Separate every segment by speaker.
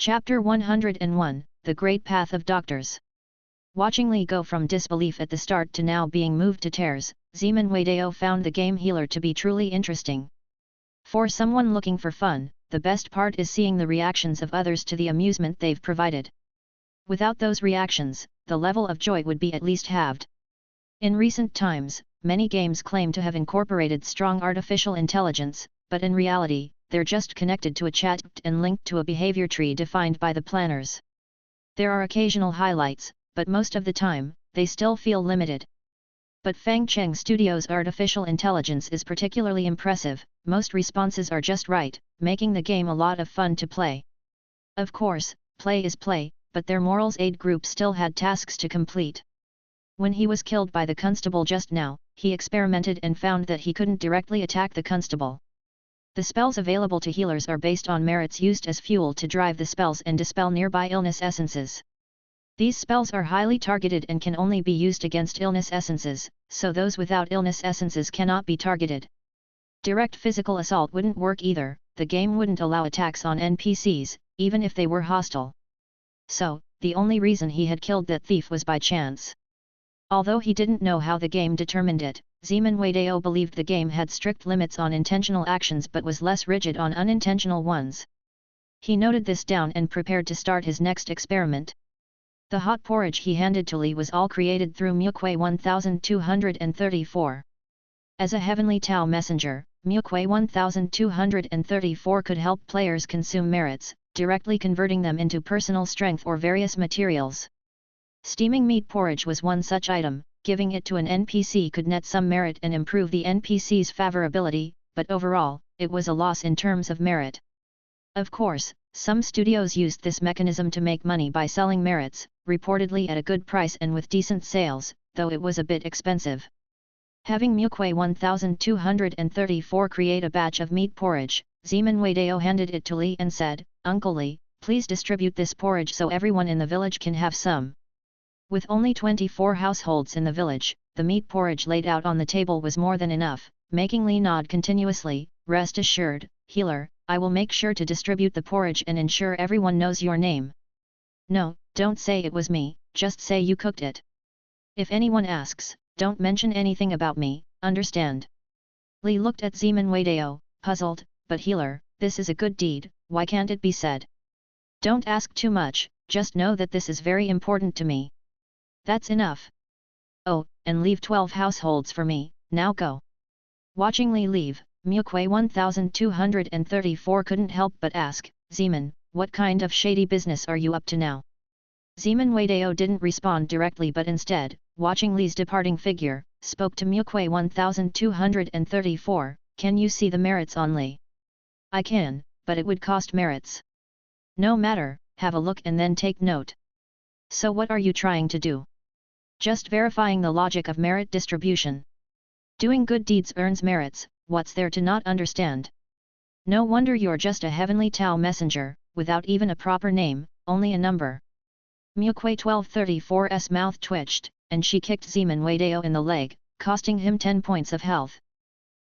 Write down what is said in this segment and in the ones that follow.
Speaker 1: Chapter 101, The Great Path of Doctors. Watching Li go from disbelief at the start to now being moved to tears, Zeman Wadeo found the game healer to be truly interesting. For someone looking for fun, the best part is seeing the reactions of others to the amusement they've provided. Without those reactions, the level of joy would be at least halved. In recent times, many games claim to have incorporated strong artificial intelligence, but in reality, they're just connected to a chat and linked to a behavior tree defined by the planners. There are occasional highlights, but most of the time, they still feel limited. But Fang Cheng Studios' artificial intelligence is particularly impressive. Most responses are just right, making the game a lot of fun to play. Of course, play is play, but their morals aid group still had tasks to complete. When he was killed by the constable just now, he experimented and found that he couldn't directly attack the constable. The spells available to healers are based on merits used as fuel to drive the spells and dispel nearby illness essences. These spells are highly targeted and can only be used against illness essences, so those without illness essences cannot be targeted. Direct physical assault wouldn't work either. The game wouldn't allow attacks on NPCs, even if they were hostile. So, the only reason he had killed that thief was by chance. Although he didn't know how the game determined it, Zeman Wadeo believed the game had strict limits on intentional actions but was less rigid on unintentional ones. He noted this down and prepared to start his next experiment. The hot porridge he handed to Li was all created through Mukwe 1234. As a heavenly Tao messenger, Mukwe 1234 could help players consume merits, directly converting them into personal strength or various materials. Steaming meat porridge was one such item. Giving it to an NPC could net some merit and improve the NPC's favorability, but overall, it was a loss in terms of merit. Of course, some studios used this mechanism to make money by selling merits, reportedly at a good price and with decent sales, though it was a bit expensive. Having Mukwe 1234 create a batch of meat porridge, Zeman Wadeo handed it to Li and said, "Uncle Li, please distribute this porridge so everyone in the village can have some." With only 24 households in the village, the meat porridge laid out on the table was more than enough, making Li nod continuously. "Rest assured, healer, I will make sure to distribute the porridge and ensure everyone knows your name." "No, don't say it was me, just say you cooked it. If anyone asks, don't mention anything about me, understand?" Li looked at Zeman Wadeo, puzzled, "But healer, this is a good deed, why can't it be said?" "Don't ask too much, just know that this is very important to me. That's enough. Oh, and leave 12 households for me, now go." Watching Li leave, Mukwe 1234 couldn't help but ask, "Zeman, what kind of shady business are you up to now?" Zeman Wadeo didn't respond directly but instead, watching Li's departing figure, spoke to Mukwe 1234, "Can you see the merits on Li?" "I can, but it would cost merits." "No matter, have a look and then take note." "So what are you trying to do?" "Just verifying the logic of merit distribution. Doing good deeds earns merits, what's there to not understand?" "No wonder you're just a heavenly Tao messenger, without even a proper name, only a number." Mukwe 1234's mouth twitched, and she kicked Zeman Wadeo in the leg, costing him 10 points of health.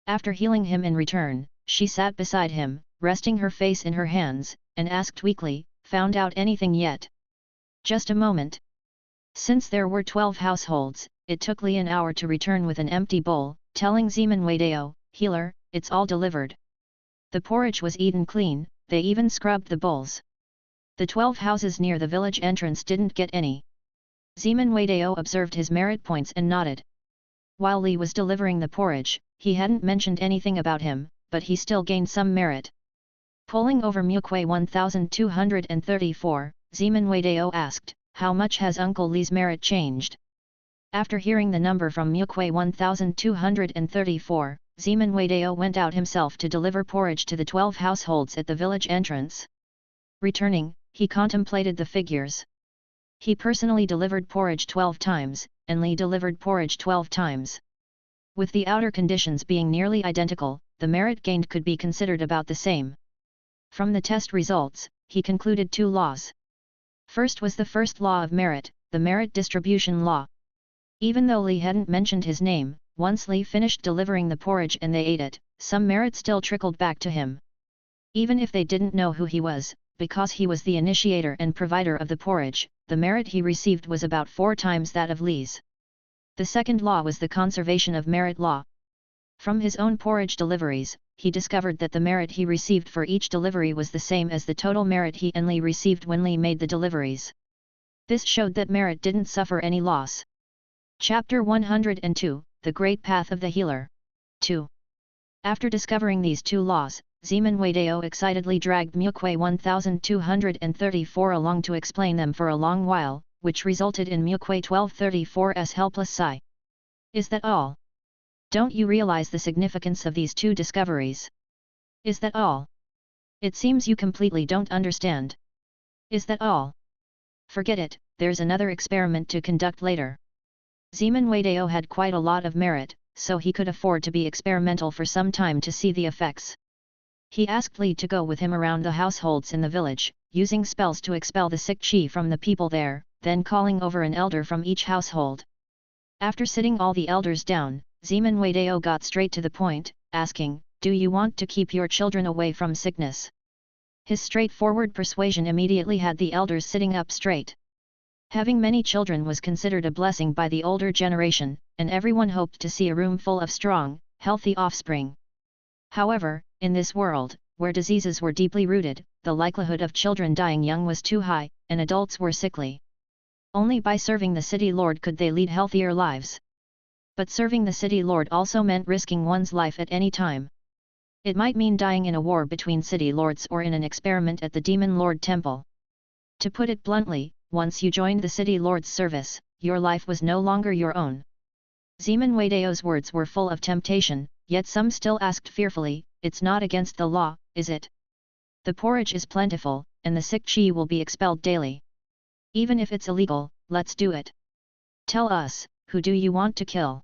Speaker 1: After healing him in return, she sat beside him, resting her face in her hands, and asked weakly, "Found out anything yet?" "Just a moment." Since there were 12 households, it took Li an hour to return with an empty bowl, telling Zeman Wadeo, "Healer, it's all delivered." The porridge was eaten clean, they even scrubbed the bowls. The 12 houses near the village entrance didn't get any. Zeman Wadeo observed his merit points and nodded. While Li was delivering the porridge, he hadn't mentioned anything about him, but he still gained some merit. Pulling over Mukwe 1234, Zeman Wadeo asked, "How much has Uncle Li's merit changed?" After hearing the number from Mukwe 1234, Zeman Wadeo went out himself to deliver porridge to the 12 households at the village entrance. Returning, he contemplated the figures. He personally delivered porridge 12 times, and Li delivered porridge 12 times. With the outer conditions being nearly identical, the merit gained could be considered about the same. From the test results, he concluded 2 laws. First was the first law of merit, the merit distribution law. Even though Li hadn't mentioned his name, once Li finished delivering the porridge and they ate it, some merit still trickled back to him. Even if they didn't know who he was, because he was the initiator and provider of the porridge, the merit he received was about 4 times that of Li's. The second law was the conservation of merit law. From his own porridge deliveries, he discovered that the merit he received for each delivery was the same as the total merit he and Li received when Li made the deliveries. This showed that merit didn't suffer any loss. Chapter 102, The Great Path of the Healer. 2. After discovering these 2 laws, Zeman Wadeo excitedly dragged Mukwe 1234 along to explain them for a long while, which resulted in Mukwe 1234's helpless sigh. Is that all? Don't you realize the significance of these 2 discoveries? Is that all? It seems you completely don't understand. Is that all? Forget it, there's another experiment to conduct later. Zeman Wadeo had quite a lot of merit, so he could afford to be experimental for some time to see the effects. He asked Li to go with him around the households in the village, using spells to expel the sick chi from the people there, then calling over an elder from each household. After sitting all the elders down, Zeman Wadeo got straight to the point, asking, "Do you want to keep your children away from sickness?" His straightforward persuasion immediately had the elders sitting up straight. Having many children was considered a blessing by the older generation, and everyone hoped to see a room full of strong, healthy offspring. However, in this world, where diseases were deeply rooted, the likelihood of children dying young was too high, and adults were sickly. Only by serving the city lord could they lead healthier lives. But serving the city lord also meant risking one's life at any time. It might mean dying in a war between city lords or in an experiment at the demon lord temple. To put it bluntly, once you joined the city lord's service, your life was no longer your own. Zeman Wadeo's words were full of temptation, yet some still asked fearfully, "It's not against the law, is it? The porridge is plentiful, and the sick chi will be expelled daily. Even if it's illegal, let's do it. Tell us, who do you want to kill?"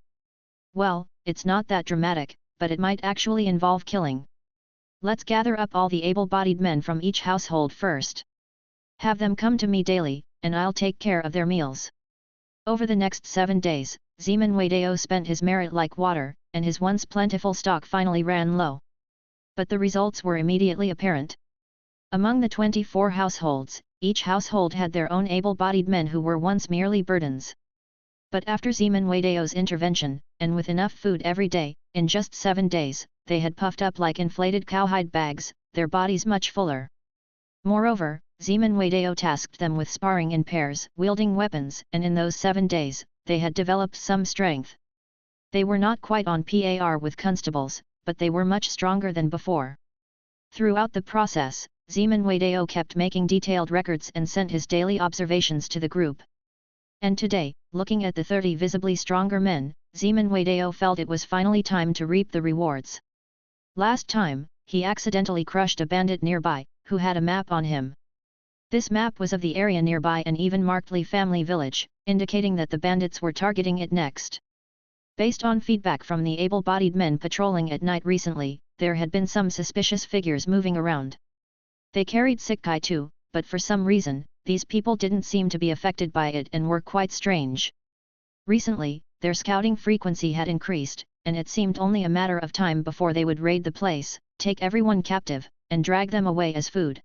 Speaker 1: "Well, it's not that dramatic, but it might actually involve killing. Let's gather up all the able-bodied men from each household first. Have them come to me daily, and I'll take care of their meals." Over the next 7 days, Zeman Wadeo spent his merit like water, and his once plentiful stock finally ran low. But the results were immediately apparent. Among the 24 households, each household had their own able-bodied men who were once merely burdens. But after Zeman Wadeo's intervention, and with enough food every day, in just 7 days, they had puffed up like inflated cowhide bags, their bodies much fuller. Moreover, Zeman Wadeo tasked them with sparring in pairs, wielding weapons, and in those 7 days, they had developed some strength. They were not quite on par with constables, but they were much stronger than before. Throughout the process, Zeman Wadeo kept making detailed records and sent his daily observations to the group. And today, looking at the 30 visibly stronger men, Zeman Wadeo felt it was finally time to reap the rewards. Last time, he accidentally crushed a bandit nearby, who had a map on him. This map was of the area nearby and even marked Li family village, indicating that the bandits were targeting it next. Based on feedback from the able-bodied men patrolling at night recently, there had been some suspicious figures moving around. They carried Sikkai too, but for some reason, these people didn't seem to be affected by it and were quite strange. Recently, their scouting frequency had increased, and it seemed only a matter of time before they would raid the place, take everyone captive, and drag them away as food.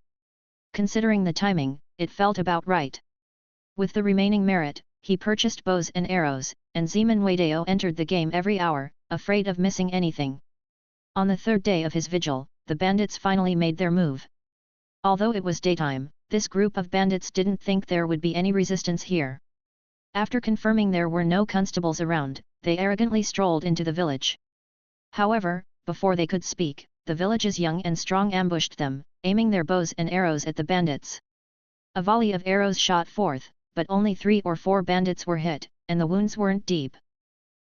Speaker 1: Considering the timing, it felt about right. With the remaining merit, he purchased bows and arrows, and Zeman Wadeo entered the game every hour, afraid of missing anything. On the 3rd day of his vigil, the bandits finally made their move. Although it was daytime, this group of bandits didn't think there would be any resistance here. After confirming there were no constables around, they arrogantly strolled into the village. However, before they could speak, the village's young and strong ambushed them, aiming their bows and arrows at the bandits. A volley of arrows shot forth, but only 3 or 4 bandits were hit, and the wounds weren't deep.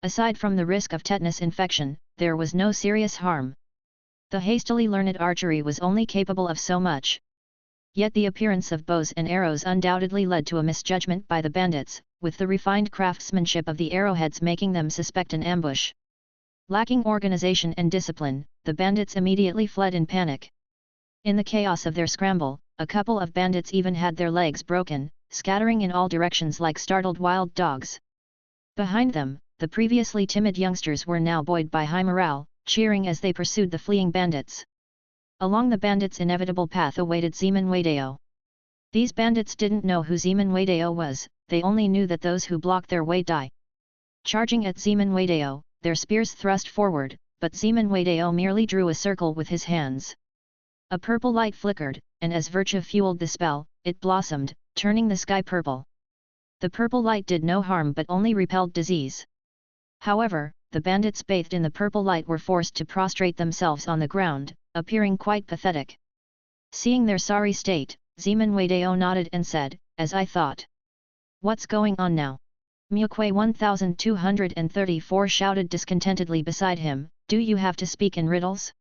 Speaker 1: Aside from the risk of tetanus infection, there was no serious harm. The hastily learned archery was only capable of so much. Yet the appearance of bows and arrows undoubtedly led to a misjudgment by the bandits, with the refined craftsmanship of the arrowheads making them suspect an ambush. Lacking organization and discipline, the bandits immediately fled in panic. In the chaos of their scramble, a couple of bandits even had their legs broken, scattering in all directions like startled wild dogs. Behind them, the previously timid youngsters were now buoyed by high morale, cheering as they pursued the fleeing bandits. Along the bandits' inevitable path awaited Zeman Wadeo. These bandits didn't know who Zeman Wadeo was, they only knew that those who blocked their way die. Charging at Zeman Wadeo, their spears thrust forward, but Zeman Wadeo merely drew a circle with his hands. A purple light flickered, and as virtue fueled the spell, it blossomed, turning the sky purple. The purple light did no harm but only repelled disease. However, the bandits bathed in the purple light were forced to prostrate themselves on the ground, appearing quite pathetic. Seeing their sorry state, Zeman Wadeo nodded and said, "As I thought. What's going on now?" Mukwe 1234 shouted discontentedly beside him, "Do you have to speak in riddles?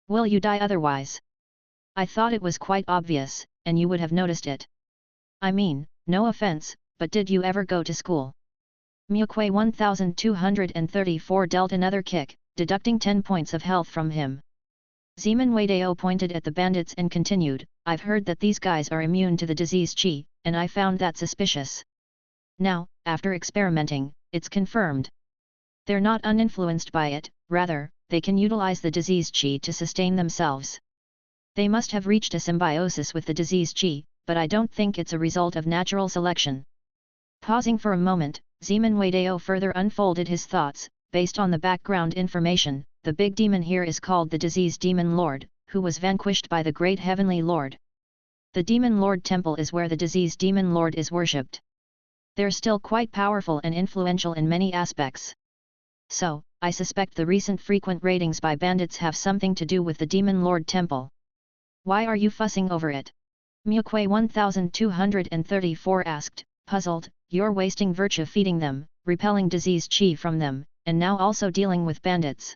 Speaker 1: Will you die otherwise? I thought it was quite obvious, and you would have noticed it. I mean, no offense, but did you ever go to school?" Mukwe 1234 dealt another kick, deducting 10 points of health from him. Zeman Wadeo pointed at the bandits and continued, "I've heard that these guys are immune to the disease Qi, and I found that suspicious. Now, after experimenting, it's confirmed. They're not uninfluenced by it, rather, they can utilize the disease Qi to sustain themselves. They must have reached a symbiosis with the disease Qi, but I don't think it's a result of natural selection." Pausing for a moment, Zeman Wadeo further unfolded his thoughts. Based on the background information, the big demon here is called the Disease Demon Lord, who was vanquished by the Great Heavenly Lord. The Demon Lord Temple is where the Disease Demon Lord is worshipped. They're still quite powerful and influential in many aspects. So, I suspect the recent frequent raidings by bandits have something to do with the Demon Lord Temple. Why are you fussing over it? Mukwe 1234 asked, puzzled. "You're wasting virtue feeding them, repelling disease Qi from them, and now also dealing with bandits.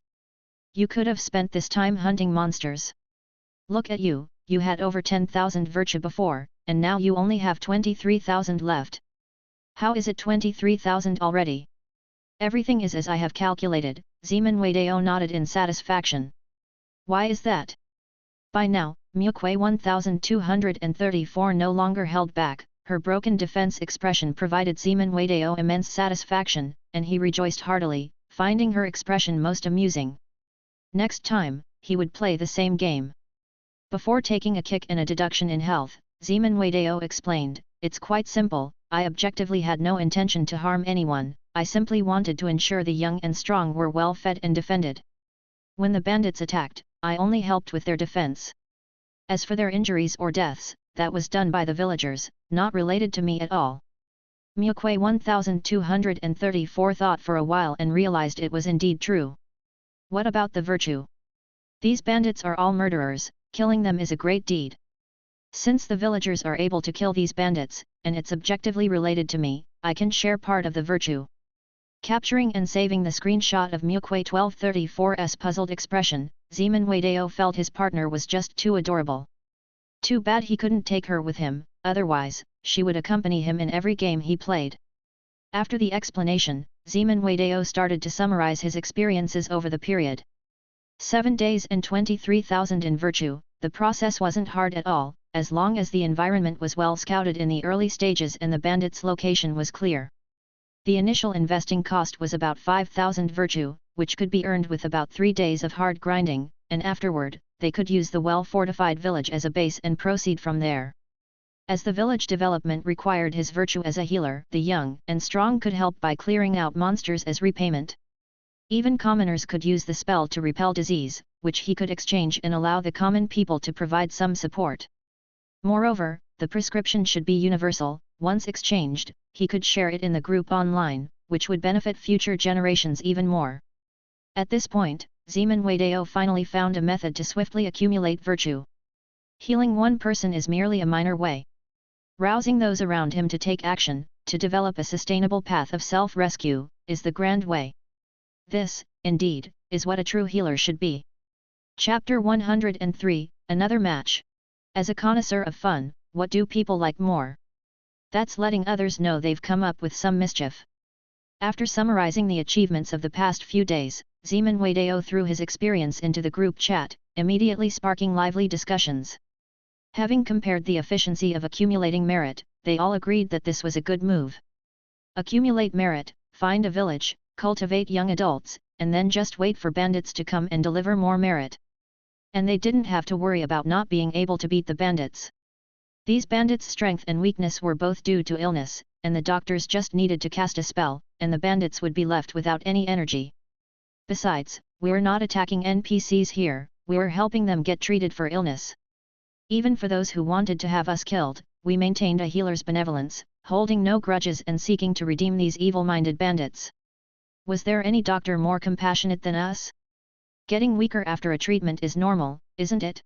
Speaker 1: You could have spent this time hunting monsters. Look at you, you had over 10,000 virtue before, and now you only have 23,000 left. How is it 23,000 already?" "Everything is as I have calculated," Zeman Wadeo nodded in satisfaction. "Why is that?" By now, Mukwe 1234 no longer held back. Her broken defense expression provided Zeman Wadeo immense satisfaction, and he rejoiced heartily, finding her expression most amusing. Next time, he would play the same game. Before taking a kick and a deduction in health, Zeman Wadeo explained, "It's quite simple, I objectively had no intention to harm anyone, I simply wanted to ensure the young and strong were well fed and defended. When the bandits attacked, I only helped with their defense. As for their injuries or deaths, that was done by the villagers, not related to me at all." Mukwe 1234 thought for a while and realized it was indeed true. What about the virtue? These bandits are all murderers, killing them is a great deed. Since the villagers are able to kill these bandits, and it's objectively related to me, I can share part of the virtue. Capturing and saving the screenshot of Mukwe 1234's puzzled expression, Zeman Wadeo felt his partner was just too adorable. Too bad he couldn't take her with him, otherwise, she would accompany him in every game he played. After the explanation, Zeman Wadeo started to summarize his experiences over the period. 7 days and 23,000 in virtue. The process wasn't hard at all, as long as the environment was well scouted in the early stages and the bandits' location was clear. The initial investing cost was about 5,000 virtue, which could be earned with about 3 days of hard grinding, and afterward, they could use the well-fortified village as a base and proceed from there. As the village development required his virtue as a healer, the young and strong could help by clearing out monsters as repayment. Even commoners could use the spell to repel disease, which he could exchange and allow the common people to provide some support. Moreover, the prescription should be universal. Once exchanged, he could share it in the group online, which would benefit future generations even more. At this point, Zeman Wadeo finally found a method to swiftly accumulate virtue. Healing one person is merely a minor way. Rousing those around him to take action, to develop a sustainable path of self-rescue, is the grand way. This, indeed, is what a true healer should be. Chapter 103, Another Match. As a connoisseur of fun, what do people like more? That's letting others know they've come up with some mischief. After summarizing the achievements of the past few days, Zeman Wadeo threw his experience into the group chat, immediately sparking lively discussions. Having compared the efficiency of accumulating merit, they all agreed that this was a good move. Accumulate merit, find a village, cultivate young adults, and then just wait for bandits to come and deliver more merit. And they didn't have to worry about not being able to beat the bandits. These bandits' strength and weakness were both due to illness, and the doctors just needed to cast a spell, and the bandits would be left without any energy. Besides, we're not attacking NPCs here, we're helping them get treated for illness. Even for those who wanted to have us killed, we maintained a healer's benevolence, holding no grudges and seeking to redeem these evil-minded bandits. Was there any doctor more compassionate than us? Getting weaker after a treatment is normal, isn't it?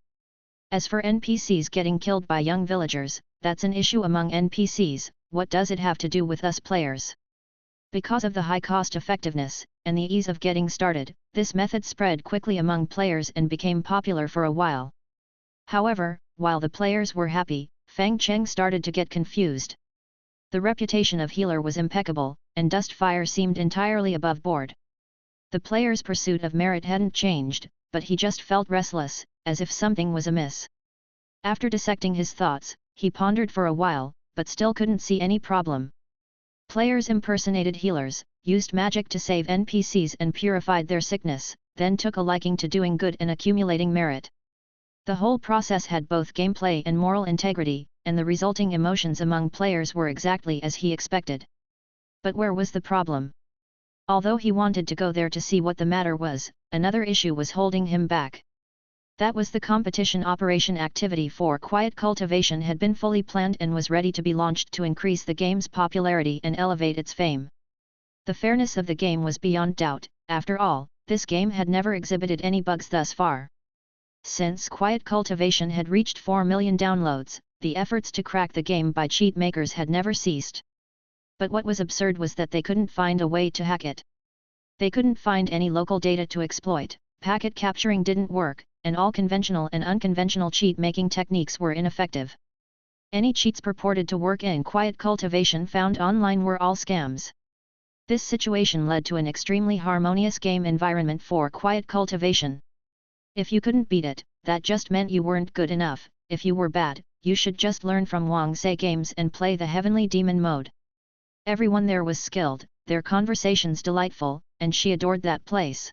Speaker 1: As for NPCs getting killed by young villagers, that's an issue among NPCs, what does it have to do with us players? Because of the high cost-effectiveness, and the ease of getting started, this method spread quickly among players and became popular for a while. However, while the players were happy, Fang Cheng started to get confused. The reputation of healer was impeccable, and Dustfire seemed entirely above board. The player's pursuit of merit hadn't changed, but he just felt restless, as if something was amiss. After dissecting his thoughts, he pondered for a while, but still couldn't see any problem. Players impersonated healers, used magic to save NPCs and purified their sickness, then took a liking to doing good and accumulating merit. The whole process had both gameplay and moral integrity, and the resulting emotions among players were exactly as he expected. But where was the problem? Although he wanted to go there to see what the matter was, another issue was holding him back. That was the competition operation activity for Quiet Cultivation had been fully planned and was ready to be launched to increase the game's popularity and elevate its fame. The fairness of the game was beyond doubt, after all, this game had never exhibited any bugs thus far. Since Quiet Cultivation had reached 4 million downloads, the efforts to crack the game by cheat makers had never ceased. But what was absurd was that they couldn't find a way to hack it. They couldn't find any local data to exploit, packet capturing didn't work, and all conventional and unconventional cheat-making techniques were ineffective. Any cheats purported to work in Quiet Cultivation found online were all scams. This situation led to an extremely harmonious game environment for Quiet Cultivation. If you couldn't beat it, that just meant you weren't good enough. If you were bad, you should just learn from Wang Sei Games and play the Heavenly Demon mode. Everyone there was skilled, their conversations delightful, and she adored that place.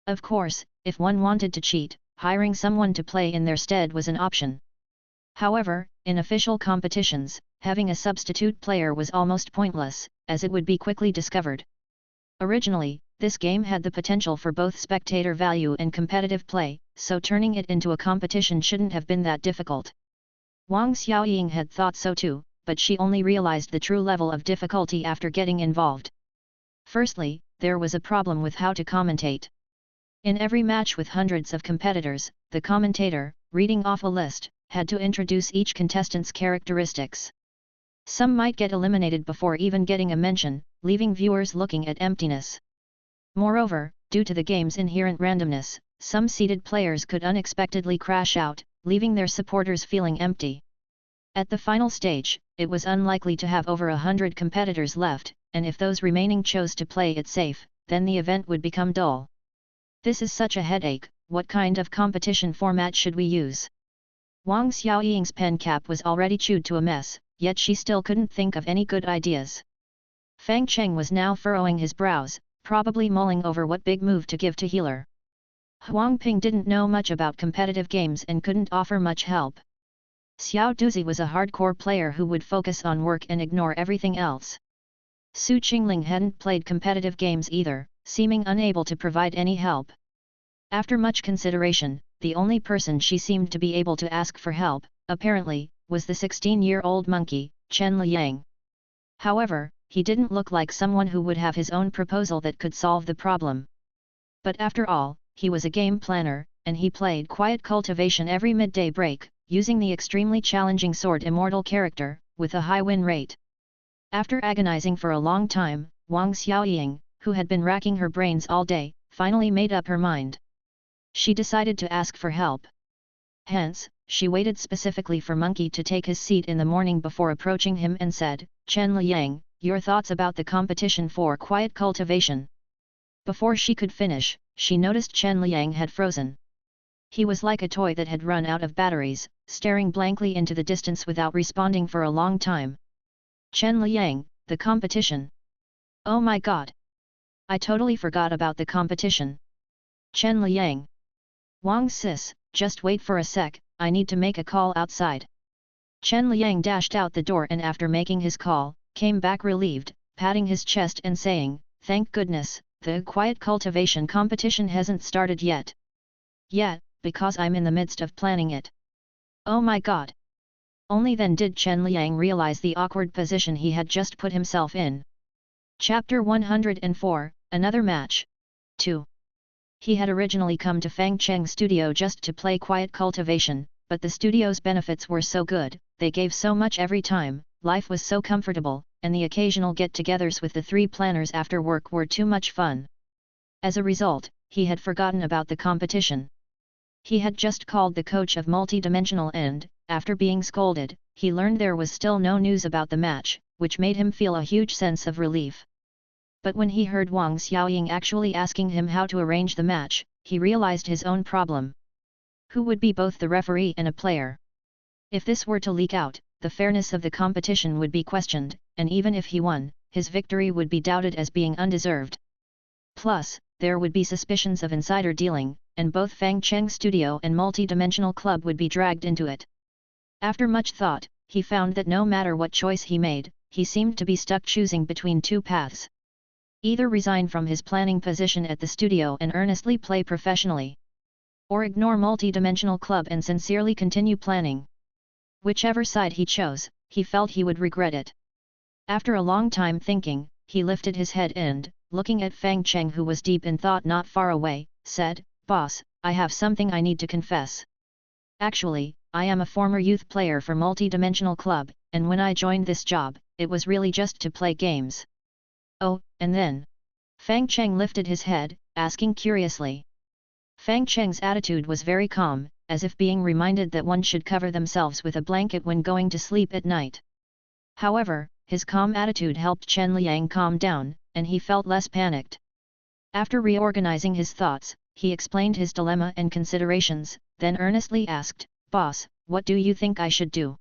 Speaker 1: Of course, if one wanted to cheat, hiring someone to play in their stead was an option. However, in official competitions, having a substitute player was almost pointless, as it would be quickly discovered. Originally, this game had the potential for both spectator value and competitive play, so turning it into a competition shouldn't have been that difficult. Wang Xiaoying had thought so too, but she only realized the true level of difficulty after getting involved. Firstly, there was a problem with how to commentate. In every match with hundreds of competitors, the commentator, reading off a list, had to introduce each contestant's characteristics. Some might get eliminated before even getting a mention, leaving viewers looking at emptiness. Moreover, due to the game's inherent randomness, some seeded players could unexpectedly crash out, leaving their supporters feeling empty. At the final stage, it was unlikely to have over 100 competitors left, and if those remaining chose to play it safe, then the event would become dull. This is such a headache, what kind of competition format should we use? Wang Xiaoying's pen cap was already chewed to a mess, yet she still couldn't think of any good ideas. Fang Cheng was now furrowing his brows, probably mulling over what big move to give to healer. Huang Ping didn't know much about competitive games and couldn't offer much help. Xiao Duzi was a hardcore player who would focus on work and ignore everything else. Su Qingling hadn't played competitive games either, seeming unable to provide any help. After much consideration, the only person she seemed to be able to ask for help, apparently, was the 16-year-old monkey, Chen Liang. However, he didn't look like someone who would have his own proposal that could solve the problem. But after all, he was a game planner, and he played Quiet Cultivation every midday break, using the extremely challenging Sword Immortal character, with a high win rate. After agonizing for a long time, Wang Xiaoying, who had been racking her brains all day, finally made up her mind. She decided to ask for help. Hence, she waited specifically for Monkey to take his seat in the morning before approaching him and said, "Chen Liang, your thoughts about the competition for Quiet Cultivation." Before she could finish, she noticed Chen Liang had frozen. He was like a toy that had run out of batteries, staring blankly into the distance without responding for a long time. "Chen Liang, the competition. Oh my god! I totally forgot about the competition. Chen Liang. Wang Sis, just wait for a sec, I need to make a call outside. Chen Liang dashed out the door and after making his call, came back relieved, patting his chest and saying, "Thank goodness, the quiet cultivation competition hasn't started yet." "Yeah, because I'm in the midst of planning it." "Oh my god!" Only then did Chen Liang realize the awkward position he had just put himself in. Chapter 104, Another Match. 2. He had originally come to Fang Cheng's studio just to play quiet cultivation, but the studio's benefits were so good, they gave so much every time, life was so comfortable, and the occasional get-togethers with the three planners after work were too much fun. As a result, he had forgotten about the competition. He had just called the coach of multi-dimensional and, after being scolded, he learned there was still no news about the match, which made him feel a huge sense of relief. But when he heard Wang Xiaoying actually asking him how to arrange the match, he realized his own problem. Who would be both the referee and a player? If this were to leak out, the fairness of the competition would be questioned, and even if he won, his victory would be doubted as being undeserved. Plus, there would be suspicions of insider dealing, and both Fang Cheng Studio and Multi-Dimensional Club would be dragged into it. After much thought, he found that no matter what choice he made, he seemed to be stuck choosing between two paths. Either resign from his planning position at the studio and earnestly play professionally, or ignore Multi-Dimensional Club and sincerely continue planning. Whichever side he chose, he felt he would regret it. After a long time thinking, he lifted his head and, looking at Fang Cheng who was deep in thought not far away, said, "Boss, I have something I need to confess. Actually, I am a former youth player for Multi-Dimensional Club, and when I joined this job, it was really just to play games." "Oh, and then?" Fang Cheng lifted his head, asking curiously. Fang Cheng's attitude was very calm, as if being reminded that one should cover themselves with a blanket when going to sleep at night. However, his calm attitude helped Chen Liang calm down, and he felt less panicked. After reorganizing his thoughts, he explained his dilemma and considerations, then earnestly asked, "Boss, what do you think I should do?"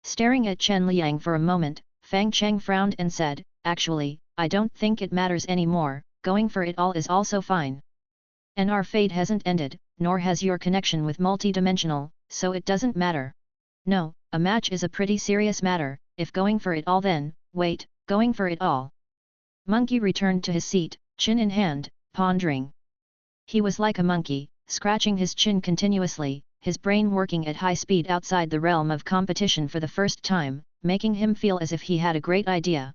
Speaker 1: Staring at Chen Liang for a moment, Fang Cheng frowned and said, "Actually, I don't think it matters anymore, going for it all is also fine. And our fate hasn't ended, nor has your connection with multi-dimensional, so it doesn't matter. No, a match is a pretty serious matter, if going for it all then, wait, going for it all." Monkey returned to his seat, chin in hand, pondering. He was like a monkey, scratching his chin continuously, his brain working at high speed outside the realm of competition for the first time, making him feel as if he had a great idea.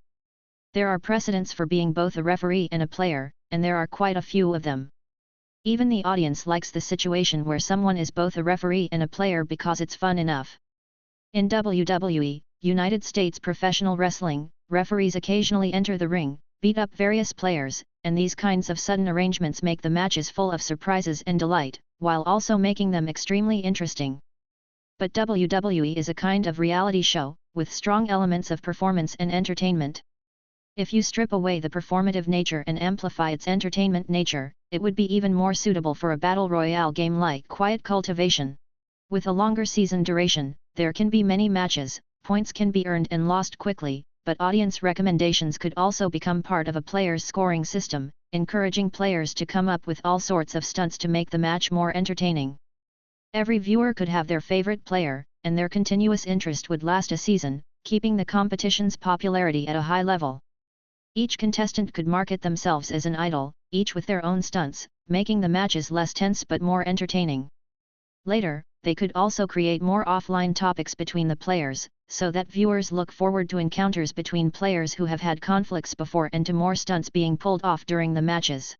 Speaker 1: There are precedents for being both a referee and a player, and there are quite a few of them. Even the audience likes the situation where someone is both a referee and a player because it's fun enough. In WWE, United States Professional Wrestling, referees occasionally enter the ring, beat up various players, and these kinds of sudden arrangements make the matches full of surprises and delight, while also making them extremely interesting. But WWE is a kind of reality show, with strong elements of performance and entertainment. If you strip away the performative nature and amplify its entertainment nature, it would be even more suitable for a battle royale game like Quiet Cultivation. With a longer season duration, there can be many matches, points can be earned and lost quickly, but audience recommendations could also become part of a player's scoring system, encouraging players to come up with all sorts of stunts to make the match more entertaining. Every viewer could have their favorite player, and their continuous interest would last a season, keeping the competition's popularity at a high level. Each contestant could market themselves as an idol, each with their own stunts, making the matches less tense but more entertaining. Later, they could also create more offline topics between the players, so that viewers look forward to encounters between players who have had conflicts before and to more stunts being pulled off during the matches.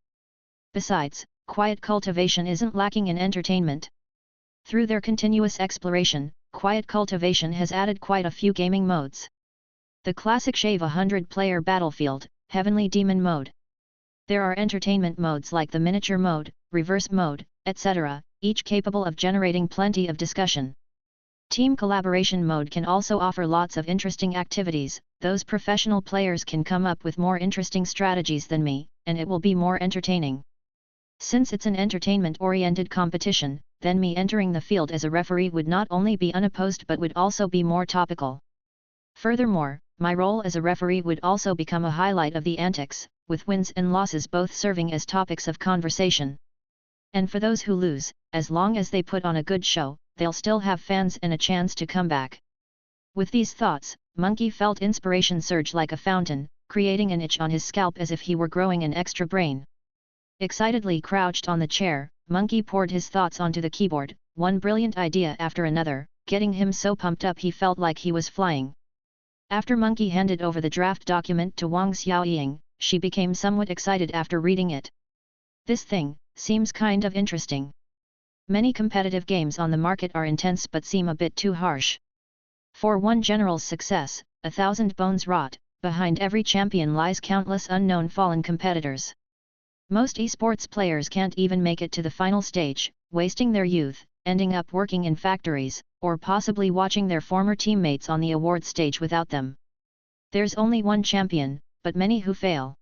Speaker 1: Besides, Quiet Cultivation isn't lacking in entertainment. Through their continuous exploration, Quiet Cultivation has added quite a few gaming modes. The classic Shave 100-player battlefield, Heavenly Demon mode. There are entertainment modes like the miniature mode, reverse mode, etc., each capable of generating plenty of discussion. Team collaboration mode can also offer lots of interesting activities. Those professional players can come up with more interesting strategies than me, and it will be more entertaining. Since it's an entertainment-oriented competition, then me entering the field as a referee would not only be unopposed but would also be more topical. Furthermore, my role as a referee would also become a highlight of the antics, with wins and losses both serving as topics of conversation. And for those who lose, as long as they put on a good show, they'll still have fans and a chance to come back. With these thoughts, Monkey felt inspiration surge like a fountain, creating an itch on his scalp as if he were growing an extra brain. Excitedly crouched on the chair, Monkey poured his thoughts onto the keyboard, one brilliant idea after another, getting him so pumped up he felt like he was flying. After Monkey handed over the draft document to Wang Xiaoying, she became somewhat excited after reading it. This thing seems kind of interesting. Many competitive games on the market are intense but seem a bit too harsh. For one general's success, 1,000 bones rot, behind every champion lies countless unknown fallen competitors. Most esports players can't even make it to the final stage, wasting their youth, ending up working in factories, or possibly watching their former teammates on the award stage without them. There's only one champion, but many who fail.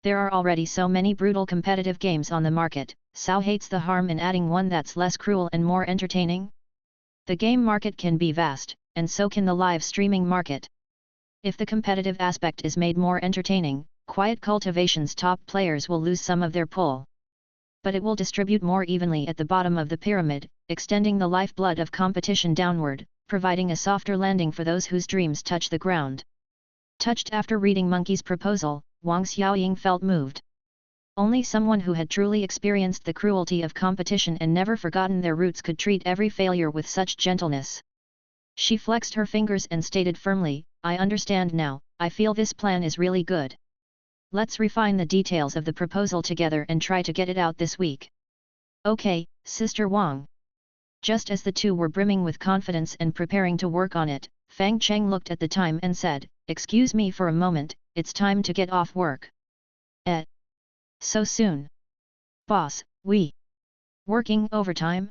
Speaker 1: There are already so many brutal competitive games on the market, Sao hates the harm in adding one that's less cruel and more entertaining. The game market can be vast, and so can the live streaming market. If the competitive aspect is made more entertaining, Quiet Cultivation's top players will lose some of their pull. But it will distribute more evenly at the bottom of the pyramid, extending the lifeblood of competition downward, providing a softer landing for those whose dreams touch the ground. Touched after reading Monkey's proposal, Wang Xiaoying felt moved. Only someone who had truly experienced the cruelty of competition and never forgotten their roots could treat every failure with such gentleness. She flexed her fingers and stated firmly, "I understand now, I feel this plan is really good. Let's refine the details of the proposal together and try to get it out this week." "Okay, Sister Wang." Just as the two were brimming with confidence and preparing to work on it, Fang Cheng looked at the time and said, "Excuse me for a moment, it's time to get off work." So soon? Boss, we working overtime?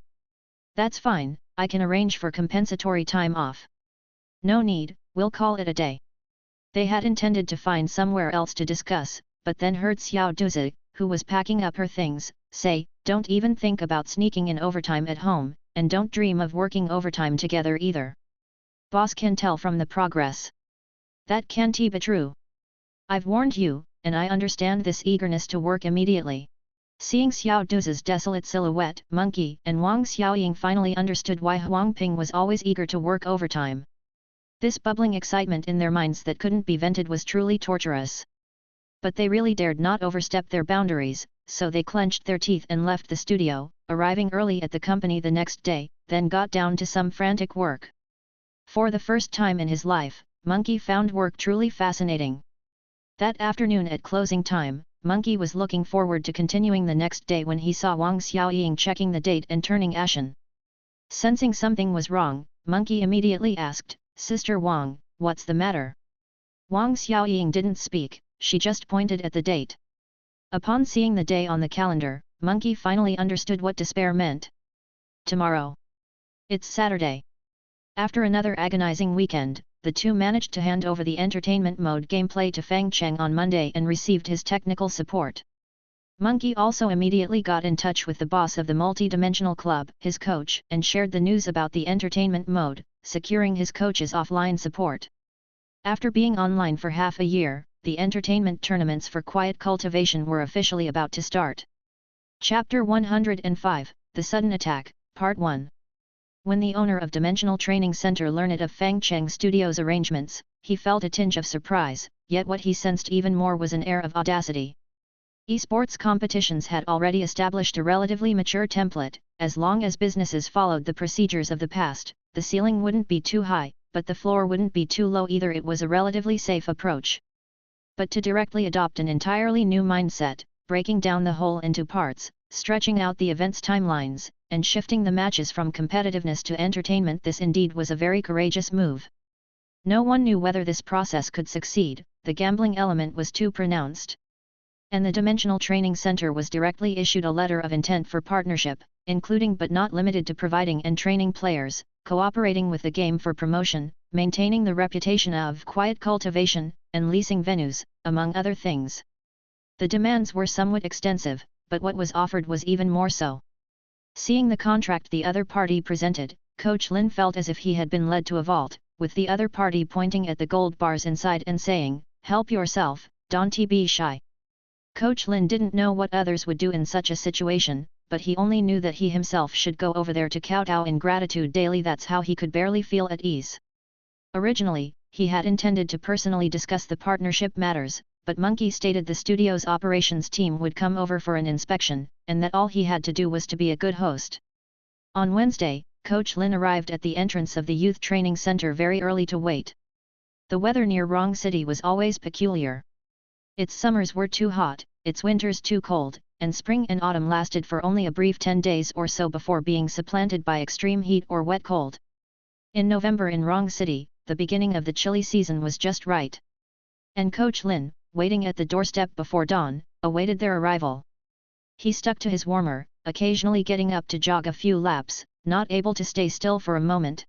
Speaker 1: That's fine, I can arrange for compensatory time off. No need, we'll call it a day. They had intended to find somewhere else to discuss, but then heard Xiao Duzi, who was packing up her things, say, "Don't even think about sneaking in overtime at home, and don't dream of working overtime together either. Boss can tell from the progress. That can't be true. I've warned you, and I understand this eagerness to work immediately." Seeing Xiao Duzi's desolate silhouette, Monkey and Wang Xiaoying finally understood why Huang Ping was always eager to work overtime. This bubbling excitement in their minds that couldn't be vented was truly torturous. But they really dared not overstep their boundaries, so they clenched their teeth and left the studio, arriving early at the company the next day, then got down to some frantic work. For the first time in his life, Monkey found work truly fascinating. That afternoon at closing time, Monkey was looking forward to continuing the next day when he saw Wang Xiaoying checking the date and turning ashen. Sensing something was wrong, Monkey immediately asked, "Sister Wang, what's the matter?" Wang Xiaoying didn't speak, she just pointed at the date. Upon seeing the day on the calendar, Monkey finally understood what despair meant. Tomorrow. It's Saturday. After another agonizing weekend, the two managed to hand over the entertainment mode gameplay to Fang Cheng on Monday and received his technical support. Monkey also immediately got in touch with the boss of the multi-dimensional club, his coach, and shared the news about the entertainment mode, securing his coach's offline support. After being online for half a year, the entertainment tournaments for Quiet Cultivation were officially about to start. Chapter 105, The Sudden Attack, Part 1. When the owner of Dimensional Training Center learned of Fang Cheng Studios' arrangements, he felt a tinge of surprise, yet what he sensed even more was an air of audacity. Esports competitions had already established a relatively mature template. As long as businesses followed the procedures of the past, the ceiling wouldn't be too high, but the floor wouldn't be too low either. It was a relatively safe approach. But to directly adopt an entirely new mindset, breaking down the whole into parts, stretching out the event's timelines, and shifting the matches from competitiveness to entertainment, this indeed was a very courageous move. No one knew whether this process could succeed, the gambling element was too pronounced. And the Dimensional Training Center was directly issued a letter of intent for partnership, including but not limited to providing and training players, cooperating with the game for promotion, maintaining the reputation of Quiet Cultivation, and leasing venues, among other things. The demands were somewhat extensive, but what was offered was even more so. Seeing the contract the other party presented, Coach Lin felt as if he had been led to a vault, with the other party pointing at the gold bars inside and saying, "Help yourself, don't be shy." Coach Lin didn't know what others would do in such a situation, but he only knew that he himself should go over there to kowtow in gratitude daily. That's how he could barely feel at ease. Originally, he had intended to personally discuss the partnership matters, but Monkey stated the studio's operations team would come over for an inspection, and that all he had to do was to be a good host. On Wednesday, Coach Lin arrived at the entrance of the youth training center very early to wait. The weather near Rong City was always peculiar. Its summers were too hot, its winters too cold, and spring and autumn lasted for only a brief 10 days or so before being supplanted by extreme heat or wet cold. In November in Rong City, the beginning of the chilly season was just right. And Coach Lin, waiting at the doorstep before dawn, awaited their arrival. He stuck to his warmer, occasionally getting up to jog a few laps, not able to stay still for a moment.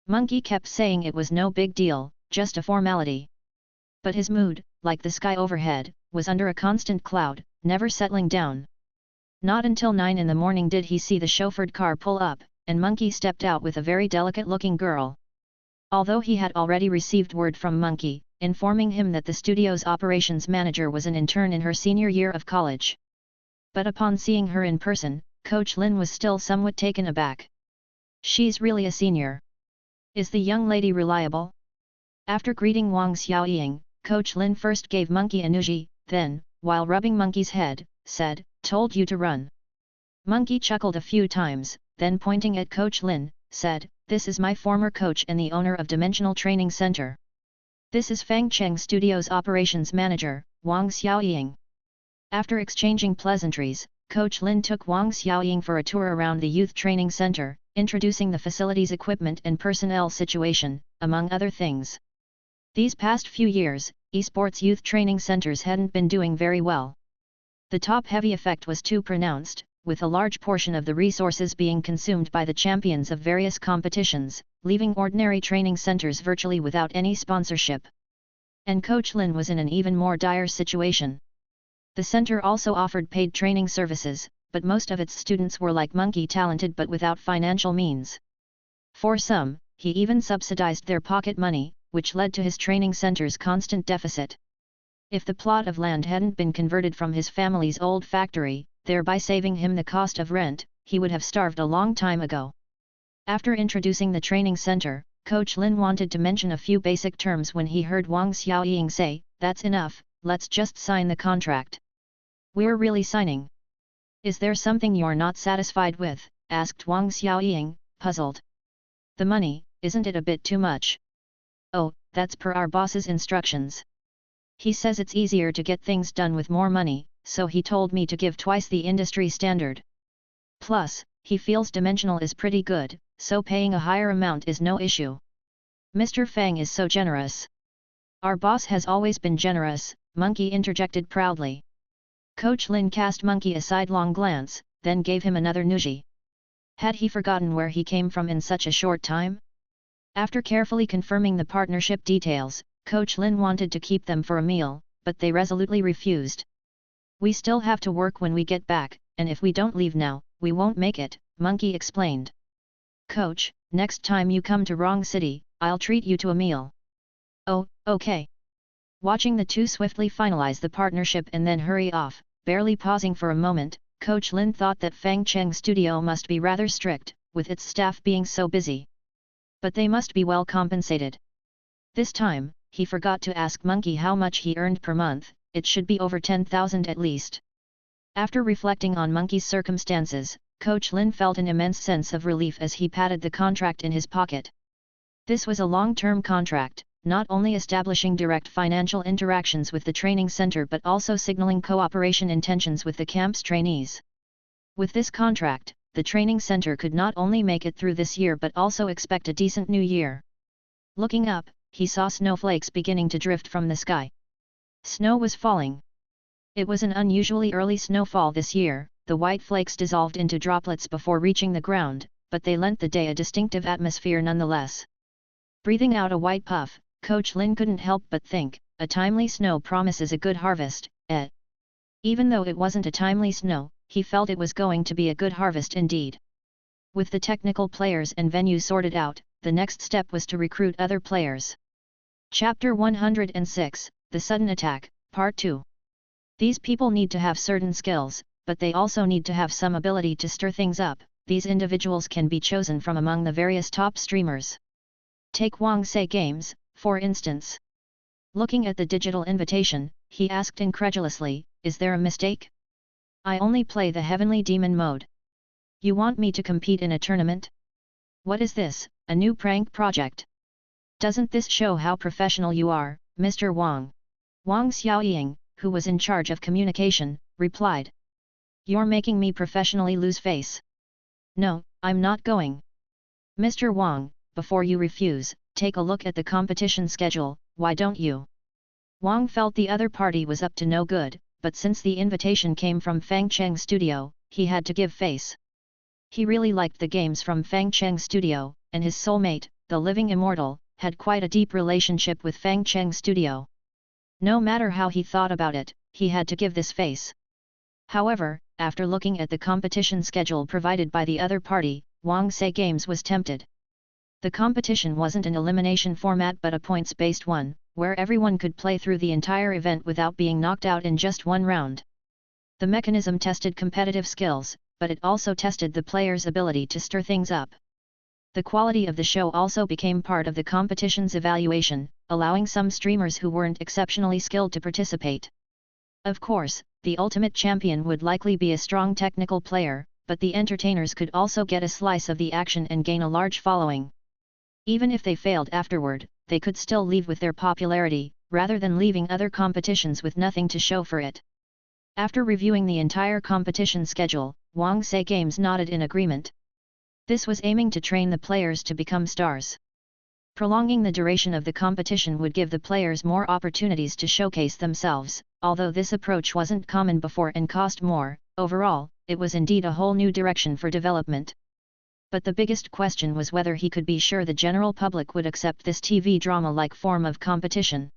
Speaker 1: Monkey kept saying it was no big deal, just a formality. But his mood, like the sky overhead, was under a constant cloud, never settling down. Not until 9 in the morning did he see the chauffeured car pull up, and Monkey stepped out with a very delicate-looking girl. Although he had already received word from Monkey, informing him that the studio's operations manager was an intern in her senior year of college. But upon seeing her in person, Coach Lin was still somewhat taken aback. She's really a senior. Is the young lady reliable? After greeting Wang Xiaoying, Coach Lin first gave Monkey a nudgie, then, while rubbing Monkey's head, said, "Told you to run." Monkey chuckled a few times, then pointing at Coach Lin, said, "This is my former coach and the owner of Dimensional Training Center. This is Fang Cheng Studios Operations Manager, Wang Xiaoying." After exchanging pleasantries, Coach Lin took Wang Xiaoying for a tour around the youth training center, introducing the facilities, equipment and personnel situation, among other things. These past few years, esports youth training centers hadn't been doing very well. The top-heavy effect was too pronounced, with a large portion of the resources being consumed by the champions of various competitions, leaving ordinary training centers virtually without any sponsorship. And Coach Lin was in an even more dire situation. The center also offered paid training services, but most of its students were like Monkey, talented but without financial means. For some, he even subsidized their pocket money, which led to his training center's constant deficit. If the plot of land hadn't been converted from his family's old factory, thereby saving him the cost of rent, he would have starved a long time ago. After introducing the training center, Coach Lin wanted to mention a few basic terms when he heard Wang Xiaoying say, "That's enough, let's just sign the contract." "We're really signing? Is there something you're not satisfied with?" asked Wang Xiaoying, puzzled. "The money, isn't it a bit too much?" "Oh, that's per our boss's instructions. He says it's easier to get things done with more money, so he told me to give twice the industry standard. Plus, he feels Dimensional is pretty good, so paying a higher amount is no issue. Mr. Fang is so generous." "Our boss has always been generous," Monkey interjected proudly. Coach Lin cast Monkey a sidelong glance, then gave him another nudgie. Had he forgotten where he came from in such a short time? After carefully confirming the partnership details, Coach Lin wanted to keep them for a meal, but they resolutely refused. "We still have to work when we get back, and if we don't leave now, we won't make it," Monkey explained. "Coach, next time you come to Rong City, I'll treat you to a meal." "Oh, okay." Watching the two swiftly finalize the partnership and then hurry off, barely pausing for a moment, Coach Lin thought that Fang Cheng Studio must be rather strict, with its staff being so busy. But they must be well compensated. This time, he forgot to ask Monkey how much he earned per month. It should be over 10,000 at least. After reflecting on Monkey's circumstances, Coach Lin felt an immense sense of relief as he patted the contract in his pocket. This was a long-term contract, not only establishing direct financial interactions with the training center but also signaling cooperation intentions with the camp's trainees. With this contract, the training center could not only make it through this year but also expect a decent new year. Looking up, he saw snowflakes beginning to drift from the sky. Snow was falling. It was an unusually early snowfall this year. The white flakes dissolved into droplets before reaching the ground, but they lent the day a distinctive atmosphere nonetheless. Breathing out a white puff, Coach Lin couldn't help but think, a timely snow promises a good harvest, eh? Even though it wasn't a timely snow, he felt it was going to be a good harvest indeed. With the technical players and venue sorted out, the next step was to recruit other players. Chapter 106, The Sudden Attack, Part 2. These people need to have certain skills, but they also need to have some ability to stir things up. These individuals can be chosen from among the various top streamers. Take Wang Say Games, for instance. Looking at the digital invitation, he asked incredulously, "Is there a mistake? I only play the Heavenly Demon mode. You want me to compete in a tournament? What is this, a new prank project? Doesn't this show how professional you are, Mr. Wang?" Wang Xiaoying, who was in charge of communication, replied. "You're making me professionally lose face. No, I'm not going." "Mr. Wang, before you refuse, take a look at the competition schedule, why don't you?" Wang felt the other party was up to no good, but since the invitation came from Fang Cheng's studio, he had to give face. He really liked the games from Fang Cheng's studio, and his soulmate, the living Immortal, had quite a deep relationship with Fang Cheng's studio. No matter how he thought about it, he had to give this face. However, after looking at the competition schedule provided by the other party, Wang Say Games was tempted. The competition wasn't an elimination format but a points-based one, where everyone could play through the entire event without being knocked out in just one round. The mechanism tested competitive skills, but it also tested the player's ability to stir things up. The quality of the show also became part of the competition's evaluation, allowing some streamers who weren't exceptionally skilled to participate. Of course, the ultimate champion would likely be a strong technical player, but the entertainers could also get a slice of the action and gain a large following. Even if they failed afterward, they could still leave with their popularity, rather than leaving other competitions with nothing to show for it. After reviewing the entire competition schedule, Wang Say Games nodded in agreement. This was aiming to train the players to become stars. Prolonging the duration of the competition would give the players more opportunities to showcase themselves. Although this approach wasn't common before and cost more, overall, it was indeed a whole new direction for development. But the biggest question was whether he could be sure the general public would accept this TV drama-like form of competition.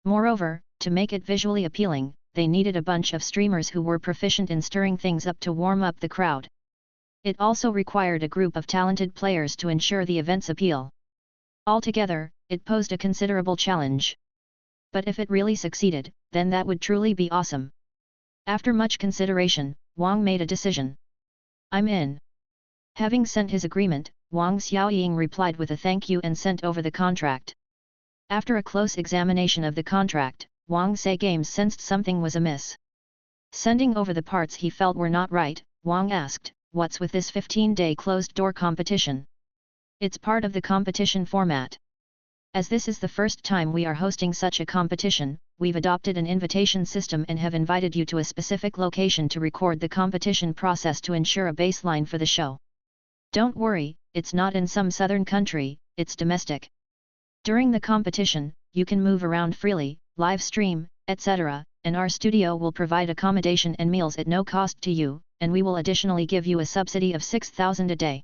Speaker 1: Moreover, to make it visually appealing, they needed a bunch of streamers who were proficient in stirring things up to warm up the crowd. It also required a group of talented players to ensure the event's appeal. Altogether, it posed a considerable challenge. But if it really succeeded, then that would truly be awesome. After much consideration, Wang made a decision. "I'm in." Having sent his agreement, Wang Xiaoying replied with a thank you and sent over the contract. After a close examination of the contract, Wang Say Games sensed something was amiss. Sending over the parts he felt were not right, Wang asked, "What's with this 15-day closed-door competition?" "It's part of the competition format. As this is the first time we are hosting such a competition, we've adopted an invitation system and have invited you to a specific location to record the competition process to ensure a baseline for the show. Don't worry, it's not in some southern country, it's domestic. During the competition, you can move around freely, live stream, etc., and our studio will provide accommodation and meals at no cost to you, and we will additionally give you a subsidy of 6,000 a day.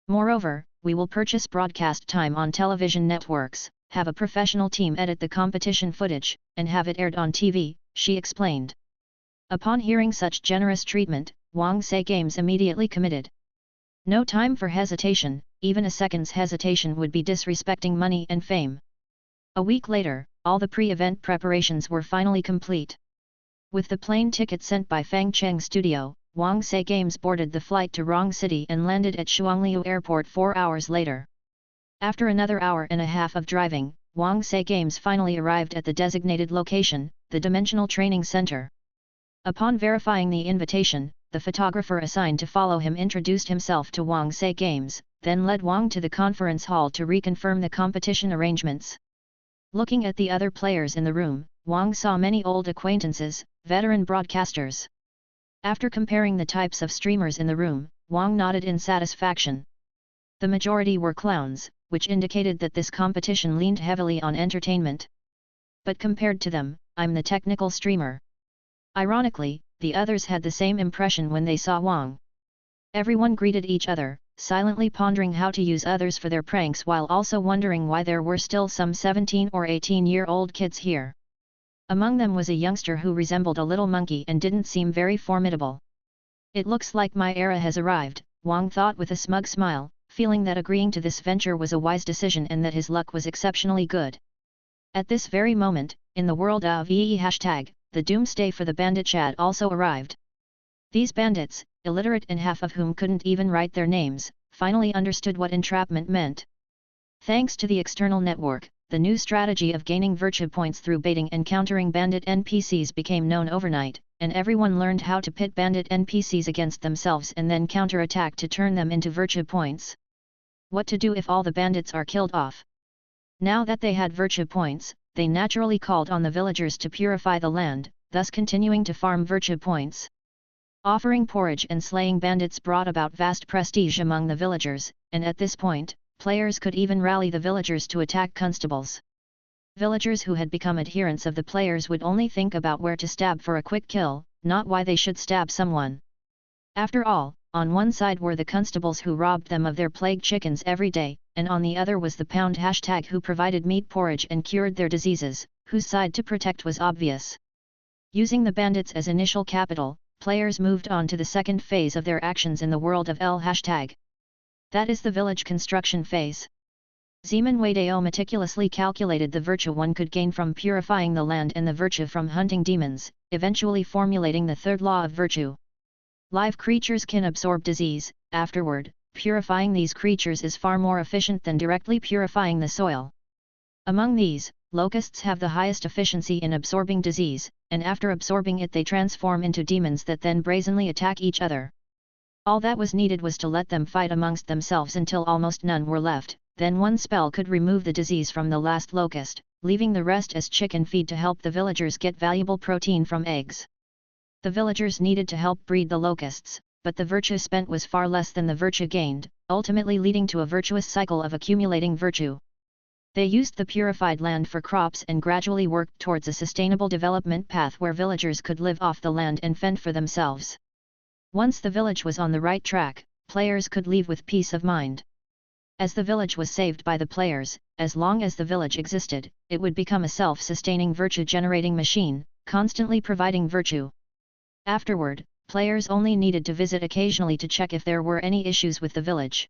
Speaker 1: Moreover, we will purchase broadcast time on television networks, have a professional team edit the competition footage, and have it aired on TV, she explained. Upon hearing such generous treatment, Wang Say Games immediately committed. No time for hesitation, even a second's hesitation would be disrespecting money and fame. A week later, all the pre-event preparations were finally complete. With the plane ticket sent by Fang Cheng's studio, Wang Say Games boarded the flight to Rong City and landed at Shuangliu Airport 4 hours later. After another hour and a half of driving, Wang Say Games finally arrived at the designated location, the Dimensional Training Center. Upon verifying the invitation, the photographer assigned to follow him introduced himself to Wang Say Games, then led Wang to the conference hall to reconfirm the competition arrangements. Looking at the other players in the room, Wang saw many old acquaintances, veteran broadcasters. After comparing the types of streamers in the room, Wang nodded in satisfaction. The majority were clowns, which indicated that this competition leaned heavily on entertainment. But compared to them, I'm the technical streamer. Ironically, the others had the same impression when they saw Wang. Everyone greeted each other, silently pondering how to use others for their pranks while also wondering why there were still some 17 or 18-year-old kids here. Among them was a youngster who resembled a little monkey and didn't seem very formidable. It looks like my era has arrived, Wang thought with a smug smile, feeling that agreeing to this venture was a wise decision and that his luck was exceptionally good. At this very moment, in the world of the Doomsday for the Bandit chat also arrived. These bandits, illiterate and half of whom couldn't even write their names, finally understood what entrapment meant. Thanks to the external network, the new strategy of gaining virtue points through baiting and countering bandit NPCs became known overnight, and everyone learned how to pit bandit NPCs against themselves and then counterattack to turn them into virtue points. What to do if all the bandits are killed off? Now that they had virtue points, they naturally called on the villagers to purify the land, thus continuing to farm virtue points. Offering porridge and slaying bandits brought about vast prestige among the villagers, and at this point, players could even rally the villagers to attack constables. Villagers who had become adherents of the players would only think about where to stab for a quick kill, not why they should stab someone. After all, on one side were the constables who robbed them of their plague chickens every day, and on the other was the pound hashtag who provided meat porridge and cured their diseases, whose side to protect was obvious. Using the bandits as initial capital, players moved on to the second phase of their actions in the world of L#. That is the village construction phase. Zeman Wadeo meticulously calculated the virtue one could gain from purifying the land and the virtue from hunting demons, eventually formulating the third law of virtue. Live creatures can absorb disease, afterward, purifying these creatures is far more efficient than directly purifying the soil. Among these, locusts have the highest efficiency in absorbing disease, and after absorbing it they transform into demons that then brazenly attack each other. All that was needed was to let them fight amongst themselves until almost none were left, then one spell could remove the disease from the last locust, leaving the rest as chicken feed to help the villagers get valuable protein from eggs. The villagers needed to help breed the locusts, but the virtue spent was far less than the virtue gained, ultimately leading to a virtuous cycle of accumulating virtue. They used the purified land for crops and gradually worked towards a sustainable development path where villagers could live off the land and fend for themselves. Once the village was on the right track, players could leave with peace of mind. As the village was saved by the players, as long as the village existed, it would become a self-sustaining virtue-generating machine, constantly providing virtue. Afterward, players only needed to visit occasionally to check if there were any issues with the village.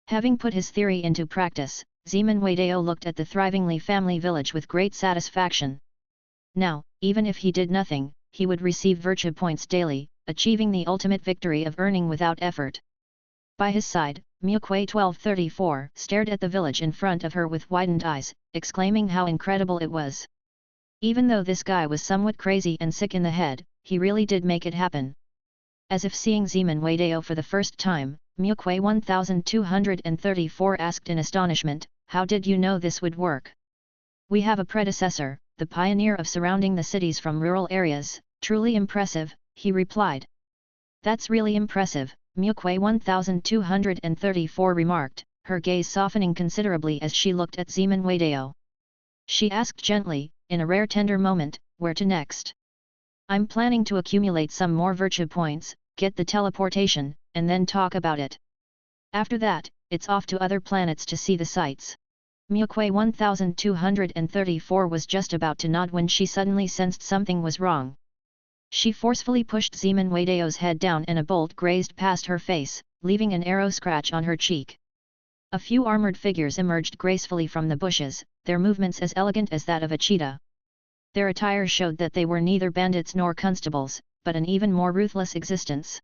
Speaker 1: Having put his theory into practice, Zeman Wadeo looked at the thrivingly family village with great satisfaction. Now, even if he did nothing, he would receive virtue points daily, achieving the ultimate victory of earning without effort. By his side, Mukwe 1234 stared at the village in front of her with widened eyes, exclaiming how incredible it was. Even though this guy was somewhat crazy and sick in the head, he really did make it happen. As if seeing Zeman Wadeo for the first time, Mukwe 1234 asked in astonishment, "How did you know this would work?" "We have a predecessor, the pioneer of surrounding the cities from rural areas, truly impressive," he replied. "That's really impressive," Mukwe 1234 remarked, her gaze softening considerably as she looked at Zeman Wadeo. She asked gently, in a rare tender moment, "Where to next?" "I'm planning to accumulate some more virtue points, get the teleportation, and then talk about it. After that, it's off to other planets to see the sights." Mukwe 1234 was just about to nod when she suddenly sensed something was wrong. She forcefully pushed Zeman Wadeo's head down and a bolt grazed past her face, leaving an arrow scratch on her cheek. A few armored figures emerged gracefully from the bushes, their movements as elegant as that of a cheetah. Their attire showed that they were neither bandits nor constables, but an even more ruthless existence.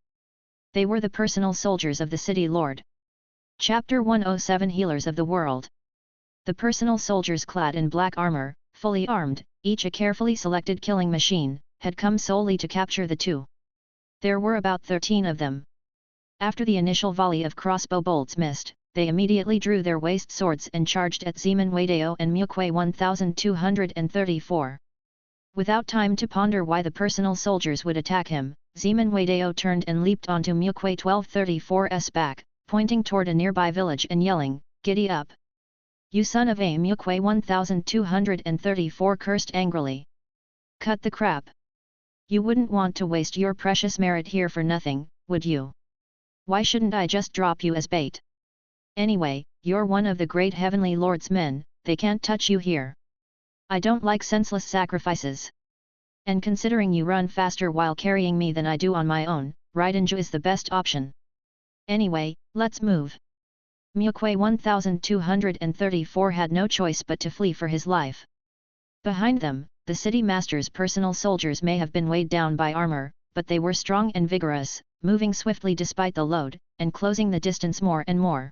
Speaker 1: They were the personal soldiers of the city lord. Chapter 107 Healers of the World. The personal soldiers clad in black armor, fully armed, each a carefully selected killing machine, had come solely to capture the two. There were about 13 of them. After the initial volley of crossbow bolts missed, they immediately drew their waist swords and charged at Zeman Wadeo and Mukwe 1234. Without time to ponder why the personal soldiers would attack him, Zeman Wadeo turned and leaped onto Mukwe 1234's back, pointing toward a nearby village and yelling, "Giddy up! You son of a!" Mukwe 1234 cursed angrily. "Cut the crap! You wouldn't want to waste your precious merit here for nothing, would you? Why shouldn't I just drop you as bait? Anyway, you're one of the great heavenly lord's men, they can't touch you here. I don't like senseless sacrifices. And considering you run faster while carrying me than I do on my own, Raidenju is the best option. Anyway, let's move." Mukwe 1234 had no choice but to flee for his life. Behind them, the city master's personal soldiers may have been weighed down by armor, but they were strong and vigorous, moving swiftly despite the load, and closing the distance more and more.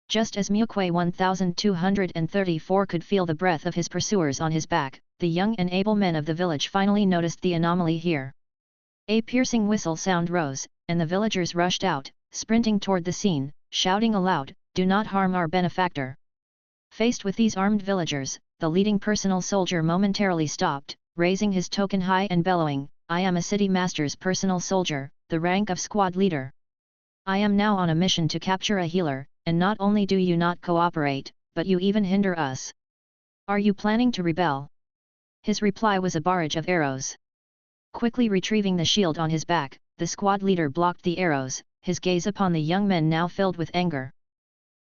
Speaker 1: Just as Mukwe 1234 could feel the breath of his pursuers on his back, the young and able men of the village finally noticed the anomaly here. A piercing whistle sound rose, and the villagers rushed out, sprinting toward the scene, shouting aloud, "Do not harm our benefactor!" Faced with these armed villagers, the leading personal soldier momentarily stopped, raising his token high and bellowing, "I am a city master's personal soldier, the rank of squad leader. I am now on a mission to capture a healer, and not only do you not cooperate, but you even hinder us. Are you planning to rebel?" His reply was a barrage of arrows. Quickly retrieving the shield on his back, the squad leader blocked the arrows, his gaze upon the young men now filled with anger.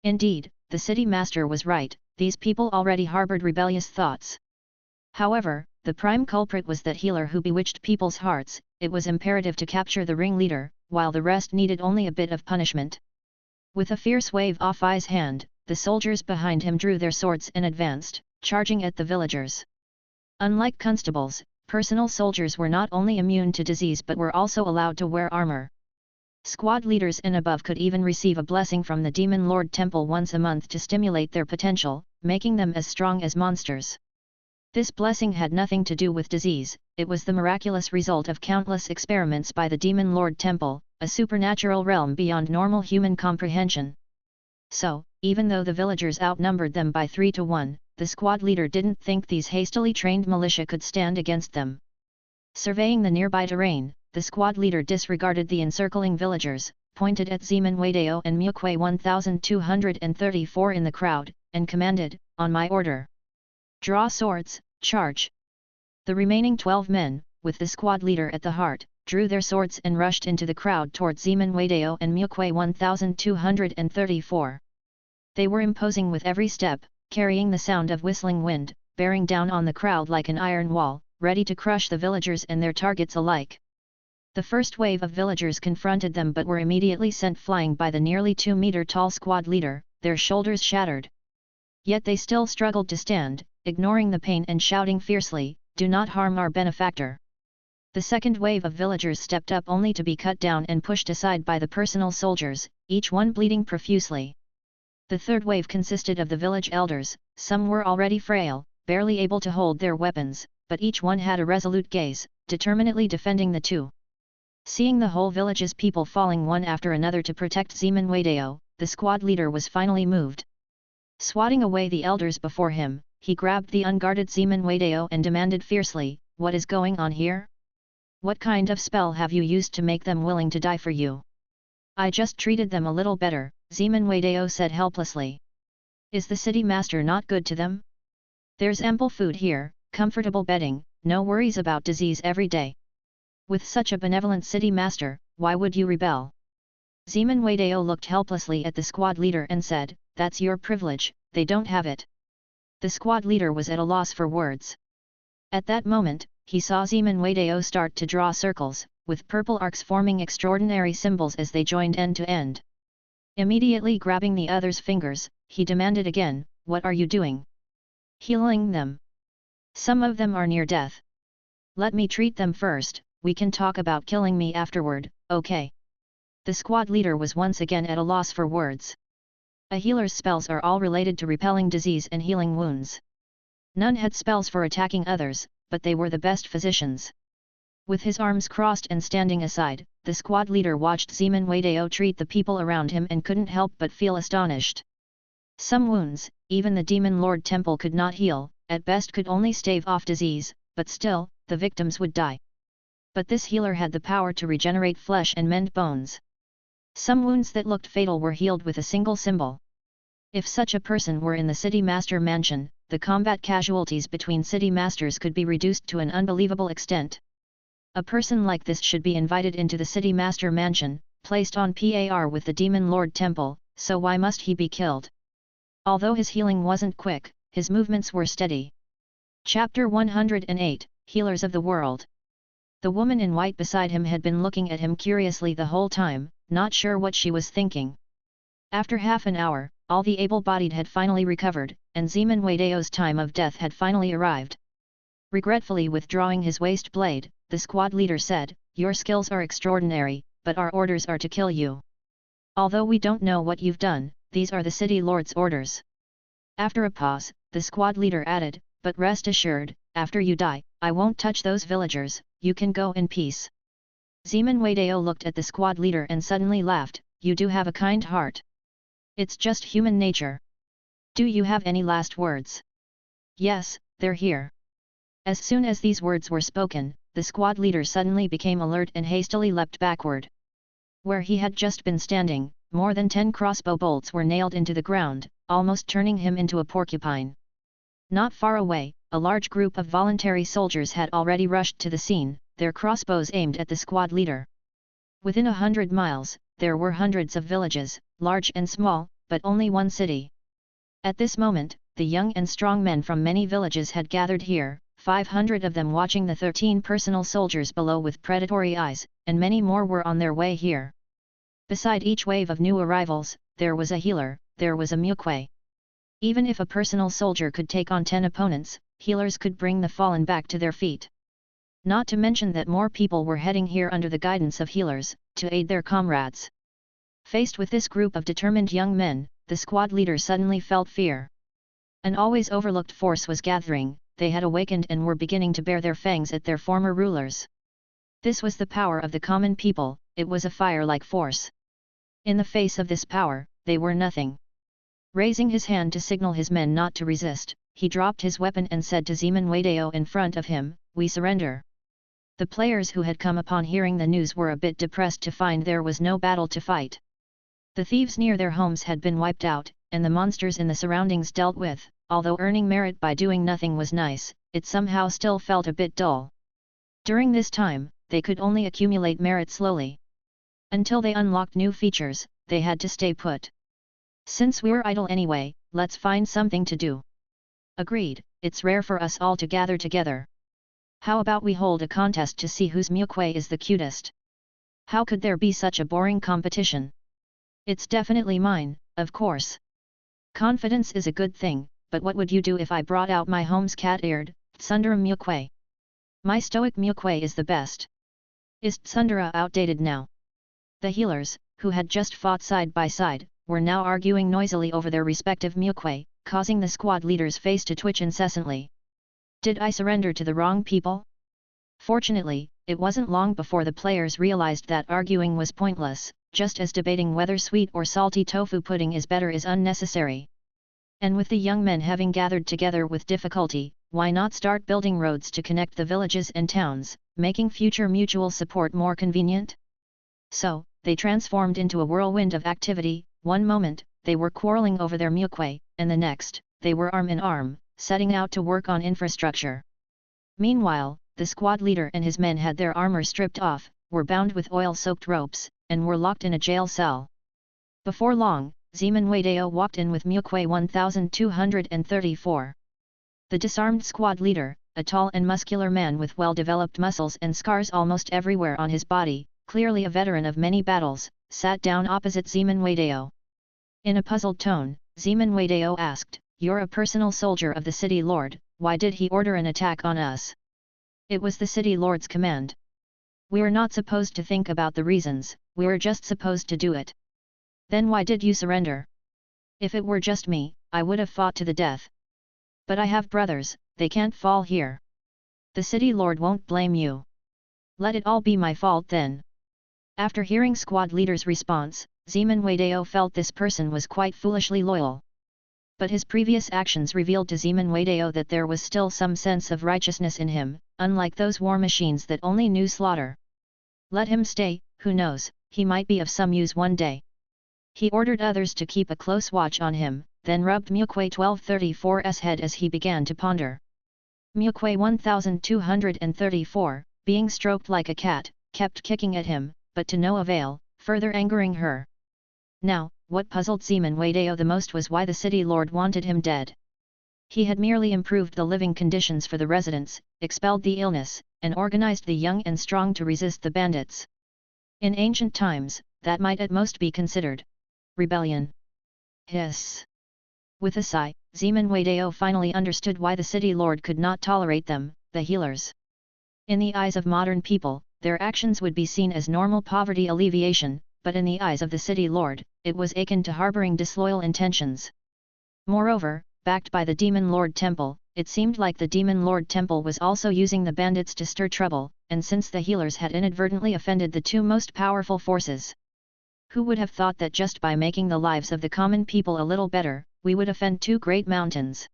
Speaker 1: Indeed, the city master was right, these people already harbored rebellious thoughts. However, the prime culprit was that healer who bewitched people's hearts. It was imperative to capture the ringleader, while the rest needed only a bit of punishment. With a fierce wave of his hand, the soldiers behind him drew their swords and advanced, charging at the villagers. Unlike constables, personal soldiers were not only immune to disease but were also allowed to wear armor. Squad leaders and above could even receive a blessing from the Demon Lord Temple once a month to stimulate their potential, making them as strong as monsters. This blessing had nothing to do with disease, it was the miraculous result of countless experiments by the Demon Lord Temple, a supernatural realm beyond normal human comprehension. So, even though the villagers outnumbered them by 3 to 1, the squad leader didn't think these hastily trained militia could stand against them. Surveying the nearby terrain, the squad leader disregarded the encircling villagers, pointed at Zeman Wadeo and Mukwe 1234 in the crowd, and commanded, "On my order. Draw swords, charge!" The remaining 12 men, with the squad leader at the heart, drew their swords and rushed into the crowd towards Zeman Wadeo and Mukwe 1234. They were imposing with every step, carrying the sound of whistling wind, bearing down on the crowd like an iron wall, ready to crush the villagers and their targets alike. The first wave of villagers confronted them but were immediately sent flying by the nearly 2-meter-tall squad leader, their shoulders shattered. Yet they still struggled to stand, ignoring the pain and shouting fiercely, "Do not harm our benefactor." The second wave of villagers stepped up only to be cut down and pushed aside by the personal soldiers, each one bleeding profusely. The third wave consisted of the village elders, some were already frail, barely able to hold their weapons, but each one had a resolute gaze, determinedly defending the two. Seeing the whole village's people falling one after another to protect Zeman Wadeo, the squad leader was finally moved. Swatting away the elders before him, he grabbed the unguarded Zeman Wadeo and demanded fiercely, "What is going on here? What kind of spell have you used to make them willing to die for you?" "I just treated them a little better," Zeman Wadeo said helplessly. "Is the city master not good to them? There's ample food here, comfortable bedding, no worries about disease every day. With such a benevolent city master, why would you rebel?" Zeman Wadeo looked helplessly at the squad leader and said, "That's your privilege, they don't have it." The squad leader was at a loss for words. At that moment, he saw Zeman Wadeo start to draw circles, with purple arcs forming extraordinary symbols as they joined end to end. Immediately grabbing the other's fingers, he demanded again, "What are you doing?" "Healing them. Some of them are near death. Let me treat them first, we can talk about killing me afterward, okay?" The squad leader was once again at a loss for words. A healer's spells are all related to repelling disease and healing wounds. None had spells for attacking others, but they were the best physicians. With his arms crossed and standing aside, the squad leader watched Zeman Wadeo treat the people around him and couldn't help but feel astonished. Some wounds, even the Demon Lord Temple could not heal, at best could only stave off disease, but still, the victims would die. But this healer had the power to regenerate flesh and mend bones. Some wounds that looked fatal were healed with a single symbol. If such a person were in the City Master Mansion, the combat casualties between City Masters could be reduced to an unbelievable extent. A person like this should be invited into the City Master Mansion, placed on par with the Demon Lord Temple, so why must he be killed? Although his healing wasn't quick, his movements were steady. Chapter 108, Healers of the World. The woman in white beside him had been looking at him curiously the whole time, not sure what she was thinking. After half an hour, all the able-bodied had finally recovered, and Zeman Wadeo's time of death had finally arrived. Regretfully withdrawing his waist blade, the squad leader said, your skills are extraordinary, but our orders are to kill you. Although we don't know what you've done, these are the city lord's orders." After a pause, the squad leader added, "But rest assured, after you die, I won't touch those villagers, you can go in peace." Zeman Wadeo looked at the squad leader and suddenly laughed, "You do have a kind heart. It's just human nature. Do you have any last words?" "Yes, they're here." As soon as these words were spoken, the squad leader suddenly became alert and hastily leapt backward. Where he had just been standing, more than 10 crossbow bolts were nailed into the ground, almost turning him into a porcupine. Not far away, a large group of voluntary soldiers had already rushed to the scene, their crossbows aimed at the squad leader. Within 100 miles, there were hundreds of villages, large and small, but only one city. At this moment, the young and strong men from many villages had gathered here, 500 of them watching the 13 personal soldiers below with predatory eyes, and many more were on their way here. Beside each wave of new arrivals, there was a healer, there was a Mukwei. Even if a personal soldier could take on 10 opponents, healers could bring the fallen back to their feet. Not to mention that more people were heading here under the guidance of healers, to aid their comrades. Faced with this group of determined young men, the squad leader suddenly felt fear. An always overlooked force was gathering, they had awakened and were beginning to bare their fangs at their former rulers. This was the power of the common people, it was a fire-like force. In the face of this power, they were nothing. Raising his hand to signal his men not to resist, he dropped his weapon and said to Zeman Wadeo in front of him, "We surrender." The players who had come upon hearing the news were a bit depressed to find there was no battle to fight. The thieves near their homes had been wiped out, and the monsters in the surroundings dealt with. Although earning merit by doing nothing was nice, it somehow still felt a bit dull. During this time, they could only accumulate merit slowly. Until they unlocked new features, they had to stay put. "Since we're idle anyway, let's find something to do." "Agreed, it's rare for us all to gather together. How about we hold a contest to see whose Mukwei is the cutest?" "How could there be such a boring competition?" "It's definitely mine, of course." "Confidence is a good thing, but what would you do if I brought out my home's cat-eared, Tsundere Mukwei? My stoic Mukwei is the best." "Is Tsundere outdated now?" The healers, who had just fought side by side, were now arguing noisily over their respective Mukwei, causing the squad leader's face to twitch incessantly. "Did I surrender to the wrong people?" Fortunately, it wasn't long before the players realized that arguing was pointless, just as debating whether sweet or salty tofu pudding is better is unnecessary. And with the young men having gathered together with difficulty, why not start building roads to connect the villages and towns, making future mutual support more convenient? So, they transformed into a whirlwind of activity. One moment, they were quarreling over their Mukwei, and the next, they were arm in arm, setting out to work on infrastructure. Meanwhile, the squad leader and his men had their armor stripped off, were bound with oil-soaked ropes, and were locked in a jail cell. Before long, Zeman Wadeo walked in with Mukwei 1234. The disarmed squad leader, a tall and muscular man with well-developed muscles and scars almost everywhere on his body, clearly a veteran of many battles, sat down opposite Zeman Wadeo. In a puzzled tone, Zeman Wadeo asked, "You're a personal soldier of the city lord, why did he order an attack on us?" "It was the city lord's command. We're not supposed to think about the reasons, we're just supposed to do it." "Then why did you surrender?" "If it were just me, I would have fought to the death. But I have brothers, they can't fall here. The city lord won't blame you. Let it all be my fault then." After hearing squad leader's response, Zeman Wadeo felt this person was quite foolishly loyal. But his previous actions revealed to Zeman Wadeo that there was still some sense of righteousness in him, unlike those war machines that only knew slaughter. Let him stay, who knows, he might be of some use one day. He ordered others to keep a close watch on him, then rubbed Mukwei 1234's head as he began to ponder. Mukwei 1234, being stroked like a cat, kept kicking at him, but to no avail, further angering her. Now, what puzzled Zeman Wadeo the most was why the city lord wanted him dead. He had merely improved the living conditions for the residents, expelled the illness, and organized the young and strong to resist the bandits. In ancient times, that might at most be considered rebellion. Hiss. With a sigh, Zeman Wadeo finally understood why the city lord could not tolerate them, the healers. In the eyes of modern people, their actions would be seen as normal poverty alleviation, but in the eyes of the city lord, it was akin to harboring disloyal intentions. Moreover, backed by the Demon Lord Temple, it seemed like the Demon Lord Temple was also using the bandits to stir trouble, and since the healers had inadvertently offended the two most powerful forces. Who would have thought that just by making the lives of the common people a little better, we would offend two great mountains?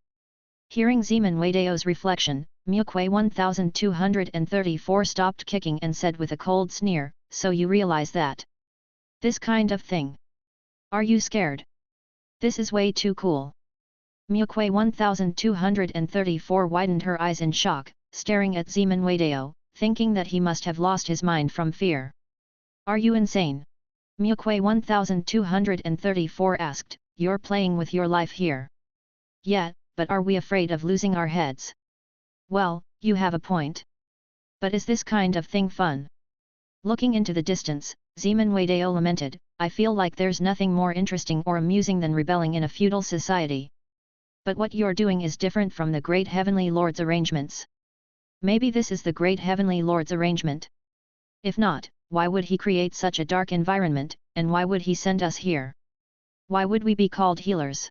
Speaker 1: Hearing Zeman Weideo's reflection, Mukwe 1234 stopped kicking and said with a cold sneer, "So you realize that? This kind of thing? Are you scared? This is way too cool." Mukwe 1234 widened her eyes in shock, staring at Zeman Weideo, thinking that he must have lost his mind from fear. "Are you insane?" Mukwe 1234 asked, "You're playing with your life here." "Yeah, but are we afraid of losing our heads?" "Well, you have a point. But is this kind of thing fun?" Looking into the distance, Zeman Weideo lamented, "I feel like there's nothing more interesting or amusing than rebelling in a feudal society. But what you're doing is different from the Great Heavenly Lord's arrangements. Maybe this is the Great Heavenly Lord's arrangement? If not, why would he create such a dark environment, and why would he send us here? Why would we be called healers?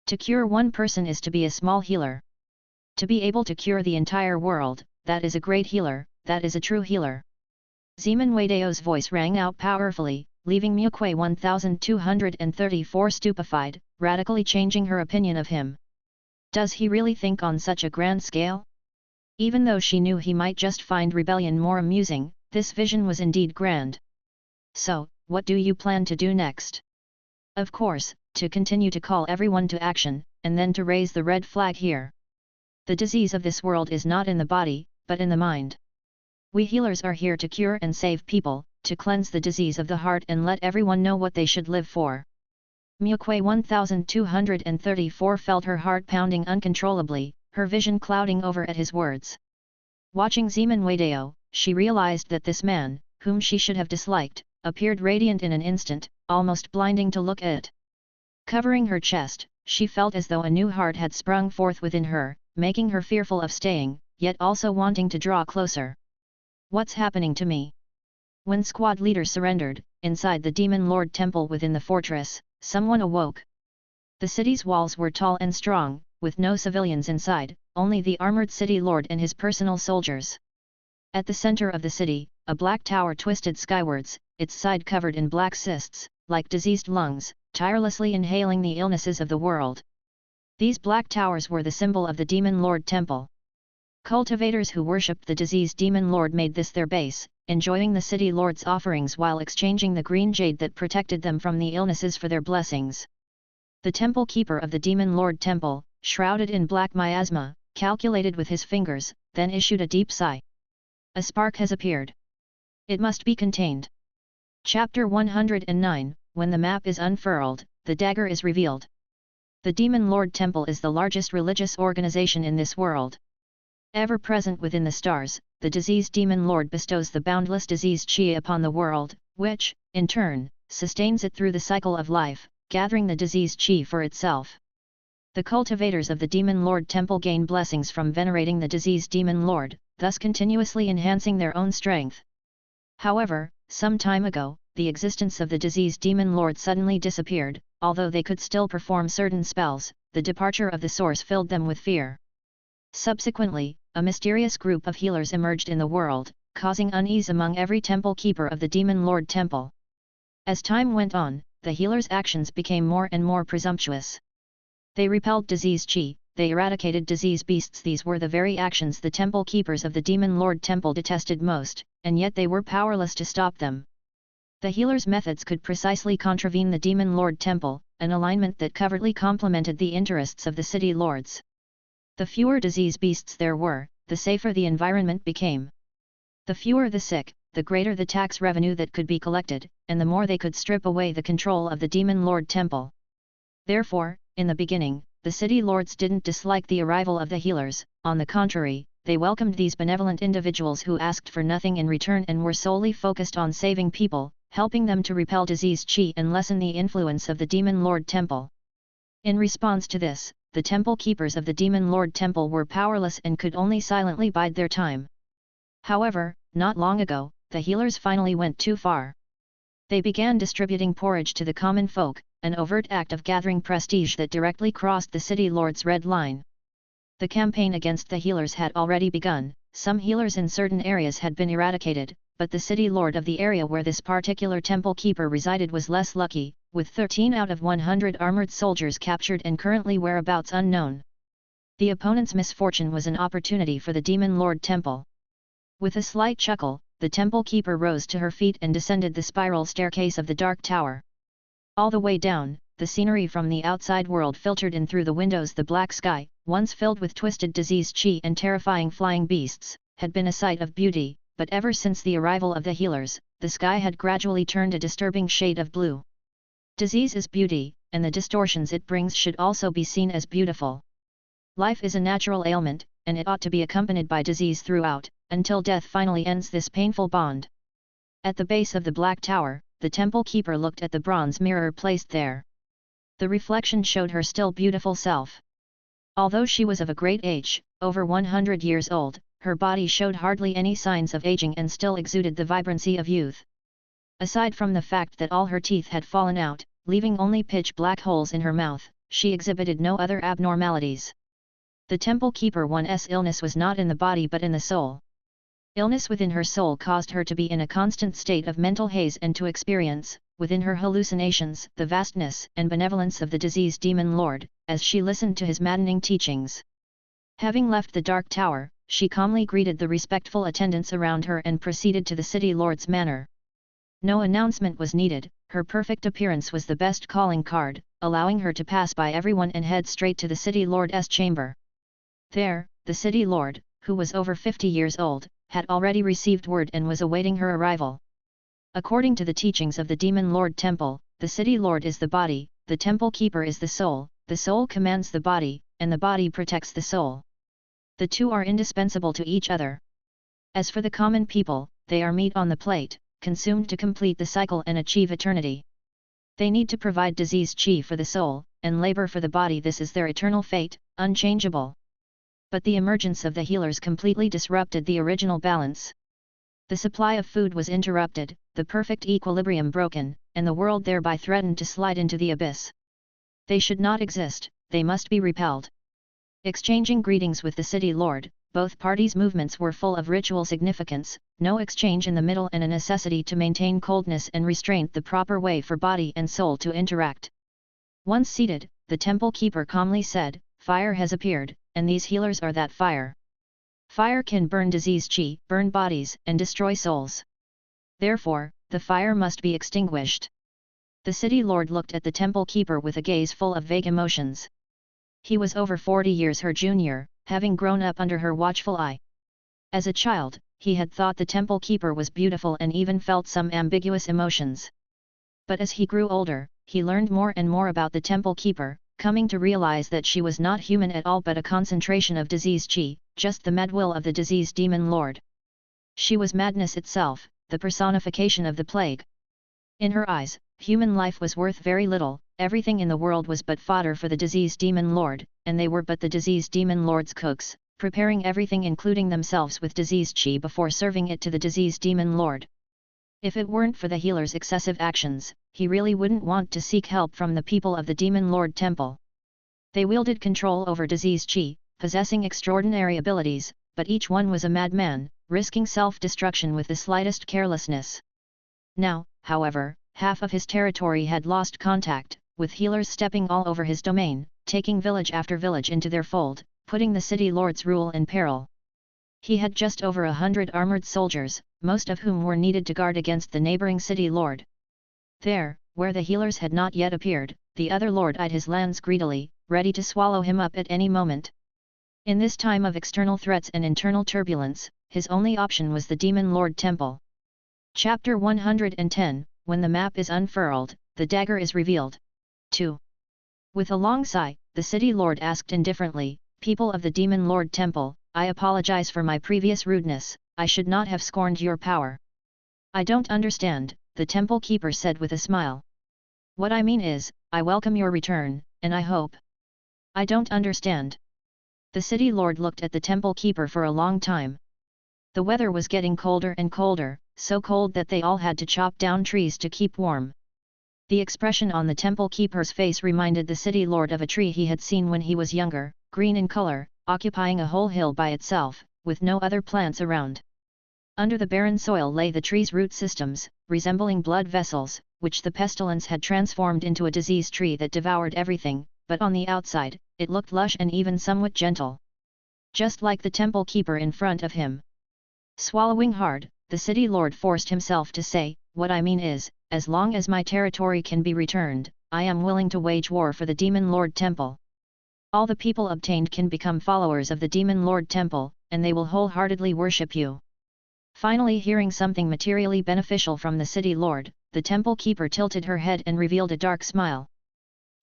Speaker 1: To cure one person is to be a small healer. To be able to cure the entire world, that is a great healer, that is a true healer." Zeman Weideo's voice rang out powerfully, leaving Mukwe 1234 stupefied, radically changing her opinion of him. Does he really think on such a grand scale? Even though she knew he might just find rebellion more amusing, this vision was indeed grand. "So, what do you plan to do next?" "Of course, to continue to call everyone to action, and then to raise the red flag here. The disease of this world is not in the body, but in the mind. We healers are here to cure and save people, to cleanse the disease of the heart and let everyone know what they should live for." Mukwe 1234 felt her heart pounding uncontrollably, her vision clouding over at his words. Watching Zeman Weideo, she realized that this man, whom she should have disliked, appeared radiant in an instant, almost blinding to look at. Covering her chest, she felt as though a new heart had sprung forth within her, making her fearful of staying, yet also wanting to draw closer. "What's happening to me?" When squad leader surrendered, inside the Demon Lord Temple within the fortress, someone awoke. The city's walls were tall and strong, with no civilians inside, only the armored city lord and his personal soldiers. At the center of the city, a black tower twisted skywards, its side covered in black cysts, like diseased lungs, tirelessly inhaling the illnesses of the world. These black towers were the symbol of the Demon Lord Temple. Cultivators who worshipped the diseased Demon Lord made this their base, enjoying the city lord's offerings while exchanging the green jade that protected them from the illnesses for their blessings. The temple keeper of the Demon Lord Temple, shrouded in black miasma, calculated with his fingers, then issued a deep sigh. A spark has appeared. It must be contained. Chapter 109, When the map is unfurled, the dagger is revealed. The Demon Lord Temple is the largest religious organization in this world. Ever present within the stars, the diseased Demon Lord bestows the boundless disease chi upon the world, which, in turn, sustains it through the cycle of life, gathering the disease chi for itself. The cultivators of the Demon Lord Temple gain blessings from venerating the diseased Demon Lord, thus continuously enhancing their own strength. However, some time ago, the existence of the diseased Demon Lord suddenly disappeared. Although they could still perform certain spells, the departure of the source filled them with fear. Subsequently, a mysterious group of healers emerged in the world, causing unease among every temple keeper of the Demon Lord Temple. As time went on, the healers' actions became more and more presumptuous. They repelled disease chi, they eradicated disease beasts. These were the very actions the temple keepers of the Demon Lord Temple detested most, and yet they were powerless to stop them. The healers' methods could precisely contravene the Demon Lord Temple, an alignment that covertly complemented the interests of the city lords. The fewer disease beasts there were, the safer the environment became. The fewer the sick, the greater the tax revenue that could be collected, and the more they could strip away the control of the Demon Lord Temple. Therefore, in the beginning, the city lords didn't dislike the arrival of the healers. On the contrary, they welcomed these benevolent individuals who asked for nothing in return and were solely focused on saving people, helping them to repel disease chi and lessen the influence of the Demon Lord Temple. In response to this, the temple keepers of the Demon Lord Temple were powerless and could only silently bide their time. However, not long ago, the healers finally went too far. They began distributing porridge to the common folk, an overt act of gathering prestige that directly crossed the city lord's red line. The campaign against the healers had already begun. Some healers in certain areas had been eradicated, but the city lord of the area where this particular temple keeper resided was less lucky, with 13 out of 100 armored soldiers captured and currently whereabouts unknown. The opponent's misfortune was an opportunity for the demon lord temple. With a slight chuckle, the temple keeper rose to her feet and descended the spiral staircase of the dark tower. All the way down, the scenery from the outside world filtered in through the windows. The black sky, once filled with twisted disease chi and terrifying flying beasts, had been a sight of beauty, but ever since the arrival of the healers, the sky had gradually turned a disturbing shade of blue. Disease is beauty, and the distortions it brings should also be seen as beautiful. Life is a natural ailment, and it ought to be accompanied by disease throughout, until death finally ends this painful bond. At the base of the black tower, the temple keeper looked at the bronze mirror placed there. The reflection showed her still beautiful self. Although she was of a great age, over 100 years old, her body showed hardly any signs of aging and still exuded the vibrancy of youth. Aside from the fact that all her teeth had fallen out, leaving only pitch black holes in her mouth, she exhibited no other abnormalities. The temple keeper one's illness was not in the body but in the soul. Illness within her soul caused her to be in a constant state of mental haze and to experience, within her hallucinations, the vastness and benevolence of the diseased demon lord, as she listened to his maddening teachings. Having left the dark tower, she calmly greeted the respectful attendants around her and proceeded to the city lord's manor. No announcement was needed, her perfect appearance was the best calling card, allowing her to pass by everyone and head straight to the city lord's chamber. There, the city lord, who was over 50 years old, had already received word and was awaiting her arrival. According to the teachings of the Demon Lord Temple, the city lord is the body, the temple keeper is the soul commands the body, and the body protects the soul. The two are indispensable to each other. As for the common people, they are meat on the plate, consumed to complete the cycle and achieve eternity. They need to provide disease chi for the soul, and labor for the body. This is their eternal fate, unchangeable. But the emergence of the healers completely disrupted the original balance. The supply of food was interrupted, the perfect equilibrium broken, and the world thereby threatened to slide into the abyss. They should not exist, they must be repelled. Exchanging greetings with the city lord, both parties' movements were full of ritual significance, no exchange in the middle and a necessity to maintain coldness and restraint, the proper way for body and soul to interact. Once seated, the temple keeper calmly said, "Fire has appeared, and these healers are that fire. Fire can burn disease chi, burn bodies, and destroy souls. Therefore, the fire must be extinguished." The city lord looked at the temple keeper with a gaze full of vague emotions. He was over 40 years her junior, having grown up under her watchful eye. As a child, he had thought the temple keeper was beautiful and even felt some ambiguous emotions. But as he grew older, he learned more and more about the temple keeper, coming to realize that she was not human at all but a concentration of disease chi, just the mad will of the diseased demon lord. She was madness itself, the personification of the plague. In her eyes, human life was worth very little, everything in the world was but fodder for the diseased demon lord, and they were but the diseased demon lord's cooks, preparing everything including themselves with disease chi before serving it to the diseased demon lord. If it weren't for the healer's excessive actions, he really wouldn't want to seek help from the people of the Demon Lord Temple. They wielded control over disease chi, possessing extraordinary abilities, but each one was a madman, risking self-destruction with the slightest carelessness. Now, however, half of his territory had lost contact, with healers stepping all over his domain, taking village after village into their fold, putting the city lord's rule in peril. He had just over 100 armored soldiers, most of whom were needed to guard against the neighboring city lord. There, where the healers had not yet appeared, the other lord eyed his lands greedily, ready to swallow him up at any moment. In this time of external threats and internal turbulence, his only option was the Demon Lord Temple. Chapter 110, When the map is unfurled, the dagger is revealed. 2. With a long sigh, the city lord asked indifferently, "People of the Demon Lord Temple, I apologize for my previous rudeness, I should not have scorned your power." "I don't understand," the temple keeper said with a smile. "What I mean is, I welcome your return, and I hope." "I don't understand." The city lord looked at the temple keeper for a long time. The weather was getting colder and colder, so cold that they all had to chop down trees to keep warm. The expression on the temple keeper's face reminded the city lord of a tree he had seen when he was younger, green in color, occupying a whole hill by itself, with no other plants around. Under the barren soil lay the tree's root systems, resembling blood vessels, which the pestilence had transformed into a disease tree that devoured everything, but on the outside, it looked lush and even somewhat gentle. Just like the temple keeper in front of him. Swallowing hard, the city lord forced himself to say, "What I mean is, as long as my territory can be returned, I am willing to wage war for the Demon Lord Temple. All the people obtained can become followers of the Demon Lord Temple, and they will wholeheartedly worship you." Finally, hearing something materially beneficial from the city lord, the temple keeper tilted her head and revealed a dark smile.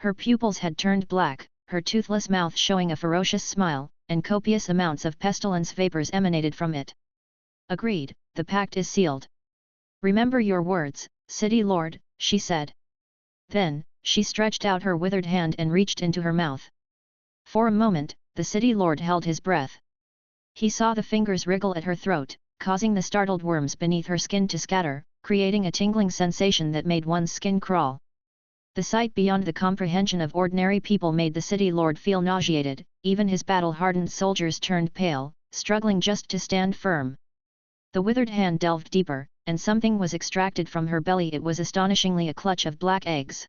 Speaker 1: Her pupils had turned black, her toothless mouth showing a ferocious smile, and copious amounts of pestilence vapors emanated from it. "Agreed, the pact is sealed. Remember your words, city lord," she said. Then, she stretched out her withered hand and reached into her mouth. For a moment, the city lord held his breath. He saw the fingers wriggle at her throat, causing the startled worms beneath her skin to scatter, creating a tingling sensation that made one's skin crawl. The sight beyond the comprehension of ordinary people made the city lord feel nauseated, even his battle-hardened soldiers turned pale, struggling just to stand firm. The withered hand delved deeper, and something was extracted from her belly. It was astonishingly a clutch of black eggs.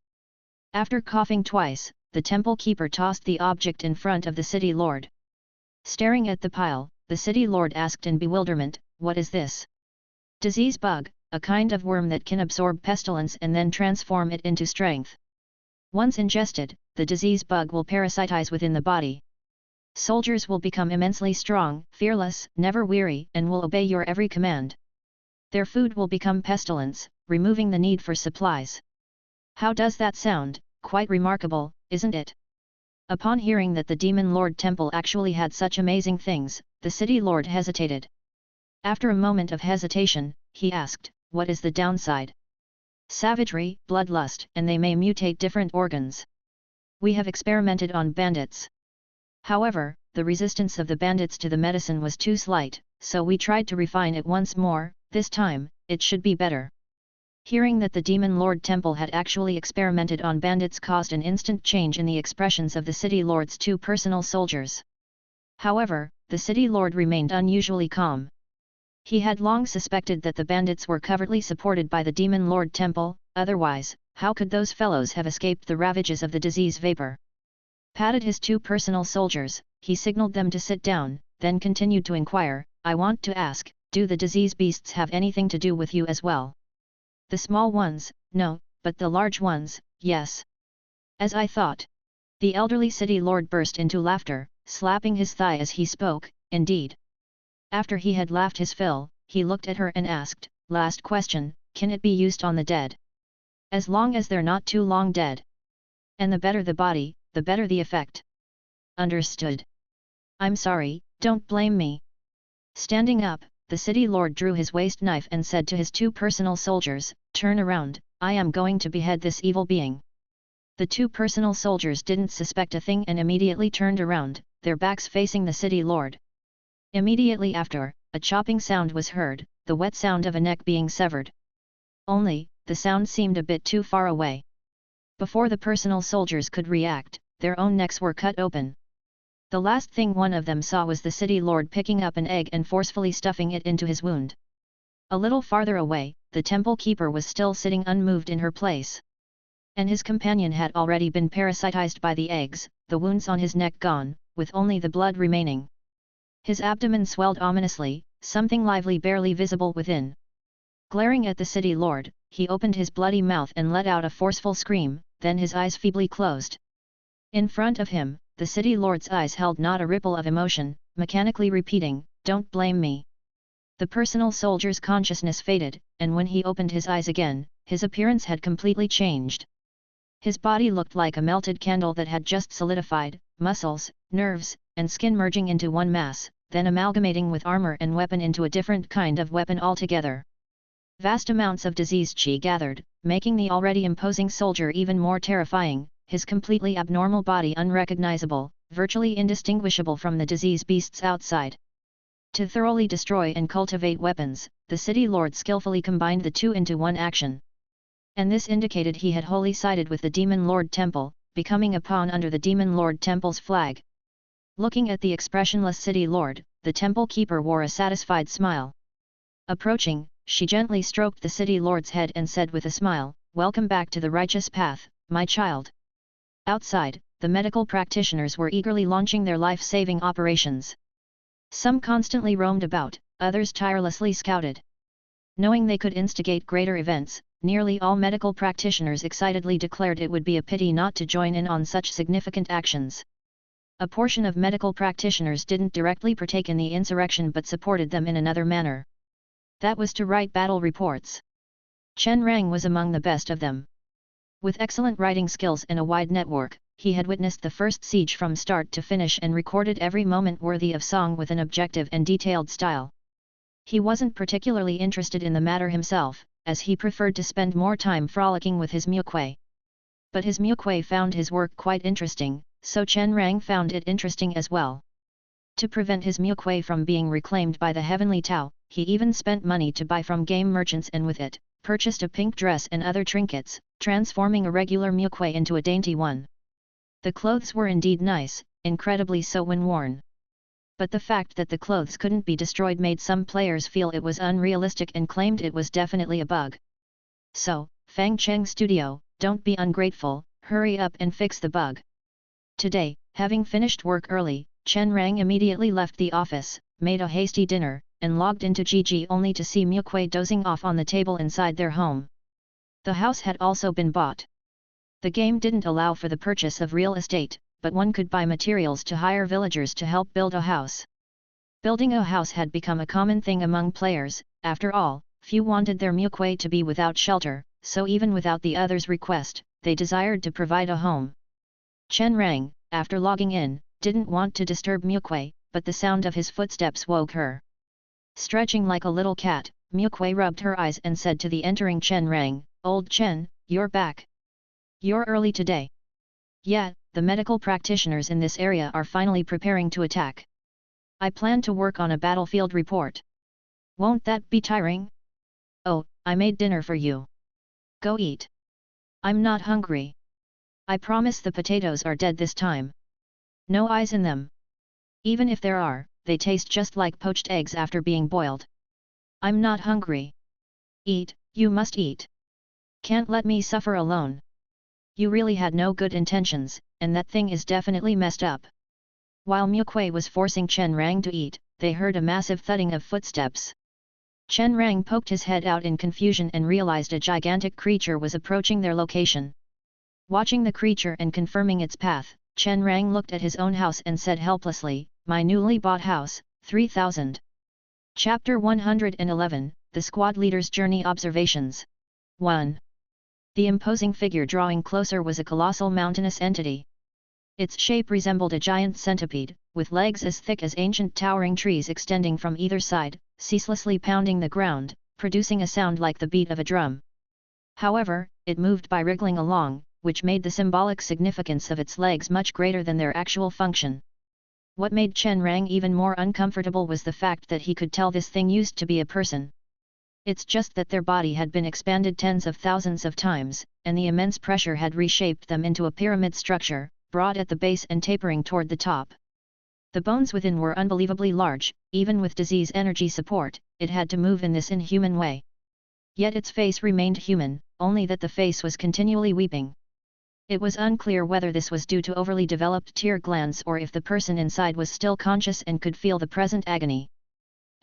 Speaker 1: After coughing twice, the temple keeper tossed the object in front of the city lord. Staring at the pile, the city lord asked in bewilderment, "What is this?" "Disease bug, a kind of worm that can absorb pestilence and then transform it into strength. Once ingested, the disease bug will parasitize within the body. Soldiers will become immensely strong, fearless, never weary, and will obey your every command. Their food will become pestilence, removing the need for supplies." "How does that sound? Quite remarkable, isn't it?" Upon hearing that the Demon Lord Temple actually had such amazing things, the city lord hesitated. After a moment of hesitation, he asked, "What is the downside?" "Savagery, bloodlust, and they may mutate different organs. We have experimented on bandits. However, the resistance of the bandits to the medicine was too slight, so we tried to refine it once more. This time, it should be better." Hearing that the Demon Lord Temple had actually experimented on bandits caused an instant change in the expressions of the city lord's two personal soldiers. However, the city lord remained unusually calm. He had long suspected that the bandits were covertly supported by the Demon Lord Temple, otherwise, how could those fellows have escaped the ravages of the disease vapor? Patted his two personal soldiers, he signaled them to sit down, then continued to inquire, "I want to ask, do the disease beasts have anything to do with you as well?" "The small ones, no, but the large ones, yes." "As I thought." The elderly city lord burst into laughter, slapping his thigh as he spoke, "Indeed." After he had laughed his fill, he looked at her and asked, "Last question, can it be used on the dead?" "As long as they're not too long dead. And the better the body, the better the effect." "Understood. I'm sorry, don't blame me." Standing up, the city lord drew his waist knife and said to his two personal soldiers, "Turn around, I am going to behead this evil being." The two personal soldiers didn't suspect a thing and immediately turned around, their backs facing the city lord. Immediately after, a chopping sound was heard, the wet sound of a neck being severed. Only, the sound seemed a bit too far away. Before the personal soldiers could react, their own necks were cut open. The last thing one of them saw was the city lord picking up an egg and forcefully stuffing it into his wound. A little farther away, the temple keeper was still sitting unmoved in her place. And his companion had already been parasitized by the eggs, the wounds on his neck gone, with only the blood remaining. His abdomen swelled ominously, something lively barely visible within. Glaring at the city lord, he opened his bloody mouth and let out a forceful scream, then his eyes feebly closed. In front of him, the city lord's eyes held not a ripple of emotion, mechanically repeating, "Don't blame me." The personal soldier's consciousness faded, and when he opened his eyes again, his appearance had completely changed. His body looked like a melted candle that had just solidified, muscles, nerves, and skin merging into one mass, then amalgamating with armor and weapon into a different kind of weapon altogether. Vast amounts of disease chi gathered, making the already imposing soldier even more terrifying, his completely abnormal body unrecognizable, virtually indistinguishable from the disease beasts outside. To thoroughly destroy and cultivate weapons, the city lord skillfully combined the two into one action. And this indicated he had wholly sided with the Demon Lord Temple, becoming a pawn under the Demon Lord Temple's flag. Looking at the expressionless city lord, the temple keeper wore a satisfied smile. Approaching, she gently stroked the city lord's head and said with a smile, "Welcome back to the righteous path, my child." Outside, the medical practitioners were eagerly launching their life-saving operations. Some constantly roamed about, others tirelessly scouted. Knowing they could instigate greater events, nearly all medical practitioners excitedly declared it would be a pity not to join in on such significant actions. A portion of medical practitioners didn't directly partake in the insurrection but supported them in another manner. That was to write battle reports. Chen Rang was among the best of them. With excellent writing skills and a wide network, he had witnessed the first siege from start to finish and recorded every moment worthy of song with an objective and detailed style. He wasn't particularly interested in the matter himself, as he preferred to spend more time frolicking with his Miuque. But his Miuque found his work quite interesting, so Chen Rang found it interesting as well. To prevent his Miuque from being reclaimed by the Heavenly Tao, he even spent money to buy from game merchants and with it, purchased a pink dress and other trinkets, transforming a regular Miuque into a dainty one. The clothes were indeed nice, incredibly so when worn. But the fact that the clothes couldn't be destroyed made some players feel it was unrealistic and claimed it was definitely a bug. So, Fang Cheng Studio, don't be ungrateful, hurry up and fix the bug. Today, having finished work early, Chen Rang immediately left the office, made a hasty dinner, and logged into GG only to see Miuque dozing off on the table inside their home. The house had also been bought. The game didn't allow for the purchase of real estate, but one could buy materials to hire villagers to help build a house. Building a house had become a common thing among players. After all, few wanted their Miuque to be without shelter, so even without the others' request, they desired to provide a home. Chen Rang, after logging in, didn't want to disturb Miuque, but the sound of his footsteps woke her. Stretching like a little cat, Miuque rubbed her eyes and said to the entering Chen Rang, "Old Chen, you're back. You're early today." "Yeah, the medical practitioners in this area are finally preparing to attack. I plan to work on a battlefield report. Won't that be tiring?" "Oh, I made dinner for you. Go eat." "I'm not hungry. I promise the potatoes are dead this time. No eyes in them. Even if there are, they taste just like poached eggs after being boiled." "I'm not hungry." "Eat, you must eat. Can't let me suffer alone. You really had no good intentions, and that thing is definitely messed up." While Miuque was forcing Chen Rang to eat, they heard a massive thudding of footsteps. Chen Rang poked his head out in confusion and realized a gigantic creature was approaching their location. Watching the creature and confirming its path, Chen Rang looked at his own house and said helplessly, "My newly bought house, 3000. Chapter 111, The Squad Leader's Journey Observations. 1. The imposing figure drawing closer was a colossal mountainous entity. Its shape resembled a giant centipede, with legs as thick as ancient towering trees extending from either side, ceaselessly pounding the ground, producing a sound like the beat of a drum. However, it moved by wriggling along, which made the symbolic significance of its legs much greater than their actual function. What made Chen Rang even more uncomfortable was the fact that he could tell this thing used to be a person. It's just that their body had been expanded tens of thousands of times, and the immense pressure had reshaped them into a pyramid structure, broad at the base and tapering toward the top. The bones within were unbelievably large. Even with disease energy support, it had to move in this inhuman way. Yet its face remained human, only that the face was continually weeping. It was unclear whether this was due to overly developed tear glands or if the person inside was still conscious and could feel the present agony.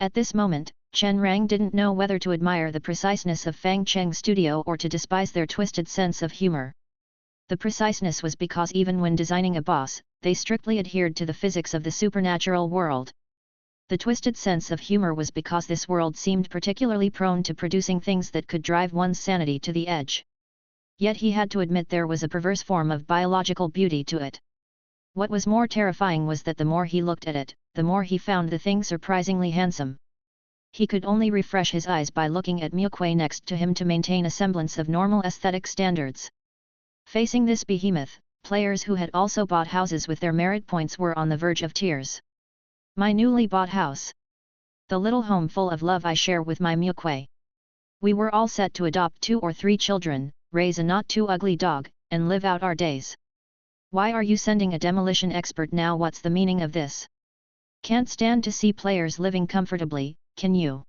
Speaker 1: At this moment, Chen Rang didn't know whether to admire the preciseness of Fang Cheng Studio or to despise their twisted sense of humor. The preciseness was because even when designing a boss, they strictly adhered to the physics of the supernatural world. The twisted sense of humor was because this world seemed particularly prone to producing things that could drive one's sanity to the edge. Yet he had to admit there was a perverse form of biological beauty to it. What was more terrifying was that the more he looked at it, the more he found the thing surprisingly handsome. He could only refresh his eyes by looking at Miuque next to him to maintain a semblance of normal aesthetic standards. Facing this behemoth, players who had also bought houses with their merit points were on the verge of tears. "My newly bought house. The little home full of love I share with my Mukwe. We were all set to adopt 2 or 3 children, raise a not too ugly dog, and live out our days. Why are you sending a demolition expert now? What's the meaning of this? Can't stand to see players living comfortably, can you?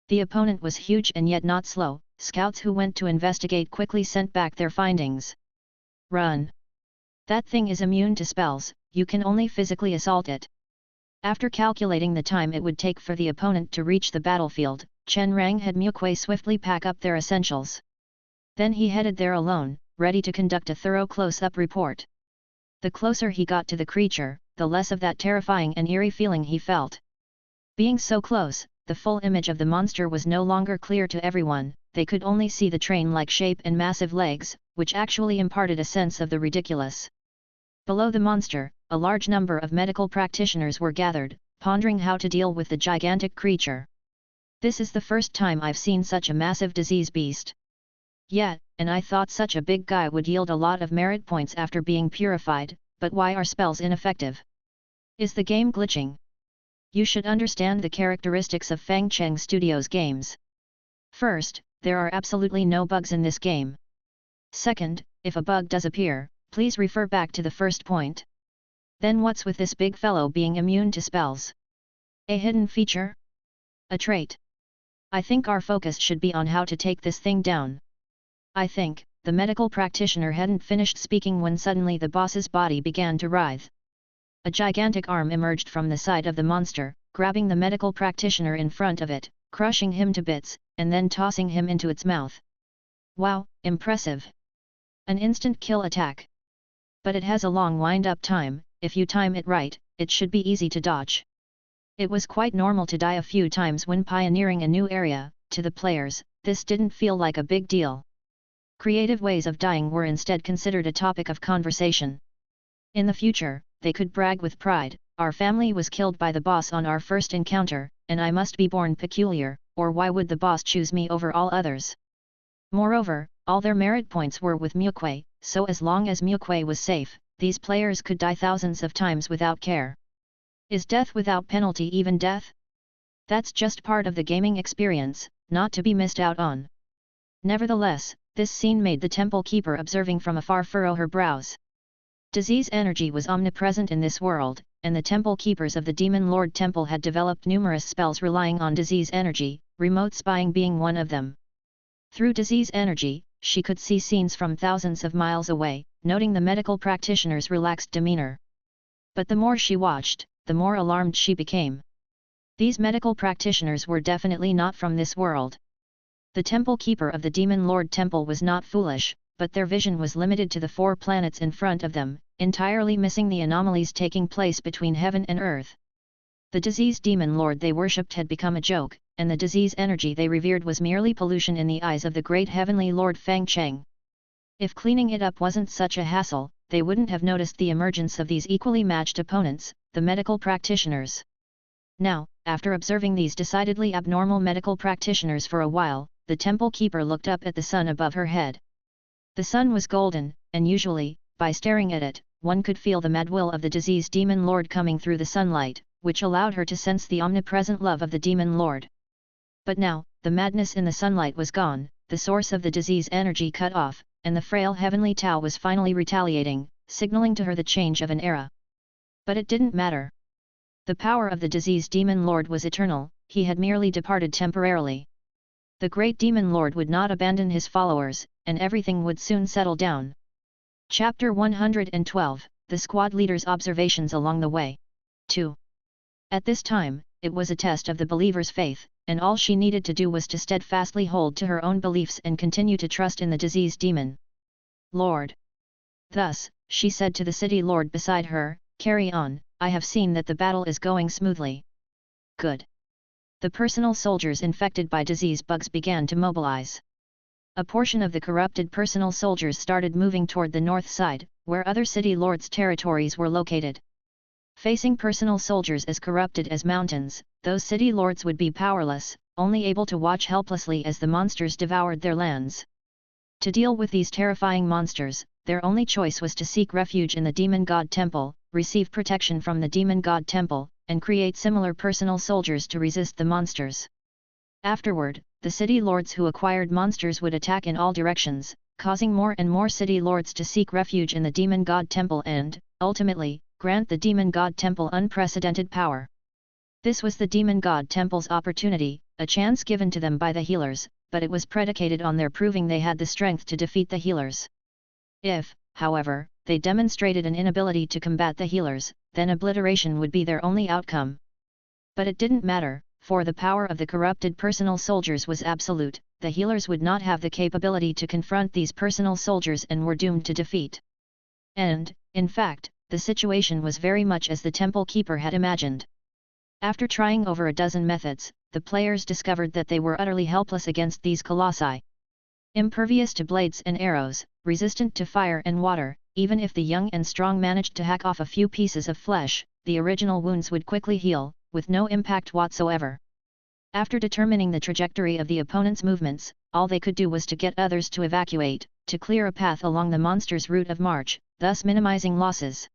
Speaker 1: The opponent was huge and yet not slow. Scouts who went to investigate quickly sent back their findings. Run! That thing is immune to spells, you can only physically assault it. After calculating the time it would take for the opponent to reach the battlefield, Chen Rang had Mukwe swiftly pack up their essentials. Then he headed there alone, ready to conduct a thorough close-up report. The closer he got to the creature, the less of that terrifying and eerie feeling he felt. Being so close, the full image of the monster was no longer clear to everyone. They could only see the train-like shape and massive legs, which actually imparted a sense of the ridiculous. Below the monster, a large number of medical practitioners were gathered, pondering how to deal with the gigantic creature. This is the first time I've seen such a massive disease beast. Yeah, and I thought such a big guy would yield a lot of merit points after being purified, but why are spells ineffective? Is the game glitching? You should understand the characteristics of Fang Cheng Studios games. First, there are absolutely no bugs in this game. Second, if a bug does appear, please refer back to the first point. Then what's with this big fellow being immune to spells? A hidden feature? A trait? I think our focus should be on how to take this thing down. I think, the medical practitioner hadn't finished speaking when suddenly the boss's body began to writhe. A gigantic arm emerged from the side of the monster, grabbing the medical practitioner in front of it, crushing him to bits, and then tossing him into its mouth. Wow, impressive! An instant kill attack. But it has a long wind-up time. If you time it right, it should be easy to dodge. It was quite normal to die a few times when pioneering a new area. To the players, this didn't feel like a big deal. Creative ways of dying were instead considered a topic of conversation. In the future, they could brag with pride, our family was killed by the boss on our first encounter, and I must be born peculiar, or why would the boss choose me over all others? Moreover, all their merit points were with Mukwe, so as long as Mukwe was safe, these players could die thousands of times without care. Is death without penalty even death? That's just part of the gaming experience, not to be missed out on. Nevertheless, this scene made the temple keeper observing from afar furrow her brows. Disease energy was omnipresent in this world, and the temple keepers of the Demon Lord Temple had developed numerous spells relying on disease energy, remote spying being one of them. Through disease energy, she could see scenes from thousands of miles away, noting the medical practitioner's relaxed demeanor. But the more she watched, the more alarmed she became. These medical practitioners were definitely not from this world. The temple keeper of the Demon Lord Temple was not foolish, but their vision was limited to the 4 planets in front of them, entirely missing the anomalies taking place between heaven and earth. The disease Demon Lord they worshipped had become a joke, and the disease energy they revered was merely pollution in the eyes of the great heavenly Lord Fang Cheng. If cleaning it up wasn't such a hassle, they wouldn't have noticed the emergence of these equally matched opponents, the medical practitioners. Now, after observing these decidedly abnormal medical practitioners for a while, the temple keeper looked up at the sun above her head. The sun was golden, and usually, by staring at it, one could feel the mad will of the disease Demon Lord coming through the sunlight, which allowed her to sense the omnipresent love of the Demon Lord. But now, the madness in the sunlight was gone, the source of the disease energy cut off, and the frail heavenly Tao was finally retaliating, signaling to her the change of an era. But it didn't matter. The power of the disease Demon Lord was eternal, he had merely departed temporarily. The great Demon Lord would not abandon his followers, and everything would soon settle down. Chapter 112, The Squad Leader's Observations Along the Way. 2. At this time, it was a test of the believer's faith, and all she needed to do was to steadfastly hold to her own beliefs and continue to trust in the disease demon Lord. Thus, she said to the city lord beside her, "Carry on, I have seen that the battle is going smoothly." Good. The personal soldiers infected by disease bugs began to mobilize. A portion of the corrupted personal soldiers started moving toward the north side, where other city lords' territories were located. Facing personal soldiers as corrupted as mountains, those city lords would be powerless, only able to watch helplessly as the monsters devoured their lands. To deal with these terrifying monsters, their only choice was to seek refuge in the Demon God Temple, receive protection from the Demon God Temple, and create similar personal soldiers to resist the monsters. Afterward, the city lords who acquired monsters would attack in all directions, causing more and more city lords to seek refuge in the demon god temple and, ultimately, grant the demon god temple unprecedented power. This was the demon god temple's opportunity, a chance given to them by the healers, but it was predicated on their proving they had the strength to defeat the healers. If, however, they demonstrated an inability to combat the healers, then obliteration would be their only outcome. But it didn't matter, for the power of the corrupted personal soldiers was absolute. The healers would not have the capability to confront these personal soldiers and were doomed to defeat. And, in fact, the situation was very much as the temple keeper had imagined. After trying over a dozen methods, the players discovered that they were utterly helpless against these colossi. Impervious to blades and arrows, resistant to fire and water, even if the young and strong managed to hack off a few pieces of flesh, the original wounds would quickly heal, with no impact whatsoever. After determining the trajectory of the opponent's movements, all they could do was to get others to evacuate, to clear a path along the monster's route of march, thus minimizing losses.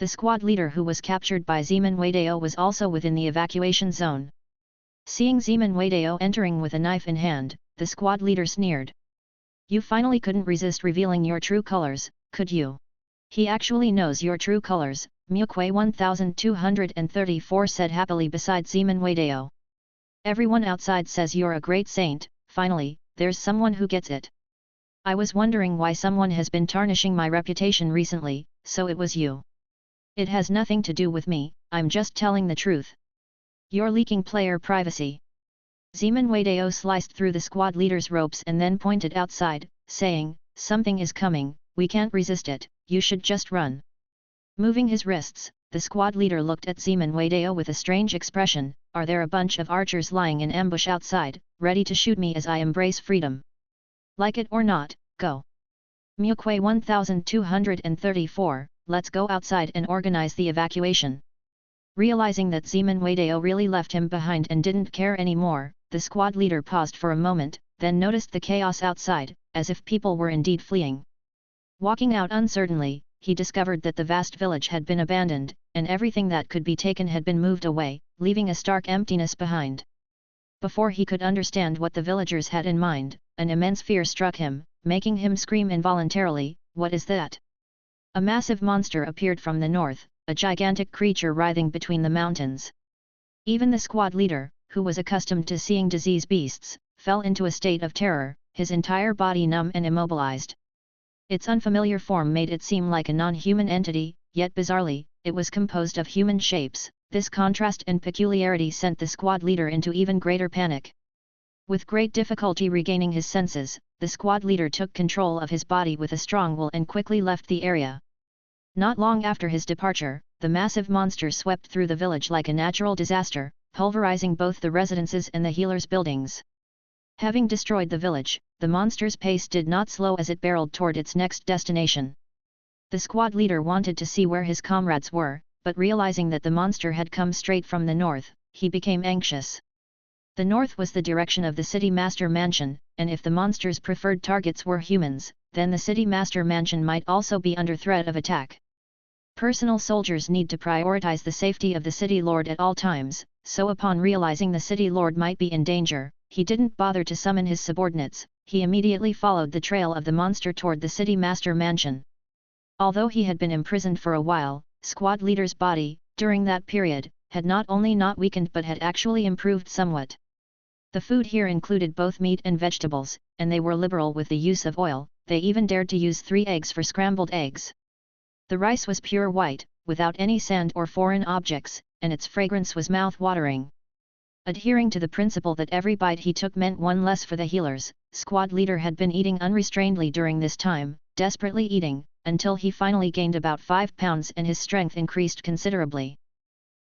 Speaker 1: The squad leader who was captured by Zeman Wadeo was also within the evacuation zone. Seeing Zeman Wadeo entering with a knife in hand, the squad leader sneered. "You finally couldn't resist revealing your true colors, could you? He actually knows your true colors," Mukwe 1234 said happily beside Zeman Wadeo. "Everyone outside says you're a great saint, finally, there's someone who gets it. I was wondering why someone has been tarnishing my reputation recently, so it was you. It has nothing to do with me, I'm just telling the truth. You're leaking player privacy." Zeman Wadeo sliced through the squad leader's ropes and then pointed outside, saying, "Something is coming, we can't resist it, you should just run." Moving his wrists, the squad leader looked at Zeman Wadeo with a strange expression. "Are there a bunch of archers lying in ambush outside, ready to shoot me as I embrace freedom? Like it or not, go." Mukwe 1234, "Let's go outside and organize the evacuation." Realizing that Zeman Wadeo really left him behind and didn't care anymore, the squad leader paused for a moment, then noticed the chaos outside, as if people were indeed fleeing. Walking out uncertainly, he discovered that the vast village had been abandoned, and everything that could be taken had been moved away, leaving a stark emptiness behind. Before he could understand what the villagers had in mind, an immense fear struck him, making him scream involuntarily, "What is that?" A massive monster appeared from the north, a gigantic creature writhing between the mountains. Even the squad leader, who was accustomed to seeing disease beasts, fell into a state of terror, his entire body numb and immobilized. Its unfamiliar form made it seem like a non-human entity, yet bizarrely, it was composed of human shapes. This contrast and peculiarity sent the squad leader into even greater panic. With great difficulty regaining his senses, the squad leader took control of his body with a strong will and quickly left the area. Not long after his departure, the massive monster swept through the village like a natural disaster, pulverizing both the residences and the healers' buildings. Having destroyed the village, the monster's pace did not slow as it barreled toward its next destination. The squad leader wanted to see where his comrades were, but realizing that the monster had come straight from the north, he became anxious. The north was the direction of the city master mansion, and if the monster's preferred targets were humans, then the city master mansion might also be under threat of attack. Personal soldiers need to prioritize the safety of the city lord at all times, so upon realizing the city lord might be in danger, he didn't bother to summon his subordinates, he immediately followed the trail of the monster toward the city master mansion. Although he had been imprisoned for a while, squad leader's body, during that period, had not only not weakened but had actually improved somewhat. The food here included both meat and vegetables, and they were liberal with the use of oil, they even dared to use 3 eggs for scrambled eggs. The rice was pure white, without any sand or foreign objects, and its fragrance was mouth-watering. Adhering to the principle that every bite he took meant one less for the healers, squad leader had been eating unrestrainedly during this time, desperately eating, until he finally gained about 5 pounds and his strength increased considerably.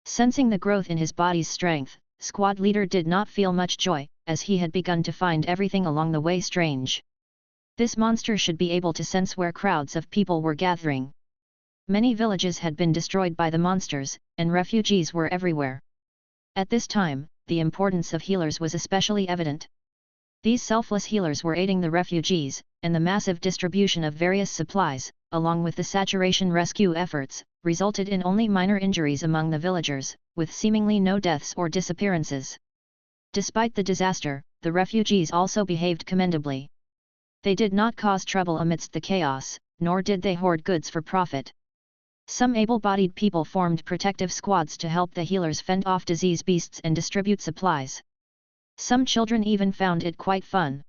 Speaker 1: Sensing the growth in his body's strength, squad leader did not feel much joy, as he had begun to find everything along the way strange. This monster should be able to sense where crowds of people were gathering. Many villages had been destroyed by the monsters, and refugees were everywhere. At this time, the importance of healers was especially evident. These selfless healers were aiding the refugees, and the massive distribution of various supplies, along with the saturation rescue efforts, resulted in only minor injuries among the villagers, with seemingly no deaths or disappearances. Despite the disaster, the refugees also behaved commendably. They did not cause trouble amidst the chaos, nor did they hoard goods for profit. Some able-bodied people formed protective squads to help the healers fend off disease beasts and distribute supplies. Some children even found it quite fun.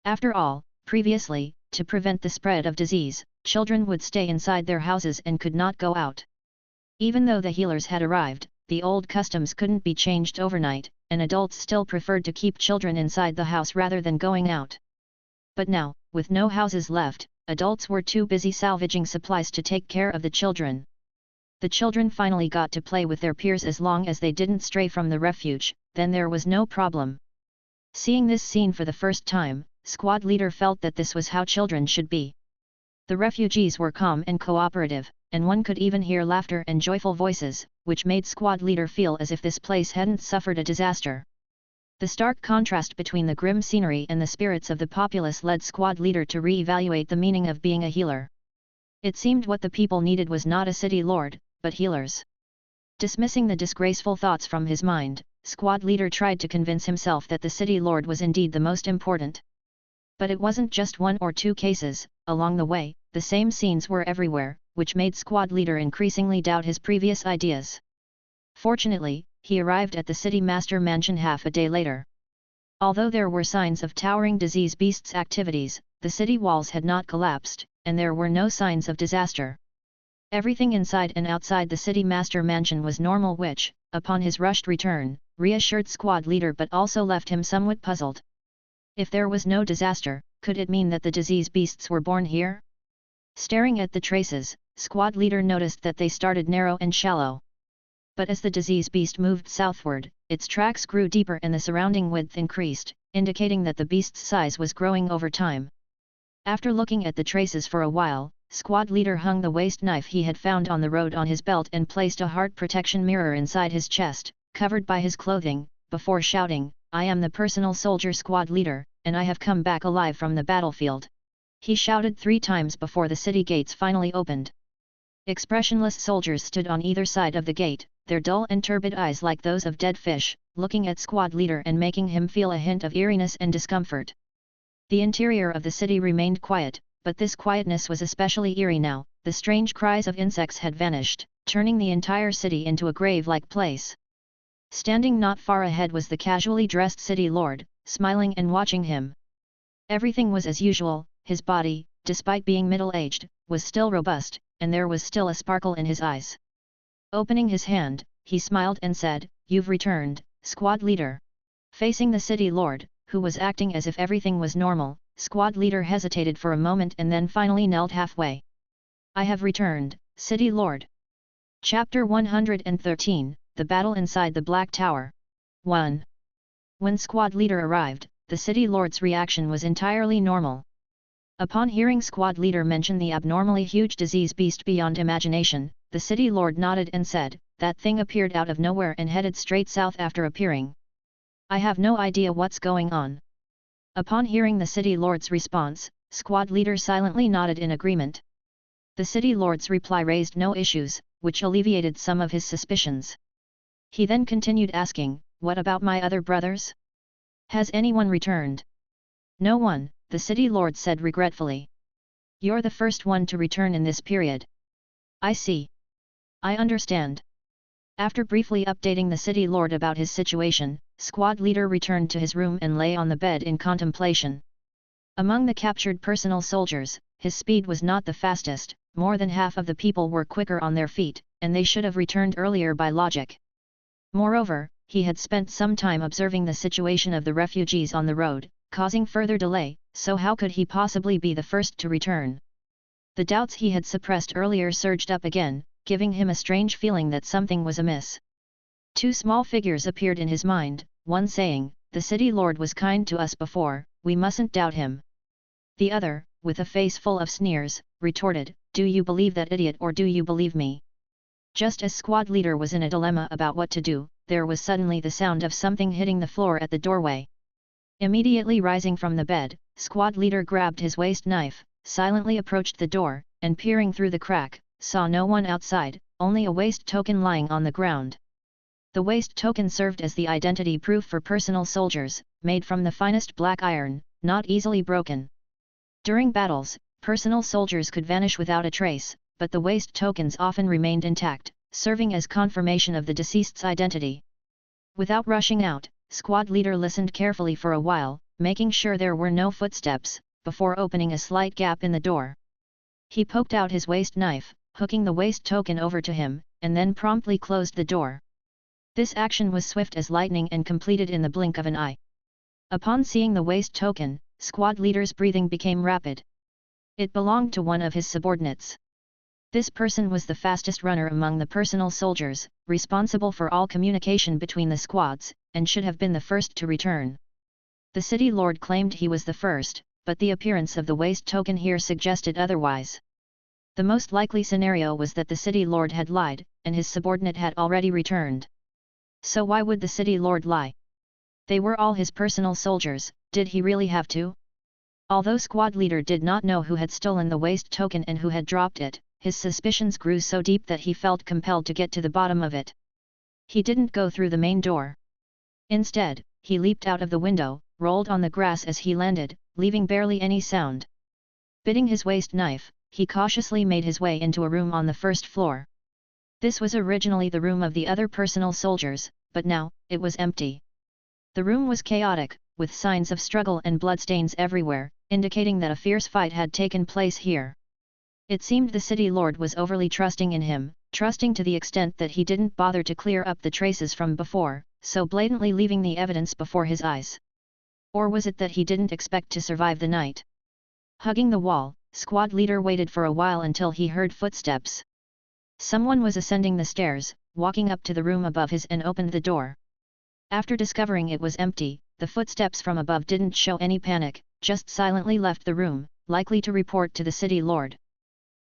Speaker 1: After all, previously, to prevent the spread of disease, children would stay inside their houses and could not go out. Even though the healers had arrived, the old customs couldn't be changed overnight, and adults still preferred to keep children inside the house rather than going out. But now, with no houses left, adults were too busy salvaging supplies to take care of the children. The children finally got to play with their peers as long as they didn't stray from the refuge, then there was no problem. Seeing this scene for the first time, squad leader felt that this was how children should be. The refugees were calm and cooperative, and one could even hear laughter and joyful voices, which made squad leader feel as if this place hadn't suffered a disaster. The stark contrast between the grim scenery and the spirits of the populace led squad leader to re-evaluate the meaning of being a healer. It seemed what the people needed was not a city lord, but healers. Dismissing the disgraceful thoughts from his mind, squad leader tried to convince himself that the city lord was indeed the most important. But it wasn't just one or two cases. Along the way, the same scenes were everywhere, which made squad leader increasingly doubt his previous ideas. Fortunately, he arrived at the city master mansion half a day later. Although there were signs of towering disease beasts' activities, the city walls had not collapsed, and there were no signs of disaster. Everything inside and outside the city master mansion was normal, which, upon his rushed return, reassured squad leader but also left him somewhat puzzled. If there was no disaster, could it mean that the disease beasts were born here? Staring at the traces, squad leader noticed that they started narrow and shallow. But as the disease beast moved southward, its tracks grew deeper and the surrounding width increased, indicating that the beast's size was growing over time. After looking at the traces for a while, squad leader hung the waste knife he had found on the road on his belt and placed a heart protection mirror inside his chest, covered by his clothing, before shouting, "I am the personal soldier squad leader, and I have come back alive from the battlefield." He shouted 3 times before the city gates finally opened. Expressionless soldiers stood on either side of the gate, their dull and turbid eyes like those of dead fish, looking at squad leader and making him feel a hint of eeriness and discomfort. The interior of the city remained quiet, but this quietness was especially eerie now. The strange cries of insects had vanished, turning the entire city into a grave-like place. Standing not far ahead was the casually dressed city lord, smiling and watching him. Everything was as usual. His body, despite being middle-aged, was still robust, and there was still a sparkle in his eyes. Opening his hand, he smiled and said, "You've returned, squad leader." Facing the city lord, who was acting as if everything was normal, squad leader hesitated for a moment and then finally knelt halfway. "I have returned, city lord." Chapter 113, The Battle Inside the Black Tower. 1. When squad leader arrived, the city lord's reaction was entirely normal. Upon hearing squad leader mention the abnormally huge disease beast beyond imagination, the city lord nodded and said, "That thing appeared out of nowhere and headed straight south after appearing. I have no idea what's going on." Upon hearing the city lord's response, squad leader silently nodded in agreement. The city lord's reply raised no issues, which alleviated some of his suspicions. He then continued asking, "What about my other brothers? Has anyone returned?" "No one," the city lord said regretfully. "You're the first one to return in this period." "I see. I understand." After briefly updating the city lord about his situation, squad leader returned to his room and lay on the bed in contemplation. Among the captured personal soldiers, his speed was not the fastest. More than half of the people were quicker on their feet, and they should have returned earlier by logic. Moreover, he had spent some time observing the situation of the refugees on the road, causing further delay, so how could he possibly be the first to return? The doubts he had suppressed earlier surged up again, giving him a strange feeling that something was amiss. 2 small figures appeared in his mind, one saying, "The city lord was kind to us before, we mustn't doubt him." The other, with a face full of sneers, retorted, "Do you believe that idiot or do you believe me?" Just as squad leader was in a dilemma about what to do, there was suddenly the sound of something hitting the floor at the doorway. Immediately rising from the bed, squad leader grabbed his waist knife, silently approached the door, and peering through the crack, saw no one outside, only a waist token lying on the ground. The waist token served as the identity proof for personal soldiers, made from the finest black iron, not easily broken. During battles, personal soldiers could vanish without a trace, but the waist tokens often remained intact, serving as confirmation of the deceased's identity. Without rushing out, squad leader listened carefully for a while, making sure there were no footsteps, before opening a slight gap in the door. He poked out his waist knife, hooking the waist token over to him, and then promptly closed the door. This action was swift as lightning and completed in the blink of an eye. Upon seeing the waist token, squad leader's breathing became rapid. It belonged to one of his subordinates. This person was the fastest runner among the personal soldiers, responsible for all communication between the squads, and should have been the first to return. The city lord claimed he was the first, but the appearance of the waist token here suggested otherwise. The most likely scenario was that the city lord had lied, and his subordinate had already returned. So why would the city lord lie? They were all his personal soldiers, did he really have to? Although squad leader did not know who had stolen the waist token and who had dropped it, his suspicions grew so deep that he felt compelled to get to the bottom of it. He didn't go through the main door. Instead, he leaped out of the window, rolled on the grass as he landed, leaving barely any sound. Bitting his waist knife, he cautiously made his way into a room on the first floor. This was originally the room of the other personal soldiers, but now, it was empty. The room was chaotic, with signs of struggle and bloodstains everywhere, indicating that a fierce fight had taken place here. It seemed the city lord was overly trusting in him, trusting to the extent that he didn't bother to clear up the traces from before, so blatantly leaving the evidence before his eyes. Or was it that he didn't expect to survive the night? Hugging the wall, squad leader waited for a while until he heard footsteps. Someone was ascending the stairs, walking up to the room above his and opened the door. After discovering it was empty, the footsteps from above didn't show any panic, just silently left the room, likely to report to the city lord.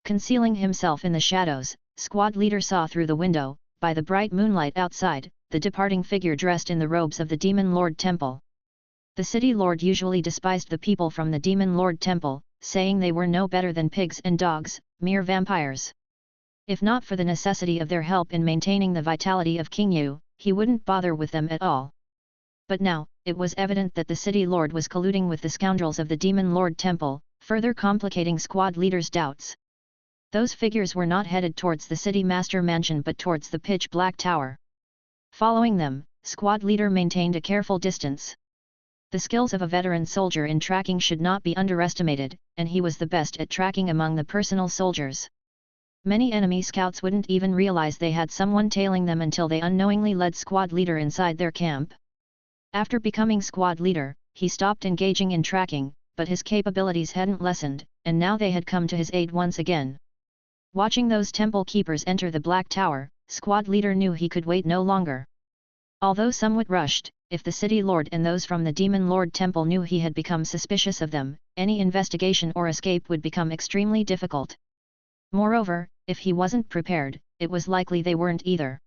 Speaker 1: Concealing himself in the shadows, squad leader saw through the window, by the bright moonlight outside, the departing figure dressed in the robes of the Demon Lord Temple. The city lord usually despised the people from the Demon Lord Temple, saying they were no better than pigs and dogs, mere vampires. If not for the necessity of their help in maintaining the vitality of King Yu, he wouldn't bother with them at all. But now, it was evident that the city lord was colluding with the scoundrels of the Demon Lord Temple, further complicating squad leader's doubts. Those figures were not headed towards the city master mansion but towards the pitch-black tower. Following them, squad leader maintained a careful distance. The skills of a veteran soldier in tracking should not be underestimated, and he was the best at tracking among the personal soldiers. Many enemy scouts wouldn't even realize they had someone tailing them until they unknowingly led squad leader inside their camp. After becoming squad leader, he stopped engaging in tracking, but his capabilities hadn't lessened, and now they had come to his aid once again. Watching those temple keepers enter the Black Tower, squad leader knew he could wait no longer. Although somewhat rushed, if the city lord and those from the Demon Lord Temple knew he had become suspicious of them, any investigation or escape would become extremely difficult. Moreover, if he wasn't prepared, it was likely they weren't either.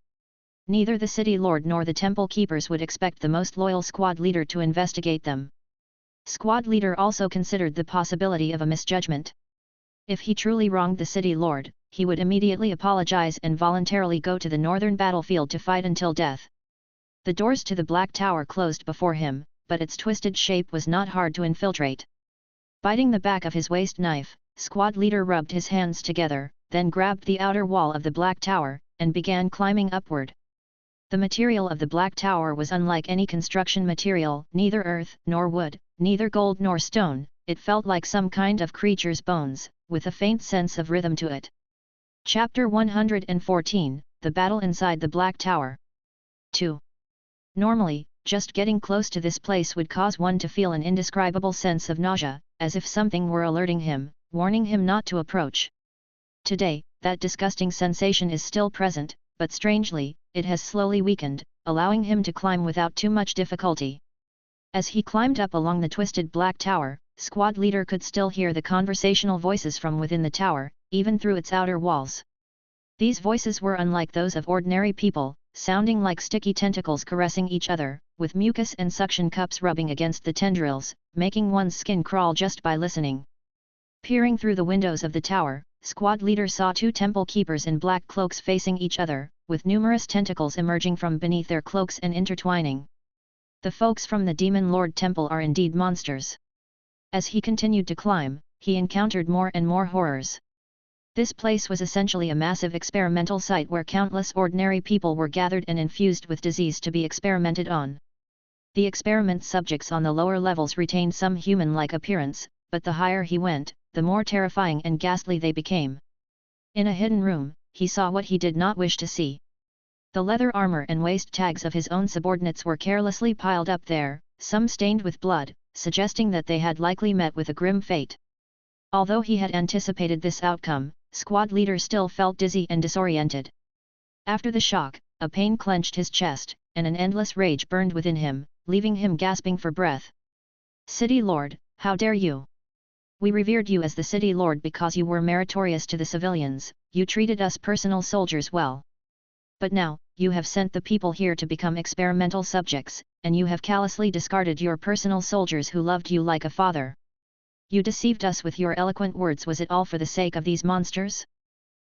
Speaker 1: Neither the city lord nor the temple keepers would expect the most loyal squad leader to investigate them. Squad leader also considered the possibility of a misjudgment. If he truly wronged the city lord, he would immediately apologize and voluntarily go to the northern battlefield to fight until death. The doors to the Black Tower closed before him, but its twisted shape was not hard to infiltrate. Biting the back of his waist knife, squad leader rubbed his hands together, then grabbed the outer wall of the Black Tower, and began climbing upward. The material of the Black Tower was unlike any construction material, neither earth nor wood, neither gold nor stone. It felt like some kind of creature's bones, with a faint sense of rhythm to it. Chapter 114, The Battle Inside the Black Tower. 2. Normally, just getting close to this place would cause one to feel an indescribable sense of nausea, as if something were alerting him, warning him not to approach. Today, that disgusting sensation is still present, but strangely, it has slowly weakened, allowing him to climb without too much difficulty. As he climbed up along the twisted Black Tower, squad leader could still hear the conversational voices from within the tower, even through its outer walls. These voices were unlike those of ordinary people, sounding like sticky tentacles caressing each other, with mucus and suction cups rubbing against the tendrils, making one's skin crawl just by listening. Peering through the windows of the tower, squad leader saw two temple keepers in black cloaks facing each other, with numerous tentacles emerging from beneath their cloaks and intertwining. The folks from the Demon Lord Temple are indeed monsters. As he continued to climb, he encountered more and more horrors. This place was essentially a massive experimental site where countless ordinary people were gathered and infused with disease to be experimented on. The experiment subjects on the lower levels retained some human-like appearance, but the higher he went, the more terrifying and ghastly they became. In a hidden room, he saw what he did not wish to see. The leather armor and waist tags of his own subordinates were carelessly piled up there, some stained with blood, suggesting that they had likely met with a grim fate. Although he had anticipated this outcome, squad leader still felt dizzy and disoriented. After the shock, a pain clenched his chest, and an endless rage burned within him, leaving him gasping for breath. "City Lord, how dare you! We revered you as the City Lord because you were meritorious to the civilians, you treated us personal soldiers well. But now, you have sent the people here to become experimental subjects, and you have callously discarded your personal soldiers who loved you like a father. You deceived us with your eloquent words. Was it all for the sake of these monsters?"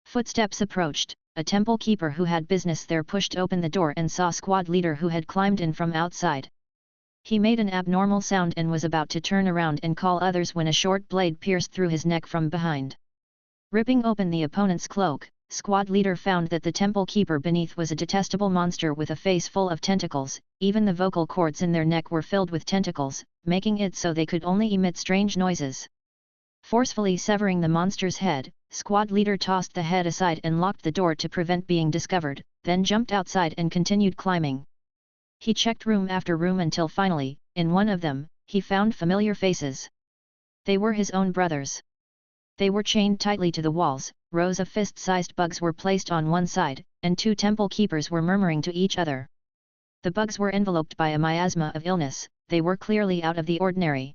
Speaker 1: Footsteps approached. A temple keeper who had business there pushed open the door and saw squad leader who had climbed in from outside. He made an abnormal sound and was about to turn around and call others when a short blade pierced through his neck from behind. Ripping open the opponent's cloak, squad leader found that the temple keeper beneath was a detestable monster with a face full of tentacles. Even the vocal cords in their neck were filled with tentacles, making it so they could only emit strange noises. Forcefully severing the monster's head, squad leader tossed the head aside and locked the door to prevent being discovered, then jumped outside and continued climbing. He checked room after room until finally, in one of them, he found familiar faces. They were his own brothers. They were chained tightly to the walls, rows of fist-sized bugs were placed on one side, and two temple keepers were murmuring to each other. The bugs were enveloped by a miasma of illness, they were clearly out of the ordinary.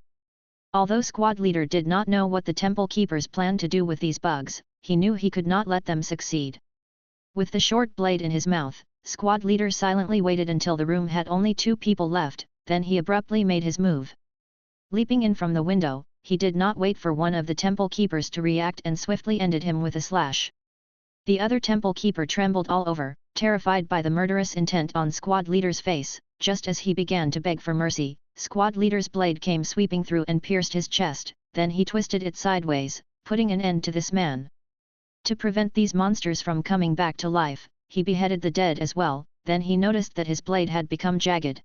Speaker 1: Although squad leader did not know what the temple keepers planned to do with these bugs, he knew he could not let them succeed. With the short blade in his mouth, squad leader silently waited until the room had only two people left, then he abruptly made his move. Leaping in from the window, he did not wait for one of the temple keepers to react and swiftly ended him with a slash. The other temple keeper trembled all over, terrified by the murderous intent on squad leader's face. Just as he began to beg for mercy, squad leader's blade came sweeping through and pierced his chest, then he twisted it sideways, putting an end to this man. To prevent these monsters from coming back to life, he beheaded the dead as well, then he noticed that his blade had become jagged.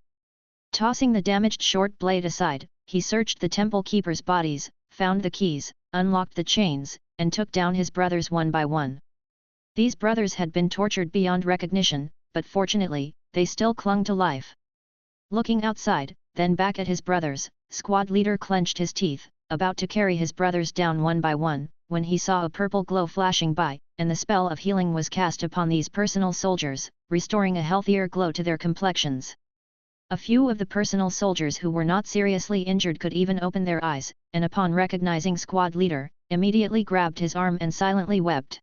Speaker 1: Tossing the damaged short blade aside, he searched the temple keepers' bodies, found the keys, unlocked the chains, and took down his brothers one by one. These brothers had been tortured beyond recognition, but fortunately, they still clung to life. Looking outside, then back at his brothers, squad leader clenched his teeth, about to carry his brothers down one by one, when he saw a purple glow flashing by, and the spell of healing was cast upon these personal soldiers, restoring a healthier glow to their complexions. A few of the personal soldiers who were not seriously injured could even open their eyes, and upon recognizing squad leader, immediately grabbed his arm and silently wept.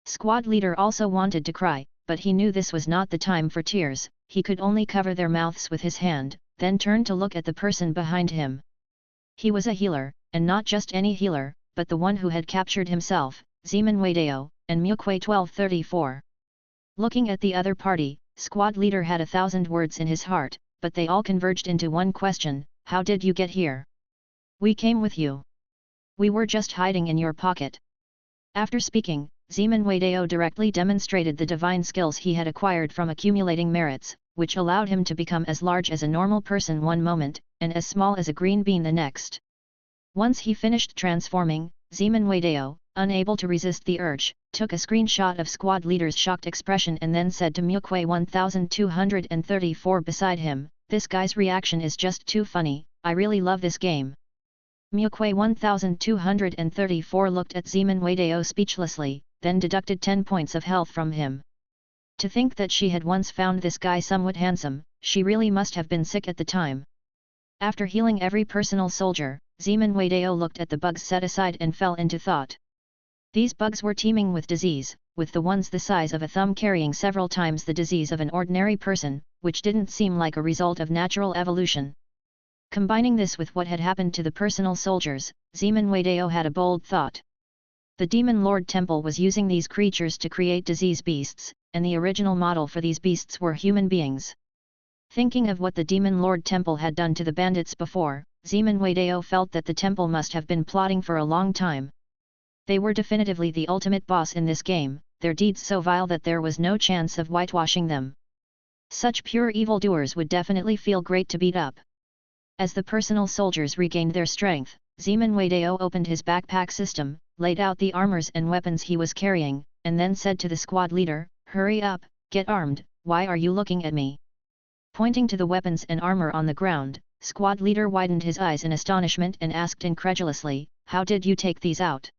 Speaker 1: Squad leader also wanted to cry, but he knew this was not the time for tears. He could only cover their mouths with his hand, then turn to look at the person behind him. He was a healer, and not just any healer, but the one who had captured himself, Zeman Wadeo, and Mukwe 1234. Looking at the other party, squad leader had 1,000 words in his heart, but they all converged into one question: how did you get here? We came with you. We were just hiding in your pocket. After speaking, Zeman Wadeo directly demonstrated the divine skills he had acquired from accumulating merits, which allowed him to become as large as a normal person one moment, and as small as a green bean the next. Once he finished transforming, Zeman Wadeo, unable to resist the urge, took a screenshot of squad leader's shocked expression and then said to Mukwe 1234 beside him, "This guy's reaction is just too funny, I really love this game." Mukwe 1234 looked at Zeman Wadeo speechlessly, then deducted 10 points of health from him. To think that she had once found this guy somewhat handsome, she really must have been sick at the time. After healing every personal soldier, Zeman Wadeo looked at the bugs set aside and fell into thought. These bugs were teeming with disease, with the ones the size of a thumb carrying several times the disease of an ordinary person, which didn't seem like a result of natural evolution. Combining this with what had happened to the personal soldiers, Zeman Wadeo had a bold thought. The Demon Lord Temple was using these creatures to create disease beasts, and the original model for these beasts were human beings. Thinking of what the Demon Lord Temple had done to the bandits before, Zeman Wadeo felt that the temple must have been plotting for a long time. They were definitively the ultimate boss in this game, their deeds so vile that there was no chance of whitewashing them. Such pure evildoers would definitely feel great to beat up. As the personal soldiers regained their strength, Zeman Wadeo opened his backpack system, laid out the armors and weapons he was carrying, and then said to the squad leader, "Hurry up, get armed, why are you looking at me?" Pointing to the weapons and armor on the ground, squad leader widened his eyes in astonishment and asked incredulously, "How did you take these out?"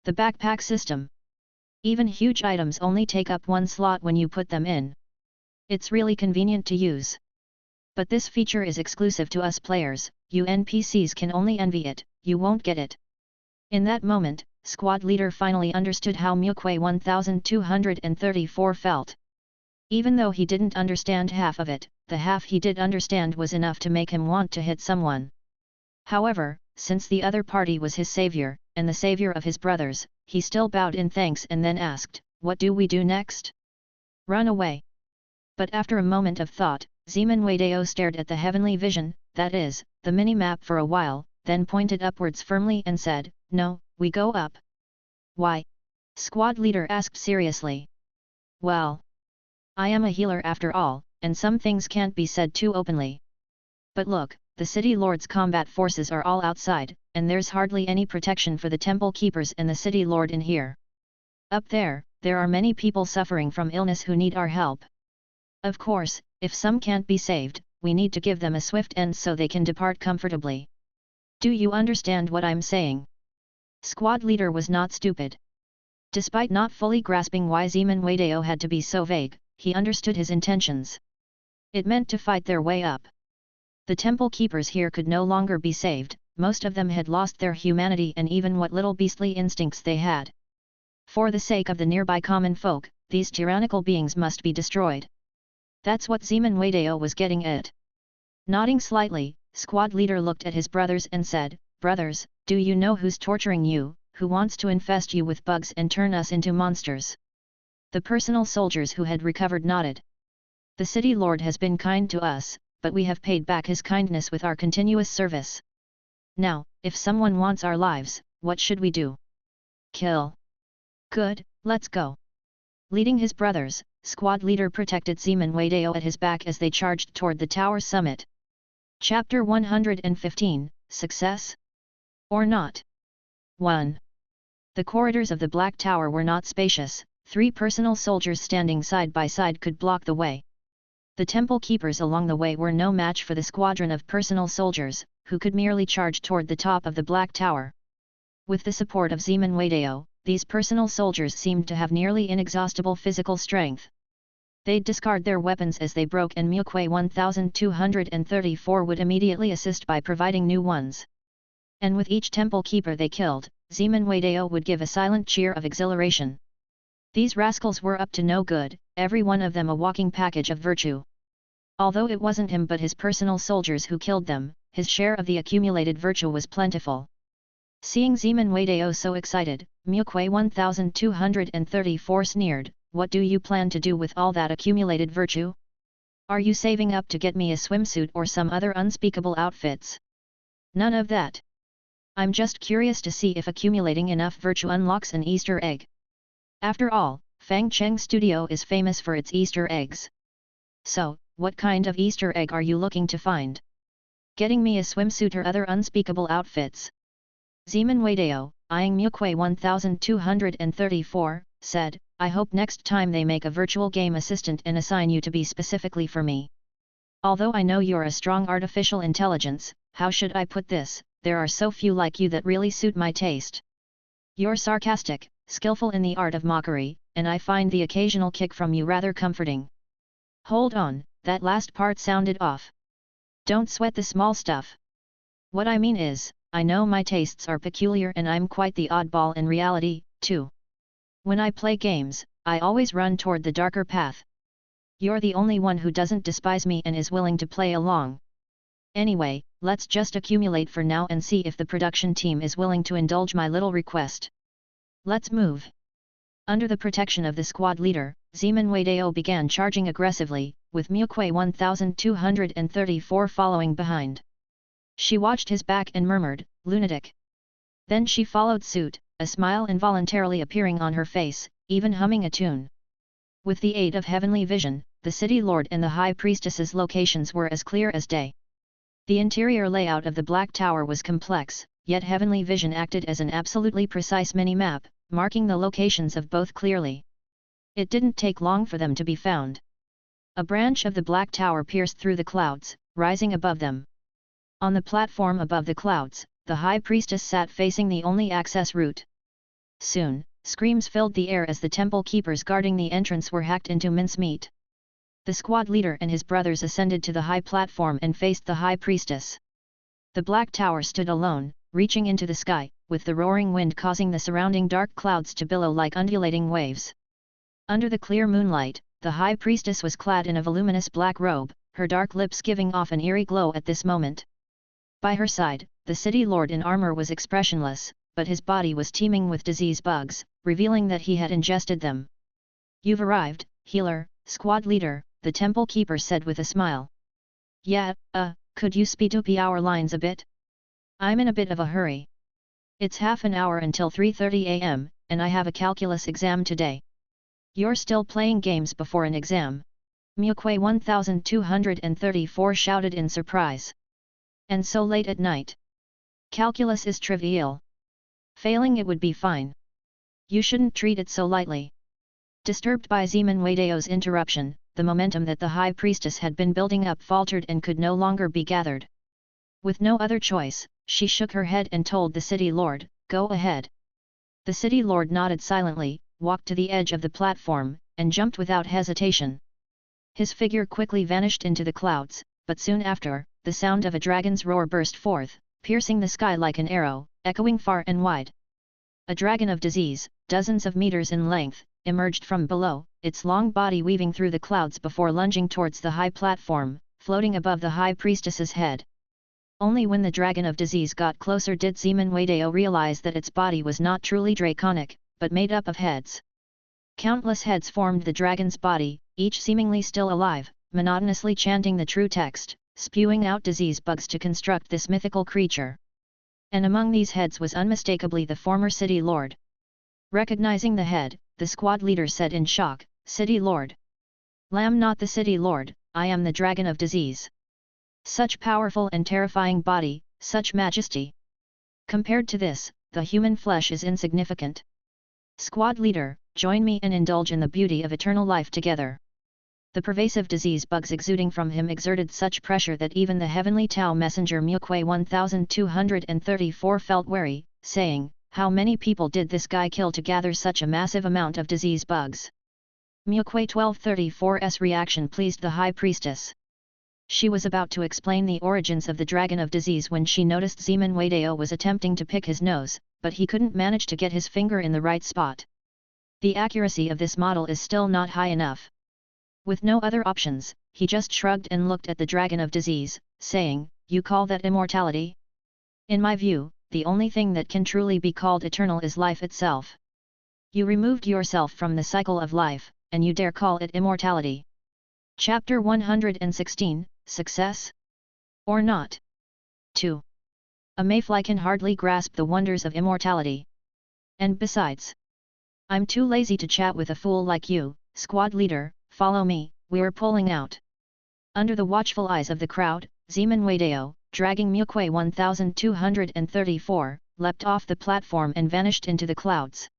Speaker 1: "The backpack system. Even huge items only take up one slot when you put them in. It's really convenient to use. But this feature is exclusive to us players, you NPCs can only envy it, you won't get it." In that moment, squad leader finally understood how Mukwe 1234 felt. Even though he didn't understand half of it, the half he did understand was enough to make him want to hit someone. However, since the other party was his savior, and the savior of his brothers, he still bowed in thanks and then asked, "What do we do next?" "Run away." But after a moment of thought, Zeman Wadeo stared at the heavenly vision, that is, the mini-map for a while, then pointed upwards firmly and said, "No, we go up." "Why?" Squad leader asked seriously. "Well, I am a healer after all, and some things can't be said too openly. But look, the city lord's combat forces are all outside, and there's hardly any protection for the temple keepers and the city lord in here. Up there are many people suffering from illness who need our help. Of course, if some can't be saved, we need to give them a swift end so they can depart comfortably. Do you understand what I'm saying?" Squad leader was not stupid. Despite not fully grasping why Zeman Wadeo had to be so vague, he understood his intentions. It meant to fight their way up. The temple keepers here could no longer be saved, most of them had lost their humanity and even what little beastly instincts they had. For the sake of the nearby common folk, these tyrannical beings must be destroyed. That's what Zeman Wadeo was getting at. Nodding slightly, squad leader looked at his brothers and said, "Brothers, do you know who's torturing you, who wants to infest you with bugs and turn us into monsters?" The personal soldiers who had recovered nodded. "The city lord has been kind to us, but we have paid back his kindness with our continuous service. Now, if someone wants our lives, what should we do?" "Kill." "Good, let's go." Leading his brothers, squad leader protected Zeman Wadeo at his back as they charged toward the tower summit. Chapter 115, Success? Or Not? 1. The corridors of the Black Tower were not spacious, 3 personal soldiers standing side by side could block the way. The temple keepers along the way were no match for the squadron of personal soldiers, who could merely charge toward the top of the Black Tower. With the support of Zeman Wadeo, these personal soldiers seemed to have nearly inexhaustible physical strength. They'd discard their weapons as they broke and Mukwe 1234 would immediately assist by providing new ones. And with each temple keeper they killed, Zeman Wadeo would give a silent cheer of exhilaration. These rascals were up to no good, every one of them a walking package of virtue. Although it wasn't him but his personal soldiers who killed them, his share of the accumulated virtue was plentiful. Seeing Zeman Wadeo so excited, Mukwe 1234 sneered, "What do you plan to do with all that accumulated virtue? Are you saving up to get me a swimsuit or some other unspeakable outfits? None of that. I'm just curious to see if accumulating enough virtue unlocks an Easter egg. After all, Fang Cheng Studio is famous for its Easter eggs. So, what kind of Easter egg are you looking to find? Getting me a swimsuit or other unspeakable outfits?" Zeman Wadeo, eyeing Mukwe 1234, said, "I hope next time they make a virtual game assistant and assign you to be specifically for me. Although I know you're a strong artificial intelligence, how should I put this, there are so few like you that really suit my taste. You're sarcastic, skillful in the art of mockery, and I find the occasional kick from you rather comforting." "Hold on, that last part sounded off. Don't sweat the small stuff. What I mean is, I know my tastes are peculiar and I'm quite the oddball in reality, too. When I play games, I always run toward the darker path. You're the only one who doesn't despise me and is willing to play along. Anyway, let's just accumulate for now and see if the production team is willing to indulge my little request." Let's move. Under the protection of the squad leader, Zeman Wadeo began charging aggressively, with Mukwe 1234 following behind. She watched his back and murmured, "Lunatic." Then she followed suit, a smile involuntarily appearing on her face, even humming a tune. With the aid of heavenly vision, the city lord and the high priestess's locations were as clear as day. The interior layout of the Black Tower was complex, yet heavenly vision acted as an absolutely precise mini-map, marking the locations of both clearly. It didn't take long for them to be found. A branch of the Black Tower pierced through the clouds, rising above them. On the platform above the clouds, the high priestess sat facing the only access route. Soon, screams filled the air as the temple keepers guarding the entrance were hacked into mincemeat. The squad leader and his brothers ascended to the high platform and faced the high priestess. The Black Tower stood alone, reaching into the sky, with the roaring wind causing the surrounding dark clouds to billow like undulating waves. Under the clear moonlight, the high priestess was clad in a voluminous black robe, her dark lips giving off an eerie glow at this moment. By her side, the city lord in armor was expressionless, but his body was teeming with disease bugs, revealing that he had ingested them. "You've arrived, healer, squad leader," the temple keeper said with a smile. "Yeah, could you speed up our lines a bit? I'm in a bit of a hurry. It's half an hour until 3:30 am, and I have a calculus exam today." "You're still playing games before an exam?" Mukwe 1234 shouted in surprise. "And so late at night? Calculus is trivial. Failing it would be fine. You shouldn't treat it so lightly." Disturbed by Zeman Wadeo's interruption, the momentum that the high priestess had been building up faltered and could no longer be gathered. With no other choice, she shook her head and told the city lord, "Go ahead." The city lord nodded silently, walked to the edge of the platform, and jumped without hesitation. His figure quickly vanished into the clouds, but soon after, the sound of a dragon's roar burst forth, piercing the sky like an arrow, echoing far and wide. A dragon of disease, dozens of meters in length, emerged from below, its long body weaving through the clouds before lunging towards the high platform, floating above the high priestess's head. Only when the dragon of disease got closer did Zeman Wadeo realize that its body was not truly draconic, but made up of heads. Countless heads formed the dragon's body, each seemingly still alive, monotonously chanting the true text, spewing out disease bugs to construct this mythical creature. And among these heads was unmistakably the former city lord. Recognizing the head, the squad leader said in shock, "City lord. Lamb, not the city lord, I am the dragon of disease. Such powerful and terrifying body, such majesty. Compared to this, the human flesh is insignificant. Squad leader, join me and indulge in the beauty of eternal life together." The pervasive disease bugs exuding from him exerted such pressure that even the heavenly Tao messenger Mukwe 1234 felt wary, saying, "How many people did this guy kill to gather such a massive amount of disease bugs?" Mukwe 1234's reaction pleased the high priestess. She was about to explain the origins of the dragon of disease when she noticed Zeman Wadeo was attempting to pick his nose, but he couldn't manage to get his finger in the right spot. The accuracy of this model is still not high enough. With no other options, he just shrugged and looked at the dragon of disease, saying, "You call that immortality? In my view, the only thing that can truly be called eternal is life itself. You removed yourself from the cycle of life, and you dare call it immortality." Chapter 116, Success? Or Not? 2. A mayfly can hardly grasp the wonders of immortality. And besides, I'm too lazy to chat with a fool like you, squad leader. Follow me, we're pulling out. Under the watchful eyes of the crowd, Zeman Wadeo, dragging Mukwe 1234, leapt off the platform and vanished into the clouds.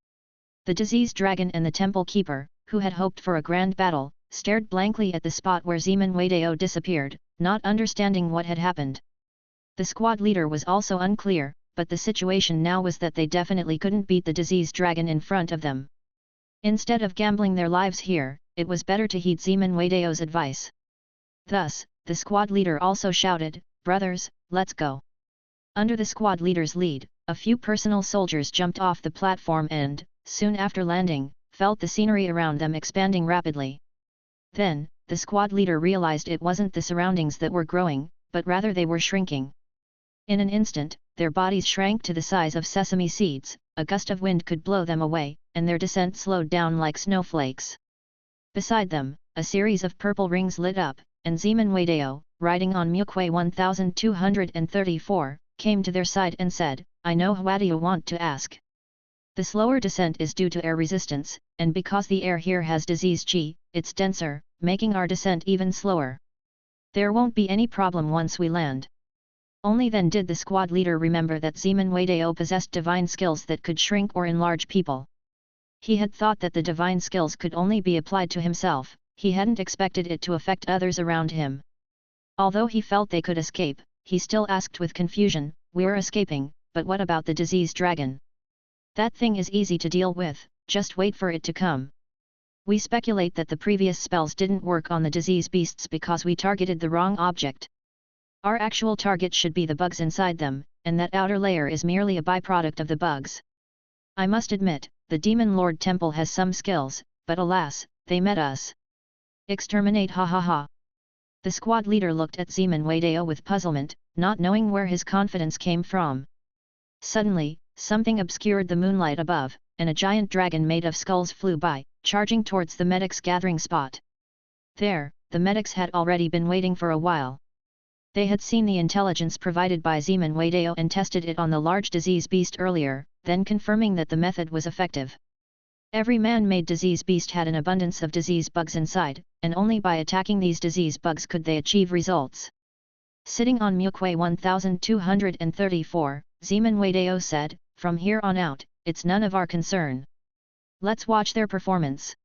Speaker 1: The disease dragon and the temple keeper, who had hoped for a grand battle, stared blankly at the spot where Zeman Wadeo disappeared, not understanding what had happened. The squad leader was also unclear, but the situation now was that they definitely couldn't beat the disease dragon in front of them. Instead of gambling their lives here, it was better to heed Zeman Wadeo's advice. Thus, the squad leader also shouted, "Brothers, let's go." Under the squad leader's lead, a few personal soldiers jumped off the platform and, soon after landing, felt the scenery around them expanding rapidly. Then, the squad leader realized it wasn't the surroundings that were growing, but rather they were shrinking. In an instant, their bodies shrank to the size of sesame seeds, a gust of wind could blow them away, and their descent slowed down like snowflakes. Beside them, a series of purple rings lit up, and Zeman Wadeo, riding on Mukwe 1234, came to their side and said, "I know what you want to ask. The slower descent is due to air resistance, and because the air here has disease G, it's denser, making our descent even slower. There won't be any problem once we land." Only then did the squad leader remember that Zeman Wadeo possessed divine skills that could shrink or enlarge people. He had thought that the divine skills could only be applied to himself, he hadn't expected it to affect others around him. Although he felt they could escape, he still asked with confusion, "We're escaping, but what about the disease dragon? That thing is easy to deal with, just wait for it to come. We speculate that the previous spells didn't work on the disease beasts because we targeted the wrong object. Our actual target should be the bugs inside them, and that outer layer is merely a byproduct of the bugs. I must admit, the Demon Lord Temple has some skills, but alas, they met us. Exterminate, ha ha ha." The squad leader looked at Zeman Wadeo with puzzlement, not knowing where his confidence came from. Suddenly, something obscured the moonlight above, and a giant dragon made of skulls flew by, charging towards the medics' gathering spot. There, the medics had already been waiting for a while. They had seen the intelligence provided by Zeman Wadeo and tested it on the large disease beast earlier, then confirming that the method was effective. Every man-made disease beast had an abundance of disease bugs inside, and only by attacking these disease bugs could they achieve results. Sitting on Mukwe 1234, Zeman Wadeo said, "From here on out, it's none of our concern. Let's watch their performance."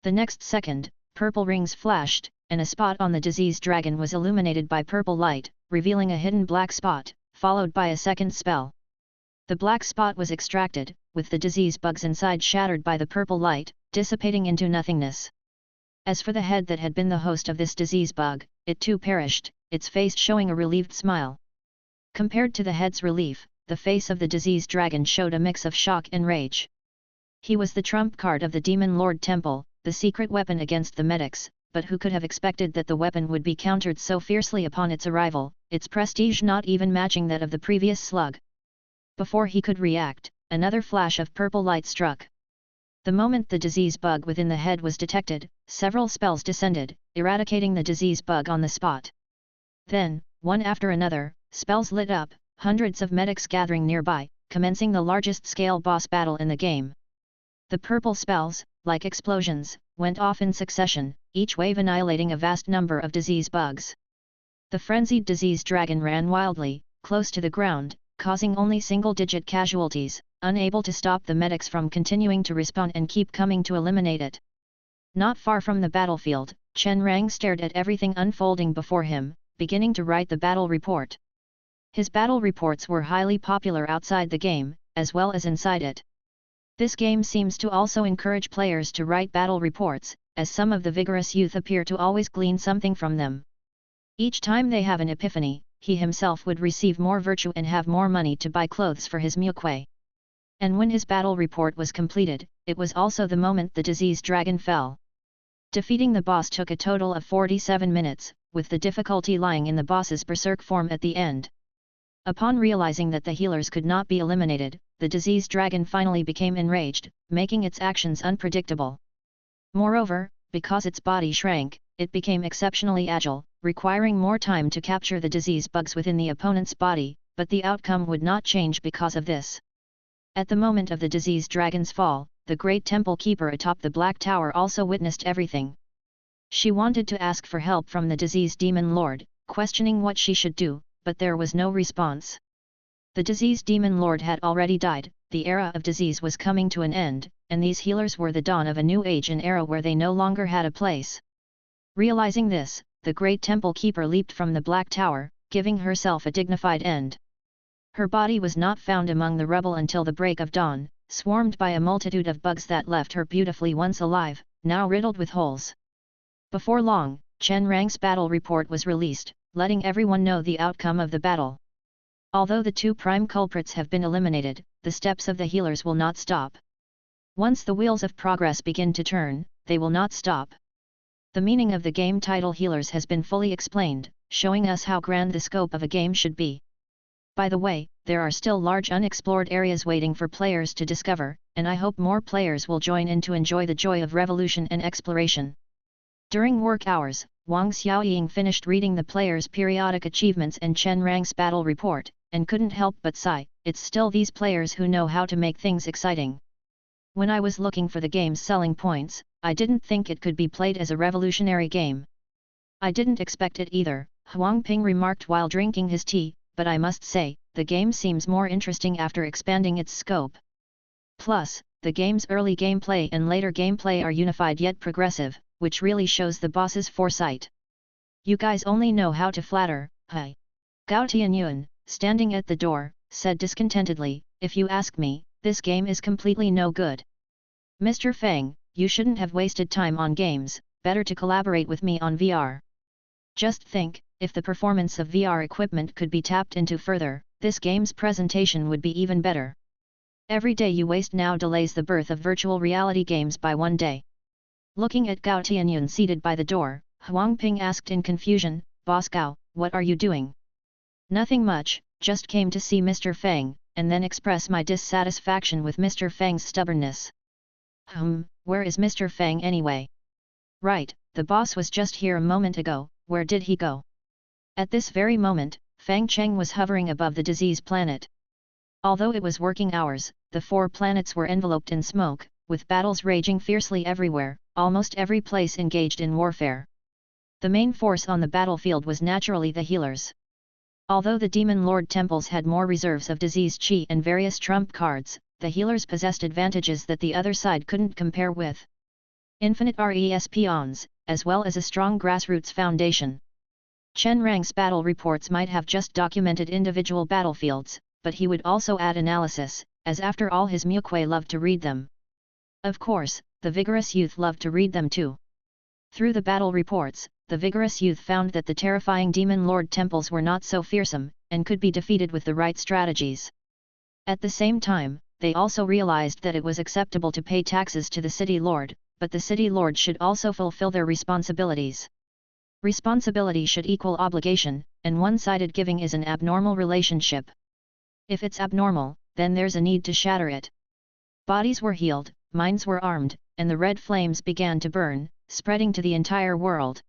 Speaker 1: The next second, purple rings flashed, and a spot on the disease dragon was illuminated by purple light, revealing a hidden black spot, followed by a second spell. The black spot was extracted, with the disease bugs inside shattered by the purple light, dissipating into nothingness. As for the head that had been the host of this disease bug, it too perished, its face showing a relieved smile. Compared to the head's relief, the face of the disease dragon showed a mix of shock and rage. He was the trump card of the Demon Lord Temple, the secret weapon against the medics, but who could have expected that the weapon would be countered so fiercely upon its arrival, its prestige not even matching that of the previous slug. Before he could react, another flash of purple light struck. The moment the disease bug within the head was detected, several spells descended, eradicating the disease bug on the spot. Then, one after another, spells lit up, hundreds of medics gathering nearby, commencing the largest-scale boss battle in the game. The purple spells, like explosions, went off in succession, each wave annihilating a vast number of disease bugs. The frenzied disease dragon ran wildly, close to the ground, causing only single-digit casualties, unable to stop the medics from continuing to respawn and keep coming to eliminate it. Not far from the battlefield, Cheng stared at everything unfolding before him, beginning to write the battle report. His battle reports were highly popular outside the game, as well as inside it. This game seems to also encourage players to write battle reports, as some of the vigorous youth appear to always glean something from them. Each time they have an epiphany, he himself would receive more virtue and have more money to buy clothes for his Mukwe. And when his battle report was completed, it was also the moment the disease dragon fell. Defeating the boss took a total of 47 minutes, with the difficulty lying in the boss's berserk form at the end. Upon realizing that the healers could not be eliminated, the disease dragon finally became enraged, making its actions unpredictable. Moreover, because its body shrank, it became exceptionally agile, requiring more time to capture the disease bugs within the opponent's body, but the outcome would not change because of this. At the moment of the disease dragon's fall, the great temple keeper atop the Black Tower also witnessed everything. She wanted to ask for help from the disease demon lord, questioning what she should do, but there was no response. The disease demon lord had already died, the era of disease was coming to an end, and these healers were the dawn of a new age, an era where they no longer had a place. Realizing this, the great temple keeper leaped from the Black Tower, giving herself a dignified end. Her body was not found among the rubble until the break of dawn, swarmed by a multitude of bugs that left her beautifully once alive, now riddled with holes. Before long, Cheng's battle report was released, letting everyone know the outcome of the battle. Although the two prime culprits have been eliminated, the steps of the healers will not stop. Once the wheels of progress begin to turn, they will not stop. The meaning of the game title Healers has been fully explained, showing us how grand the scope of a game should be. By the way, there are still large unexplored areas waiting for players to discover, and I hope more players will join in to enjoy the joy of revolution and exploration. During work hours, Wang Xiaoying finished reading the players' periodic achievements and Chen Rang's battle report, and couldn't help but sigh, it's still these players who know how to make things exciting. When I was looking for the game's selling points, I didn't think it could be played as a revolutionary game. I didn't expect it either, Huang Ping remarked while drinking his tea, but I must say, the game seems more interesting after expanding its scope. Plus, the game's early gameplay and later gameplay are unified yet progressive, which really shows the boss's foresight. You guys only know how to flatter, huh? Gao Tianyuan, standing at the door, said discontentedly, if you ask me, this game is completely no good. Mr. Fang, you shouldn't have wasted time on games, better to collaborate with me on VR. Just think, if the performance of VR equipment could be tapped into further, this game's presentation would be even better. Every day you waste now delays the birth of virtual reality games by one day. Looking at Gao Tianyuan seated by the door, Huang Ping asked in confusion, Boss Gao, what are you doing? Nothing much, just came to see Mr. Fang, and then express my dissatisfaction with Mr. Fang's stubbornness. Where is Mr. Fang anyway? Right, the boss was just here a moment ago, where did he go? At this very moment, Fang Cheng was hovering above the disease planet. Although it was working hours, the 4 planets were enveloped in smoke, with battles raging fiercely everywhere, almost every place engaged in warfare. The main force on the battlefield was naturally the healers. Although the Demon Lord temples had more reserves of disease chi and various trump cards, the healers possessed advantages that the other side couldn't compare with. Infinite res peons, as well as a strong grassroots foundation. Chen Rang's battle reports might have just documented individual battlefields, but he would also add analysis, as after all his Muque loved to read them. Of course, the vigorous youth loved to read them too. Through the battle reports, the vigorous youth found that the terrifying Demon Lord temples were not so fearsome, and could be defeated with the right strategies. At the same time, they also realized that it was acceptable to pay taxes to the city lord, but the city lord should also fulfill their responsibilities. Responsibility should equal obligation, and one-sided giving is an abnormal relationship. If it's abnormal, then there's a need to shatter it. Bodies were healed, minds were armed, and the red flames began to burn, spreading to the entire world.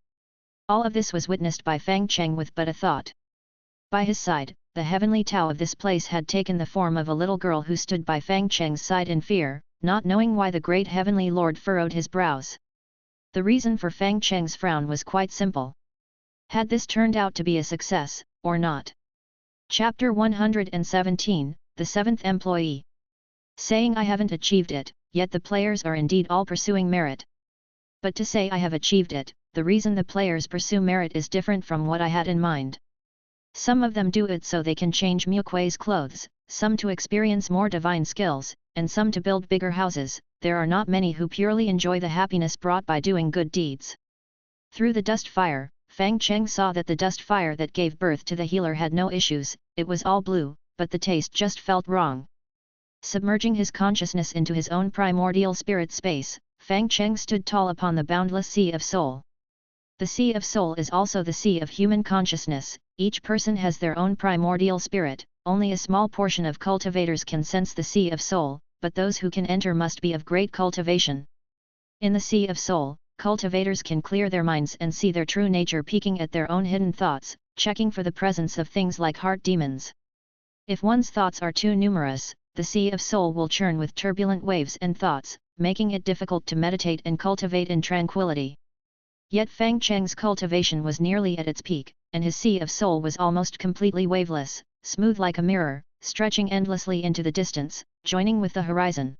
Speaker 1: All of this was witnessed by Fang Cheng with but a thought. By his side, the heavenly Tao of this place had taken the form of a little girl who stood by Fang Cheng's side in fear, not knowing why the great heavenly lord furrowed his brows. The reason for Fang Cheng's frown was quite simple. Had this turned out to be a success, or not? Chapter 117, The Seventh Employee. Saying I haven't achieved it, yet the players are indeed all pursuing merit. But to say I have achieved it, the reason the players pursue merit is different from what I had in mind. Some of them do it so they can change Muque's clothes, some to experience more divine skills, and some to build bigger houses. There are not many who purely enjoy the happiness brought by doing good deeds. Through the dust fire, Fang Cheng saw that the dust fire that gave birth to the healer had no issues, it was all blue, but the taste just felt wrong. Submerging his consciousness into his own primordial spirit space, Fang Cheng stood tall upon the boundless sea of soul. The sea of soul is also the sea of human consciousness. Each person has their own primordial spirit, only a small portion of cultivators can sense the sea of soul, but those who can enter must be of great cultivation. In the sea of soul, cultivators can clear their minds and see their true nature peeking at their own hidden thoughts, checking for the presence of things like heart demons. If one's thoughts are too numerous, the sea of soul will churn with turbulent waves and thoughts, making it difficult to meditate and cultivate in tranquility. Yet Fang Cheng's cultivation was nearly at its peak, and his sea of soul was almost completely waveless, smooth like a mirror, stretching endlessly into the distance, joining with the horizon.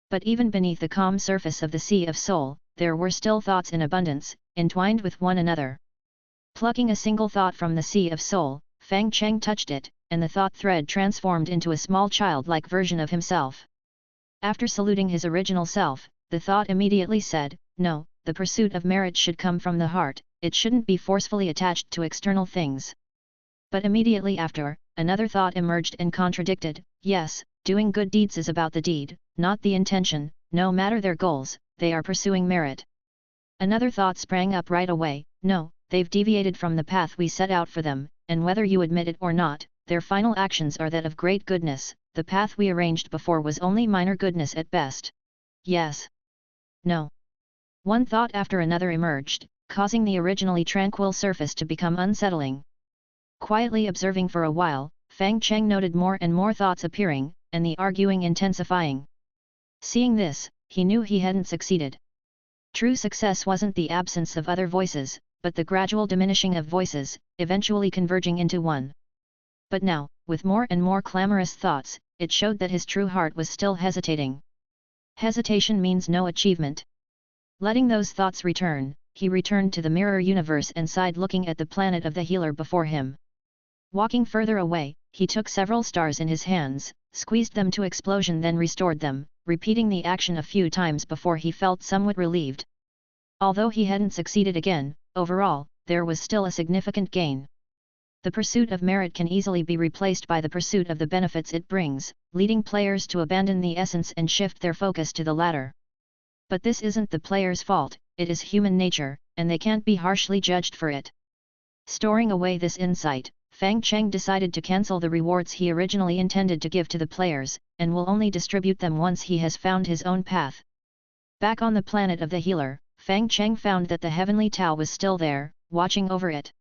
Speaker 1: But even beneath the calm surface of the sea of soul, there were still thoughts in abundance, entwined with one another. Plucking a single thought from the sea of soul, Fang Cheng touched it, and the thought thread transformed into a small childlike version of himself. After saluting his original self, the thought immediately said, "No, the pursuit of merit should come from the heart, it shouldn't be forcefully attached to external things." But immediately after, another thought emerged and contradicted, "Yes, doing good deeds is about the deed, not the intention, no matter their goals, they are pursuing merit." Another thought sprang up right away, "No, they've deviated from the path we set out for them, and whether you admit it or not, their final actions are that of great goodness. The path we arranged before was only minor goodness at best. Yes. No. One thought after another emerged, causing the originally tranquil surface to become unsettling. Quietly observing for a while, Fang Cheng noted more and more thoughts appearing, and the arguing intensifying. Seeing this, he knew he hadn't succeeded. True success wasn't the absence of other voices, but the gradual diminishing of voices, eventually converging into one. But now, with more and more clamorous thoughts, it showed that his true heart was still hesitating. Hesitation means no achievement. Letting those thoughts return, he returned to the mirror universe and sighed, looking at the planet of the healer before him. Walking further away, he took several stars in his hands, squeezed them to explosion, then restored them, repeating the action a few times before he felt somewhat relieved. Although he hadn't succeeded again, overall, there was still a significant gain. The pursuit of merit can easily be replaced by the pursuit of the benefits it brings, leading players to abandon the essence and shift their focus to the latter. But this isn't the player's fault, it is human nature, and they can't be harshly judged for it. Storing away this insight, Fang Cheng decided to cancel the rewards he originally intended to give to the players, and will only distribute them once he has found his own path. Back on the planet of the healer, Fang Cheng found that the heavenly Tao was still there, watching over it.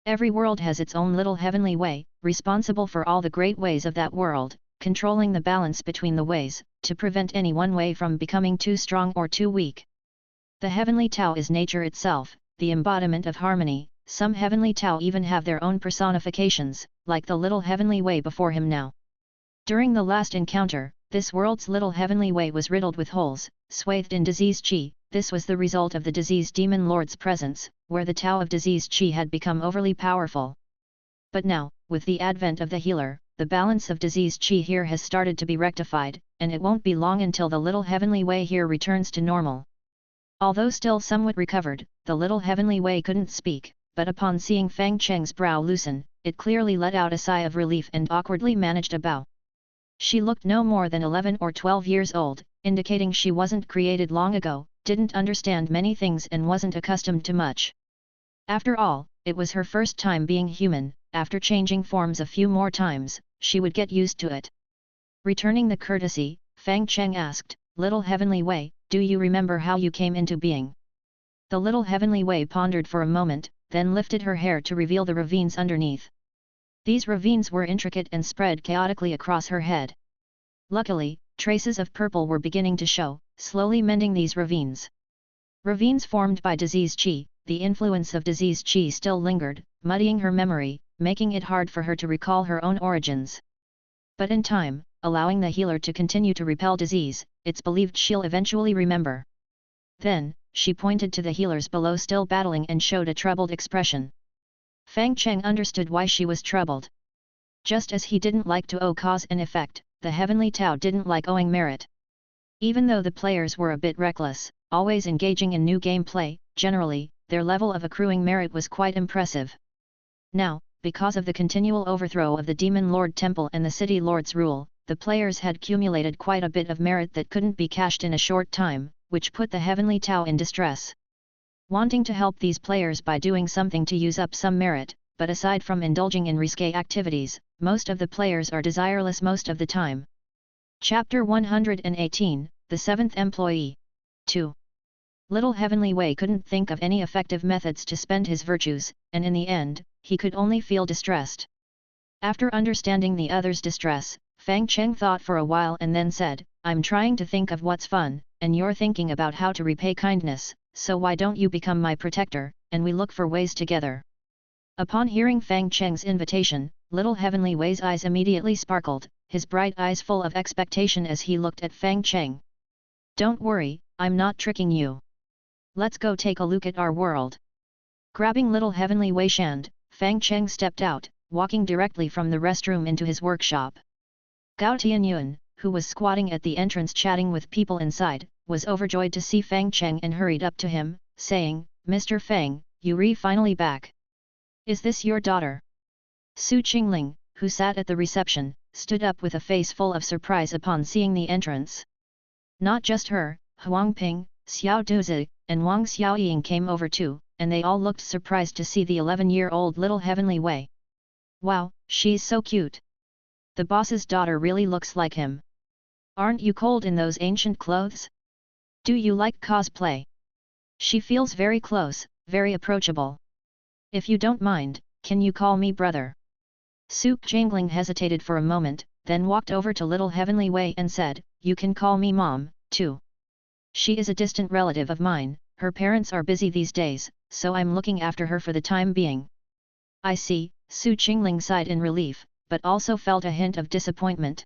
Speaker 1: Every world has its own little heavenly way, responsible for all the great ways of that world, controlling the balance between the ways, to prevent any one way from becoming too strong or too weak. The heavenly Tao is nature itself, the embodiment of harmony. Some heavenly Tao even have their own personifications, like the little heavenly way before him now. During the last encounter, this world's little heavenly way was riddled with holes, swathed in disease qi. This was the result of the disease demon lord's presence, where the Tao of disease qi had become overly powerful. But now, with the advent of the healer, the balance of disease qi here has started to be rectified, and it won't be long until the little heavenly way here returns to normal. Although still somewhat recovered, the little heavenly way couldn't speak, but upon seeing Fang Cheng's brow loosen, it clearly let out a sigh of relief and awkwardly managed a bow. She looked no more than 11 or 12 years old, indicating she wasn't created long ago, didn't understand many things and wasn't accustomed to much. After all, it was her first time being human. After changing forms a few more times, she would get used to it. Returning the courtesy, Fang Cheng asked, "Little heavenly way, do you remember how you came into being?" The little heavenly way pondered for a moment, then lifted her hair to reveal the ravines underneath. These ravines were intricate and spread chaotically across her head. Luckily, traces of purple were beginning to show, slowly mending these ravines. Ravines formed by disease qi. The influence of disease qi still lingered, muddying her memory, making it hard for her to recall her own origins. But in time, allowing the healer to continue to repel disease, it's believed she'll eventually remember. Then, she pointed to the healers below still battling and showed a troubled expression. Fang Cheng understood why she was troubled. Just as he didn't like to owe cause and effect, the heavenly Tao didn't like owing merit. Even though the players were a bit reckless, always engaging in new gameplay, generally, their level of accruing merit was quite impressive. Now, because of the continual overthrow of the Demon Lord Temple and the City Lord's rule, the players had accumulated quite a bit of merit that couldn't be cashed in a short time, which put the heavenly Tao in distress. Wanting to help these players by doing something to use up some merit, but aside from indulging in risque activities, most of the players are desireless most of the time. Chapter 118, The Seventh Employee. 2. Little Heavenly Way couldn't think of any effective methods to spend his virtues, and in the end, he could only feel distressed. After understanding the other's distress, Fang Cheng thought for a while and then said, "I'm trying to think of what's fun, and you're thinking about how to repay kindness, so why don't you become my protector, and we look for ways together." Upon hearing Fang Cheng's invitation, Little Heavenly Way's eyes immediately sparkled, his bright eyes full of expectation as he looked at Fang Cheng. "Don't worry, I'm not tricking you. Let's go take a look at our world." Grabbing Little Heavenly Way's hand, Fang Cheng stepped out, walking directly from the restroom into his workshop. Gao Tianyuan, who was squatting at the entrance chatting with people inside, was overjoyed to see Fang Cheng and hurried up to him, saying, "Mr. Fang, you're finally back. Is this your daughter?" Su Qingling, who sat at the reception, stood up with a face full of surprise upon seeing the entrance. Not just her, Huang Ping, Xiao Duzi, and Wang Xiaoying came over too, and they all looked surprised to see the 11-year-old Little Heavenly Way. Wow, she's so cute. The boss's daughter really looks like him. Aren't you cold in those ancient clothes? Do you like cosplay? She feels very close, very approachable. If you don't mind, can you call me brother? Su Jingling hesitated for a moment, then walked over to little Heavenly Wei and said, you can call me mom, too. She is a distant relative of mine, her parents are busy these days, so I'm looking after her for the time being. I see, Su Jingling sighed in relief, but also felt a hint of disappointment.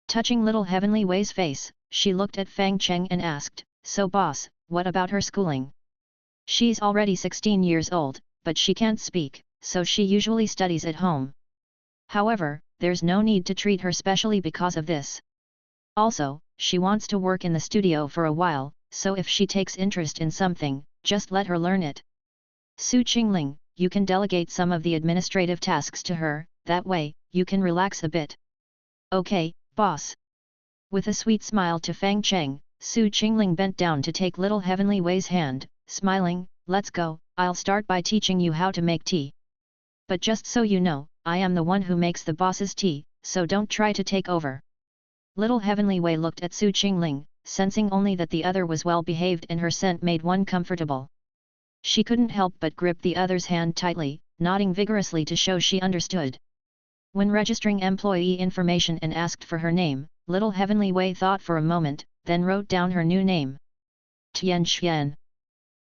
Speaker 1: Touching little Heavenly Wei's face, she looked at Fang Cheng and asked, so boss, what about her schooling? She's already 16 years old, but she can't speak, so she usually studies at home. However, there's no need to treat her specially because of this. Also, she wants to work in the studio for a while, so if she takes interest in something, just let her learn it. Su Qingling, you can delegate some of the administrative tasks to her, that way, you can relax a bit. Okay, boss. With a sweet smile to Fang Cheng, Su Qingling bent down to take little Heavenly Wei's hand, smiling, let's go, I'll start by teaching you how to make tea. But just so you know, I am the one who makes the boss's tea, so don't try to take over. Little Heavenly Wei looked at Su Qingling, sensing only that the other was well behaved and her scent made one comfortable. She couldn't help but grip the other's hand tightly, nodding vigorously to show she understood. When registering employee information and asked for her name, little Heavenly Wei thought for a moment, then wrote down her new name. Tian Xian.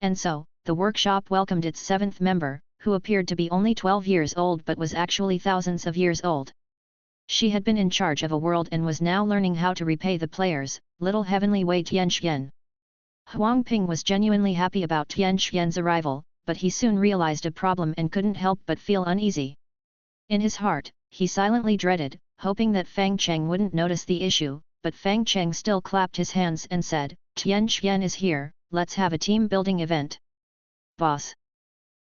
Speaker 1: And so, the workshop welcomed its 7th member, who appeared to be only 12 years old but was actually thousands of years old. She had been in charge of a world and was now learning how to repay the players, little Heavenly Wei Tianxian. Huang Ping was genuinely happy about Tianxian's arrival, but he soon realized a problem and couldn't help but feel uneasy. In his heart, he silently dreaded, hoping that Fang Cheng wouldn't notice the issue, but Fang Cheng still clapped his hands and said, Tianxian is here, let's have a team-building event. Boss.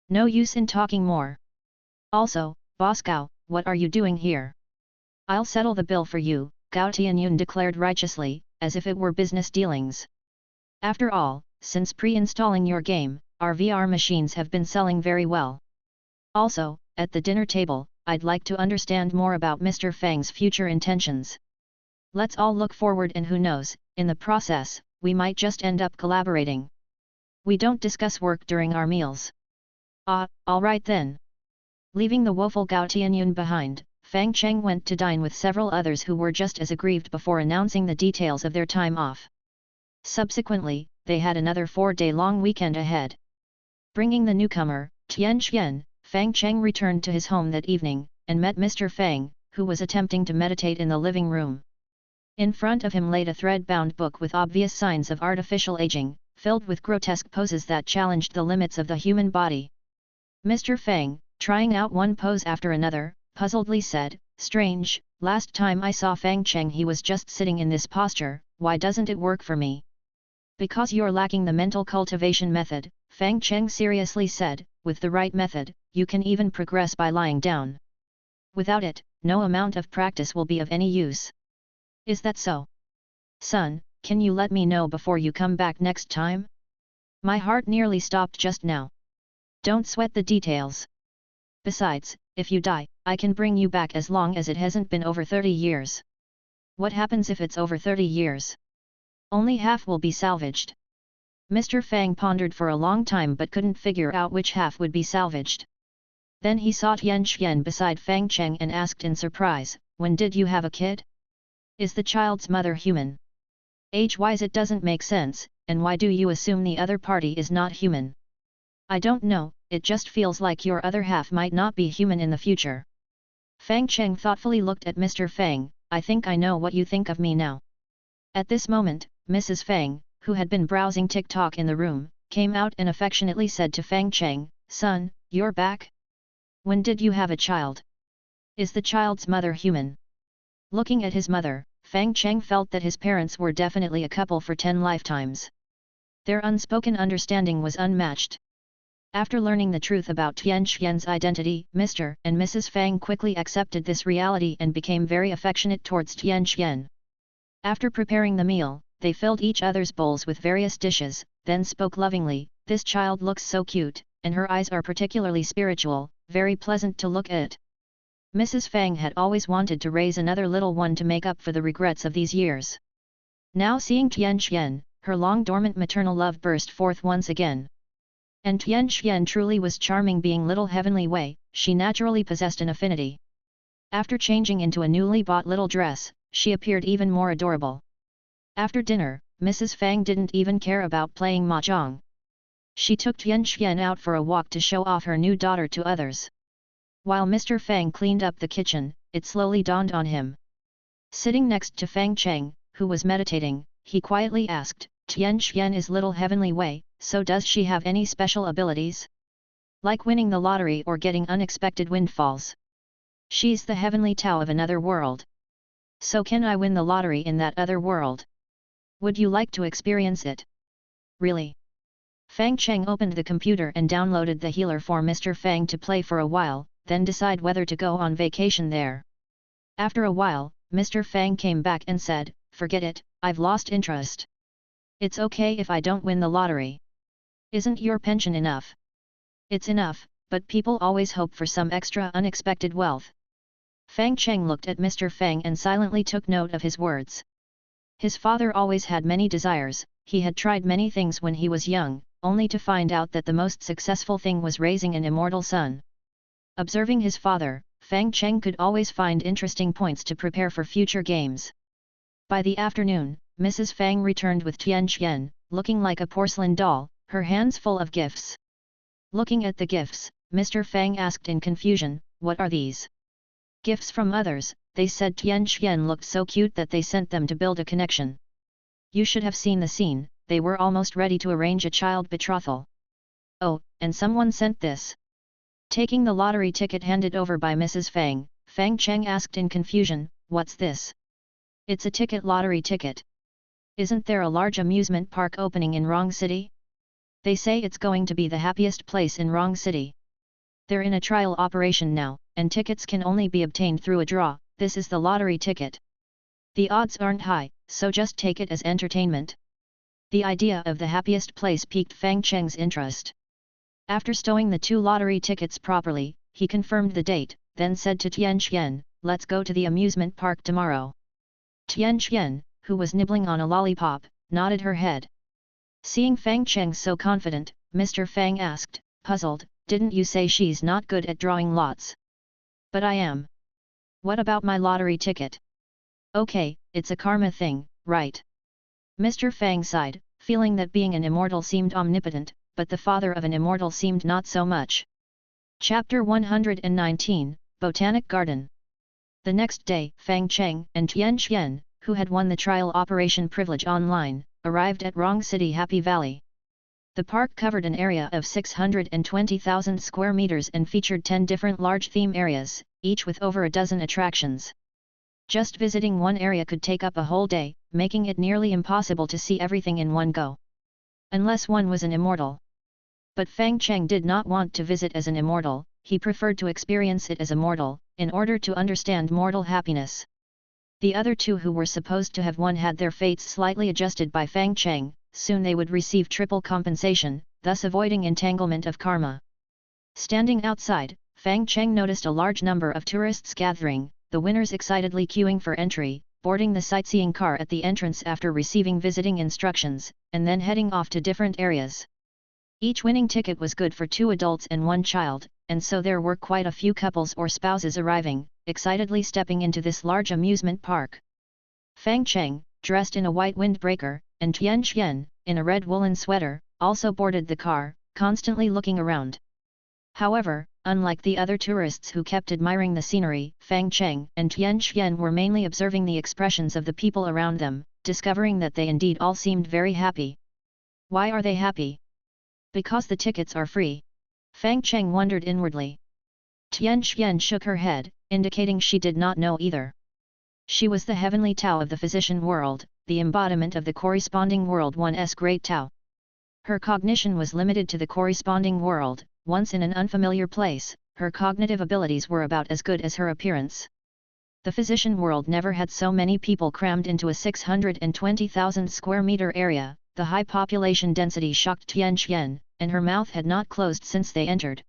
Speaker 1: No use in talking more. Also, Boss Gao, what are you doing here? I'll settle the bill for you, Gao Tianyun declared righteously, as if it were business dealings. After all, since pre-installing your game, our VR machines have been selling very well. Also, at the dinner table, I'd like to understand more about Mr. Fang's future intentions. Let's all look forward and who knows, in the process, we might just end up collaborating. We don't discuss work during our meals. Alright then. Leaving the woeful Gao Tianyun behind, Fang Cheng went to dine with several others who were just as aggrieved before announcing the details of their time off. Subsequently, they had another 4-day-long weekend ahead. Bringing the newcomer, Tianxian, Fang Cheng returned to his home that evening, and met Mr. Fang, who was attempting to meditate in the living room. In front of him laid a thread-bound book with obvious signs of artificial aging, filled with grotesque poses that challenged the limits of the human body. Mr. Fang, trying out one pose after another, puzzledly said, strange, last time I saw Fang Cheng he was just sitting in this posture, why doesn't it work for me? Because you're lacking the mental cultivation method, Fang Cheng seriously said, with the right method, you can even progress by lying down. Without it, no amount of practice will be of any use. Is that so? Son, can you let me know before you come back next time? My heart nearly stopped just now. Don't sweat the details. Besides, if you die, I can bring you back as long as it hasn't been over 30 years. What happens if it's over 30 years? Only half will be salvaged. Mr. Fang pondered for a long time but couldn't figure out which half would be salvaged. Then he saw Tianxian beside Fang Cheng and asked in surprise, when did you have a kid? Is the child's mother human? Age-wise it doesn't make sense, and why do you assume the other party is not human? I don't know, it just feels like your other half might not be human in the future. Fang Cheng thoughtfully looked at Mr. Fang, I think I know what you think of me now. At this moment, Mrs. Fang, who had been browsing TikTok in the room, came out and affectionately said to Fang Cheng, son, you're back? When did you have a child? Is the child's mother human? Looking at his mother, Fang Cheng felt that his parents were definitely a couple for 10 lifetimes. Their unspoken understanding was unmatched. After learning the truth about Tianxian's identity, Mr. and Mrs. Fang quickly accepted this reality and became very affectionate towards Tianxian. After preparing the meal, they filled each other's bowls with various dishes, then spoke lovingly, this child looks so cute, and her eyes are particularly spiritual, very pleasant to look at. Mrs. Fang had always wanted to raise another little one to make up for the regrets of these years. Now seeing Tianxian, her long-dormant maternal love burst forth once again. And Tianxian truly was charming, being little heavenly Wei, she naturally possessed an affinity. After changing into a newly bought little dress, she appeared even more adorable. After dinner, Mrs. Fang didn't even care about playing mahjong. She took Tianxian out for a walk to show off her new daughter to others. While Mr. Fang cleaned up the kitchen, it slowly dawned on him. Sitting next to Fang Cheng, who was meditating, he quietly asked, Tianxian is little heavenly Wei, so does she have any special abilities? Like winning the lottery or getting unexpected windfalls? She's the heavenly Tao of another world. So can I win the lottery in that other world? Would you like to experience it? Really? Fang Cheng opened the computer and downloaded the healer for Mr. Fang to play for a while, then decide whether to go on vacation there. After a while, Mr. Fang came back and said, forget it, I've lost interest. It's okay if I don't win the lottery. Isn't your pension enough? It's enough, but people always hope for some extra unexpected wealth. Fang Cheng looked at Mr. Fang and silently took note of his words. His father always had many desires, he had tried many things when he was young, only to find out that the most successful thing was raising an immortal son. Observing his father, Fang Cheng could always find interesting points to prepare for future games. By the afternoon, Mrs. Fang returned with Tianxian, looking like a porcelain doll, her hands full of gifts. Looking at the gifts, Mr. Fang asked in confusion, what are these? Gifts from others, they said. Tianxian looked so cute that they sent them to build a connection. You should have seen the scene, they were almost ready to arrange a child betrothal. Oh, and someone sent this. Taking the lottery ticket handed over by Mrs. Fang, Fang Cheng asked in confusion, what's this? It's a ticket, lottery ticket. Isn't there a large amusement park opening in Rong City? They say it's going to be the happiest place in Rong City. They're in a trial operation now, and tickets can only be obtained through a draw. This is the lottery ticket. The odds aren't high, so just take it as entertainment. The idea of the happiest place piqued Fang Cheng's interest. After stowing the 2 lottery tickets properly, he confirmed the date, then said to Tianxian, let's go to the amusement park tomorrow. Tianxian, who was nibbling on a lollipop, nodded her head. Seeing Fang Cheng so confident, Mr. Fang asked, puzzled, didn't you say she's not good at drawing lots? But I am. What about my lottery ticket? Okay, it's a karma thing, right? Mr. Fang sighed, feeling that being an immortal seemed omnipotent, but the father of an immortal seemed not so much. Chapter 119, Botanic Garden. The next day, Fang Cheng and Tianxian, who had won the trial operation privilege online, arrived at Rong City Happy Valley. The park covered an area of 620,000 square meters and featured 10 different large theme areas, each with over a dozen attractions. Just visiting one area could take up a whole day, making it nearly impossible to see everything in one go. Unless one was an immortal. But Fang Cheng did not want to visit as an immortal, he preferred to experience it as a mortal, in order to understand mortal happiness. The other 2 who were supposed to have won had their fates slightly adjusted by Fang Cheng, soon they would receive triple compensation, thus avoiding entanglement of karma. Standing outside, Fang Cheng noticed a large number of tourists gathering, the winners excitedly queuing for entry, boarding the sightseeing car at the entrance after receiving visiting instructions, and then heading off to different areas. Each winning ticket was good for 2 adults and 1 child, and so there were quite a few couples or spouses arriving, excitedly stepping into this large amusement park. Fang Cheng, dressed in a white windbreaker, and Tianxian, in a red woolen sweater, also boarded the car, constantly looking around. However, unlike the other tourists who kept admiring the scenery, Fang Cheng and Tianxian were mainly observing the expressions of the people around them, discovering that they indeed all seemed very happy. Why are they happy? Because the tickets are free. Fang Cheng wondered inwardly. Tianxian shook her head, indicating she did not know either. She was the heavenly Tao of the physician world, the embodiment of the corresponding world one's great Tao. Her cognition was limited to the corresponding world. Once in an unfamiliar place, her cognitive abilities were about as good as her appearance. The physician world never had so many people crammed into a 620,000 square meter area. The high population density shocked Tianxian, and her mouth had not closed since they entered.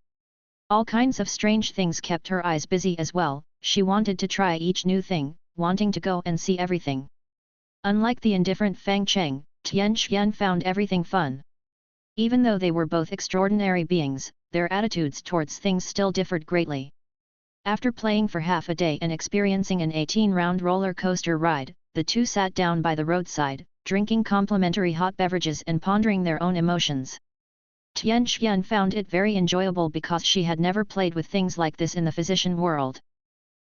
Speaker 1: All kinds of strange things kept her eyes busy as well. She wanted to try each new thing, wanting to go and see everything. Unlike the indifferent Fang Cheng, Tian Xian found everything fun. Even though they were both extraordinary beings, their attitudes towards things still differed greatly. After playing for half a day and experiencing an 18-round roller coaster ride, the two sat down by the roadside, drinking complimentary hot beverages and pondering their own emotions. Tian Xian found it very enjoyable because she had never played with things like this in the physician world.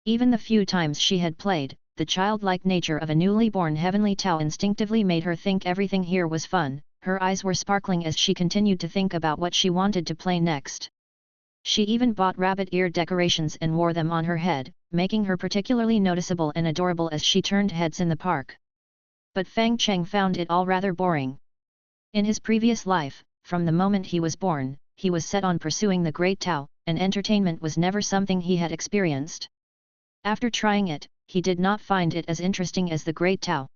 Speaker 1: Even the few times she had played, the childlike nature of a newly born heavenly Tao instinctively made her think everything here was fun. Her eyes were sparkling as she continued to think about what she wanted to play next. She even bought rabbit ear decorations and wore them on her head, making her particularly noticeable and adorable as she turned heads in the park. But Fang Cheng found it all rather boring. In his previous life, from the moment he was born, he was set on pursuing the Great Tao, and entertainment was never something he had experienced. After trying it, he did not find it as interesting as the Great Tao.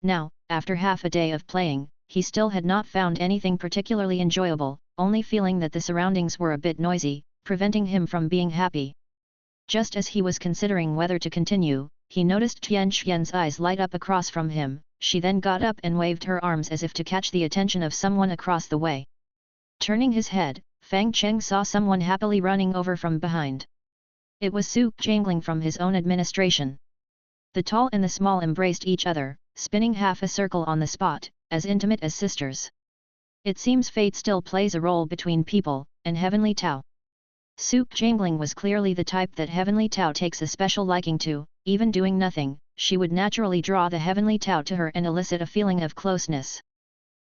Speaker 1: Now, after half a day of playing, he still had not found anything particularly enjoyable, only feeling that the surroundings were a bit noisy, preventing him from being happy. Just as he was considering whether to continue, he noticed Tian Xian's eyes light up across from him. She then got up and waved her arms as if to catch the attention of someone across the way. Turning his head, Fang Cheng saw someone happily running over from behind. It was Su Jingling from his own administration. The tall and the small embraced each other, spinning half a circle on the spot, as intimate as sisters. It seems fate still plays a role between people and Heavenly Tao. Su Jingling was clearly the type that Heavenly Tao takes a special liking to. Even doing nothing, she would naturally draw the Heavenly Tao to her and elicit a feeling of closeness.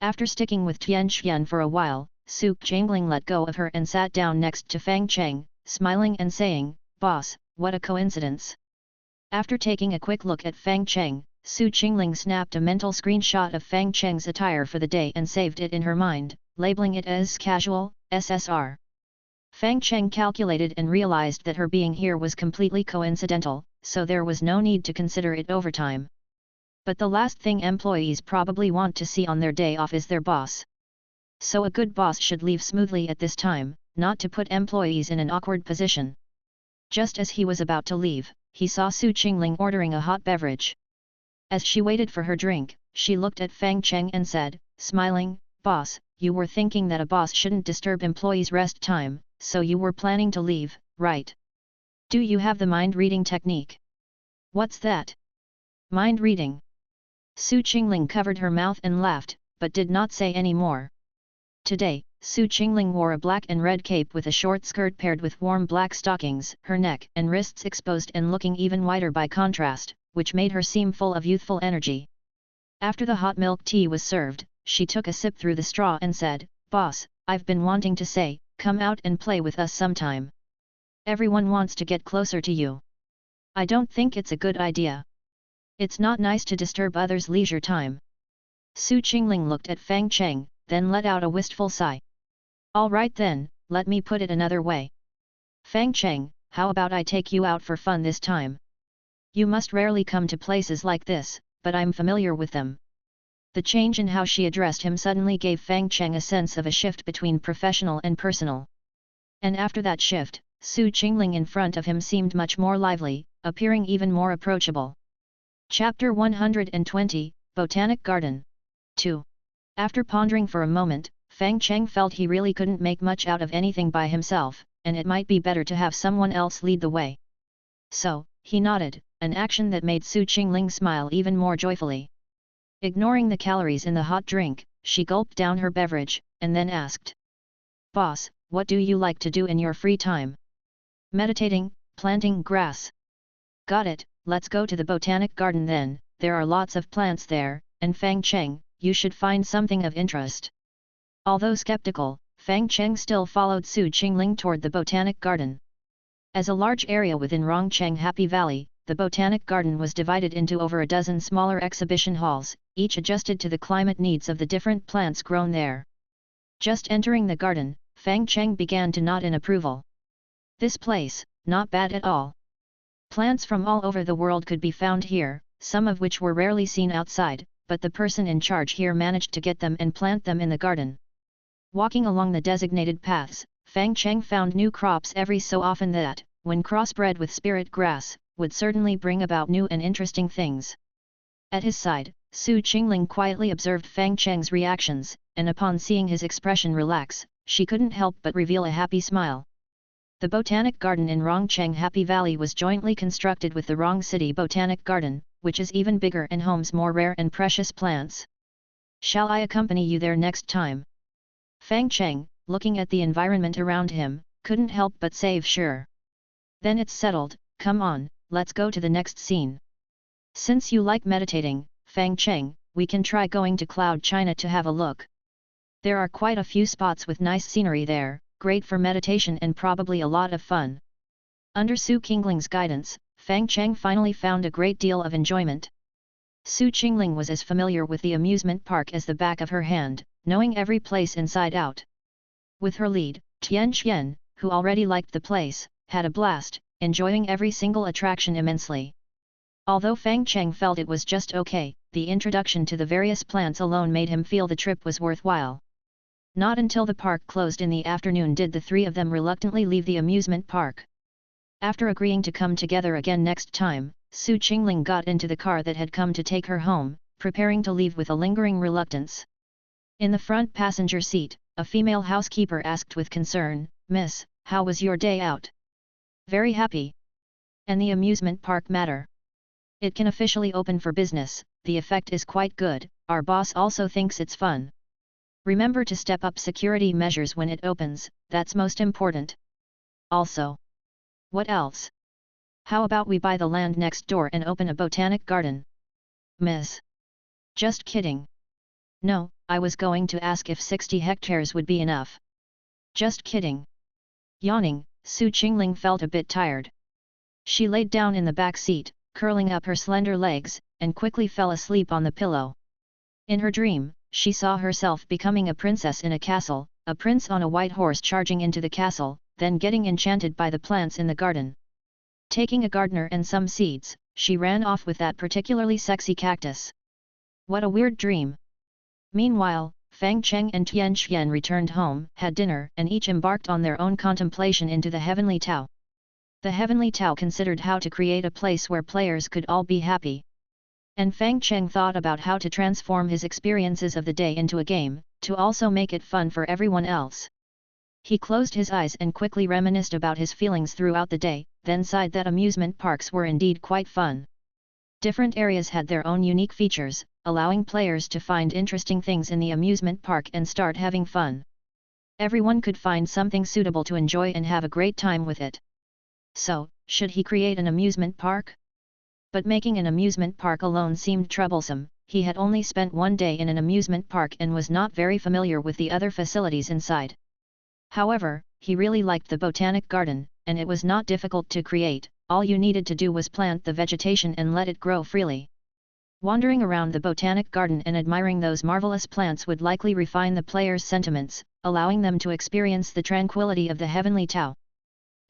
Speaker 1: After sticking with Tian Xian for a while, Su Jingling let go of her and sat down next to Fang Cheng, smiling and saying, "Boss, what a coincidence." After taking a quick look at Fang Cheng, Su Jingling snapped a mental screenshot of Fang Cheng's attire for the day and saved it in her mind, labeling it as casual, SSR. Fang Cheng calculated and realized that her being here was completely coincidental, so there was no need to consider it overtime. But the last thing employees probably want to see on their day off is their boss. So a good boss should leave smoothly at this time, not to put employees in an awkward position. Just as he was about to leave, he saw Su Jingling ordering a hot beverage. As she waited for her drink, she looked at Fang Cheng and said, smiling, "Boss, you were thinking that a boss shouldn't disturb employees' rest time, so you were planning to leave, right? Do you have the mind-reading technique?" "What's that?" "Mind reading." Su Jingling covered her mouth and laughed, but did not say any more. Today, Su Jingling wore a black and red cape with a short skirt paired with warm black stockings, her neck and wrists exposed and looking even whiter by contrast, which made her seem full of youthful energy. After the hot milk tea was served, she took a sip through the straw and said, "Boss, I've been wanting to say, come out and play with us sometime. Everyone wants to get closer to you. I don't think it's a good idea. It's not nice to disturb others' leisure time." Su Jingling looked at Fang Cheng, then let out a wistful sigh. "All right then, let me put it another way. Fang Cheng, how about I take you out for fun this time? You must rarely come to places like this, but I'm familiar with them." The change in how she addressed him suddenly gave Fang Cheng a sense of a shift between professional and personal. And after that shift, Su Jingling in front of him seemed much more lively, appearing even more approachable. Chapter 120, Botanic Garden. 2. After pondering for a moment, Fang Cheng felt he really couldn't make much out of anything by himself, and it might be better to have someone else lead the way. So, he nodded, an action that made Su Jingling smile even more joyfully. Ignoring the calories in the hot drink, she gulped down her beverage, and then asked, "Boss, what do you like to do in your free time?" "Meditating, planting grass." "Got it, let's go to the botanic garden then, there are lots of plants there, and Fang Cheng, you should find something of interest." Although skeptical, Fang Cheng still followed Su Jingling toward the botanic garden. As a large area within Rongcheng Happy Valley, the botanic garden was divided into over a dozen smaller exhibition halls, each adjusted to the climate needs of the different plants grown there. Just entering the garden, Fang Cheng began to nod in approval. This place, not bad at all. Plants from all over the world could be found here, some of which were rarely seen outside, but the person in charge here managed to get them and plant them in the garden. Walking along the designated paths, Fang Cheng found new crops every so often that, when crossbred with spirit grass, would certainly bring about new and interesting things. At his side, Su Qingling quietly observed Fang Cheng's reactions, and upon seeing his expression relax, she couldn't help but reveal a happy smile. The Botanic Garden in Rongcheng Happy Valley was jointly constructed with the Rong City Botanic Garden, which is even bigger and homes more rare and precious plants. Shall I accompany you there next time? Fang Cheng, looking at the environment around him, couldn't help but say sure. Then it's settled, come on, let's go to the next scene. Since you like meditating, Fang Cheng, we can try going to Cloud China to have a look. There are quite a few spots with nice scenery there, great for meditation and probably a lot of fun. Under Su Qingling's guidance, Fang Cheng finally found a great deal of enjoyment. Su Qingling was as familiar with the amusement park as the back of her hand, knowing every place inside out. With her lead, Tian Qian, who already liked the place, had a blast, enjoying every single attraction immensely. Although Fang Cheng felt it was just okay, the introduction to the various plants alone made him feel the trip was worthwhile. Not until the park closed in the afternoon did the three of them reluctantly leave the amusement park. After agreeing to come together again next time, Su Qingling got into the car that had come to take her home, preparing to leave with a lingering reluctance. In the front passenger seat, a female housekeeper asked with concern, "Miss, how was your day out?" "Very happy. And the amusement park matter? It can officially open for business, the effect is quite good, our boss also thinks it's fun. Remember to step up security measures when it opens, that's most important. Also. What else? How about we buy the land next door and open a botanic garden?" "Miss. Just kidding. No, I was going to ask if 60 hectares would be enough." "Just kidding." Yawning, Su Qingling felt a bit tired. She laid down in the back seat, curling up her slender legs, and quickly fell asleep on the pillow. In her dream, she saw herself becoming a princess in a castle, a prince on a white horse charging into the castle, then getting enchanted by the plants in the garden. Taking a gardener and some seeds, she ran off with that particularly sexy cactus. What a weird dream! Meanwhile, Fang Cheng and Tian Qian returned home, had dinner, and each embarked on their own contemplation into the Heavenly Tao. The Heavenly Tao considered how to create a place where players could all be happy. And Fang Cheng thought about how to transform his experiences of the day into a game, to also make it fun for everyone else. He closed his eyes and quickly reminisced about his feelings throughout the day, then sighed that amusement parks were indeed quite fun. Different areas had their own unique features, allowing players to find interesting things in the amusement park and start having fun. Everyone could find something suitable to enjoy and have a great time with it. So, should he create an amusement park? But making an amusement park alone seemed troublesome. He had only spent one day in an amusement park and was not very familiar with the other facilities inside. However, he really liked the botanic garden, and it was not difficult to create. All you needed to do was plant the vegetation and let it grow freely. Wandering around the botanic garden and admiring those marvelous plants would likely refine the player's sentiments, allowing them to experience the tranquility of the Heavenly Tao.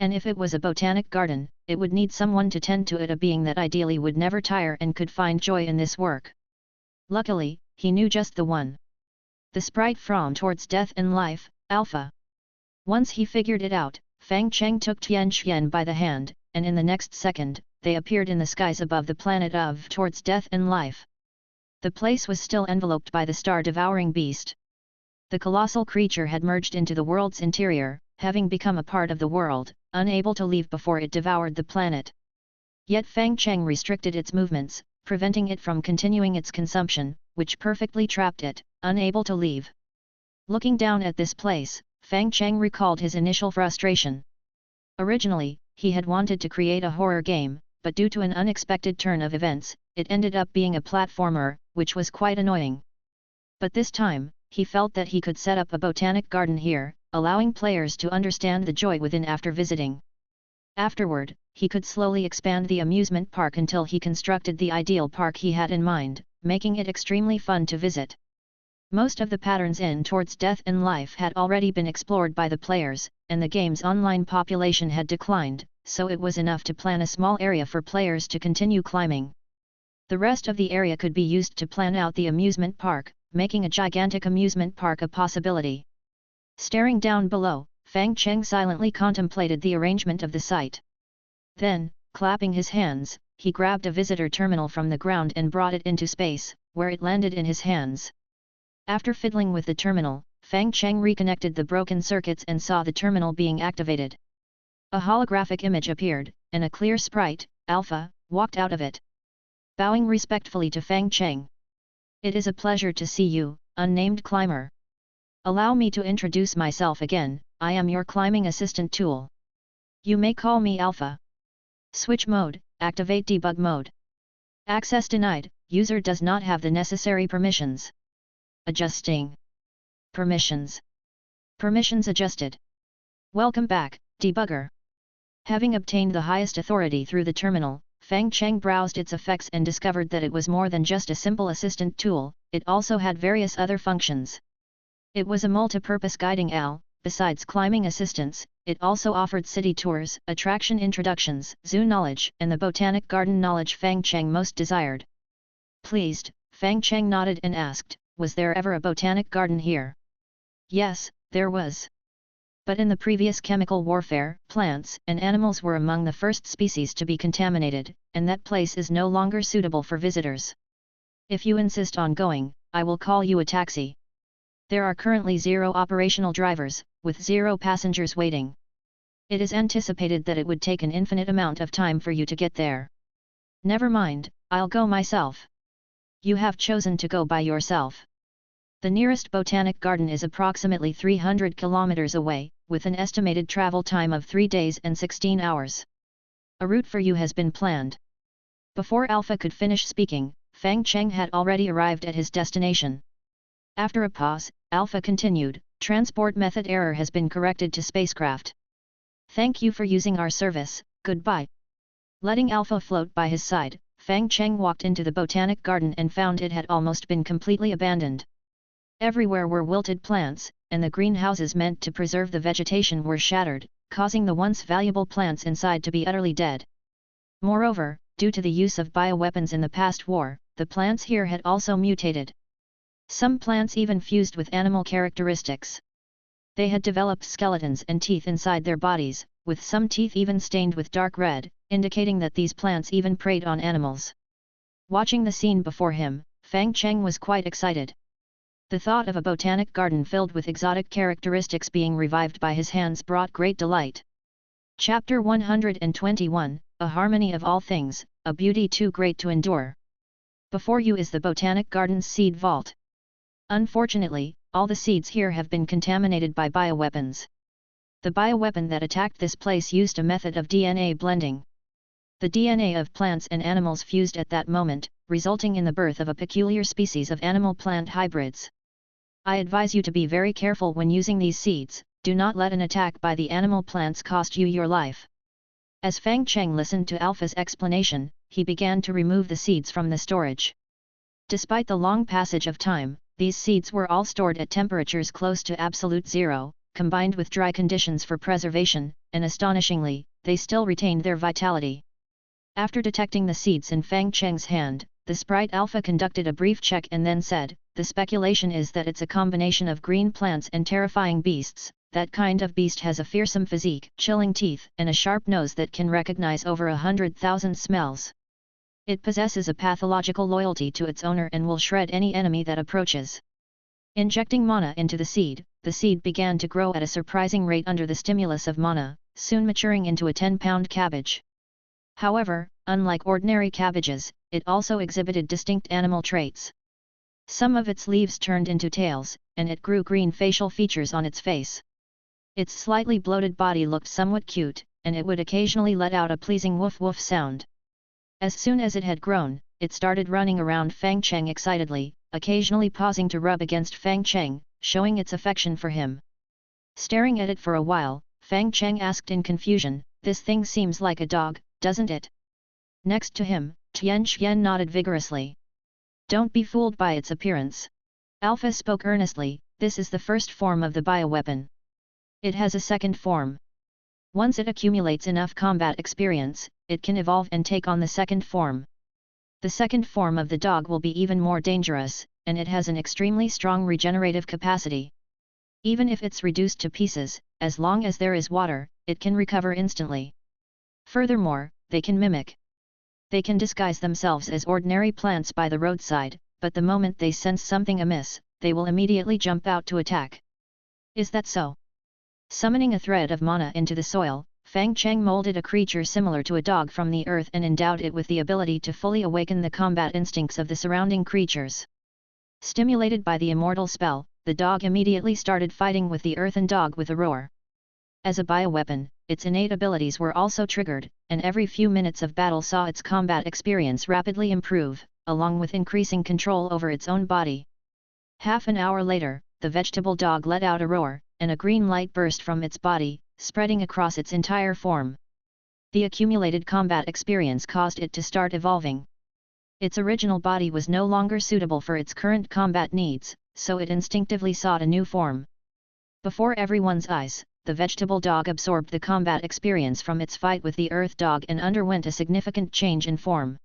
Speaker 1: And if it was a botanic garden, it would need someone to tend to it, a being that ideally would never tire and could find joy in this work. Luckily, he knew just the one. The sprite from Towards Death and Life, Alpha. Once he figured it out, Fang Cheng took Tian Qian by the hand, and in the next second, they appeared in the skies above the planet of Towards Death and Life. The place was still enveloped by the star-devouring beast. The colossal creature had merged into the world's interior, having become a part of the world, unable to leave before it devoured the planet. Yet Fang Cheng restricted its movements, preventing it from continuing its consumption, which perfectly trapped it, unable to leave. Looking down at this place, Fang Cheng recalled his initial frustration. Originally, he had wanted to create a horror game, but due to an unexpected turn of events, it ended up being a platformer, which was quite annoying. But this time, he felt that he could set up a botanic garden here, allowing players to understand the joy within after visiting. Afterward, he could slowly expand the amusement park until he constructed the ideal park he had in mind, making it extremely fun to visit. Most of the patterns in Towards Death and Life had already been explored by the players, and the game's online population had declined, so it was enough to plan a small area for players to continue climbing. The rest of the area could be used to plan out the amusement park, making a gigantic amusement park a possibility. Staring down below, Fang Cheng silently contemplated the arrangement of the site. Then, clapping his hands, he grabbed a visitor terminal from the ground and brought it into space, where it landed in his hands. After fiddling with the terminal, Fang Cheng reconnected the broken circuits and saw the terminal being activated. A holographic image appeared, and a clear sprite, Alpha, walked out of it. Bowing respectfully to Fang Cheng. "It is a pleasure to see you, unnamed climber. Allow me to introduce myself again, I am your climbing assistant tool. You may call me Alpha. Switch mode, activate debug mode. Access denied, user does not have the necessary permissions. Adjusting. Permissions. Permissions adjusted. Welcome back, debugger." Having obtained the highest authority through the terminal, Fang Cheng browsed its effects and discovered that it was more than just a simple assistant tool, it also had various other functions. It was a multi-purpose guiding owl. Besides climbing assistance, it also offered city tours, attraction introductions, zoo knowledge, and the botanic garden knowledge Fang Cheng most desired. Pleased, Fang Cheng nodded and asked, "Was there ever a botanic garden here?" "Yes, there was. But in the previous chemical warfare, plants and animals were among the first species to be contaminated, and that place is no longer suitable for visitors. If you insist on going, I will call you a taxi. There are currently 0 operational drivers, with 0 passengers waiting. It is anticipated that it would take an infinite amount of time for you to get there." "Never mind, I'll go myself." "You have chosen to go by yourself. The nearest botanic garden is approximately 300 kilometers away, with an estimated travel time of 3 days and 16 hours. A route for you has been planned." Before Alpha could finish speaking, Fang Cheng had already arrived at his destination. After a pause, Alpha continued, "Transport method error has been corrected to spacecraft. Thank you for using our service, goodbye." Letting Alpha float by his side, Fang Cheng walked into the botanic garden and found it had almost been completely abandoned. Everywhere were wilted plants, and the greenhouses meant to preserve the vegetation were shattered, causing the once valuable plants inside to be utterly dead. Moreover, due to the use of bioweapons in the past war, the plants here had also mutated. Some plants even fused with animal characteristics. They had developed skeletons and teeth inside their bodies, with some teeth even stained with dark red, indicating that these plants even preyed on animals. Watching the scene before him, Fang Cheng was quite excited. The thought of a botanic garden filled with exotic characteristics being revived by his hands brought great delight. Chapter 121, A Harmony of All Things, a Beauty Too Great to Endure. Before you is the botanic garden's seed vault. Unfortunately, all the seeds here have been contaminated by bioweapons. The bioweapon that attacked this place used a method of DNA blending. The DNA of plants and animals fused at that moment, resulting in the birth of a peculiar species of animal-plant hybrids. I advise you to be very careful when using these seeds, do not let an attack by the animal plants cost you your life. As Fang Cheng listened to Alpha's explanation, he began to remove the seeds from the storage. Despite the long passage of time, these seeds were all stored at temperatures close to absolute zero, combined with dry conditions for preservation, and astonishingly, they still retained their vitality. After detecting the seeds in Fang Cheng's hand, the sprite Alpha conducted a brief check and then said, "The speculation is that it's a combination of green plants and terrifying beasts. That kind of beast has a fearsome physique, chilling teeth, and a sharp nose that can recognize over 100,000 smells. It possesses a pathological loyalty to its owner and will shred any enemy that approaches." Injecting mana into the seed began to grow at a surprising rate under the stimulus of mana, soon maturing into a 10-pound cabbage. However, unlike ordinary cabbages, it also exhibited distinct animal traits. Some of its leaves turned into tails, and it grew green facial features on its face. Its slightly bloated body looked somewhat cute, and it would occasionally let out a pleasing woof-woof sound. As soon as it had grown, it started running around Fang Cheng excitedly, occasionally pausing to rub against Fang Cheng, showing its affection for him. Staring at it for a while, Fang Cheng asked in confusion, "This thing seems like a dog, doesn't it?" Next to him, Tian Xian nodded vigorously. "Don't be fooled by its appearance." Alpha spoke earnestly, "This is the first form of the bioweapon. It has a second form. Once it accumulates enough combat experience, it can evolve and take on the second form. The second form of the dog will be even more dangerous, and it has an extremely strong regenerative capacity. Even if it's reduced to pieces, as long as there is water, it can recover instantly. Furthermore, they can mimic. They can disguise themselves as ordinary plants by the roadside, but the moment they sense something amiss, they will immediately jump out to attack. Is that so? Summoning a thread of mana into the soil, Fang Cheng molded a creature similar to a dog from the earth and endowed it with the ability to fully awaken the combat instincts of the surrounding creatures. Stimulated by the Immortal spell, the dog immediately started fighting with the earthen dog with a roar. As a bioweapon, its innate abilities were also triggered, and every few minutes of battle saw its combat experience rapidly improve, along with increasing control over its own body. Half an hour later, the vegetable dog let out a roar, and a green light burst from its body, spreading across its entire form. The accumulated combat experience caused it to start evolving. Its original body was no longer suitable for its current combat needs, so it instinctively sought a new form. Before everyone's eyes, the vegetable dog absorbed the combat experience from its fight with the earth dog and underwent a significant change in form.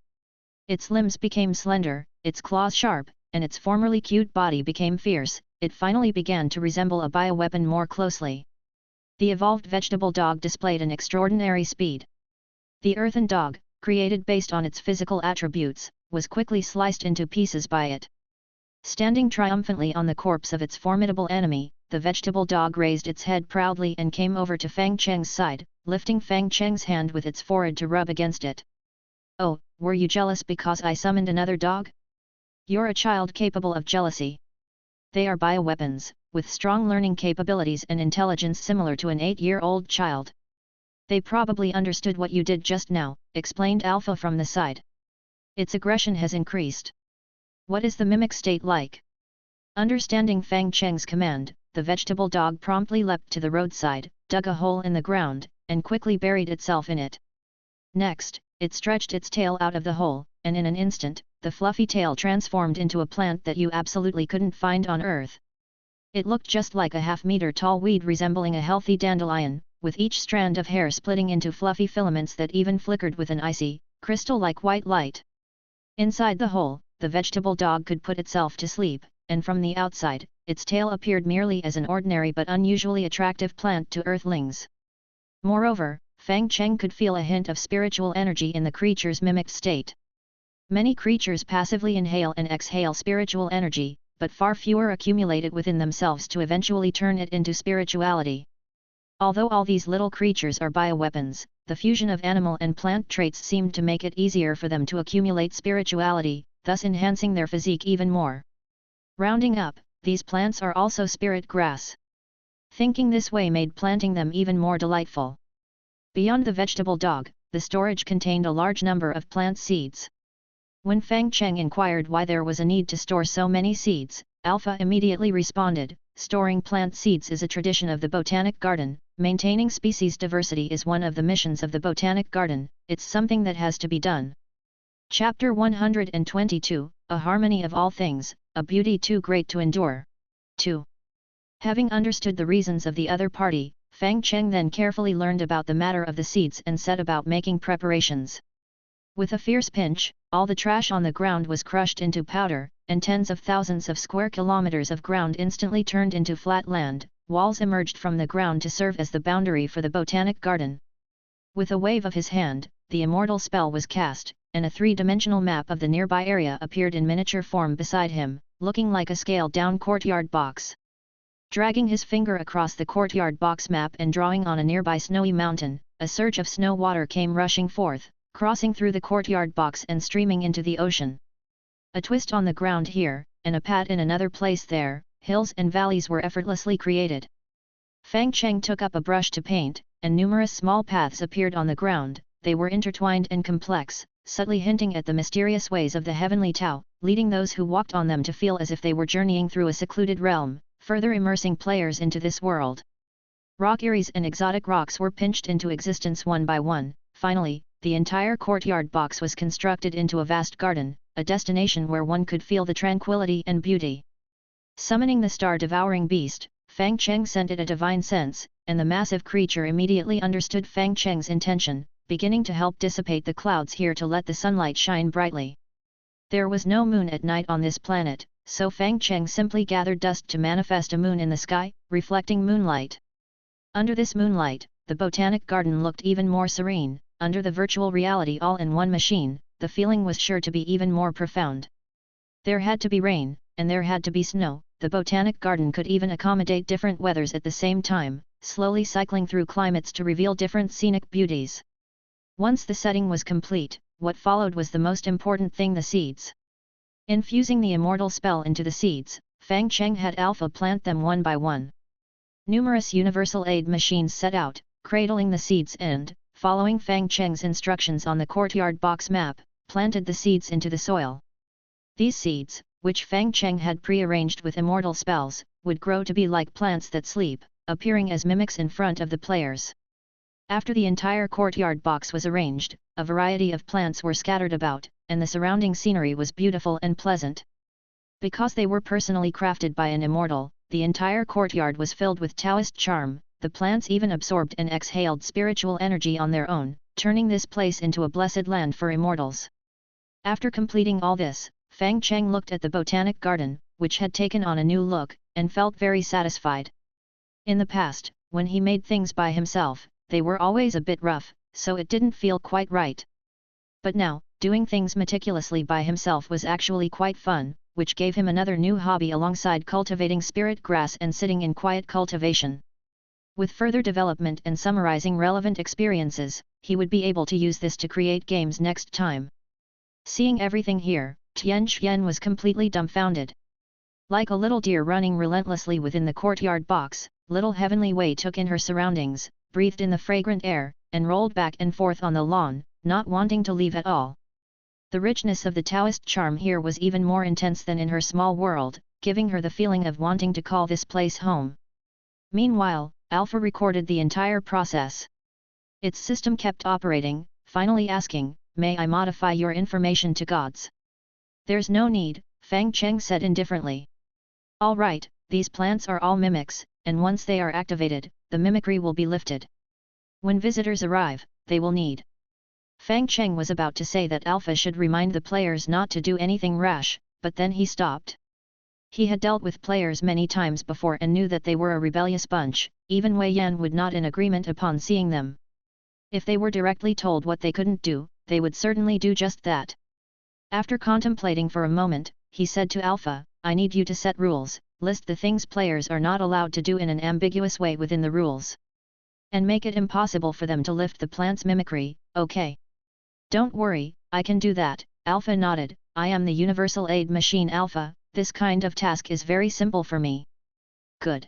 Speaker 1: Its limbs became slender, its claws sharp, and its formerly cute body became fierce. It finally began to resemble a bioweapon more closely. The evolved vegetable dog displayed an extraordinary speed. The earthen dog, created based on its physical attributes, was quickly sliced into pieces by it. Standing triumphantly on the corpse of its formidable enemy, the vegetable dog raised its head proudly and came over to Fang Cheng's side, lifting Fang Cheng's hand with its forehead to rub against it. "Oh, were you jealous because I summoned another dog? You're a child capable of jealousy. They are bioweapons, with strong learning capabilities and intelligence similar to an 8-year-old child. They probably understood what you did just now," explained Alpha from the side. "Its aggression has increased. What is the mimic state like?" Understanding Fang Cheng's command, the vegetable dog promptly leapt to the roadside, dug a hole in the ground, and quickly buried itself in it. Next, it stretched its tail out of the hole, and in an instant, the fluffy tail transformed into a plant that you absolutely couldn't find on Earth. It looked just like a half-meter-tall weed resembling a healthy dandelion, with each strand of hair splitting into fluffy filaments that even flickered with an icy, crystal-like white light. Inside the hole, the vegetable dog could put itself to sleep, and from the outside, its tail appeared merely as an ordinary but unusually attractive plant to Earthlings. Moreover, Fang Cheng could feel a hint of spiritual energy in the creature's mimicked state. Many creatures passively inhale and exhale spiritual energy, but far fewer accumulate it within themselves to eventually turn it into spirituality. Although all these little creatures are bioweapons, the fusion of animal and plant traits seemed to make it easier for them to accumulate spirituality, thus enhancing their physique even more. Rounding up, these plants are also spirit grass. Thinking this way made planting them even more delightful. Beyond the vegetable dog, the storage contained a large number of plant seeds. When Fang Cheng inquired why there was a need to store so many seeds, Alpha immediately responded, "Storing plant seeds is a tradition of the Botanic Garden. Maintaining species diversity is one of the missions of the Botanic Garden, it's something that has to be done." Chapter 122, A Harmony of All Things, a Beauty Too Great to Endure. 2. Having understood the reasons of the other party, Fang Cheng then carefully learned about the matter of the seeds and set about making preparations. With a fierce pinch, all the trash on the ground was crushed into powder, and tens of thousands of square kilometers of ground instantly turned into flat land. Walls emerged from the ground to serve as the boundary for the Botanic Garden. With a wave of his hand, the Immortal spell was cast, and a three-dimensional map of the nearby area appeared in miniature form beside him, looking like a scaled-down courtyard box. Dragging his finger across the courtyard box map and drawing on a nearby snowy mountain, a surge of snow water came rushing forth, crossing through the courtyard box and streaming into the ocean. A twist on the ground here, and a pat in another place there, hills and valleys were effortlessly created. Fang Cheng took up a brush to paint, and numerous small paths appeared on the ground. They were intertwined and complex, subtly hinting at the mysterious ways of the heavenly Tao, leading those who walked on them to feel as if they were journeying through a secluded realm, further immersing players into this world. Rock eries and exotic rocks were pinched into existence one by one. Finally, the entire courtyard box was constructed into a vast garden, a destination where one could feel the tranquility and beauty. Summoning the star-devouring beast, Fang Cheng sent it a divine sense, and the massive creature immediately understood Fang Cheng's intention, beginning to help dissipate the clouds here to let the sunlight shine brightly. There was no moon at night on this planet, so Fang Cheng simply gathered dust to manifest a moon in the sky, reflecting moonlight. Under this moonlight, the botanic garden looked even more serene. Under the virtual reality all-in-one machine, the feeling was sure to be even more profound. There had to be rain, and there had to be snow. The botanic garden could even accommodate different weathers at the same time, slowly cycling through climates to reveal different scenic beauties. Once the setting was complete, what followed was the most important thing: the seeds. Infusing the Immortal spell into the seeds, Fang Cheng had Alpha plant them one by one. Numerous universal aid machines set out, cradling the seeds and, following Fang Cheng's instructions on the courtyard box map, planted the seeds into the soil. These seeds, which Fang Cheng had pre-arranged with Immortal spells, would grow to be like plants that sleep, appearing as mimics in front of the players. After the entire courtyard box was arranged, a variety of plants were scattered about, and the surrounding scenery was beautiful and pleasant. Because they were personally crafted by an Immortal, the entire courtyard was filled with Taoist charm. The plants even absorbed and exhaled spiritual energy on their own, turning this place into a blessed land for Immortals. After completing all this, Fang Cheng looked at the botanic garden, which had taken on a new look, and felt very satisfied. In the past, when he made things by himself, they were always a bit rough, so it didn't feel quite right. But now, doing things meticulously by himself was actually quite fun, which gave him another new hobby alongside cultivating spirit grass and sitting in quiet cultivation. With further development and summarizing relevant experiences, he would be able to use this to create games next time. Seeing everything here, Tian Xian was completely dumbfounded. Like a little deer running relentlessly within the courtyard box, little Heavenly Wei took in her surroundings, breathed in the fragrant air, and rolled back and forth on the lawn, not wanting to leave at all. The richness of the Taoist charm here was even more intense than in her small world, giving her the feeling of wanting to call this place home. Meanwhile, Alpha recorded the entire process. Its system kept operating, finally asking, "May I modify your information to gods?" "There's no need," Fang Cheng said indifferently. "All right, these plants are all mimics, and once they are activated, the mimicry will be lifted. When visitors arrive, they will need..." Fang Cheng was about to say that Alpha should remind the players not to do anything rash, but then he stopped. He had dealt with players many times before and knew that they were a rebellious bunch. Even Wei Yan would not in agreement upon seeing them. If they were directly told what they couldn't do, they would certainly do just that. After contemplating for a moment, he said to Alpha, "I need you to set rules, list the things players are not allowed to do in an ambiguous way within the rules. And make it impossible for them to lift the plant's mimicry, okay?" "Don't worry, I can do that," Alpha nodded. "I am the Universal Aid Machine Alpha, this kind of task is very simple for me." Good.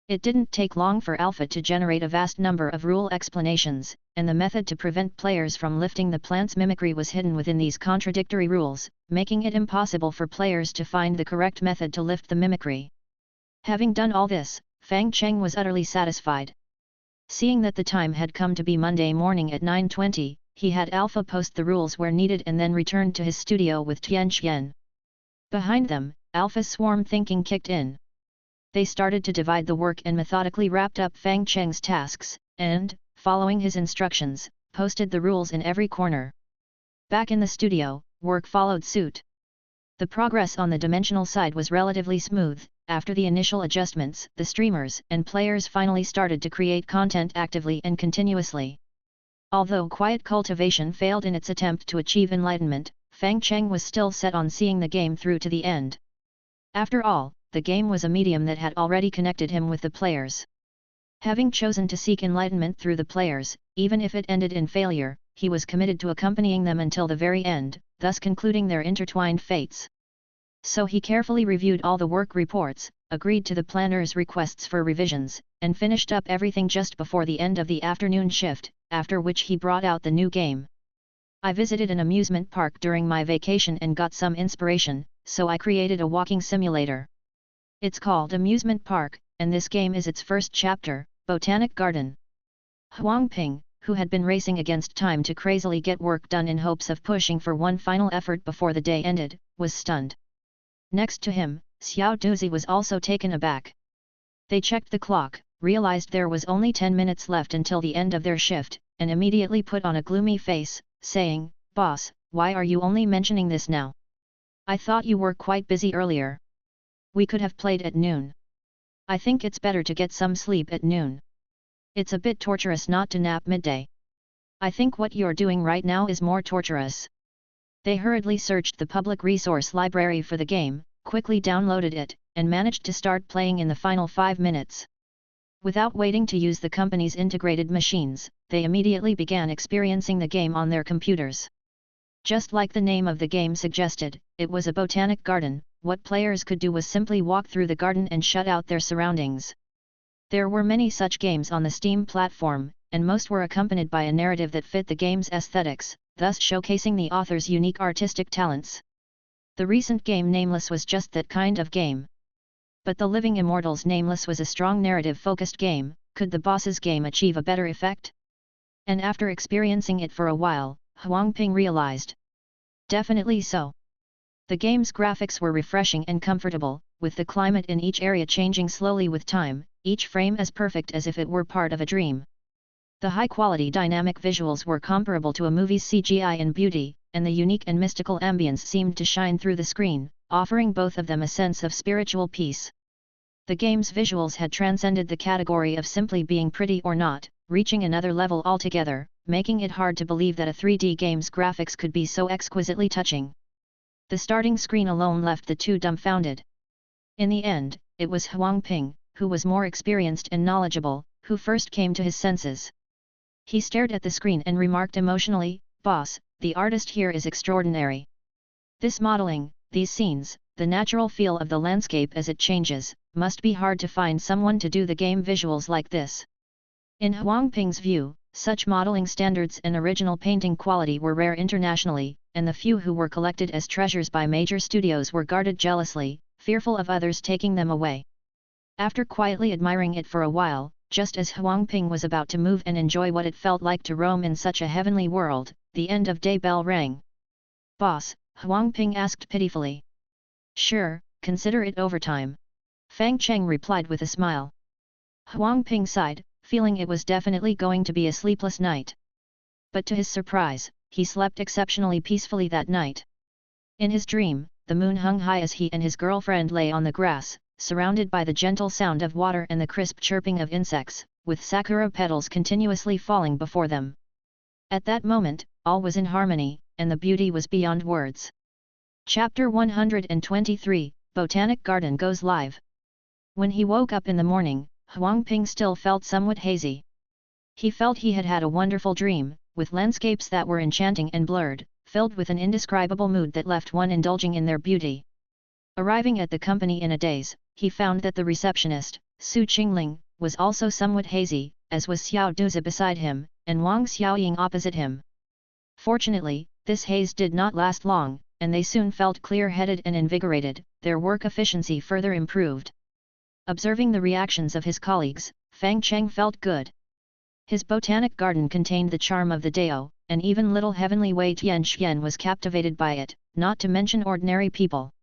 Speaker 1: It didn't take long for Alpha to generate a vast number of rule explanations, and the method to prevent players from lifting the plant's mimicry was hidden within these contradictory rules, making it impossible for players to find the correct method to lift the mimicry. Having done all this, Fang Cheng was utterly satisfied. Seeing that the time had come to be Monday morning at 9:20, he had Alpha post the rules where needed and then returned to his studio with Tian Xian. Behind them, Alpha's swarm thinking kicked in. They started to divide the work and methodically wrapped up Fang Cheng's tasks, and, following his instructions, posted the rules in every corner. Back in the studio, work followed suit. The progress on the dimensional side was relatively smooth. After the initial adjustments, the streamers and players finally started to create content actively and continuously. Although quiet cultivation failed in its attempt to achieve enlightenment, Fang Cheng was still set on seeing the game through to the end. After all, the game was a medium that had already connected him with the players. Having chosen to seek enlightenment through the players, even if it ended in failure, he was committed to accompanying them until the very end, thus concluding their intertwined fates. So he carefully reviewed all the work reports, agreed to the planner's requests for revisions, and finished up everything just before the end of the afternoon shift, after which he brought out the new game. "I visited an amusement park during my vacation and got some inspiration, so I created a walking simulator. It's called Amusement Park, and this game is its first chapter, Botanic Garden." Huang Ping, who had been racing against time to crazily get work done in hopes of pushing for one final effort before the day ended, was stunned. Next to him, Xiao Duzi was also taken aback. They checked the clock, realized there was only 10 minutes left until the end of their shift, and immediately put on a gloomy face, saying, "Boss, why are you only mentioning this now? I thought you were quite busy earlier. We could have played at noon." I think it's better to get some sleep at noon. It's a bit torturous not to nap midday. I think what you're doing right now is more torturous. They hurriedly searched the public resource library for the game, quickly downloaded it, and managed to start playing in the final 5 minutes. Without waiting to use the company's integrated machines, they immediately began experiencing the game on their computers. Just like the name of the game suggested, it was a botanic garden. What players could do was simply walk through the garden and shut out their surroundings. There were many such games on the Steam platform, and most were accompanied by a narrative that fit the game's aesthetics, thus showcasing the author's unique artistic talents. The recent game Nameless was just that kind of game. But the Living Immortals Nameless was a strong narrative-focused game. Could the boss's game achieve a better effect? And after experiencing it for a while, Huang Ping realized. Definitely so. The game's graphics were refreshing and comfortable, with the climate in each area changing slowly with time, each frame as perfect as if it were part of a dream. The high-quality dynamic visuals were comparable to a movie's CGI in beauty, and the unique and mystical ambience seemed to shine through the screen, offering both of them a sense of spiritual peace. The game's visuals had transcended the category of simply being pretty or not, reaching another level altogether, making it hard to believe that a 3D game's graphics could be so exquisitely touching. The starting screen alone left the two dumbfounded. In the end, it was Huang Ping, who was more experienced and knowledgeable, who first came to his senses. He stared at the screen and remarked emotionally, "Boss, the artist here is extraordinary. This modeling, these scenes, the natural feel of the landscape as it changes, must be hard to find someone to do the game visuals like this." In Huang Ping's view, such modeling standards and original painting quality were rare internationally, and the few who were collected as treasures by major studios were guarded jealously, fearful of others taking them away. After quietly admiring it for a while, just as Huang Ping was about to move and enjoy what it felt like to roam in such a heavenly world, the end of day bell rang. "Boss," Huang Ping asked pitifully. "Sure, consider it overtime." Fang Cheng replied with a smile. Huang Ping sighed, feeling it was definitely going to be a sleepless night. But to his surprise, he slept exceptionally peacefully that night. In his dream, the moon hung high as he and his girlfriend lay on the grass, surrounded by the gentle sound of water and the crisp chirping of insects, with sakura petals continuously falling before them. At that moment, all was in harmony, and the beauty was beyond words. Chapter 123, Botanic Garden goes live. When he woke up in the morning, Huang Ping still felt somewhat hazy. He felt he had had a wonderful dream, with landscapes that were enchanting and blurred, filled with an indescribable mood that left one indulging in their beauty. Arriving at the company in a daze, he found that the receptionist, Su Qingling, was also somewhat hazy, as was Xiao Duzi beside him, and Wang Xiaoying opposite him. Fortunately, this haze did not last long, and they soon felt clear-headed and invigorated, their work efficiency further improved. Observing the reactions of his colleagues, Fang Cheng felt good. His botanic garden contained the charm of the Dao, and even little heavenly Wei Tianxian was captivated by it, not to mention ordinary people.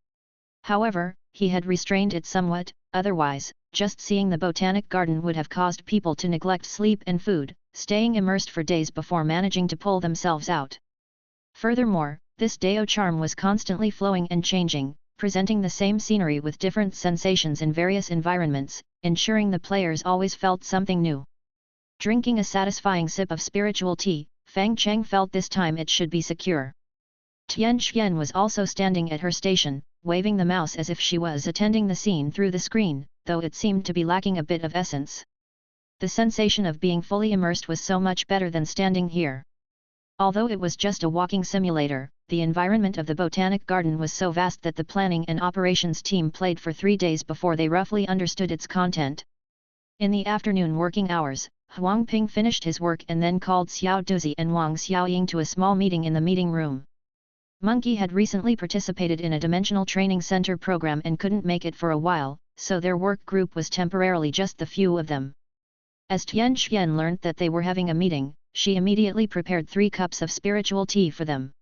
Speaker 1: However, he had restrained it somewhat, otherwise, just seeing the botanic garden would have caused people to neglect sleep and food, staying immersed for days before managing to pull themselves out. Furthermore, this Dao charm was constantly flowing and changing, presenting the same scenery with different sensations in various environments, ensuring the players always felt something new. Drinking a satisfying sip of spiritual tea, Fang Cheng felt this time it should be secure. Tian Xian was also standing at her station, waving the mouse as if she was attending the scene through the screen, though it seemed to be lacking a bit of essence. The sensation of being fully immersed was so much better than standing here. Although it was just a walking simulator, the environment of the botanic garden was so vast that the planning and operations team played for 3 days before they roughly understood its content. In the afternoon working hours, Huang Ping finished his work and then called Xiao Duzi and Wang Xiaoying to a small meeting in the meeting room. Monkey had recently participated in a dimensional training center program and couldn't make it for a while, so their work group was temporarily just the few of them. As Tian Xian learned that they were having a meeting, she immediately prepared 3 cups of spiritual tea for them.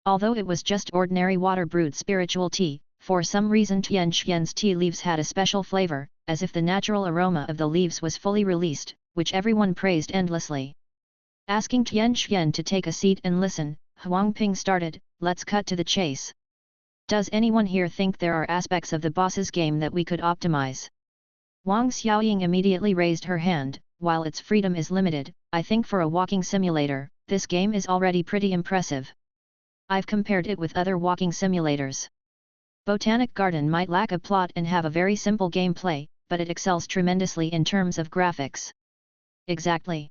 Speaker 1: Although it was just ordinary water brewed spiritual tea, for some reason Tian Xian's tea leaves had a special flavor, as if the natural aroma of the leaves was fully released, which everyone praised endlessly. Asking Tian Xian to take a seat and listen, Huang Ping started, "Let's cut to the chase. Does anyone here think there are aspects of the boss's game that we could optimize? Wang Xiaoying immediately raised her hand. While its freedom is limited, I think for a walking simulator, this game is already pretty impressive. I've compared it with other walking simulators. Botanic Garden might lack a plot and have a very simple gameplay, but it excels tremendously in terms of graphics. Exactly.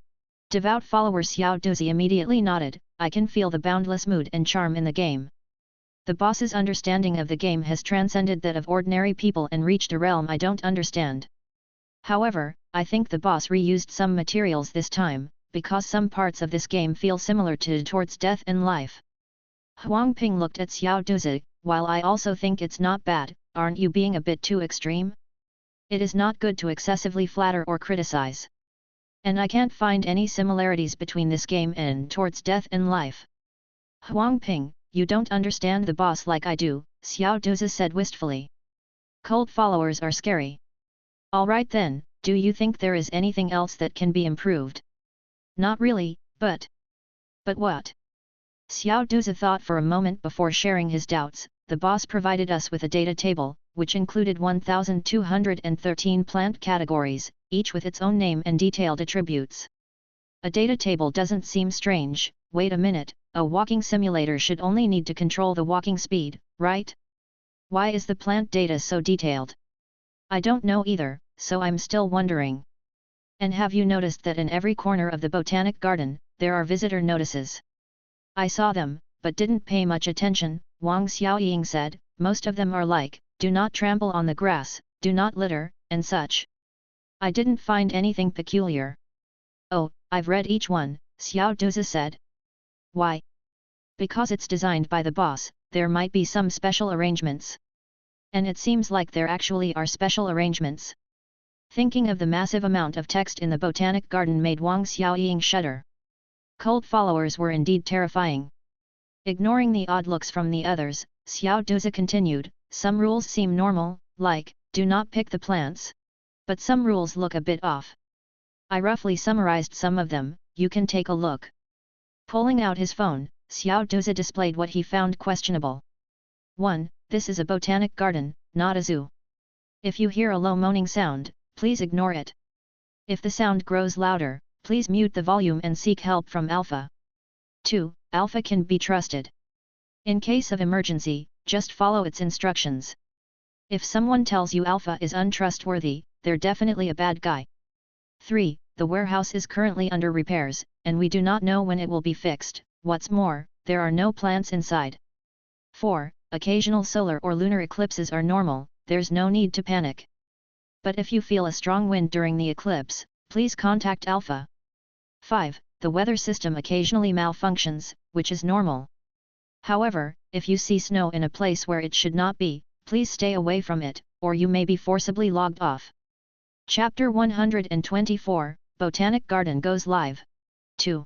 Speaker 1: Devout follower Xiao Duzi immediately nodded. I can feel the boundless mood and charm in the game. The boss's understanding of the game has transcended that of ordinary people and reached a realm I don't understand. However, I think the boss reused some materials this time, because some parts of this game feel similar to Towards Death and Life. Huang Ping looked at Xiao Duzi. While I also think it's not bad, aren't you being a bit too extreme? It is not good to excessively flatter or criticize. And I can't find any similarities between this game and Towards Death and Life. Huang Ping, you don't understand the boss like I do, Xiao Duzi said wistfully. Cult followers are scary. Alright then, do you think there is anything else that can be improved? Not really, but... But what? Xiao Duzi thought for a moment before sharing his doubts. The boss provided us with a data table, which included 1,213 plant categories, each with its own name and detailed attributes. A data table doesn't seem strange. Wait a minute, a walking simulator should only need to control the walking speed, right? Why is the plant data so detailed? I don't know either, so I'm still wondering. And have you noticed that in every corner of the Botanic Garden, there are visitor notices? I saw them, but didn't pay much attention. Wang Xiaoying said, most of them are like, do not trample on the grass, do not litter, and such. I didn't find anything peculiar. Oh, I've read each one, Xiao Duzi said. Why? Because it's designed by the boss, there might be some special arrangements. And it seems like there actually are special arrangements. Thinking of the massive amount of text in the Botanic Garden made Wang Xiaoying shudder. Cult followers were indeed terrifying. Ignoring the odd looks from the others, Xiao Duzi continued, some rules seem normal, like, do not pick the plants. But some rules look a bit off. I roughly summarized some of them, you can take a look. Pulling out his phone, Xiao Duzi displayed what he found questionable. 1. This is a botanic garden, not a zoo. If you hear a low moaning sound, please ignore it. If the sound grows louder, please mute the volume and seek help from Alpha. 2. Alpha can be trusted. In case of emergency, just follow its instructions. If someone tells you Alpha is untrustworthy, they're definitely a bad guy. 3. The warehouse is currently under repairs, and we do not know when it will be fixed. What's more, there are no plants inside. 4. Occasional solar or lunar eclipses are normal, there's no need to panic. But if you feel a strong wind during the eclipse, please contact Alpha. 5. The weather system occasionally malfunctions, which is normal. However, if you see snow in a place where it should not be, please stay away from it, or you may be forcibly logged off. Chapter 124, Botanic Garden goes live. 2.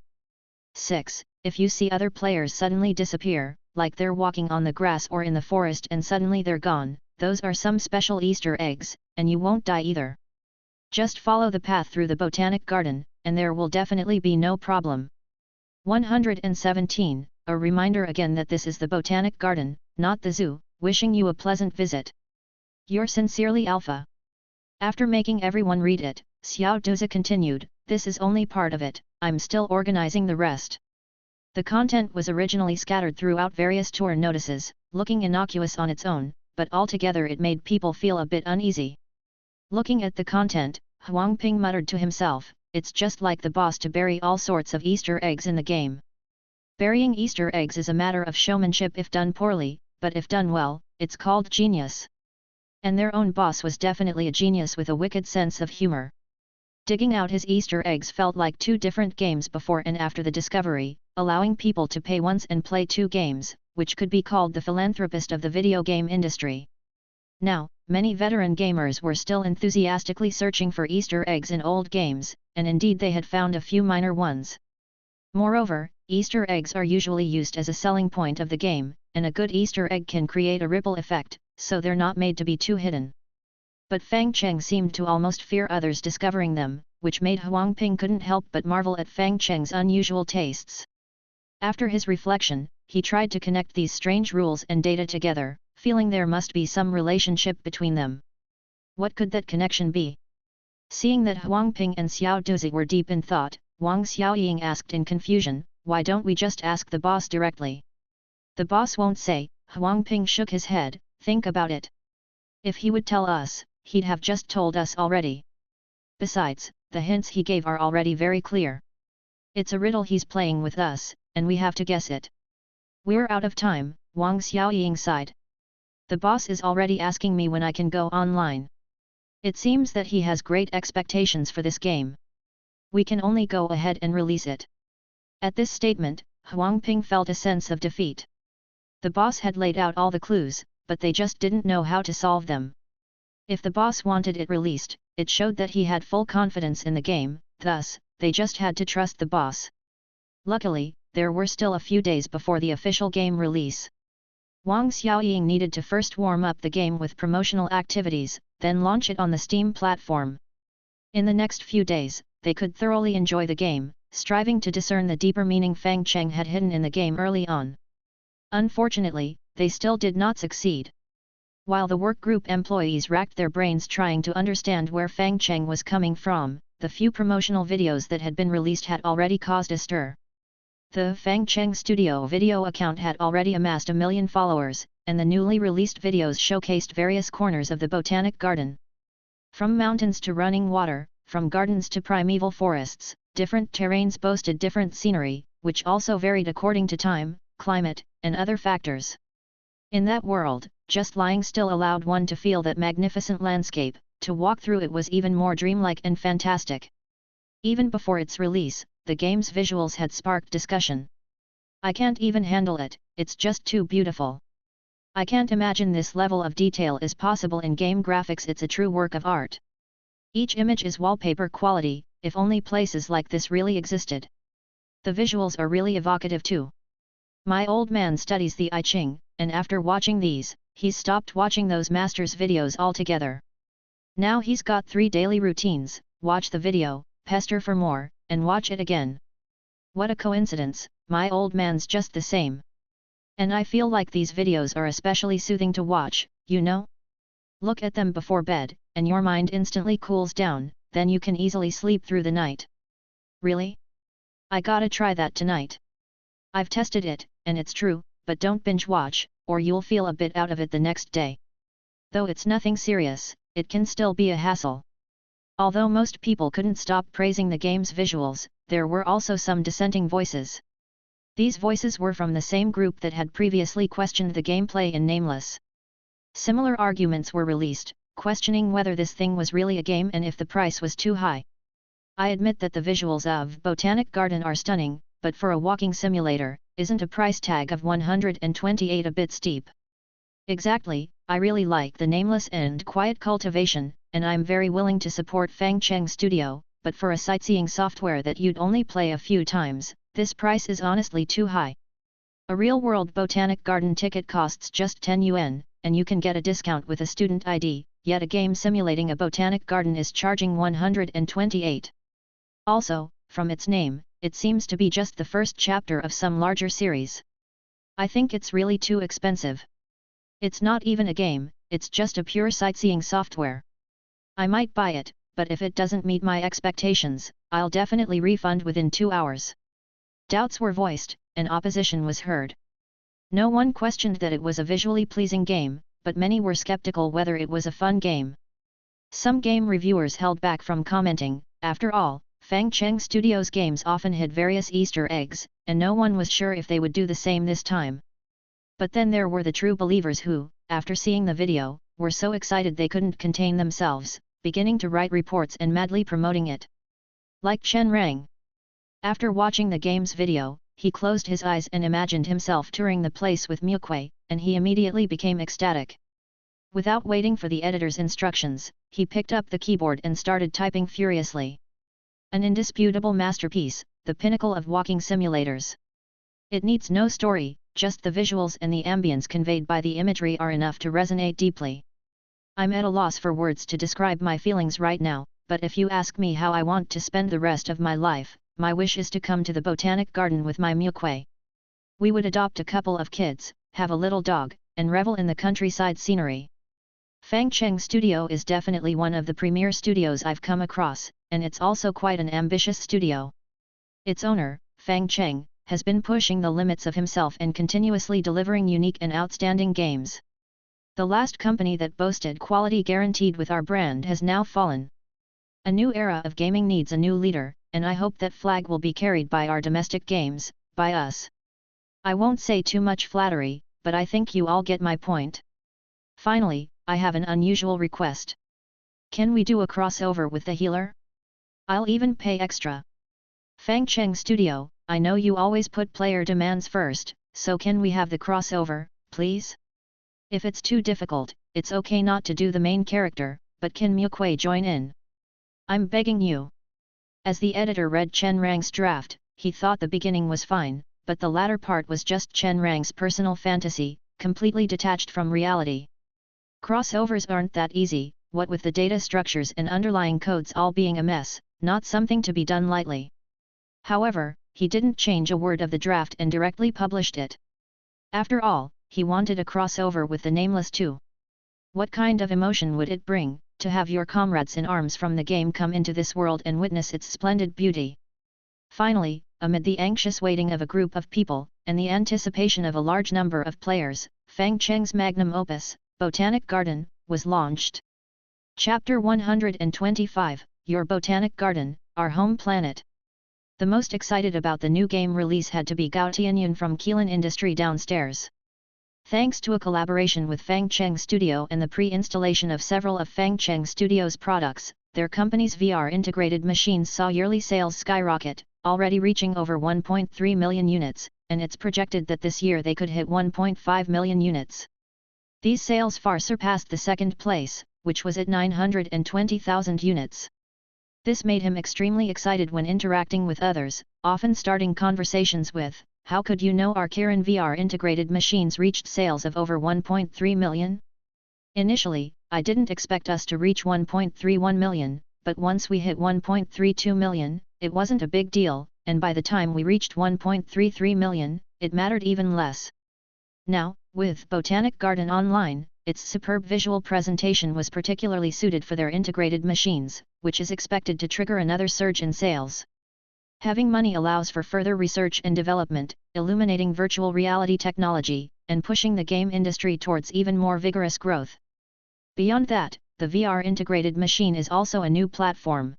Speaker 1: 6. If you see other players suddenly disappear, like they're walking on the grass or in the forest and suddenly they're gone, those are some special Easter eggs, and you won't die either. Just follow the path through the Botanic Garden, and there will definitely be no problem. 117. A reminder again that this is the Botanic Garden, not the zoo, wishing you a pleasant visit. Yours sincerely Alpha. After making everyone read it, Xiao Duzi continued, this is only part of it, I'm still organizing the rest. The content was originally scattered throughout various tour notices, looking innocuous on its own, but altogether it made people feel a bit uneasy. Looking at the content, Huang Ping muttered to himself, it's just like the boss to bury all sorts of Easter eggs in the game. Burying Easter eggs is a matter of showmanship if done poorly, but if done well, it's called genius. And their own boss was definitely a genius with a wicked sense of humor. Digging out his Easter eggs felt like two different games before and after the discovery, allowing people to pay once and play two games, which could be called the philanthropist of the video game industry. Now, many veteran gamers were still enthusiastically searching for Easter eggs in old games, and indeed they had found a few minor ones. Moreover, Easter eggs are usually used as a selling point of the game, and a good Easter egg can create a ripple effect, so they're not made to be too hidden. But Fang Cheng seemed to almost fear others discovering them, which made Huang Ping couldn't help but marvel at Fang Cheng's unusual tastes. After his reflection, he tried to connect these strange rules and data together, feeling there must be some relationship between them. What could that connection be? Seeing that Huang Ping and Xiao Duzi were deep in thought, Wang Xiaoying asked in confusion, "Why don't we just ask the boss directly?" "The boss won't say." Huang Ping shook his head. "Think about it. If he would tell us, he'd have just told us already. Besides, the hints he gave are already very clear. It's a riddle he's playing with us, and we have to guess it." "We're out of time," Wang Xiaoying sighed. "The boss is already asking me when I can go online. It seems that he has great expectations for this game. We can only go ahead and release it." At this statement, Huang Ping felt a sense of defeat. The boss had laid out all the clues, but they just didn't know how to solve them. If the boss wanted it released, it showed that he had full confidence in the game, thus, they just had to trust the boss. Luckily, there were still a few days before the official game release. Wang Xiaoying needed to first warm up the game with promotional activities, then launch it on the Steam platform. In the next few days, they could thoroughly enjoy the game, striving to discern the deeper meaning Fang Cheng had hidden in the game early on. Unfortunately, they still did not succeed. While the workgroup employees racked their brains trying to understand where Fang Cheng was coming from, the few promotional videos that had been released had already caused a stir. The Fang Cheng Studio video account had already amassed 1 million followers, and the newly released videos showcased various corners of the botanic garden. From mountains to running water, from gardens to primeval forests, different terrains boasted different scenery, which also varied according to time, climate, and other factors. In that world, just lying still allowed one to feel that magnificent landscape. To walk through it was even more dreamlike and fantastic. Even before its release, the game's visuals had sparked discussion. "I can't even handle it, it's just too beautiful. I can't imagine this level of detail is possible in game graphics. It's a true work of art. Each image is wallpaper quality, if only places like this really existed. The visuals are really evocative too. My old man studies the I Ching, and after watching these, he's stopped watching those masters' videos altogether. Now he's got 3 daily routines: watch the video, pester for more, and watch it again. What a coincidence, my old man's just the same. And I feel like these videos are especially soothing to watch, you know? Look at them before bed, and your mind instantly cools down, then you can easily sleep through the night. Really? I gotta try that tonight. I've tested it, and it's true, but don't binge watch, or you'll feel a bit out of it the next day. Though it's nothing serious, it can still be a hassle." Although most people couldn't stop praising the game's visuals, there were also some dissenting voices. These voices were from the same group that had previously questioned the gameplay in Nameless. Similar arguments were released, questioning whether this thing was really a game and if the price was too high. "I admit that the visuals of Botanic Garden are stunning, but for a walking simulator, isn't a price tag of 128 a bit steep?" "Exactly, I really like the Nameless and quiet cultivation, and I'm very willing to support Fang Cheng Studio, but for a sightseeing software that you'd only play a few times, this price is honestly too high. A real-world botanic garden ticket costs just 10 yuan, and you can get a discount with a student ID, yet a game simulating a botanic garden is charging 128. Also, from its name, it seems to be just the first chapter of some larger series. I think it's really too expensive. It's not even a game, it's just a pure sightseeing software. I might buy it, but if it doesn't meet my expectations, I'll definitely refund within 2 hours." Doubts were voiced, and opposition was heard. No one questioned that it was a visually pleasing game, but many were skeptical whether it was a fun game. Some game reviewers held back from commenting. After all, Fang Cheng Studios games often hid various Easter eggs, and no one was sure if they would do the same this time. But then there were the true believers who, after seeing the video, were so excited they couldn't contain themselves, beginning to write reports and madly promoting it. Like Chen Rang. After watching the game's video, he closed his eyes and imagined himself touring the place with Miuquai, and he immediately became ecstatic. Without waiting for the editor's instructions, he picked up the keyboard and started typing furiously. An indisputable masterpiece, the pinnacle of walking simulators. It needs no story, just the visuals and the ambience conveyed by the imagery are enough to resonate deeply. I'm at a loss for words to describe my feelings right now, but if you ask me how I want to spend the rest of my life, my wish is to come to the botanic garden with my Miuquai. We would adopt a couple of kids, have a little dog, and revel in the countryside scenery. Fang Cheng Studio is definitely one of the premier studios I've come across, and it's also quite an ambitious studio. Its owner, Fang Cheng, has been pushing the limits of himself and continuously delivering unique and outstanding games. The last company that boasted quality guaranteed with our brand has now fallen. A new era of gaming needs a new leader, and I hope that flag will be carried by our domestic games, by us. I won't say too much flattery, but I think you all get my point. Finally, I have an unusual request. Can we do a crossover with the healer? I'll even pay extra. Fang Cheng Studio, I know you always put player demands first, so can we have the crossover, please? If it's too difficult, it's okay not to do the main character, but can Mukui join in? I'm begging you. As the editor read Chen Rang's draft, he thought the beginning was fine, but the latter part was just Chen Rang's personal fantasy, completely detached from reality. Crossovers aren't that easy, what with the data structures and underlying codes all being a mess, not something to be done lightly. However, he didn't change a word of the draft and directly published it. After all, he wanted a crossover with the Nameless too. What kind of emotion would it bring, to have your comrades in arms from the game come into this world and witness its splendid beauty? Finally, amid the anxious waiting of a group of people, and the anticipation of a large number of players, Fang Cheng's magnum opus, Botanic Garden, was launched. Chapter 125, Your Botanic Garden, Our Home Planet. The most excited about the new game release had to be Gao Tianyun from Keelan Industry downstairs. Thanks to a collaboration with Fang Cheng Studio and the pre-installation of several of Fang Cheng Studio's products, their company's VR integrated machines saw yearly sales skyrocket, already reaching over 1.3 million units, and it's projected that this year they could hit 1.5 million units. These sales far surpassed the second place, which was at 920,000 units. This made him extremely excited when interacting with others, often starting conversations with, "How could you know our Kirin VR integrated machines reached sales of over 1.3 million? Initially, I didn't expect us to reach 1.31 million, but once we hit 1.32 million, it wasn't a big deal, and by the time we reached 1.33 million, it mattered even less." Now, with Botanic Garden Online, its superb visual presentation was particularly suited for their integrated machines, which is expected to trigger another surge in sales. Having money allows for further research and development, illuminating virtual reality technology, and pushing the game industry towards even more vigorous growth. Beyond that, the VR integrated machine is also a new platform.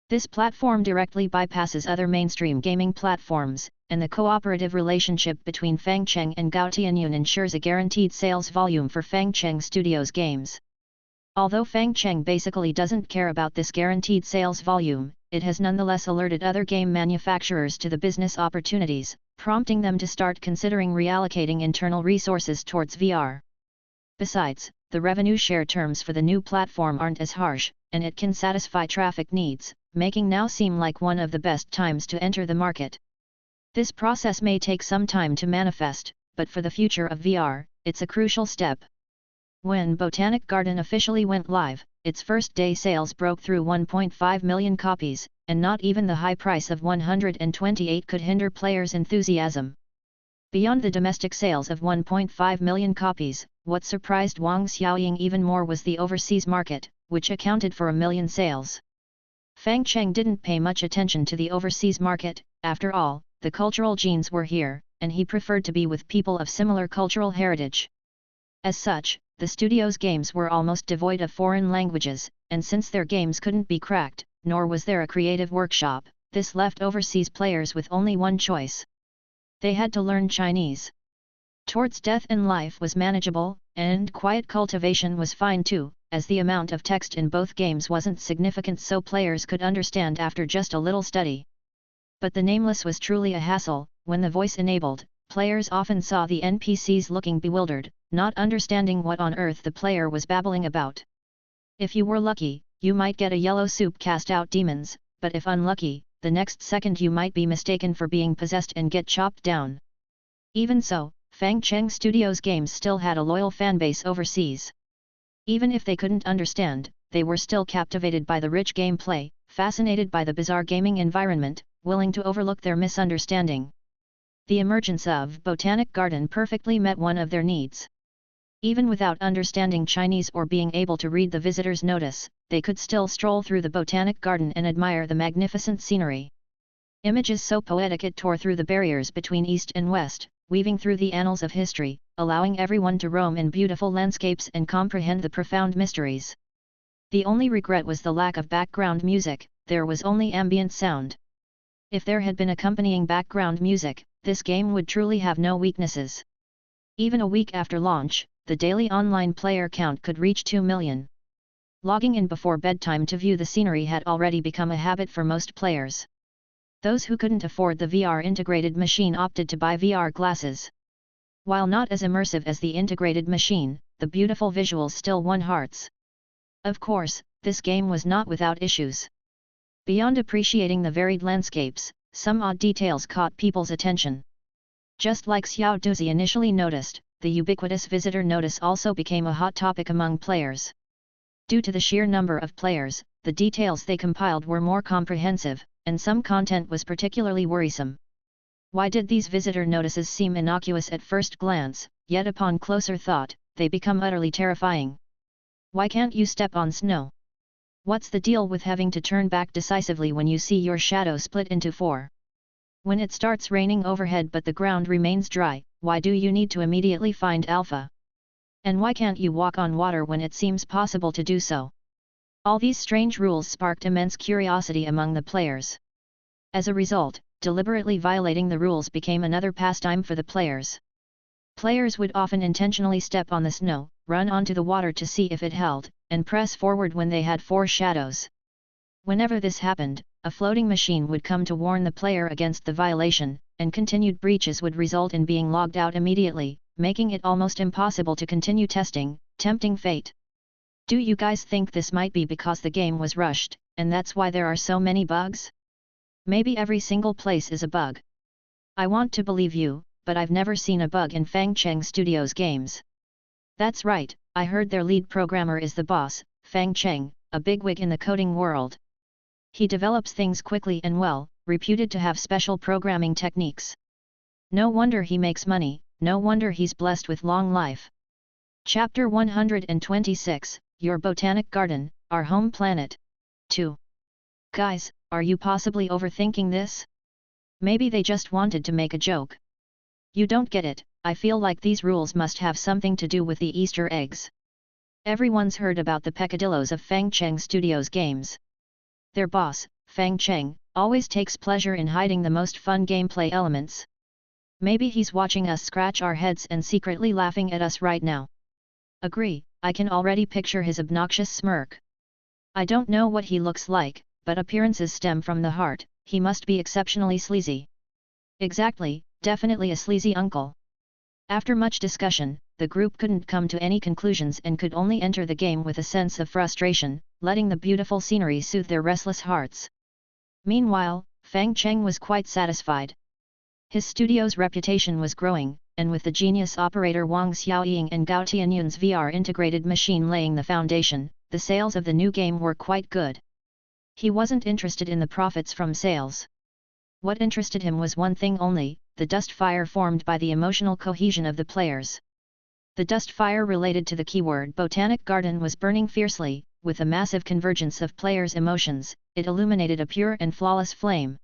Speaker 1: This platform directly bypasses other mainstream gaming platforms, and the cooperative relationship between Fang Cheng and Gao Tianyun ensures a guaranteed sales volume for Fang Cheng Studios games. Although Fang Cheng basically doesn't care about this guaranteed sales volume, it has nonetheless alerted other game manufacturers to the business opportunities, prompting them to start considering reallocating internal resources towards VR. Besides, the revenue share terms for the new platform aren't as harsh, and it can satisfy traffic needs, making now seem like one of the best times to enter the market. This process may take some time to manifest, but for the future of VR, it's a crucial step. When Botanic Garden officially went live, its first day sales broke through 1.5 million copies, and not even the high price of 128 could hinder players' enthusiasm. Beyond the domestic sales of 1.5 million copies, what surprised Wang Xiaoying even more was the overseas market, which accounted for 1 million sales. Fang Cheng didn't pay much attention to the overseas market, after all, the cultural genes were here, and he preferred to be with people of similar cultural heritage. As such, the studio's games were almost devoid of foreign languages, and since their games couldn't be cracked, nor was there a creative workshop, this left overseas players with only one choice. They had to learn Chinese. Towards Death and Life was manageable, and Quiet Cultivation was fine too, as the amount of text in both games wasn't significant so players could understand after just a little study. But the Nameless was truly a hassle. When the voice enabled, players often saw the NPCs looking bewildered, not understanding what on earth the player was babbling about. If you were lucky, you might get a yellow soup cast out demons, but if unlucky, the next second you might be mistaken for being possessed and get chopped down. Even so, Fang Cheng Studios games still had a loyal fanbase overseas. Even if they couldn't understand, they were still captivated by the rich gameplay, fascinated by the bizarre gaming environment, willing to overlook their misunderstanding. The emergence of Botanic Garden perfectly met one of their needs. Even without understanding Chinese or being able to read the visitor's notice, they could still stroll through the botanic garden and admire the magnificent scenery. Images so poetic it tore through the barriers between East and West, weaving through the annals of history, allowing everyone to roam in beautiful landscapes and comprehend the profound mysteries. The only regret was the lack of background music. There was only ambient sound. If there had been accompanying background music, this game would truly have no weaknesses. Even a week after launch, the daily online player count could reach 2 million. Logging in before bedtime to view the scenery had already become a habit for most players. Those who couldn't afford the VR integrated machine opted to buy VR glasses. While not as immersive as the integrated machine, the beautiful visuals still won hearts. Of course, this game was not without issues. Beyond appreciating the varied landscapes, some odd details caught people's attention. Just like Xiao Duzi initially noticed, the ubiquitous visitor notice also became a hot topic among players. Due to the sheer number of players, the details they compiled were more comprehensive, and some content was particularly worrisome. Why did these visitor notices seem innocuous at first glance, yet upon closer thought, they become utterly terrifying? Why can't you step on snow? What's the deal with having to turn back decisively when you see your shadow split into 4? When it starts raining overhead but the ground remains dry, why do you need to immediately find Alpha? And why can't you walk on water when it seems possible to do so? All these strange rules sparked immense curiosity among the players. As a result, deliberately violating the rules became another pastime for the players. Players would often intentionally step on the snow, run onto the water to see if it held, and press forward when they had 4 shadows. Whenever this happened, a floating machine would come to warn the player against the violation, and continued breaches would result in being logged out immediately, making it almost impossible to continue testing, tempting fate. Do you guys think this might be because the game was rushed, and that's why there are so many bugs? Maybe every single place is a bug. I want to believe you, but I've never seen a bug in Fang Cheng Studios games. That's right, I heard their lead programmer is the boss, Fang Cheng, a bigwig in the coding world. He develops things quickly and well, reputed to have special programming techniques. No wonder he makes money, no wonder he's blessed with long life. Chapter 126, Your Botanic Garden, Our Home Planet. 2. Guys, are you possibly overthinking this? Maybe they just wanted to make a joke. You don't get it. I feel like these rules must have something to do with the Easter eggs. Everyone's heard about the peccadillos of Fang Cheng Studios games. Their boss, Fang Cheng, always takes pleasure in hiding the most fun gameplay elements. Maybe he's watching us scratch our heads and secretly laughing at us right now. Agree, I can already picture his obnoxious smirk. I don't know what he looks like, but appearances stem from the heart. He must be exceptionally sleazy. Exactly, definitely a sleazy uncle. After much discussion, the group couldn't come to any conclusions and could only enter the game with a sense of frustration, letting the beautiful scenery soothe their restless hearts. Meanwhile, Fang Cheng was quite satisfied. His studio's reputation was growing, and with the genius operator Wang Xiaoying and Gao Tianyun's VR integrated machine laying the foundation, the sales of the new game were quite good. He wasn't interested in the profits from sales. What interested him was one thing only, the dust fire formed by the emotional cohesion of the players. The dust fire related to the keyword Botanic Garden was burning fiercely, with a massive convergence of players' emotions, it illuminated a pure and flawless flame.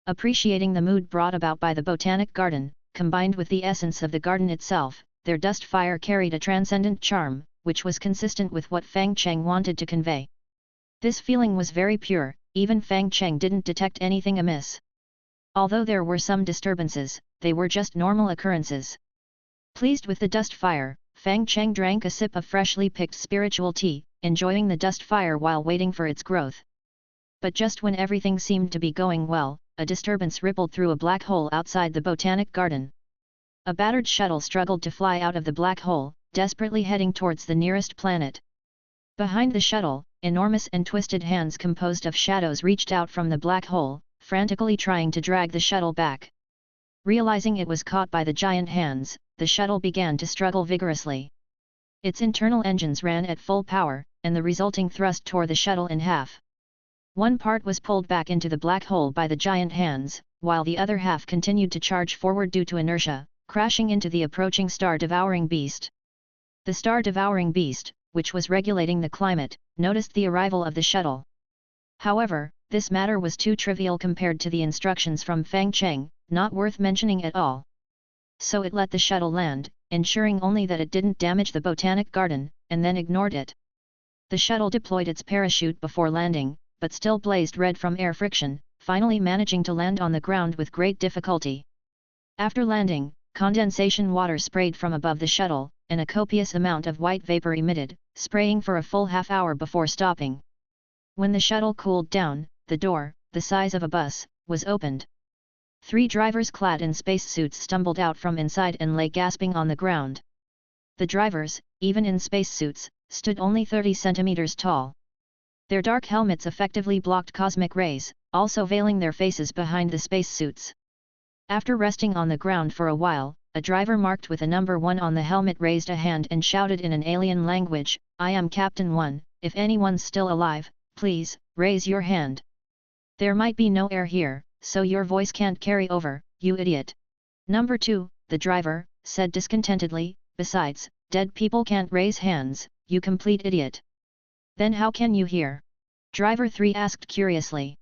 Speaker 1: Appreciating the mood brought about by the Botanic Garden, combined with the essence of the garden itself, their dust fire carried a transcendent charm, which was consistent with what Fang Cheng wanted to convey. This feeling was very pure, even Fang Cheng didn't detect anything amiss. Although there were some disturbances, they were just normal occurrences. Pleased with the dust fire, Fang Cheng drank a sip of freshly picked spiritual tea, enjoying the dust fire while waiting for its growth. But just when everything seemed to be going well, a disturbance rippled through a black hole outside the Botanic Garden. A battered shuttle struggled to fly out of the black hole, desperately heading towards the nearest planet. Behind the shuttle, enormous and twisted hands composed of shadows reached out from the black hole, frantically trying to drag the shuttle back. Realizing it was caught by the giant hands, the shuttle began to struggle vigorously. Its internal engines ran at full power, and the resulting thrust tore the shuttle in half. One part was pulled back into the black hole by the giant hands, while the other half continued to charge forward due to inertia, crashing into the approaching star-devouring beast. The star-devouring beast, which was regulating the climate, noticed the arrival of the shuttle. However, this matter was too trivial compared to the instructions from Fang Cheng, not worth mentioning at all. So it let the shuttle land, ensuring only that it didn't damage the botanic garden, and then ignored it. The shuttle deployed its parachute before landing, but still blazed red from air friction, finally managing to land on the ground with great difficulty. After landing, condensation water sprayed from above the shuttle, and a copious amount of white vapor emitted, spraying for a full half-hour before stopping. When the shuttle cooled down, the door, the size of a bus, was opened. 3 drivers clad in spacesuits stumbled out from inside and lay gasping on the ground. The drivers, even in spacesuits, stood only 30 centimeters tall. Their dark helmets effectively blocked cosmic rays, also veiling their faces behind the spacesuits. After resting on the ground for a while, a driver marked with a number 1 on the helmet raised a hand and shouted in an alien language, "I am Captain 1, if anyone's still alive, please, raise your hand. There might be no air here, so your voice can't carry over, you idiot." Number 2, the driver, said discontentedly, "Besides, dead people can't raise hands, you complete idiot." "Then how can you hear?" Driver 3 asked curiously.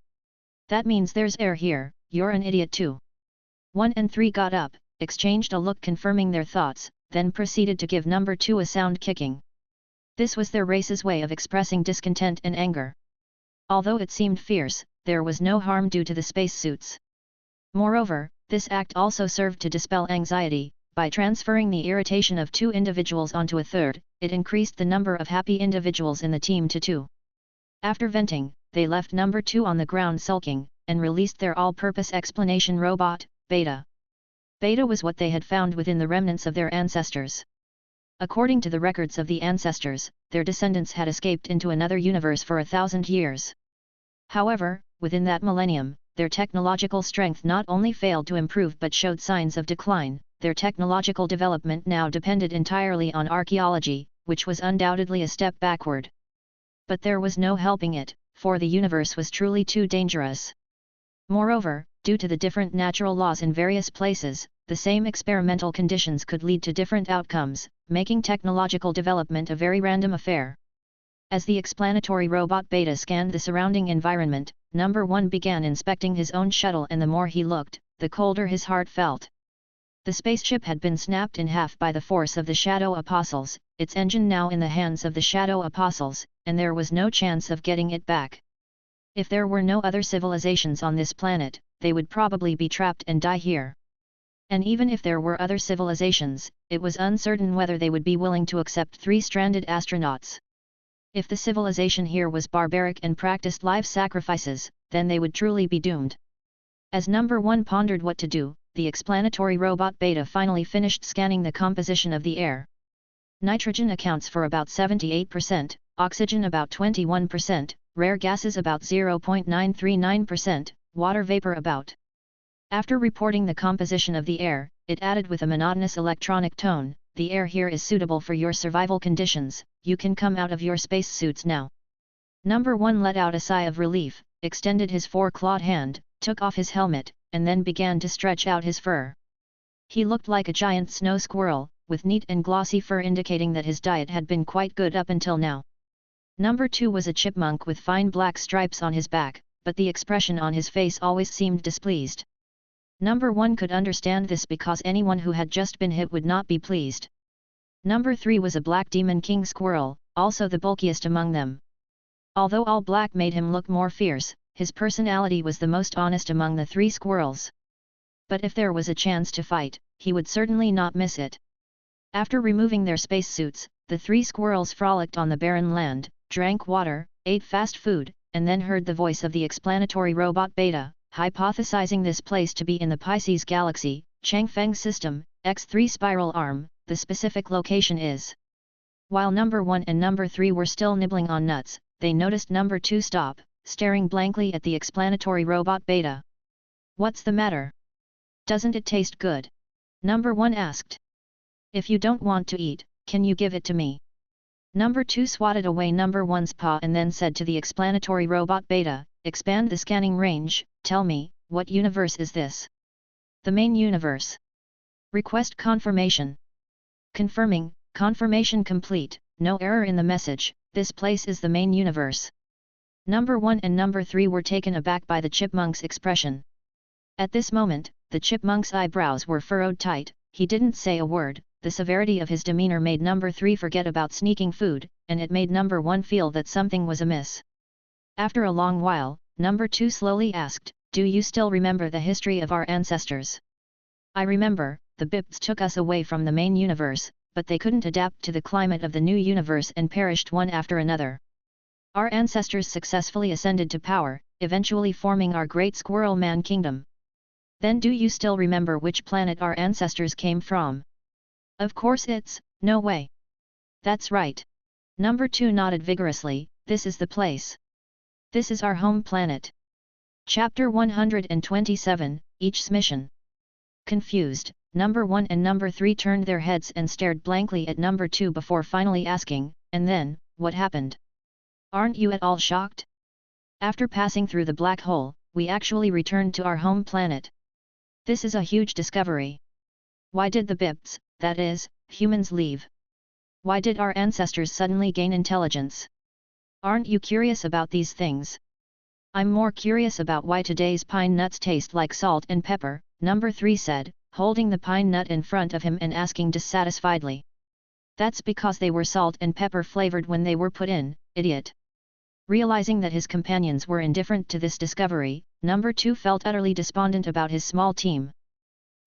Speaker 1: "That means there's air here, you're an idiot too." 1 and 3 got up, exchanged a look confirming their thoughts, then proceeded to give number 2 a sound kicking. This was their race's way of expressing discontent and anger. Although it seemed fierce, there was no harm due to the spacesuits. Moreover, this act also served to dispel anxiety. By transferring the irritation of 2 individuals onto a third, it increased the number of happy individuals in the team to 2. After venting, they left number 2 on the ground sulking, and released their all-purpose explanation robot, Beta. Beta was what they had found within the remnants of their ancestors. According to the records of the ancestors, their descendants had escaped into another universe for 1,000 years. However, within that millennium, their technological strength not only failed to improve but showed signs of decline. Their technological development now depended entirely on archaeology, which was undoubtedly a step backward. But there was no helping it, for the universe was truly too dangerous. Moreover, due to the different natural laws in various places, the same experimental conditions could lead to different outcomes, making technological development a very random affair. As the explanatory robot Beta scanned the surrounding environment, number 1 began inspecting his own shuttle, and the more he looked, the colder his heart felt. The spaceship had been snapped in half by the force of the Shadow Apostles, its engine now in the hands of the Shadow Apostles, and there was no chance of getting it back. If there were no other civilizations on this planet, they would probably be trapped and die here. And even if there were other civilizations, it was uncertain whether they would be willing to accept 3 stranded astronauts. If the civilization here was barbaric and practiced live sacrifices, then they would truly be doomed. As number 1 pondered what to do, the explanatory robot Beta finally finished scanning the composition of the air. Nitrogen accounts for about 78%, oxygen about 21%, rare gases about 0.939%, water vapor about. After reporting the composition of the air, it added with a monotonous electronic tone, "The air here is suitable for your survival conditions, you can come out of your spacesuits now." Number 1 let out a sigh of relief, extended his 4-clawed hand, took off his helmet, and then began to stretch out his fur. He looked like a giant snow squirrel, with neat and glossy fur indicating that his diet had been quite good up until now. Number 2 was a chipmunk with fine black stripes on his back, but the expression on his face always seemed displeased. Number 1 could understand this because anyone who had just been hit would not be pleased. Number 3 was a black demon king squirrel, also the bulkiest among them. Although all black made him look more fierce, his personality was the most honest among the 3 squirrels. But if there was a chance to fight, he would certainly not miss it. After removing their spacesuits, the 3 squirrels frolicked on the barren land, drank water, ate fast food, and then heard the voice of the explanatory robot Beta, hypothesizing this place to be in the Pisces galaxy, Cheng Fang system, X3 spiral arm. The specific location is. While number 1 and number 3 were still nibbling on nuts, they noticed number 2 stop, staring blankly at the explanatory robot Beta. "What's the matter? Doesn't it taste good?" Number 1 asked. "If you don't want to eat, can you give it to me?" Number 2 swatted away number 1's paw and then said to the explanatory robot Beta, "Expand the scanning range, tell me, what universe is this?" "The main universe." "Request confirmation." "Confirming, Confirmation complete, no error in the message, this place is the main universe. Number 1 and number 3 were taken aback by the chipmunk's expression. At this moment, the chipmunk's eyebrows were furrowed tight, he didn't say a word. The severity of his demeanor made number 3 forget about sneaking food, and it made number 1 feel that something was amiss. After a long while, number 2 slowly asked, "Do you still remember the history of our ancestors?" "I remember, the Bips took us away from the main universe, but they couldn't adapt to the climate of the new universe and perished one after another. Our ancestors successfully ascended to power, eventually forming our great Squirrel Man Kingdom." "Then do you still remember which planet our ancestors came from?" "Of course it's, no way." "That's right." Number 2 nodded vigorously, "This is the place. This is our home planet." Chapter 127, Each's Mission. Confused, number 1 and number 3 turned their heads and stared blankly at number 2 before finally asking, "And then, what happened? Aren't you at all shocked?" "After passing through the black hole, we actually returned to our home planet. This is a huge discovery. Why did the Bips, that is, humans, leave? Why did our ancestors suddenly gain intelligence? Aren't you curious about these things?" "I'm more curious about why today's pine nuts taste like salt and pepper," number 3 said, holding the pine nut in front of him and asking dissatisfiedly. "That's because they were salt and pepper flavored when they were put in, idiot." Realizing that his companions were indifferent to this discovery, number 2 felt utterly despondent about his small team.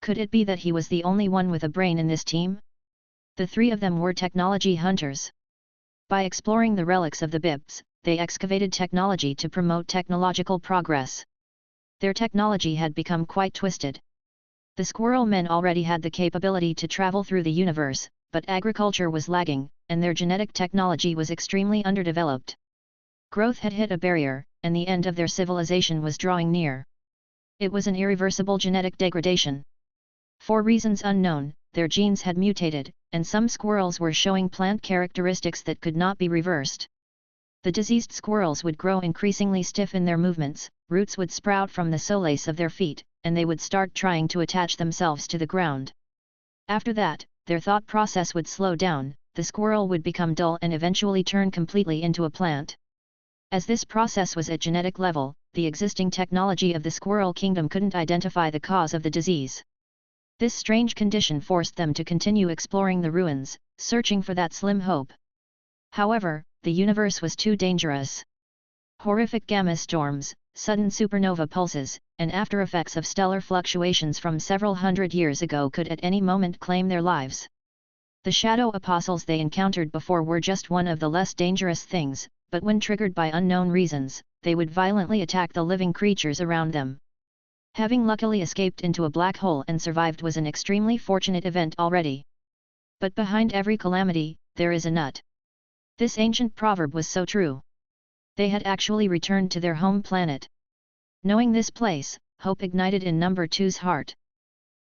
Speaker 1: Could it be that he was the only one with a brain in this team? The 3 of them were technology hunters. By exploring the relics of the Bips, they excavated technology to promote technological progress. Their technology had become quite twisted. The Squirrel Men already had the capability to travel through the universe, but agriculture was lagging, and their genetic technology was extremely underdeveloped. Growth had hit a barrier, and the end of their civilization was drawing near. It was an irreversible genetic degradation. For reasons unknown, their genes had mutated, and some squirrels were showing plant characteristics that could not be reversed. The diseased squirrels would grow increasingly stiff in their movements, roots would sprout from the soles of their feet, and they would start trying to attach themselves to the ground. After that, their thought process would slow down, the squirrel would become dull and eventually turn completely into a plant. As this process was at genetic level, the existing technology of the Squirrel Kingdom couldn't identify the cause of the disease. This strange condition forced them to continue exploring the ruins, searching for that slim hope. However, the universe was too dangerous. Horrific gamma storms, sudden supernova pulses, and after-effects of stellar fluctuations from several hundred years ago could at any moment claim their lives. The shadow apostles they encountered before were just one of the less dangerous things, but when triggered by unknown reasons, they would violently attack the living creatures around them. Having luckily escaped into a black hole and survived was an extremely fortunate event already. But behind every calamity, there is a nut. This ancient proverb was so true. They had actually returned to their home planet. Knowing this place, hope ignited in number 2's heart.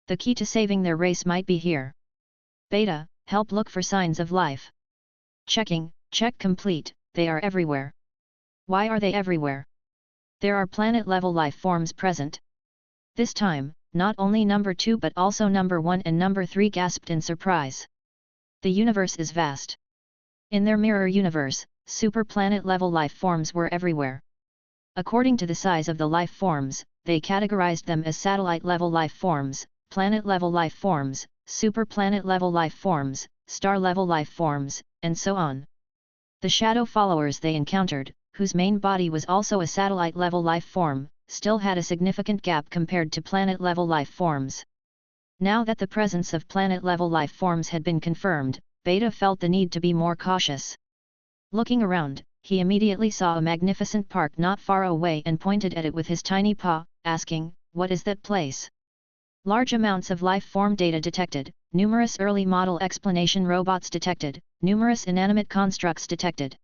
Speaker 1: The key to saving their race might be here. Beta, help look for signs of life. Checking, check complete, they are everywhere. Why are they everywhere? There are planet-level life forms present. This time, not only number 2 but also number 1 and number 3 gasped in surprise. The universe is vast. In their mirror universe, super planet-level life forms were everywhere. According to the size of the life forms, they categorized them as satellite-level life forms, planet-level life forms, super planet-level life forms, star-level life forms, and so on. The shadow followers they encountered, whose main body was also a satellite-level life form, still had a significant gap compared to planet-level life forms. Now that the presence of planet-level life forms had been confirmed, Beta felt the need to be more cautious. Looking around, he immediately saw a magnificent park not far away and pointed at it with his tiny paw, asking, "What is that place?" Large amounts of life form data detected, numerous early model explanation robots detected, numerous inanimate constructs detected.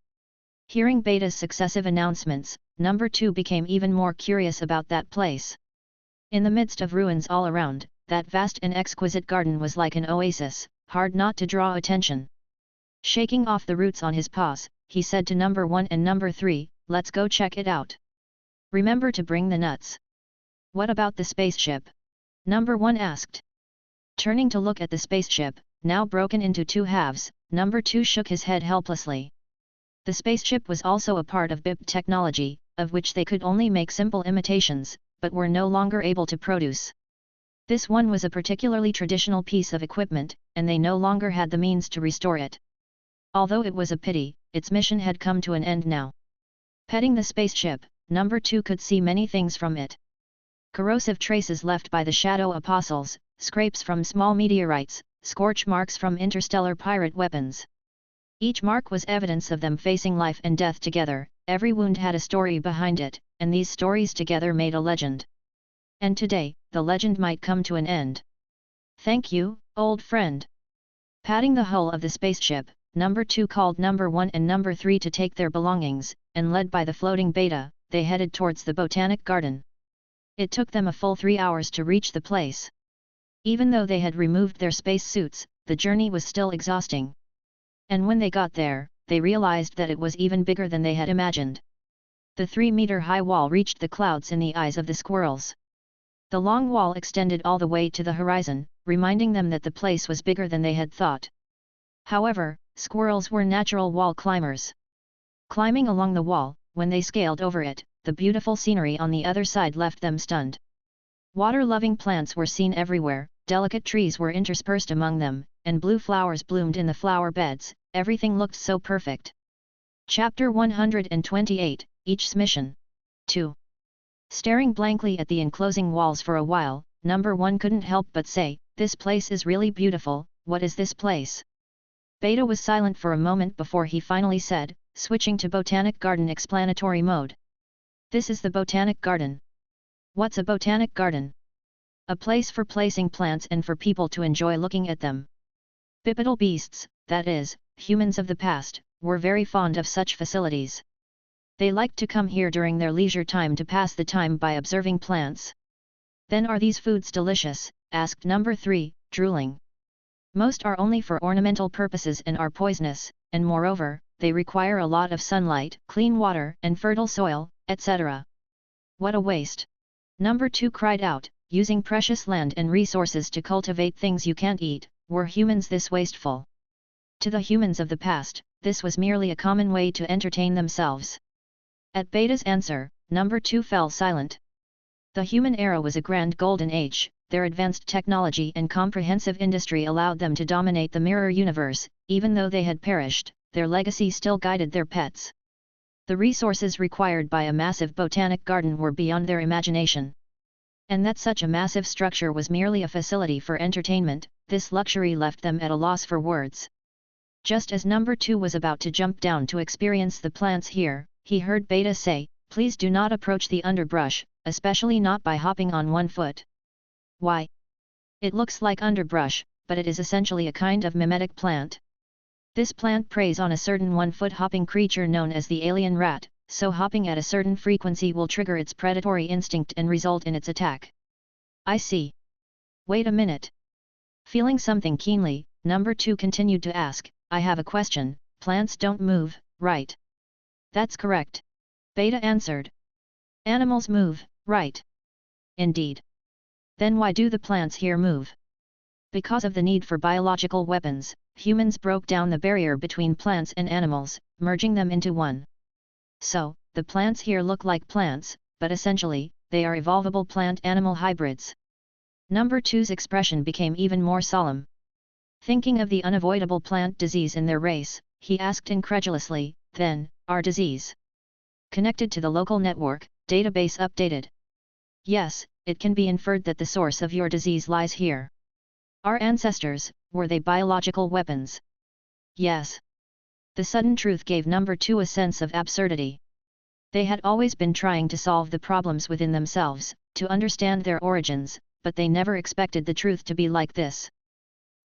Speaker 1: Hearing Beta's successive announcements, number 2 became even more curious about that place. In the midst of ruins all around, that vast and exquisite garden was like an oasis, hard not to draw attention. Shaking off the roots on his paws, he said to number 1 and number 3, "Let's go check it out. Remember to bring the nuts." "What about the spaceship?" number 1 asked. Turning to look at the spaceship, now broken into 2 halves, Number 2 shook his head helplessly. The spaceship was also a part of BIP technology, of which they could only make simple imitations, but were no longer able to produce. This one was a particularly traditional piece of equipment, and they no longer had the means to restore it. Although it was a pity, its mission had come to an end now. Petting the spaceship, Number 2 could see many things from it. Corrosive traces left by the Shadow Apostles, scrapes from small meteorites, scorch marks from interstellar pirate weapons. Each mark was evidence of them facing life and death together, every wound had a story behind it, and these stories together made a legend. And today, the legend might come to an end. Thank you, old friend. Patting the hull of the spaceship, Number 2 called Number 1 and Number 3 to take their belongings, and led by the floating Beta, they headed towards the Botanic Garden. It took them a full 3 hours to reach the place. Even though they had removed their space suits, the journey was still exhausting. And when they got there, they realized that it was even bigger than they had imagined. The 3-meter-high wall reached the clouds in the eyes of the squirrels. The long wall extended all the way to the horizon, reminding them that the place was bigger than they had thought. However, squirrels were natural wall climbers. Climbing along the wall, when they scaled over it, the beautiful scenery on the other side left them stunned. Water-loving plants were seen everywhere, delicate trees were interspersed among them, and blue flowers bloomed in the flower beds, everything looked so perfect. Chapter 128, Each's Mission. 2. Staring blankly at the enclosing walls for a while, Number 1 couldn't help but say, "This place is really beautiful, what is this place?" Beta was silent for a moment before he finally said, switching to Botanic Garden explanatory mode. "This is the Botanic Garden." "What's a Botanic Garden?" "A place for placing plants and for people to enjoy looking at them." Bipedal beasts, that is, humans of the past, were very fond of such facilities. They liked to come here during their leisure time to pass the time by observing plants. "Then are these foods delicious?" asked Number 3, drooling. "Most are only for ornamental purposes and are poisonous, and moreover, they require a lot of sunlight, clean water and fertile soil, etc." "What a waste!" Number 2 cried out, "Using precious land and resources to cultivate things you can't eat, were humans this wasteful?" To the humans of the past, this was merely a common way to entertain themselves. At Beta's answer, Number 2 fell silent. The human era was a grand golden age, their advanced technology and comprehensive industry allowed them to dominate the mirror universe, even though they had perished, their legacy still guided their pets. The resources required by a massive botanic garden were beyond their imagination. And that such a massive structure was merely a facility for entertainment, this luxury left them at a loss for words. Just as Number 2 was about to jump down to experience the plants here, he heard Beta say, "Please do not approach the underbrush, especially not by hopping on one foot." "Why?" "It looks like underbrush, but it is essentially a kind of mimetic plant. This plant preys on a certain one-foot hopping creature known as the alien rat, so hopping at a certain frequency will trigger its predatory instinct and result in its attack." "I see. Wait a minute." Feeling something keenly, Number 2 continued to ask, "I have a question, plants don't move, right?" "That's correct." Beta answered. "Animals move, right?" "Indeed." "Then why do the plants here move?" "Because of the need for biological weapons, humans broke down the barrier between plants and animals, merging them into one. So, the plants here look like plants, but essentially, they are evolvable plant-animal hybrids." Number 2's expression became even more solemn. Thinking of the unavoidable plant disease in their race, he asked incredulously, "Then, our disease connected to the local network, database updated?" "Yes, it can be inferred that the source of your disease lies here." "Our ancestors, were they biological weapons?" "Yes." The sudden truth gave Number 2 a sense of absurdity. They had always been trying to solve the problems within themselves, to understand their origins, but they never expected the truth to be like this.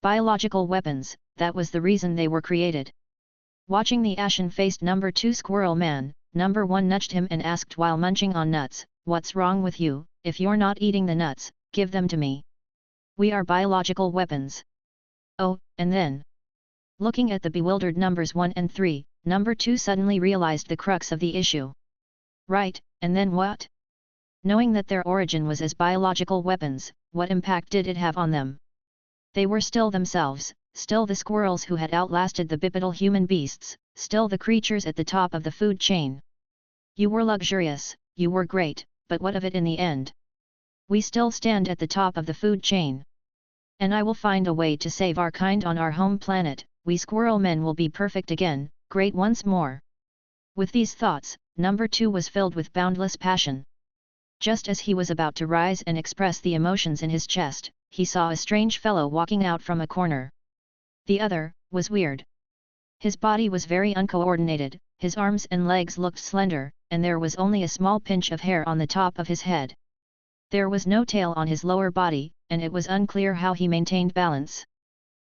Speaker 1: Biological weapons, that was the reason they were created. Watching the ashen-faced Number 2 squirrel man, Number 1 nudged him and asked while munching on nuts, "What's wrong with you? If you're not eating the nuts, give them to me." "We are biological weapons." "Oh, and then?" Looking at the bewildered Numbers 1 and 3, Number 2 suddenly realized the crux of the issue. "Right, and then what?" Knowing that their origin was as biological weapons, what impact did it have on them? They were still themselves, still the squirrels who had outlasted the bipedal human beasts, still the creatures at the top of the food chain. You were luxurious, you were great, but what of it in the end? We still stand at the top of the food chain. And I will find a way to save our kind on our home planet. We squirrel men will be perfect again, great once more. With these thoughts, number 2 was filled with boundless passion. Just as he was about to rise and express the emotions in his chest, he saw a strange fellow walking out from a corner. The other was weird. His body was very uncoordinated, his arms and legs looked slender, and there was only a small pinch of hair on the top of his head. There was no tail on his lower body, and it was unclear how he maintained balance.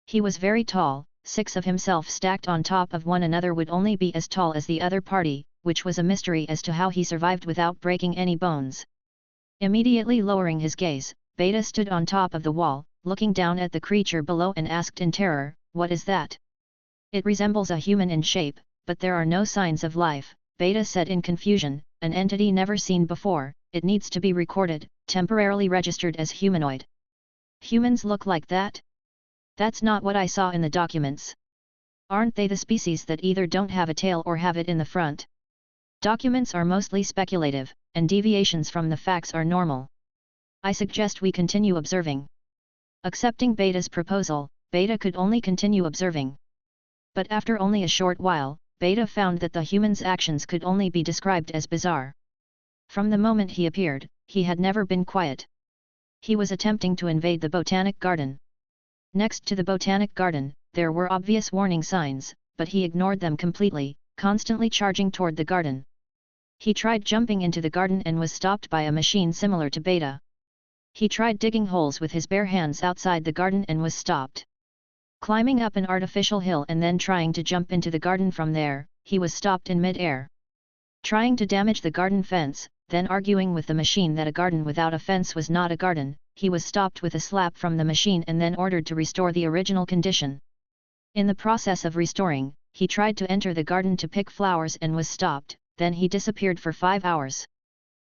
Speaker 1: He was very tall, 6 of himself stacked on top of one another would only be as tall as the other party, which was a mystery as to how he survived without breaking any bones. Immediately lowering his gaze, Beta stood on top of the wall, looking down at the creature below and asked in terror, "What is that?" "It resembles a human in shape, but there are no signs of life," Beta said in confusion, "an entity never seen before, it needs to be recorded, temporarily registered as humanoid." "Humans look like that? That's not what I saw in the documents. Aren't they the species that either don't have a tail or have it in the front? Documents are mostly speculative, and deviations from the facts are normal. I suggest we continue observing." Accepting Beta's proposal, Beta could only continue observing. But after only a short while, Beta found that the human's actions could only be described as bizarre. From the moment he appeared, he had never been quiet. He was attempting to invade the botanic garden. Next to the botanic garden, there were obvious warning signs, but he ignored them completely, constantly charging toward the garden. He tried jumping into the garden and was stopped by a machine similar to Beta. He tried digging holes with his bare hands outside the garden and was stopped. Climbing up an artificial hill and then trying to jump into the garden from there, he was stopped in mid-air. Trying to damage the garden fence, then arguing with the machine that a garden without a fence was not a garden, he was stopped with a slap from the machine and then ordered to restore the original condition. In the process of restoring, he tried to enter the garden to pick flowers and was stopped, then he disappeared for 5 hours.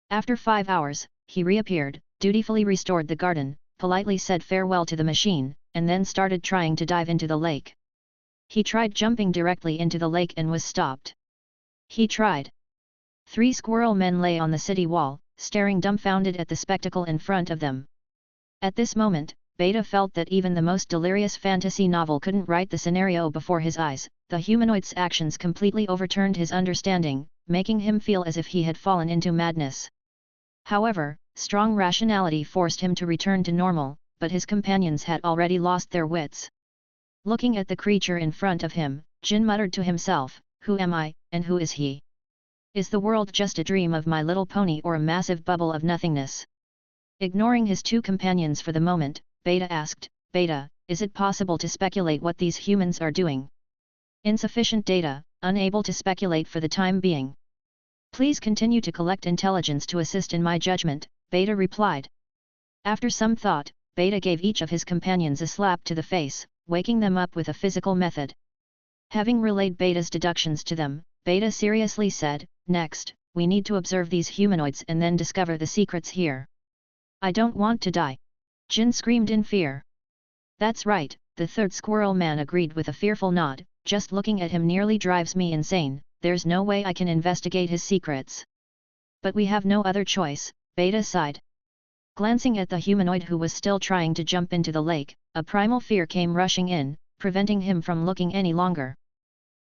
Speaker 1: After 5 hours, he reappeared, dutifully restored the garden, politely said farewell to the machine, and then started trying to dive into the lake. He tried jumping directly into the lake and was stopped. He tried. 3 squirrel men lay on the city wall, staring dumbfounded at the spectacle in front of them. At this moment, Beta felt that even the most delirious fantasy novel couldn't write the scenario before his eyes. The humanoid's actions completely overturned his understanding, making him feel as if he had fallen into madness. However, strong rationality forced him to return to normal, but his companions had already lost their wits. Looking at the creature in front of him, Jin muttered to himself, "Who am I, and who is he? Is the world just a dream of My Little Pony or a massive bubble of nothingness?" Ignoring his 2 companions for the moment, Beta asked, "Beta, is it possible to speculate what these humans are doing?" "Insufficient data, unable to speculate for the time being. Please continue to collect intelligence to assist in my judgment," Beta replied. After some thought, Beta gave each of his companions a slap to the face, waking them up with a physical method. Having relayed Beta's deductions to them, Beta seriously said, "Next, we need to observe these humanoids and then discover the secrets here." "I don't want to die!" Jin screamed in fear. "That's right," the 3rd squirrel man agreed with a fearful nod, "just looking at him nearly drives me insane, there's no way I can investigate his secrets." "But we have no other choice," Beta sighed. Glancing at the humanoid who was still trying to jump into the lake, a primal fear came rushing in, preventing him from looking any longer.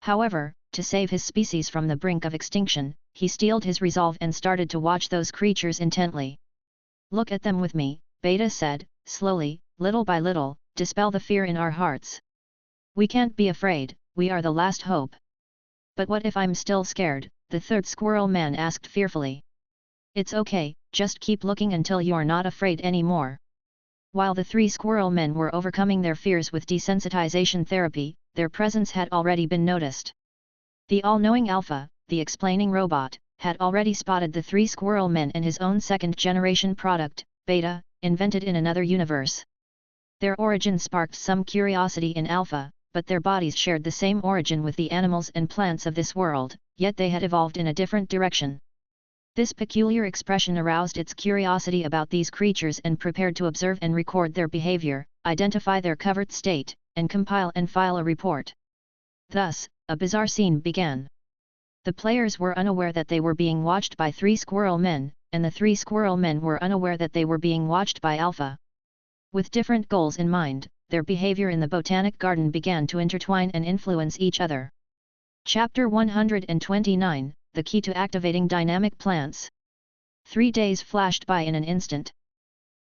Speaker 1: However, to save his species from the brink of extinction, he steeled his resolve and started to watch those creatures intently. "Look at them with me," Beta said, slowly, "little by little, dispel the fear in our hearts. We can't be afraid, we are the last hope." "But what if I'm still scared?" the 3rd squirrel man asked fearfully. "It's okay, just keep looking until you're not afraid anymore." While the 3 squirrel men were overcoming their fears with desensitization therapy, their presence had already been noticed. The all-knowing Alpha, the explaining robot, had already spotted the 3 squirrel men and his own 2nd-generation product, Beta, invented in another universe. Their origin sparked some curiosity in Alpha, but their bodies shared the same origin with the animals and plants of this world, yet they had evolved in a different direction. This peculiar expression aroused its curiosity about these creatures and prepared to observe and record their behavior, identify their covert state, and compile and file a report. Thus, a bizarre scene began. The players were unaware that they were being watched by 3 squirrel men, and the 3 squirrel men were unaware that they were being watched by Alpha. With different goals in mind, their behavior in the botanic garden began to intertwine and influence each other. Chapter 129, The Key to Activating Dynamic Plants. 3 days flashed by in an instant.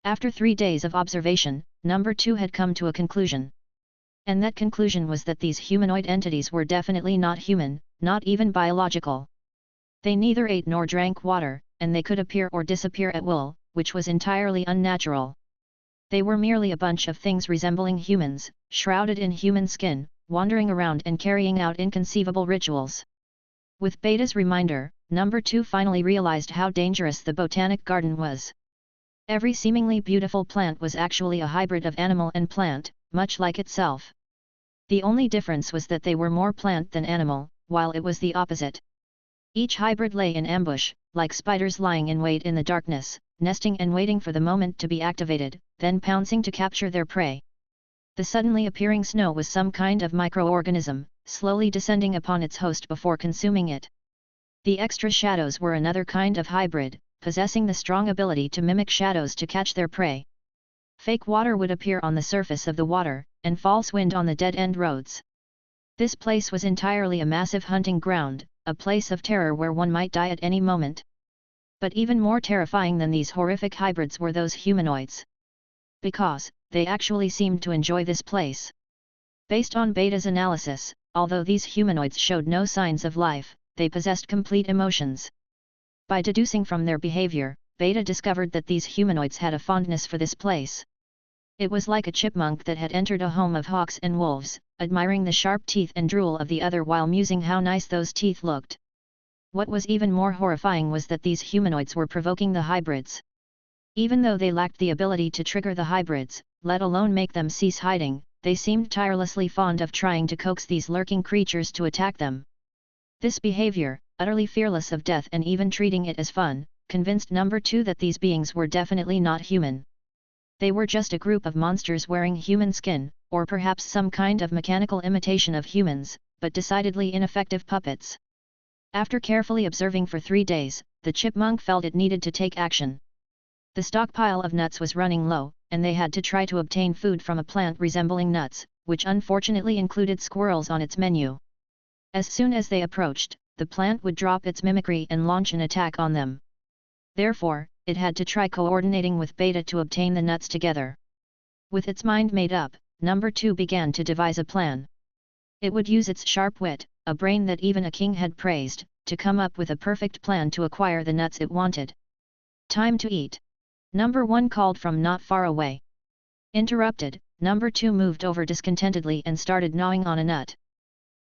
Speaker 1: After 3 days of observation, number 2 had come to a conclusion. And that conclusion was that these humanoid entities were definitely not human, not even biological. They neither ate nor drank water, and they could appear or disappear at will, which was entirely unnatural. They were merely a bunch of things resembling humans, shrouded in human skin, wandering around and carrying out inconceivable rituals. With Beta's reminder, number 2 finally realized how dangerous the botanic garden was. Every seemingly beautiful plant was actually a hybrid of animal and plant, much like itself. The only difference was that they were more plant than animal, while it was the opposite. Each hybrid lay in ambush, like spiders lying in wait in the darkness, nesting and waiting for the moment to be activated, then pouncing to capture their prey. The suddenly appearing snow was some kind of microorganism, slowly descending upon its host before consuming it. The extra shadows were another kind of hybrid, possessing the strong ability to mimic shadows to catch their prey. Fake water would appear on the surface of the water, and false wind on the dead-end roads. This place was entirely a massive hunting ground, a place of terror where one might die at any moment. But even more terrifying than these horrific hybrids were those humanoids. Because, they actually seemed to enjoy this place. Based on Beta's analysis, although these humanoids showed no signs of life, they possessed complete emotions. By deducing from their behavior, Beta discovered that these humanoids had a fondness for this place. It was like a chipmunk that had entered a home of hawks and wolves, admiring the sharp teeth and drool of the other while musing how nice those teeth looked. What was even more horrifying was that these humanoids were provoking the hybrids. Even though they lacked the ability to trigger the hybrids, let alone make them cease hiding, they seemed tirelessly fond of trying to coax these lurking creatures to attack them. This behavior, utterly fearless of death and even treating it as fun, convinced number 2 that these beings were definitely not human. They were just a group of monsters wearing human skin, or perhaps some kind of mechanical imitation of humans, but decidedly ineffective puppets. After carefully observing for 3 days, the chipmunk felt it needed to take action. The stockpile of nuts was running low, and they had to try to obtain food from a plant resembling nuts, which unfortunately included squirrels on its menu. As soon as they approached, the plant would drop its mimicry and launch an attack on them. Therefore, it had to try coordinating with Beta to obtain the nuts together. With its mind made up, number 2 began to devise a plan. It would use its sharp wit, a brain that even a king had praised, to come up with a perfect plan to acquire the nuts it wanted. Time to eat. Number 1 called from not far away. Interrupted, number 2 moved over discontentedly and started gnawing on a nut.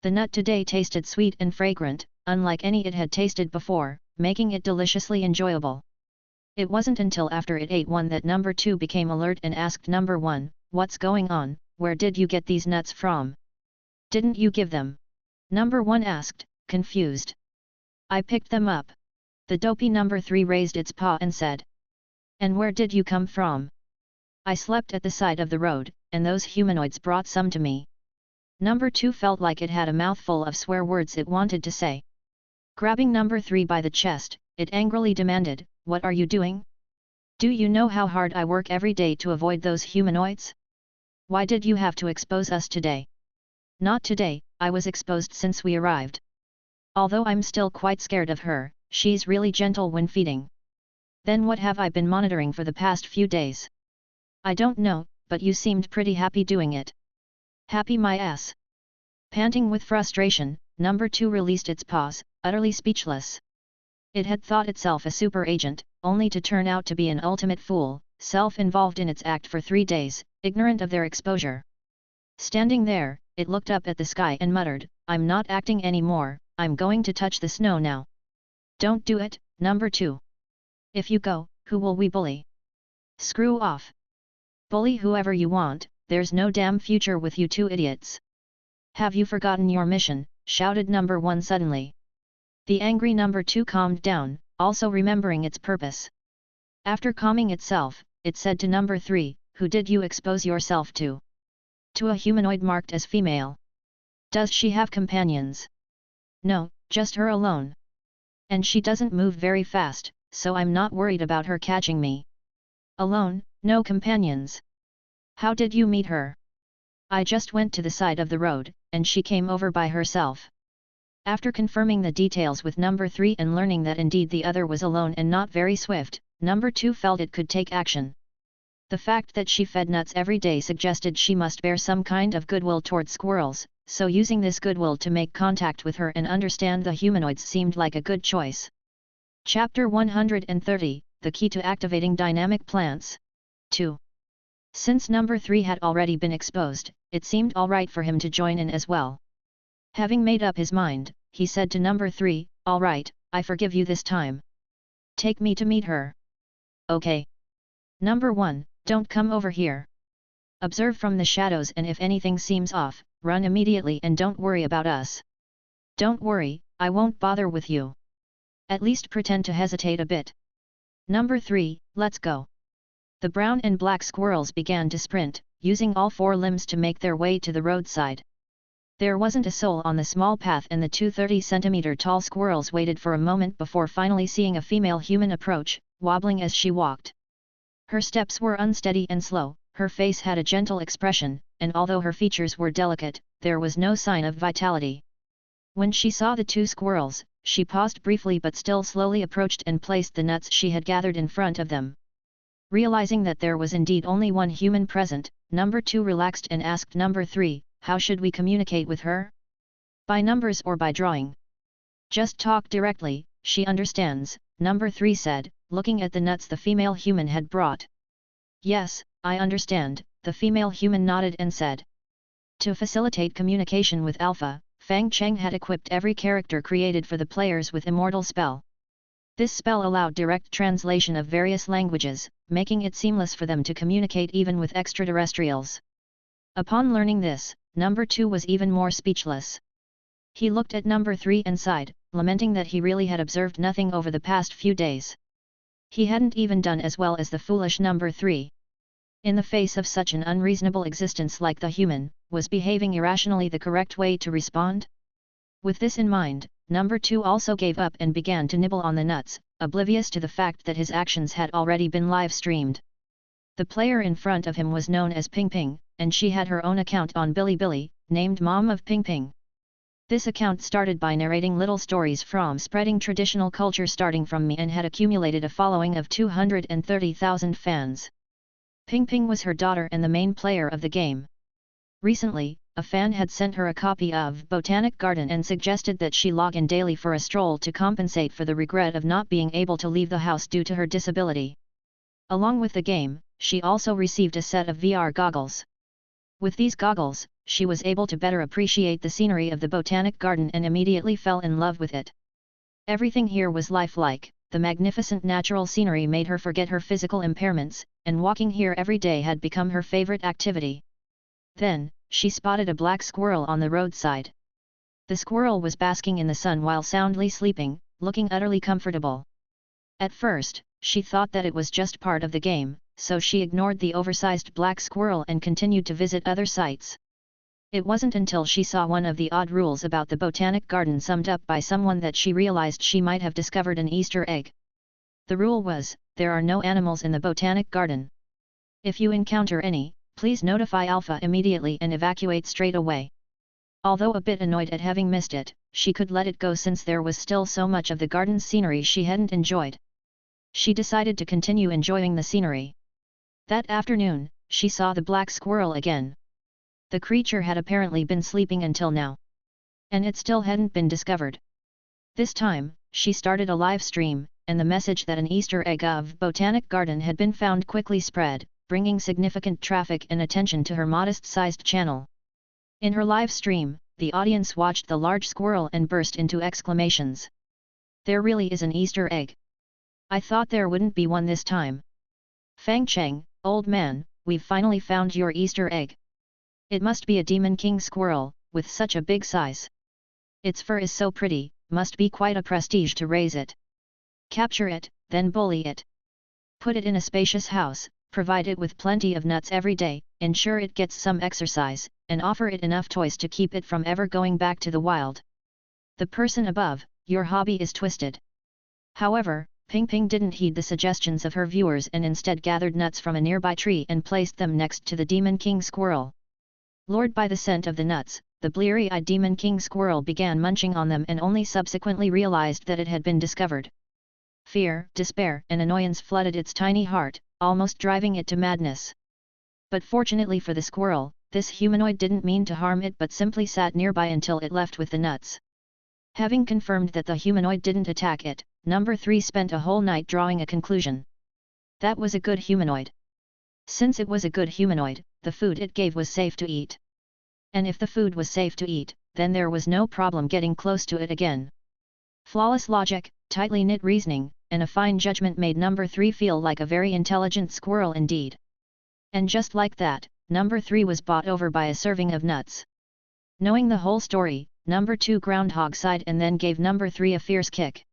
Speaker 1: The nut today tasted sweet and fragrant, unlike any it had tasted before, making it deliciously enjoyable. It wasn't until after it ate one that number 2 became alert and asked number 1, "What's going on, where did you get these nuts from? Didn't you give them?" Number 1 asked, confused. "I picked them up." The dopey number 3 raised its paw and said. "And where did you come from?" "I slept at the side of the road, and those humanoids brought some to me." Number 2 felt like it had a mouthful of swear words it wanted to say. Grabbing number 3 by the chest, it angrily demanded, "What are you doing? Do you know how hard I work every day to avoid those humanoids? Why did you have to expose us today?" "Not today, I was exposed since we arrived. Although I'm still quite scared of her, she's really gentle when feeding." "Then what have I been monitoring for the past few days?" "I don't know, but you seemed pretty happy doing it." "Happy my ass." Panting with frustration, number 2 released its paws, utterly speechless. It had thought itself a super agent, only to turn out to be an ultimate fool, self-involved in its act for 3 days, ignorant of their exposure. Standing there, it looked up at the sky and muttered, "I'm not acting anymore, I'm going to touch the snow now." "Don't do it, number 2. If you go, who will we bully?" "Screw off. Bully whoever you want, there's no damn future with you 2 idiots." "Have you forgotten your mission?" shouted number 1 suddenly. The angry number 2 calmed down, also remembering its purpose. After calming itself, it said to number 3, "Who did you expose yourself to?" To a humanoid marked as female. Does she have companions? No, just her alone. And she doesn't move very fast, so I'm not worried about her catching me. Alone, no companions. How did you meet her? I just went to the side of the road, and she came over by herself. After confirming the details with number 3 and learning that indeed the other was alone and not very swift, number 2 felt it could take action. The fact that she fed nuts every day suggested she must bear some kind of goodwill towards squirrels, so using this goodwill to make contact with her and understand the humanoids seemed like a good choice. Chapter 130, The Key to Activating Dynamic Plants. 2. Since number 3 had already been exposed, it seemed alright for him to join in as well. Having made up his mind, he said to number 3, "Alright, I forgive you this time. Take me to meet her." "Okay. Number 1, don't come over here. Observe from the shadows, and if anything seems off, run immediately and don't worry about us." "Don't worry, I won't bother with you. At least pretend to hesitate a bit." Number 3, let's go." The brown and black squirrels began to sprint, using all 4 limbs to make their way to the roadside. There wasn't a soul on the small path, and the 2 30-centimeter tall squirrels waited for a moment before finally seeing a female human approach, wobbling as she walked. Her steps were unsteady and slow, her face had a gentle expression, and although her features were delicate, there was no sign of vitality. When she saw the 2 squirrels, she paused briefly but still slowly approached and placed the nuts she had gathered in front of them. Realizing that there was indeed only one human present, number 2 relaxed and asked number 3, "How should we communicate with her? By numbers or by drawing?" "Just talk directly, she understands," number 3 said, looking at the nuts the female human had brought. "Yes, I understand," the female human nodded and said. To facilitate communication with Alpha, Fang Cheng had equipped every character created for the players with Immortal spell. This spell allowed direct translation of various languages, making it seamless for them to communicate even with extraterrestrials. Upon learning this, number 2 was even more speechless. He looked at number 3 and sighed, lamenting that he really had observed nothing over the past few days. He hadn't even done as well as the foolish number 3. In the face of such an unreasonable existence like the human, was behaving irrationally the correct way to respond? With this in mind, number 2 also gave up and began to nibble on the nuts, oblivious to the fact that his actions had already been live-streamed. The player in front of him was known as Ping Ping, and she had her own account on Bilibili, named Mom of Ping Ping. This account started by narrating little stories from spreading traditional culture starting from me and had accumulated a following of 230,000 fans. Ping Ping was her daughter and the main player of the game. Recently, a fan had sent her a copy of Botanic Garden and suggested that she log in daily for a stroll to compensate for the regret of not being able to leave the house due to her disability. Along with the game, she also received a set of VR goggles. With these goggles, she was able to better appreciate the scenery of the Botanic Garden and immediately fell in love with it. Everything here was lifelike, the magnificent natural scenery made her forget her physical impairments, and walking here every day had become her favorite activity. Then, she spotted a black squirrel on the roadside. The squirrel was basking in the sun while soundly sleeping, looking utterly comfortable. At first, she thought that it was just part of the game, so she ignored the oversized black squirrel and continued to visit other sites. It wasn't until she saw one of the odd rules about the Botanic Garden summed up by someone that she realized she might have discovered an Easter egg. The rule was, there are no animals in the Botanic Garden. If you encounter any, please notify Alpha immediately and evacuate straight away. Although a bit annoyed at having missed it, she could let it go since there was still so much of the garden's scenery she hadn't enjoyed. She decided to continue enjoying the scenery. That afternoon, she saw the black squirrel again. The creature had apparently been sleeping until now. And it still hadn't been discovered. This time, she started a live stream, and the message that an Easter egg of Botanic Garden had been found quickly spread, bringing significant traffic and attention to her modest-sized channel. In her live stream, the audience watched the large squirrel and burst into exclamations. "There really is an Easter egg. I thought there wouldn't be one this time. Fang Cheng, old man, we've finally found your Easter egg. It must be a Demon King squirrel, with such a big size. Its fur is so pretty, must be quite a prestige to raise it. Capture it, then bully it. Put it in a spacious house, provide it with plenty of nuts every day, ensure it gets some exercise, and offer it enough toys to keep it from ever going back to the wild. The person above, your hobby is twisted. However, Ping Ping didn't heed the suggestions of her viewers and instead gathered nuts from a nearby tree and placed them next to the Demon King Squirrel. Lured by the scent of the nuts, the bleary-eyed Demon King Squirrel began munching on them and only subsequently realized that it had been discovered. Fear, despair, and annoyance flooded its tiny heart, almost driving it to madness. But fortunately for the squirrel, this humanoid didn't mean to harm it but simply sat nearby until it left with the nuts. Having confirmed that the humanoid didn't attack it, number 3 spent a whole night drawing a conclusion. That was a good humanoid. Since it was a good humanoid, the food it gave was safe to eat. And if the food was safe to eat, then there was no problem getting close to it again. Flawless logic, tightly knit reasoning, and a fine judgment made number 3 feel like a very intelligent squirrel indeed. And just like that, number 3 was bought over by a serving of nuts. Knowing the whole story, number 2 groundhog sighed and then gave number 3 a fierce kick.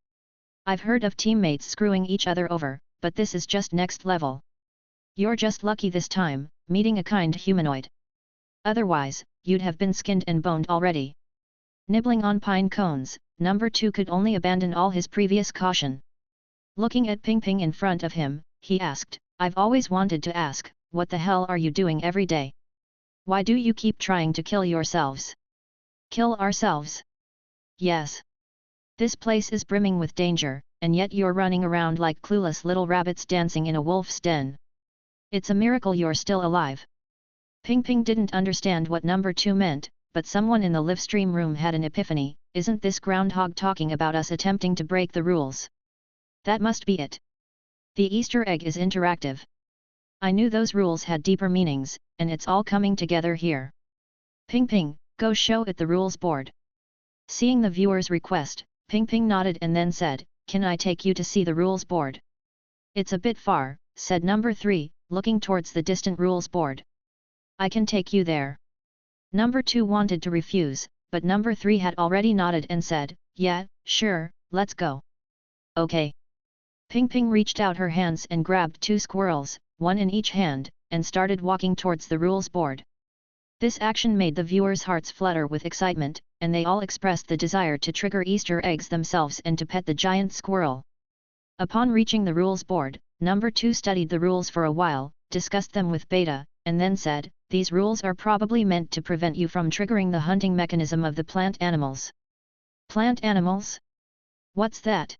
Speaker 1: I've heard of teammates screwing each other over, but this is just next level. You're just lucky this time, meeting a kind humanoid. Otherwise, you'd have been skinned and boned already. Nibbling on pine cones, number 2 could only abandon all his previous caution. Looking at Ping Ping in front of him, he asked, I've always wanted to ask, what the hell are you doing every day? Why do you keep trying to kill yourselves? Kill ourselves? Yes. This place is brimming with danger, and yet you're running around like clueless little rabbits dancing in a wolf's den. It's a miracle you're still alive. Ping Ping didn't understand what number 2 meant, but someone in the livestream room had an epiphany. Isn't this groundhog talking about us attempting to break the rules? That must be it. The Easter egg is interactive. I knew those rules had deeper meanings, and it's all coming together here. Ping Ping, go show it the rules board. Seeing the viewer's request, Ping Ping nodded and then said, can I take you to see the rules board? It's a bit far, said number 3, looking towards the distant rules board. I can take you there. Number 2 wanted to refuse, but number 3 had already nodded and said, yeah, sure, let's go. Okay. Ping Ping reached out her hands and grabbed 2 squirrels, one in each hand, and started walking towards the rules board. This action made the viewers' hearts flutter with excitement, and they all expressed the desire to trigger Easter eggs themselves and to pet the giant squirrel. Upon reaching the rules board, number 2 studied the rules for a while, discussed them with Beta, and then said, these rules are probably meant to prevent you from triggering the hunting mechanism of the plant animals. Plant animals? What's that?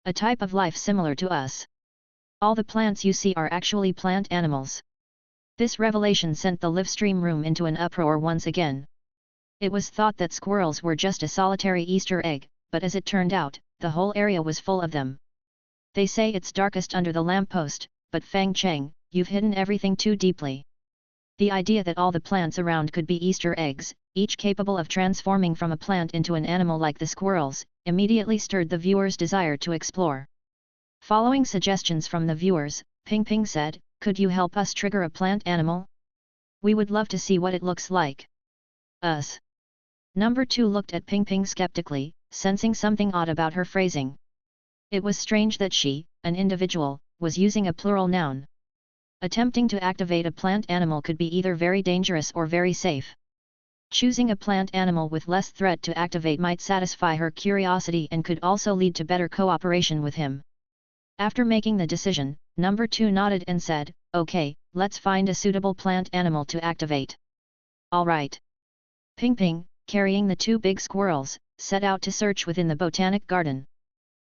Speaker 1: A type of life similar to us. All the plants you see are actually plant animals. This revelation sent the livestream room into an uproar once again. It was thought that squirrels were just a solitary Easter egg, but as it turned out, the whole area was full of them. They say it's darkest under the lamppost, but Fang Cheng, you've hidden everything too deeply. The idea that all the plants around could be Easter eggs, each capable of transforming from a plant into an animal like the squirrels, immediately stirred the viewers' desire to explore. Following suggestions from the viewers, Ping Ping said, could you help us trigger a plant animal? We would love to see what it looks like. Us. Number 2 looked at Ping Ping skeptically, sensing something odd about her phrasing. It was strange that she, an individual, was using a plural noun. Attempting to activate a plant animal could be either very dangerous or very safe. Choosing a plant animal with less threat to activate might satisfy her curiosity and could also lead to better cooperation with him. After making the decision, number 2 nodded and said, okay, let's find a suitable plant animal to activate. Alright. Ping Ping, carrying the 2 big squirrels, set out to search within the botanic garden.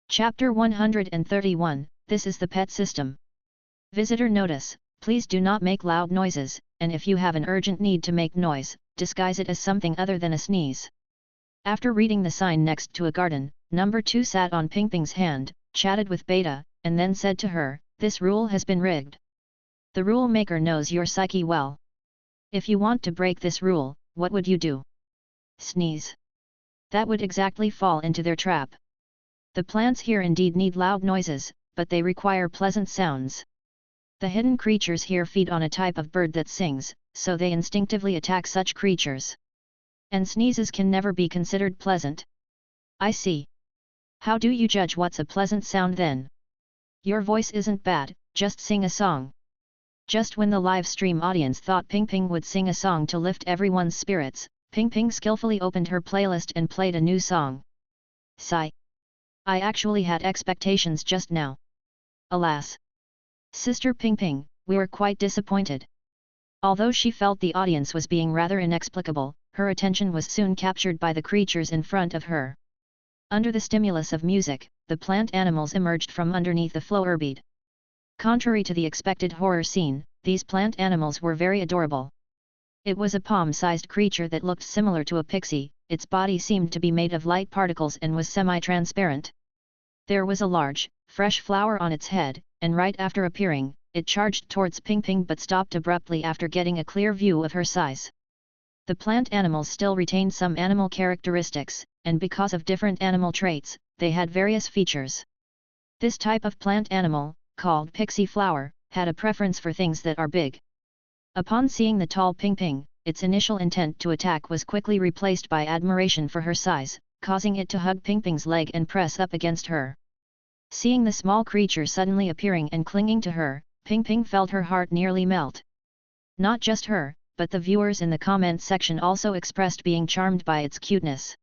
Speaker 1: Chapter 131, This is the pet system. Visitor notice, please do not make loud noises, and if you have an urgent need to make noise, disguise it as something other than a sneeze. After reading the sign next to a garden, number 2 sat on Ping Ping's hand, chatted with Beta, and then said to her, this rule has been rigged. The rule maker knows your psyche well. If you want to break this rule, what would you do? Sneeze. That would exactly fall into their trap. The plants here indeed need loud noises, but they require pleasant sounds. The hidden creatures here feed on a type of bird that sings, so they instinctively attack such creatures. And sneezes can never be considered pleasant. I see. How do you judge what's a pleasant sound then? Your voice isn't bad, just sing a song. Just when the live stream audience thought Ping Ping would sing a song to lift everyone's spirits, Ping Ping skillfully opened her playlist and played a new song. Sigh. I actually had expectations just now. Alas. Sister Ping Ping, we were quite disappointed. Although she felt the audience was being rather inexplicable, her attention was soon captured by the creatures in front of her. Under the stimulus of music, the plant animals emerged from underneath the flower bead. Contrary to the expected horror scene, these plant animals were very adorable. It was a palm-sized creature that looked similar to a pixie, its body seemed to be made of light particles and was semi-transparent. There was a large, fresh flower on its head, and right after appearing, it charged towards Ping Ping but stopped abruptly after getting a clear view of her size. The plant animals still retained some animal characteristics, and because of different animal traits, they had various features. This type of plant animal, called pixie flower, had a preference for things that are big. Upon seeing the tall Ping Ping, its initial intent to attack was quickly replaced by admiration for her size, causing it to hug Ping Ping's leg and press up against her. Seeing the small creature suddenly appearing and clinging to her, Ping Ping felt her heart nearly melt. Not just her, but the viewers in the comment section also expressed being charmed by its cuteness.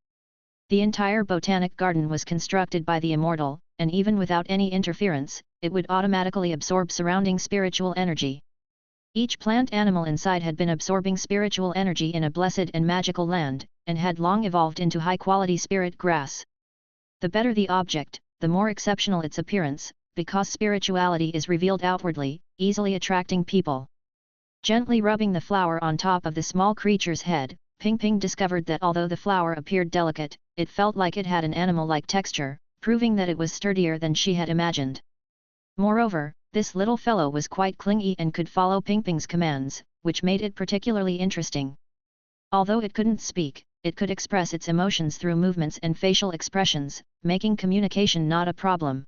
Speaker 1: The entire botanic garden was constructed by the Immortal, and even without any interference, it would automatically absorb surrounding spiritual energy. Each plant animal inside had been absorbing spiritual energy in a blessed and magical land, and had long evolved into high-quality spirit grass. The better the object, the more exceptional its appearance, because spirituality is revealed outwardly, easily attracting people. Gently rubbing the flower on top of the small creature's head, Ping Ping discovered that although the flower appeared delicate, it felt like it had an animal-like texture, proving that it was sturdier than she had imagined. Moreover, this little fellow was quite clingy and could follow Ping Ping's commands, which made it particularly interesting. Although it couldn't speak, it could express its emotions through movements and facial expressions, making communication not a problem.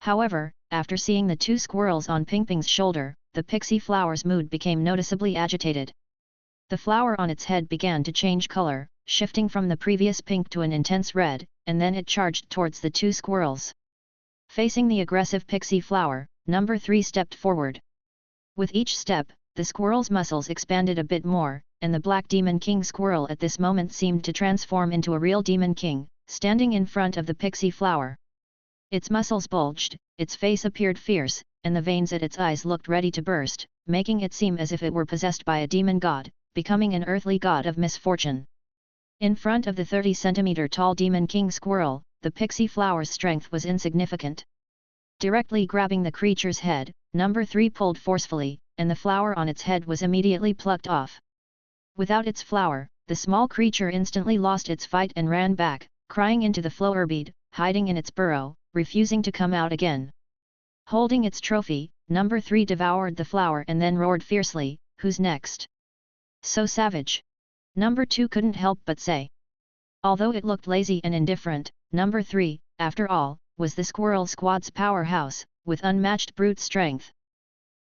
Speaker 1: However, after seeing the two squirrels on Ping Ping's shoulder, the pixie flower's mood became noticeably agitated. The flower on its head began to change color, shifting from the previous pink to an intense red, and then it charged towards the two squirrels. Facing the aggressive pixie flower, number 3 stepped forward. With each step, the squirrel's muscles expanded a bit more, and the black demon king squirrel at this moment seemed to transform into a real demon king, standing in front of the pixie flower. Its muscles bulged, its face appeared fierce, and the veins at its eyes looked ready to burst, making it seem as if it were possessed by a demon god, becoming an earthly god of misfortune. In front of the 30-centimeter-tall demon king squirrel, the pixie flower's strength was insignificant. Directly grabbing the creature's head, number 3 pulled forcefully, and the flower on its head was immediately plucked off. Without its flower, the small creature instantly lost its fight and ran back, crying into the flower bead, hiding in its burrow, refusing to come out again. Holding its trophy, number 3 devoured the flower and then roared fiercely, "Who's next?" So savage! Number 2 couldn't help but say. Although it looked lazy and indifferent, number 3, after all, was the squirrel squad's powerhouse, with unmatched brute strength.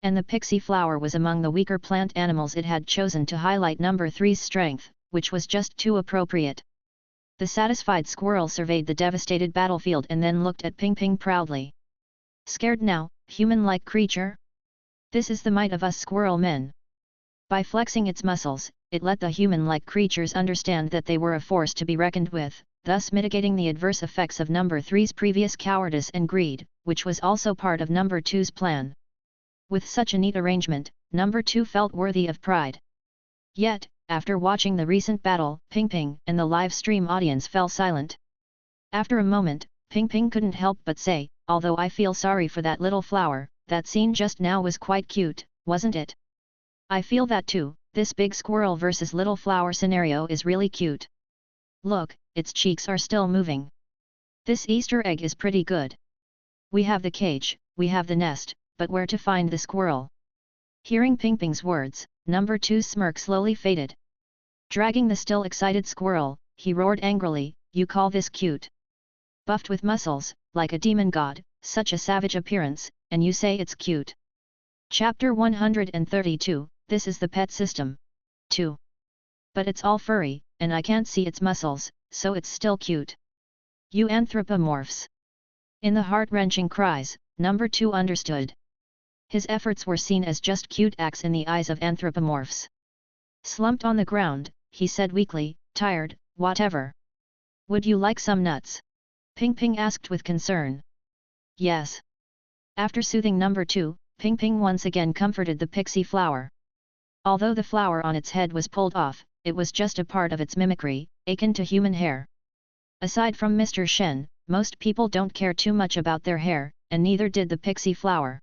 Speaker 1: And the pixie flower was among the weaker plant animals it had chosen to highlight number 3's strength, which was just too appropriate. The satisfied squirrel surveyed the devastated battlefield and then looked at Ping Ping proudly. "Scared now, human-like creature? This is the might of us squirrel men." By flexing its muscles, it let the human-like creatures understand that they were a force to be reckoned with, thus mitigating the adverse effects of number 3's previous cowardice and greed, which was also part of number 2's plan. With such a neat arrangement, number 2 felt worthy of pride. Yet, after watching the recent battle, Ping Ping and the live stream audience fell silent. After a moment, Ping Ping couldn't help but say, "Although I feel sorry for that little flower, that scene just now was quite cute, wasn't it?" "I feel that too, this big squirrel versus little flower scenario is really cute. Look, its cheeks are still moving. This Easter egg is pretty good. We have the cage, we have the nest, but where to find the squirrel?" Hearing Ping Ping's words, number 2's smirk slowly faded. Dragging the still excited squirrel, he roared angrily, "You call this cute? Buffed with muscles, like a demon god, such a savage appearance, and you say it's cute?" Chapter 132, This is the pet system. 2. But it's all furry, and I can't see its muscles, so it's still cute. You anthropomorphs! In the heart-wrenching cries, number 2 understood. His efforts were seen as just cute acts in the eyes of anthropomorphs. Slumped on the ground, he said weakly, tired, whatever. Would you like some nuts? Ping Ping asked with concern. Yes. After soothing number 2, Ping Ping once again comforted the pixie flower. Although the flower on its head was pulled off, it was just a part of its mimicry, akin to human hair. Aside from Mr. Shen, most people don't care too much about their hair, and neither did the pixie flower.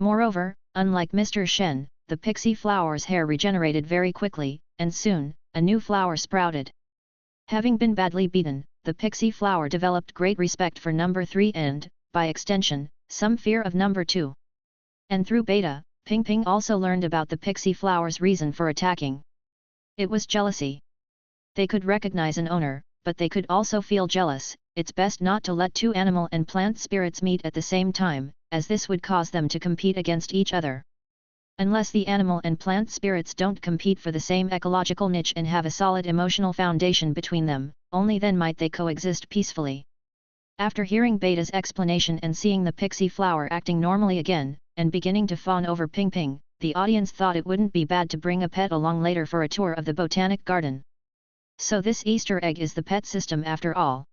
Speaker 1: Moreover, unlike Mr. Shen, the pixie flower's hair regenerated very quickly, and soon, a new flower sprouted. Having been badly beaten, the pixie flower developed great respect for number 3 and, by extension, some fear of number 2. And through beta, Ping Ping also learned about the pixie flower's reason for attacking. It was jealousy. They could recognize an owner, but they could also feel jealous. It's best not to let two animal and plant spirits meet at the same time, as this would cause them to compete against each other. Unless the animal and plant spirits don't compete for the same ecological niche and have a solid emotional foundation between them, only then might they coexist peacefully. After hearing Beta's explanation and seeing the pixie flower acting normally again, and beginning to fawn over Ping Ping, the audience thought it wouldn't be bad to bring a pet along later for a tour of the botanic garden. So this Easter egg is the pet system after all.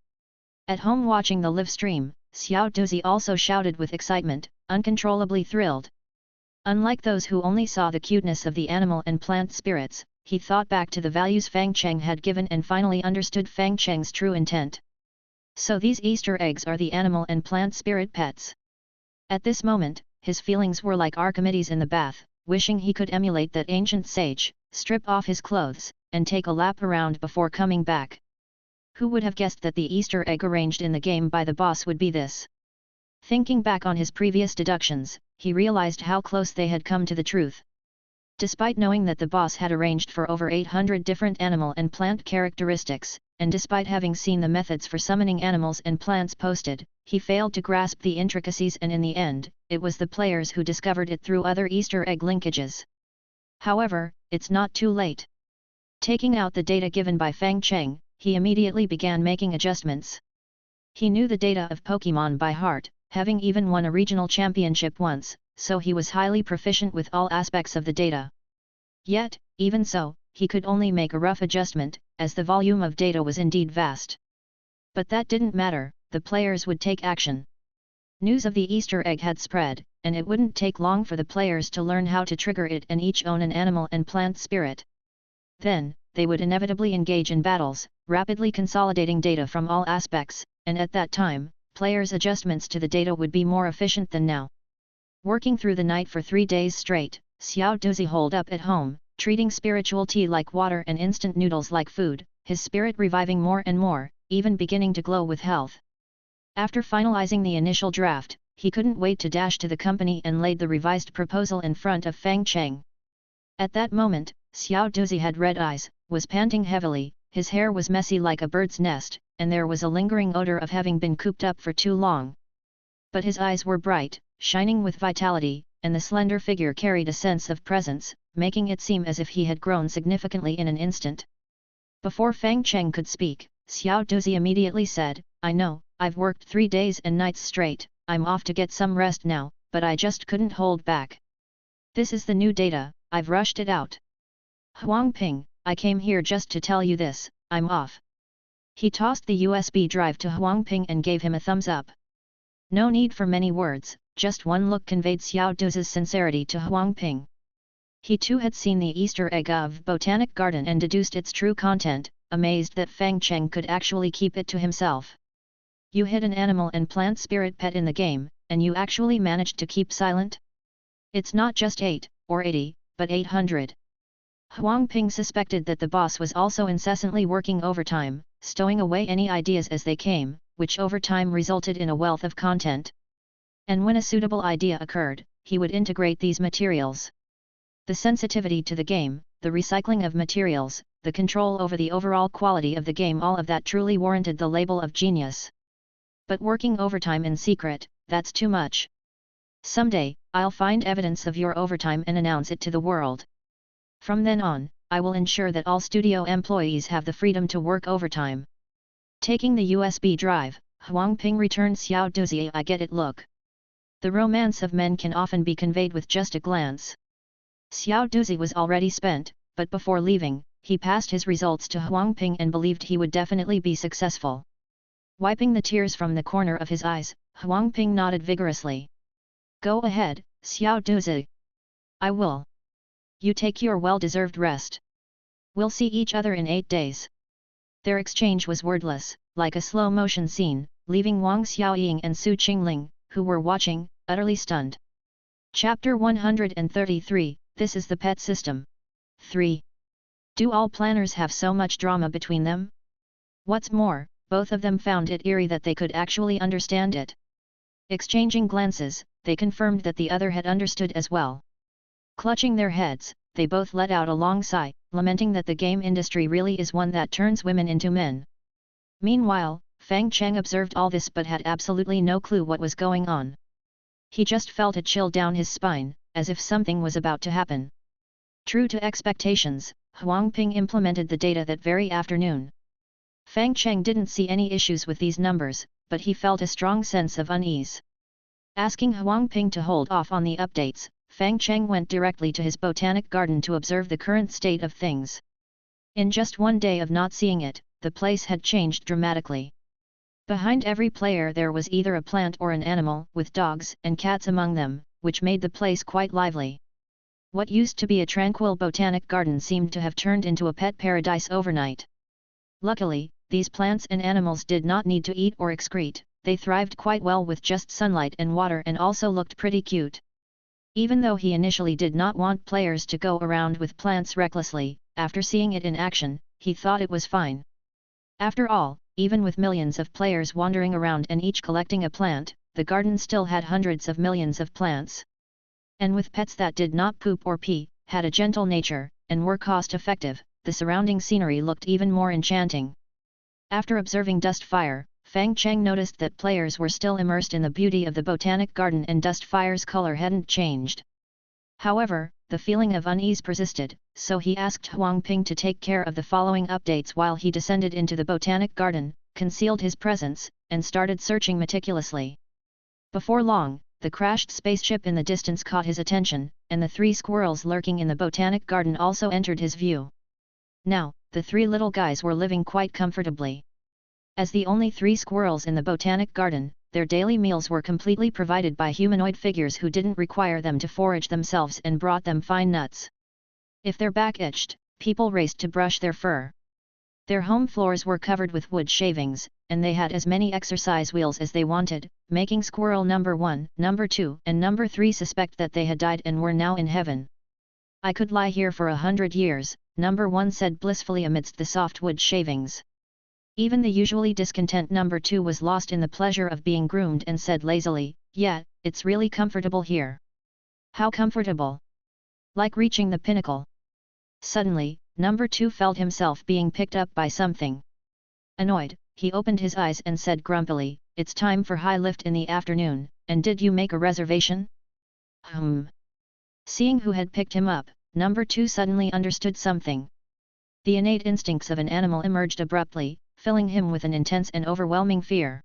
Speaker 1: At home watching the live stream, Xiao Duzi also shouted with excitement, uncontrollably thrilled. Unlike those who only saw the cuteness of the animal and plant spirits, he thought back to the values Fang Cheng had given and finally understood Fang Cheng's true intent. So these Easter eggs are the animal and plant spirit pets. At this moment, his feelings were like Archimedes in the bath, wishing he could emulate that ancient sage, strip off his clothes, and take a lap around before coming back. Who would have guessed that the Easter egg arranged in the game by the boss would be this? Thinking back on his previous deductions, he realized how close they had come to the truth. Despite knowing that the boss had arranged for over 800 different animal and plant characteristics, and despite having seen the methods for summoning animals and plants posted, he failed to grasp the intricacies, and in the end, it was the players who discovered it through other Easter egg linkages. However, it's not too late. Taking out the data given by Fang Cheng, he immediately began making adjustments. He knew the data of Pokémon by heart, having even won a regional championship once, so he was highly proficient with all aspects of the data. Yet, even so, he could only make a rough adjustment, as the volume of data was indeed vast. But that didn't matter, the players would take action. News of the Easter egg had spread, and it wouldn't take long for the players to learn how to trigger it and each own an animal and plant spirit. Then, they would inevitably engage in battles, rapidly consolidating data from all aspects, and at that time, players' adjustments to the data would be more efficient than now. Working through the night for 3 days straight, Xiao Duzi holed up at home, treating spiritual tea like water and instant noodles like food, his spirit reviving more and more, even beginning to glow with health. After finalizing the initial draft, he couldn't wait to dash to the company and laid the revised proposal in front of Fang Cheng. At that moment, Xiao Duzi had red eyes, was panting heavily, his hair was messy like a bird's nest, and there was a lingering odor of having been cooped up for too long. But his eyes were bright, shining with vitality, and the slender figure carried a sense of presence, making it seem as if he had grown significantly in an instant. Before Fang Cheng could speak, Xiao Duzi immediately said, "I know, I've worked 3 days and nights straight, I'm off to get some rest now, but I just couldn't hold back. This is the new data, I've rushed it out. Huang Ping, I came here just to tell you this, I'm off." He tossed the USB drive to Huang Ping and gave him a thumbs up. No need for many words, just one look conveyed Xiao Duzi's sincerity to Huang Ping. He too had seen the Easter egg of Botanic Garden and deduced its true content, amazed that Fang Cheng could actually keep it to himself. "You hid an animal and plant spirit pet in the game, and you actually managed to keep silent? It's not just 8, or 80, but 800. Huang Ping suspected that the boss was also incessantly working overtime, stowing away any ideas as they came, which over time resulted in a wealth of content. And when a suitable idea occurred, he would integrate these materials. The sensitivity to the game, the recycling of materials, the control over the overall quality of the game, all of that truly warranted the label of genius. But working overtime in secret, that's too much. Someday, I'll find evidence of your overtime and announce it to the world. From then on, I will ensure that all studio employees have the freedom to work overtime." Taking the USB drive, Huang Ping returned Xiao Duzi a "I get it" look. The romance of men can often be conveyed with just a glance. Xiao Duzi was already spent, but before leaving, he passed his results to Huang Ping and believed he would definitely be successful. Wiping the tears from the corner of his eyes, Huang Ping nodded vigorously. Go ahead, Xiao Duzi. I will. You take your well-deserved rest. We'll see each other in 8 days. Their exchange was wordless, like a slow-motion scene, leaving Wang Xiaoying and Su Qingling, who were watching, utterly stunned. Chapter 133, This is the Pet System. 3. Do all planners have so much drama between them? What's more, both of them found it eerie that they could actually understand it. Exchanging glances, they confirmed that the other had understood as well. Clutching their heads, they both let out a long sigh, lamenting that the game industry really is one that turns women into men. Meanwhile, Fang Cheng observed all this but had absolutely no clue what was going on. He just felt a chill down his spine, as if something was about to happen. True to expectations, Huang Ping implemented the data that very afternoon. Fang Cheng didn't see any issues with these numbers, but he felt a strong sense of unease. Asking Huang Ping to hold off on the updates, Fang Cheng went directly to his botanic garden to observe the current state of things. In just one day of not seeing it, the place had changed dramatically. Behind every player there was either a plant or an animal, with dogs and cats among them, which made the place quite lively. What used to be a tranquil botanic garden seemed to have turned into a pet paradise overnight. Luckily, these plants and animals did not need to eat or excrete, they thrived quite well with just sunlight and water and also looked pretty cute. Even though he initially did not want players to go around with plants recklessly, after seeing it in action, he thought it was fine. After all, even with millions of players wandering around and each collecting a plant, the garden still had hundreds of millions of plants. And with pets that did not poop or pee, had a gentle nature, and were cost-effective, the surrounding scenery looked even more enchanting. After observing Dust Fire, Fang Cheng noticed that players were still immersed in the beauty of the botanic garden and Dust Fire's color hadn't changed. However, the feeling of unease persisted, so he asked Huang Ping to take care of the following updates while he descended into the botanic garden, concealed his presence, and started searching meticulously. Before long, the crashed spaceship in the distance caught his attention, and the 3 squirrels lurking in the botanic garden also entered his view. Now, the 3 little guys were living quite comfortably. As the only 3 squirrels in the botanic garden, their daily meals were completely provided by humanoid figures who didn't require them to forage themselves and brought them fine nuts. If their back itched, people raced to brush their fur. Their home floors were covered with wood shavings, and they had as many exercise wheels as they wanted, making squirrel number 1, number 2, and number 3 suspect that they had died and were now in heaven. I could lie here for 100 years, number 1 said blissfully amidst the soft wood shavings. Even the usually discontent number 2 was lost in the pleasure of being groomed and said lazily, yeah, it's really comfortable here. How comfortable! Like reaching the pinnacle. Suddenly, number 2 felt himself being picked up by something. Annoyed, he opened his eyes and said grumpily, it's time for high lift in the afternoon, and did you make a reservation? Seeing who had picked him up, number 2 suddenly understood something. The innate instincts of an animal emerged abruptly, filling him with an intense and overwhelming fear.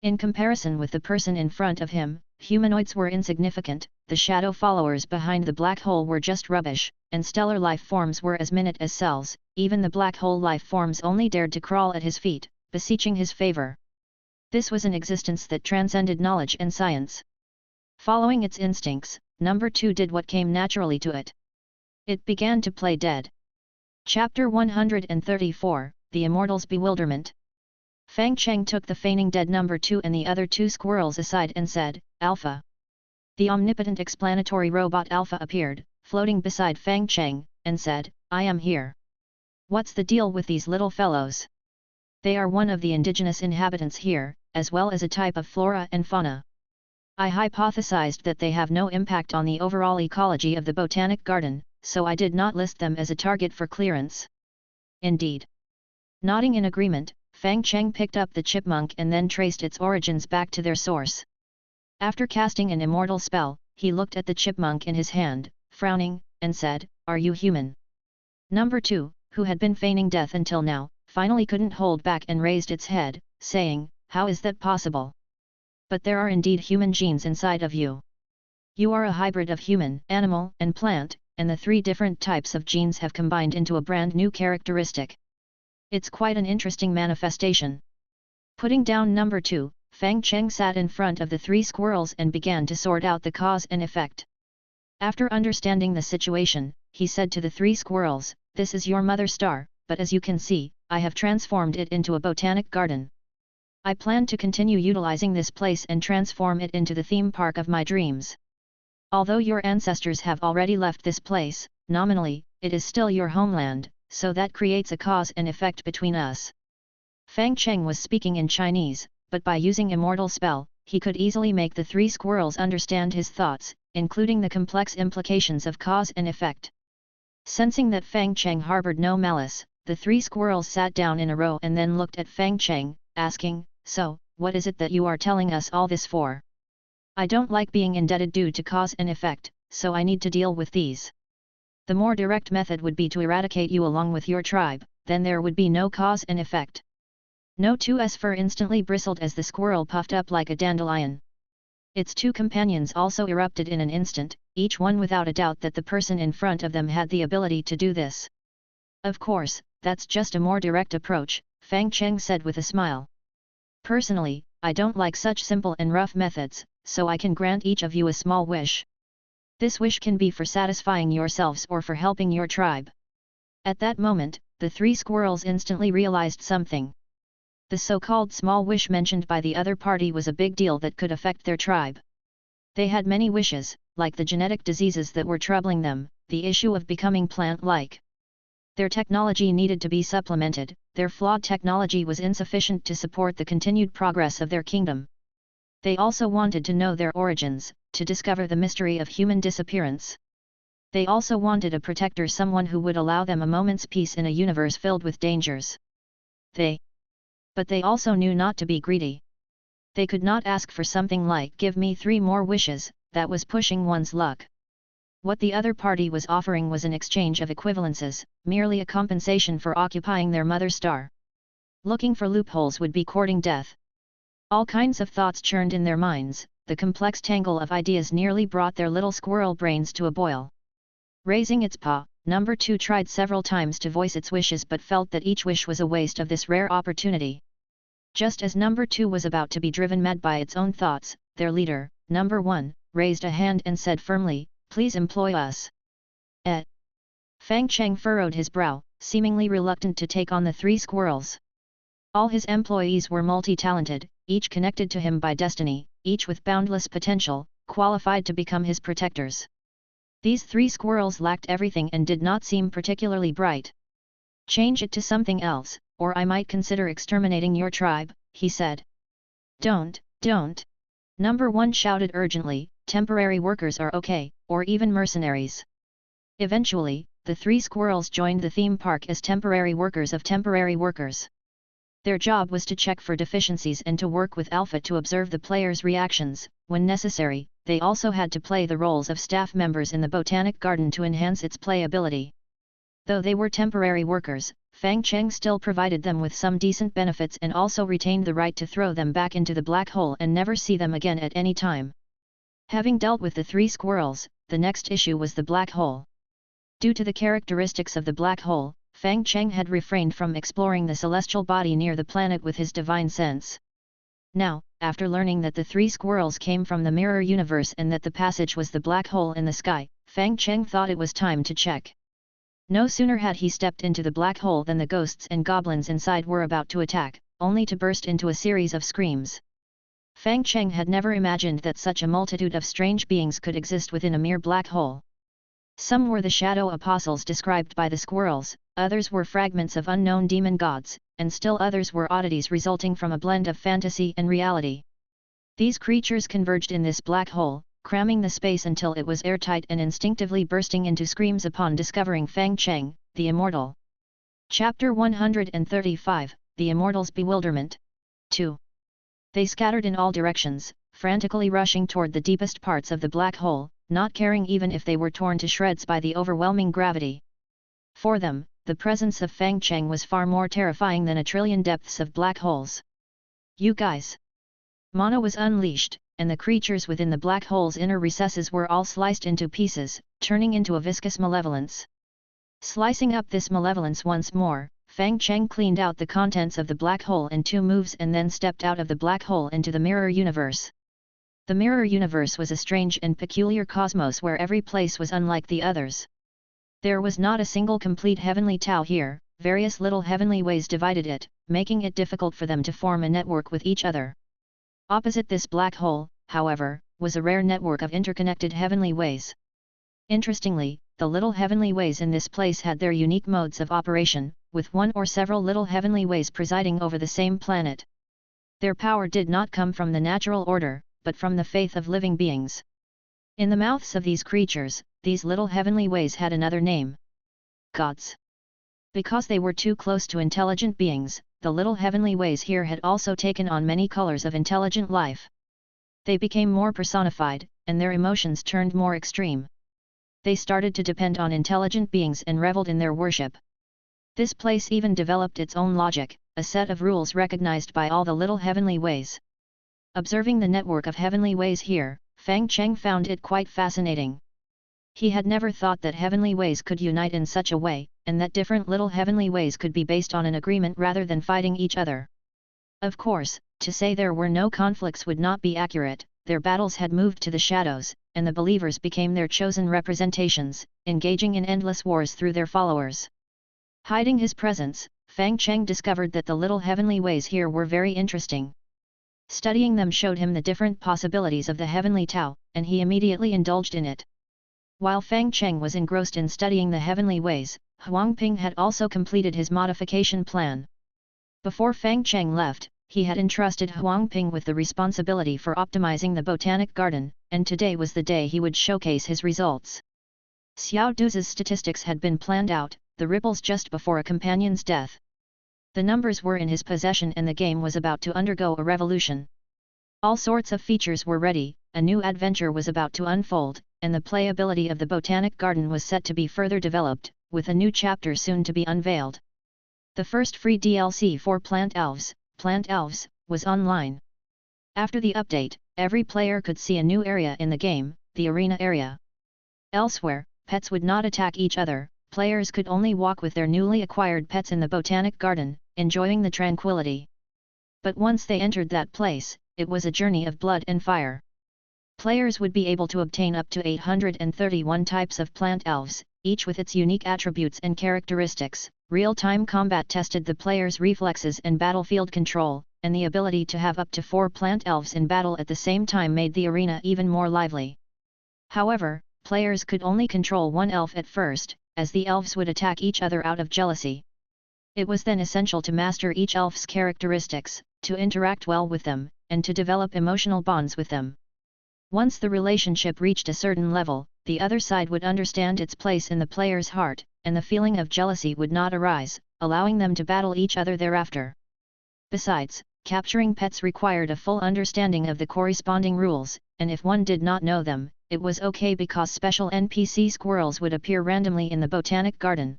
Speaker 1: In comparison with the person in front of him, humanoids were insignificant, the shadow followers behind the black hole were just rubbish, and stellar life forms were as minute as cells, even the black hole life forms only dared to crawl at his feet, beseeching his favor. This was an existence that transcended knowledge and science. Following its instincts, number 2 did what came naturally to it. It began to play dead. Chapter 134, The Immortal's Bewilderment. Fang Cheng took the feigning dead number 2 and the other 2 squirrels aside and said, Alpha. The omnipotent explanatory robot Alpha appeared, floating beside Fang Cheng, and said, I am here. What's the deal with these little fellows? They are one of the indigenous inhabitants here, as well as a type of flora and fauna. I hypothesized that they have no impact on the overall ecology of the botanic garden, so I did not list them as a target for clearance. Indeed. Nodding in agreement, Fang Cheng picked up the chipmunk and then traced its origins back to their source. After casting an immortal spell, he looked at the chipmunk in his hand, frowning, and said, Are you human? Number 2, who had been feigning death until now, finally couldn't hold back and raised its head, saying, How is that possible? But there are indeed human genes inside of you. You are a hybrid of human, animal, and plant, and the three different types of genes have combined into a brand new characteristic. It's quite an interesting manifestation. Putting down number 2, Fang Cheng sat in front of the three squirrels and began to sort out the cause and effect. After understanding the situation, he said to the three squirrels, "This is your mother star, but as you can see, I have transformed it into a botanic garden. I plan to continue utilizing this place and transform it into the theme park of my dreams. Although your ancestors have already left this place, nominally, it is still your homeland, so that creates a cause and effect between us." Fang Cheng was speaking in Chinese, but by using Immortal spell, he could easily make the three squirrels understand his thoughts, including the complex implications of cause and effect. Sensing that Fang Cheng harbored no malice, the three squirrels sat down in a row and then looked at Fang Cheng, asking, "So, what is it that you are telling us all this for?" "I don't like being indebted due to cause and effect, so I need to deal with these. The more direct method would be to eradicate you along with your tribe, then there would be no cause and effect." No 2's fur instantly bristled as the squirrel puffed up like a dandelion. Its two companions also erupted in an instant, each one without a doubt that the person in front of them had the ability to do this. "Of course, that's just a more direct approach," Fang Cheng said with a smile. "Personally, I don't like such simple and rough methods, so I can grant each of you a small wish. This wish can be for satisfying yourselves or for helping your tribe." At that moment, the three squirrels instantly realized something. The so-called small wish mentioned by the other party was a big deal that could affect their tribe. They had many wishes, like the genetic diseases that were troubling them, the issue of becoming plant-like. Their technology needed to be supplemented, their flawed technology was insufficient to support the continued progress of their kingdom. They also wanted to know their origins, to discover the mystery of human disappearance. They also wanted a protector, someone who would allow them a moment's peace in a universe filled with dangers. But they also knew not to be greedy. They could not ask for something like "give me 3 more wishes," that was pushing one's luck. What the other party was offering was an exchange of equivalences, merely a compensation for occupying their mother star. Looking for loopholes would be courting death. All kinds of thoughts churned in their minds, the complex tangle of ideas nearly brought their little squirrel brains to a boil. Raising its paw, number 2 tried several times to voice its wishes but felt that each wish was a waste of this rare opportunity. Just as number 2 was about to be driven mad by its own thoughts, their leader, number 1, raised a hand and said firmly, "Please employ us." Fang Cheng furrowed his brow, seemingly reluctant to take on the three squirrels. All his employees were multi-talented, each connected to him by destiny, each with boundless potential, qualified to become his protectors. These three squirrels lacked everything and did not seem particularly bright. "Change it to something else, or I might consider exterminating your tribe," he said. Don't. Number 1 shouted urgently, "Temporary workers are okay, or even mercenaries." Eventually, the three squirrels joined the theme park as temporary workers of temporary workers. Their job was to check for deficiencies and to work with Alpha to observe the players' reactions. When necessary, they also had to play the roles of staff members in the Botanic Garden to enhance its playability. Though they were temporary workers, Fang Cheng still provided them with some decent benefits and also retained the right to throw them back into the black hole and never see them again at any time. Having dealt with the three squirrels, the next issue was the black hole. Due to the characteristics of the black hole, Fang Cheng had refrained from exploring the celestial body near the planet with his divine sense. Now, after learning that the three squirrels came from the mirror universe and that the passage was the black hole in the sky, Fang Cheng thought it was time to check. No sooner had he stepped into the black hole than the ghosts and goblins inside were about to attack, only to burst into a series of screams. Fang Cheng had never imagined that such a multitude of strange beings could exist within a mere black hole. Some were the shadow apostles described by the squirrels, others were fragments of unknown demon gods, and still others were oddities resulting from a blend of fantasy and reality. These creatures converged in this black hole, cramming the space until it was airtight and instinctively bursting into screams upon discovering Fang Cheng, the Immortal. Chapter 135, The Immortal's Bewilderment. 2. They scattered in all directions, frantically rushing toward the deepest parts of the black hole, not caring even if they were torn to shreds by the overwhelming gravity. For them, the presence of Fang Cheng was far more terrifying than a trillion depths of black holes. "You guys! Mana was unleashed, and the creatures within the black hole's inner recesses were all sliced into pieces, turning into a viscous malevolence. Slicing up this malevolence once more, Fang Cheng cleaned out the contents of the black hole in 2 moves and then stepped out of the black hole into the mirror universe. The mirror universe was a strange and peculiar cosmos where every place was unlike the others. There was not a single complete heavenly Tao here, various little heavenly ways divided it, making it difficult for them to form a network with each other. Opposite this black hole, however, was a rare network of interconnected heavenly ways. Interestingly, the little heavenly ways in this place had their unique modes of operation, with one or several little heavenly ways presiding over the same planet. Their power did not come from the natural order, but from the faith of living beings. In the mouths of these creatures, these little heavenly ways had another name: gods. Because they were too close to intelligent beings, the little heavenly ways here had also taken on many colors of intelligent life. They became more personified, and their emotions turned more extreme. They started to depend on intelligent beings and reveled in their worship. This place even developed its own logic, a set of rules recognized by all the little heavenly ways. Observing the network of heavenly ways here, Fang Cheng found it quite fascinating. He had never thought that heavenly ways could unite in such a way, and that different little heavenly ways could be based on an agreement rather than fighting each other. Of course, to say there were no conflicts would not be accurate. Their battles had moved to the shadows, and the believers became their chosen representations, engaging in endless wars through their followers. Hiding his presence, Fang Cheng discovered that the little heavenly ways here were very interesting. Studying them showed him the different possibilities of the heavenly Tao, and he immediately indulged in it. While Fang Cheng was engrossed in studying the heavenly ways, Huang Ping had also completed his modification plan. Before Fang Cheng left, he had entrusted Huang Ping with the responsibility for optimizing the botanic garden, and today was the day he would showcase his results. Xiao Du's statistics had been planned out, the ripples just before a companion's death. The numbers were in his possession and the game was about to undergo a revolution. All sorts of features were ready, a new adventure was about to unfold, and the playability of the botanic garden was set to be further developed, with a new chapter soon to be unveiled. The first free DLC for Plant Elves, was online. After the update, every player could see a new area in the game, the arena area. Elsewhere, pets would not attack each other, players could only walk with their newly acquired pets in the botanic garden, enjoying the tranquility. But once they entered that place, it was a journey of blood and fire. Players would be able to obtain up to 831 types of plant elves, each with its unique attributes and characteristics. Real-time combat tested the player's reflexes and battlefield control, and the ability to have up to 4 plant elves in battle at the same time made the arena even more lively. However, players could only control one elf at first, as the elves would attack each other out of jealousy. It was then essential to master each elf's characteristics, to interact well with them, and to develop emotional bonds with them. Once the relationship reached a certain level, the other side would understand its place in the player's heart, and the feeling of jealousy would not arise, allowing them to battle each other thereafter. Besides, capturing pets required a full understanding of the corresponding rules, and if one did not know them, it was okay because special NPC squirrels would appear randomly in the botanic garden.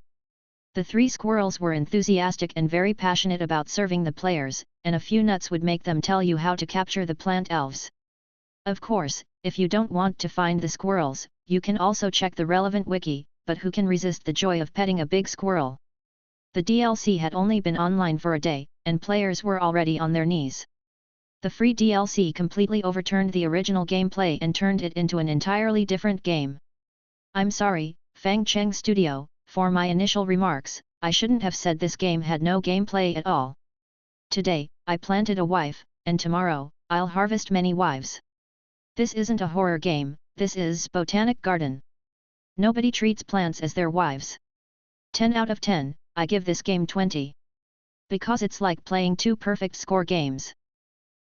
Speaker 1: The 3 squirrels were enthusiastic and very passionate about serving the players, and a few nuts would make them tell you how to capture the plant elves. Of course, if you don't want to find the squirrels, you can also check the relevant wiki, but who can resist the joy of petting a big squirrel? The DLC had only been online for a day, and players were already on their knees. The free DLC completely overturned the original gameplay and turned it into an entirely different game. I'm sorry, Fang Cheng Studio, for my initial remarks. I shouldn't have said this game had no gameplay at all. Today, I planted a wife, and tomorrow, I'll harvest many wives. This isn't a horror game, this is Botanic Garden. Nobody treats plants as their wives. 10 out of 10, I give this game 20. Because it's like playing 2 perfect score games.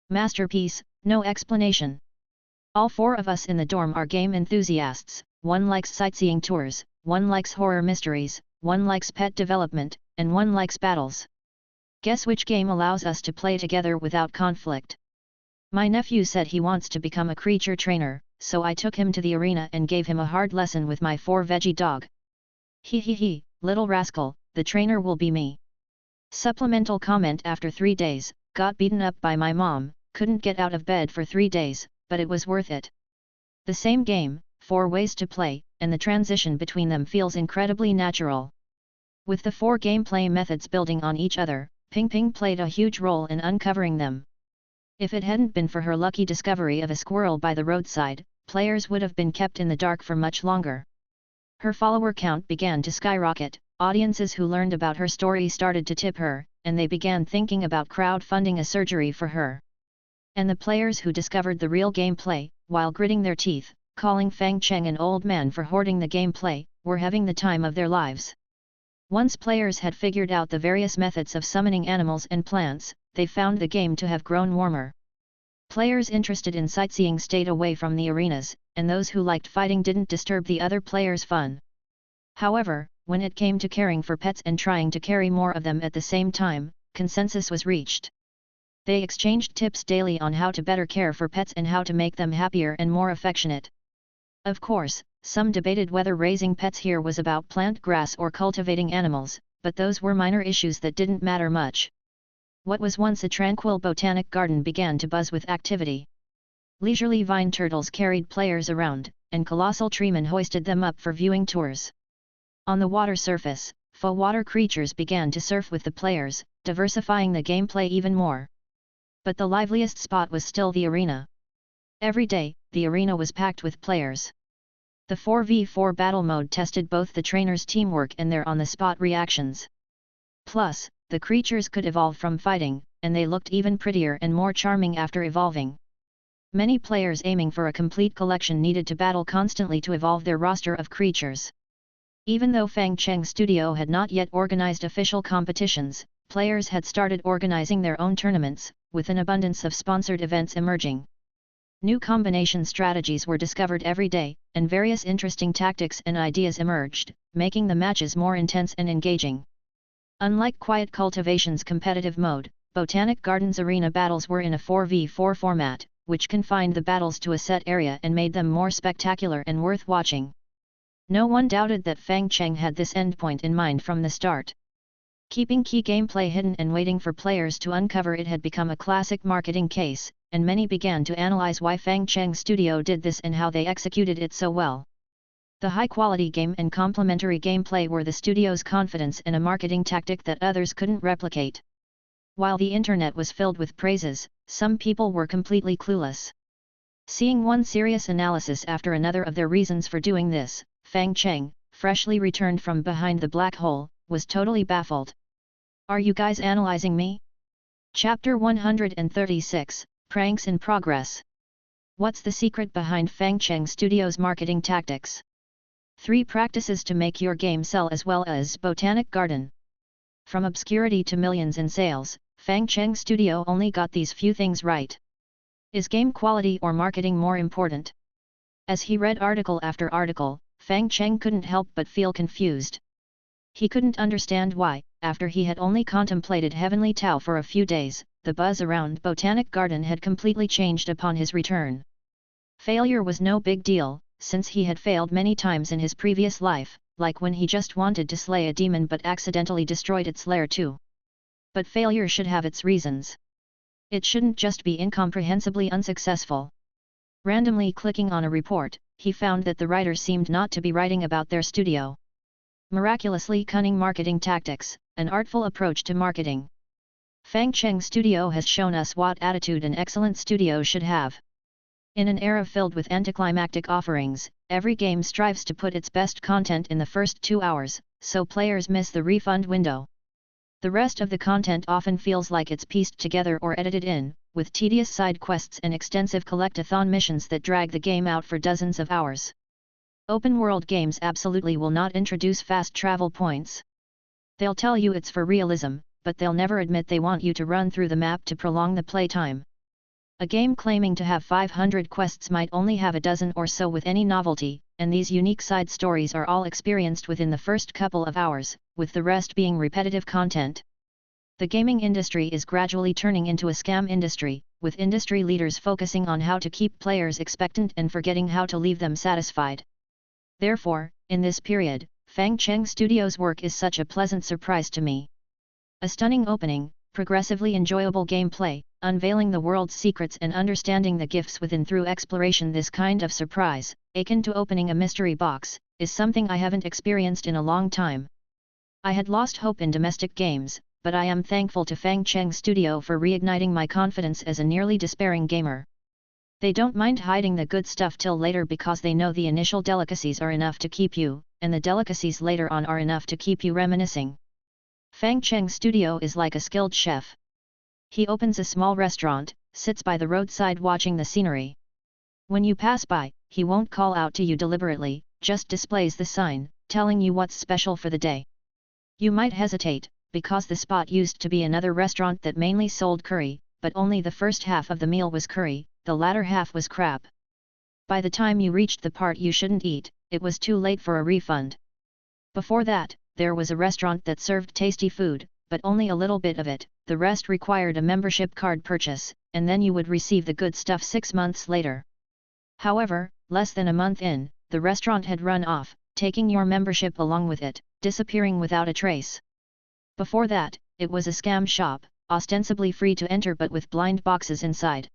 Speaker 1: Masterpiece, no explanation. All 4 of us in the dorm are game enthusiasts, one likes sightseeing tours, one likes horror mysteries, one likes pet development, and one likes battles. Guess which game allows us to play together without conflict? My nephew said he wants to become a creature trainer, so I took him to the arena and gave him a hard lesson with my 4 veggie dog. He, little rascal, the trainer will be me. Supplemental comment: after 3 days, got beaten up by my mom, couldn't get out of bed for 3 days, but it was worth it. The same game, 4 ways to play, and the transition between them feels incredibly natural. With the 4 gameplay methods building on each other, Ping Ping played a huge role in uncovering them. If it hadn't been for her lucky discovery of a squirrel by the roadside, players would have been kept in the dark for much longer. Her follower count began to skyrocket, audiences who learned about her story started to tip her, and they began thinking about crowdfunding a surgery for her. And the players who discovered the real gameplay, while gritting their teeth, calling Fang Cheng an old man for hoarding the gameplay, were having the time of their lives. Once players had figured out the various methods of summoning animals and plants, they found the game to have grown warmer. Players interested in sightseeing stayed away from the arenas, and those who liked fighting didn't disturb the other players' fun. However, when it came to caring for pets and trying to carry more of them at the same time, consensus was reached. They exchanged tips daily on how to better care for pets and how to make them happier and more affectionate. Of course, some debated whether raising pets here was about plant grass or cultivating animals, but those were minor issues that didn't matter much. What was once a tranquil botanic garden began to buzz with activity. Leisurely vine turtles carried players around, and colossal treemen hoisted them up for viewing tours. On the water surface, faux water creatures began to surf with the players, diversifying the gameplay even more. But the liveliest spot was still the arena. Every day, the arena was packed with players. The 4v4 battle mode tested both the trainers' teamwork and their on-the-spot reactions. Plus, the creatures could evolve from fighting, and they looked even prettier and more charming after evolving. Many players aiming for a complete collection needed to battle constantly to evolve their roster of creatures. Even though Fang Cheng Studio had not yet organized official competitions, players had started organizing their own tournaments, with an abundance of sponsored events emerging. New combination strategies were discovered every day, and various interesting tactics and ideas emerged, making the matches more intense and engaging. Unlike Quiet Cultivation's competitive mode, Botanic Gardens arena battles were in a 4v4 format, which confined the battles to a set area and made them more spectacular and worth watching. No one doubted that Fang Cheng had this endpoint in mind from the start. Keeping key gameplay hidden and waiting for players to uncover it had become a classic marketing case, and many began to analyze why Fang Cheng Studio did this and how they executed it so well. The high-quality game and complementary gameplay were the studio's confidence and a marketing tactic that others couldn't replicate. While the internet was filled with praises, some people were completely clueless. Seeing one serious analysis after another of their reasons for doing this, Fang Cheng, freshly returned from behind the black hole, was totally baffled. Are you guys analyzing me? Chapter 136, Pranks in Progress. What's the secret behind Fang Cheng Studio's marketing tactics? 3 practices to make your game sell as well as Botanic Garden. From obscurity to millions in sales, Fang Cheng Studio only got these few things right. Is game quality or marketing more important? As he read article after article, Fang Cheng couldn't help but feel confused. He couldn't understand why, after he had only contemplated Heavenly Tao for a few days, the buzz around Botanic Garden had completely changed upon his return. Failure was no big deal, since he had failed many times in his previous life, like when he just wanted to slay a demon but accidentally destroyed its lair too. But failure should have its reasons. It shouldn't just be incomprehensibly unsuccessful. Randomly clicking on a report, he found that the writer seemed not to be writing about their studio. Miraculously cunning marketing tactics, an artful approach to marketing. Fang Cheng Studio has shown us what attitude an excellent studio should have. In an era filled with anticlimactic offerings, every game strives to put its best content in the first 2 hours, so players miss the refund window. The rest of the content often feels like it's pieced together or edited in, with tedious side quests and extensive collectathon missions that drag the game out for dozens of hours. Open-world games absolutely will not introduce fast travel points. They'll tell you it's for realism, but they'll never admit they want you to run through the map to prolong the playtime. A game claiming to have 500 quests might only have a dozen or so with any novelty, and these unique side stories are all experienced within the first couple of hours, with the rest being repetitive content. The gaming industry is gradually turning into a scam industry, with industry leaders focusing on how to keep players expectant and forgetting how to leave them satisfied. Therefore, in this period, Fang Cheng Studio's work is such a pleasant surprise to me. A stunning opening, progressively enjoyable gameplay, unveiling the world's secrets and understanding the gifts within through exploration. This kind of surprise, akin to opening a mystery box, is something I haven't experienced in a long time. I had lost hope in domestic games, but I am thankful to Fang Cheng Studio for reigniting my confidence as a nearly despairing gamer. They don't mind hiding the good stuff till later because they know the initial delicacies are enough to keep you, and the delicacies later on are enough to keep you reminiscing. Fang Cheng Studio is like a skilled chef. He opens a small restaurant, sits by the roadside watching the scenery. When you pass by, he won't call out to you deliberately, just displays the sign, telling you what's special for the day. You might hesitate, because the spot used to be another restaurant that mainly sold curry, but only the first half of the meal was curry, the latter half was crab. By the time you reached the part you shouldn't eat, it was too late for a refund. Before that, there was a restaurant that served tasty food, but only a little bit of it, the rest required a membership card purchase, and then you would receive the good stuff 6 months later. However, less than a month in, the restaurant had run off, taking your membership along with it, disappearing without a trace. Before that, it was a scam shop, ostensibly free to enter but with blind boxes inside.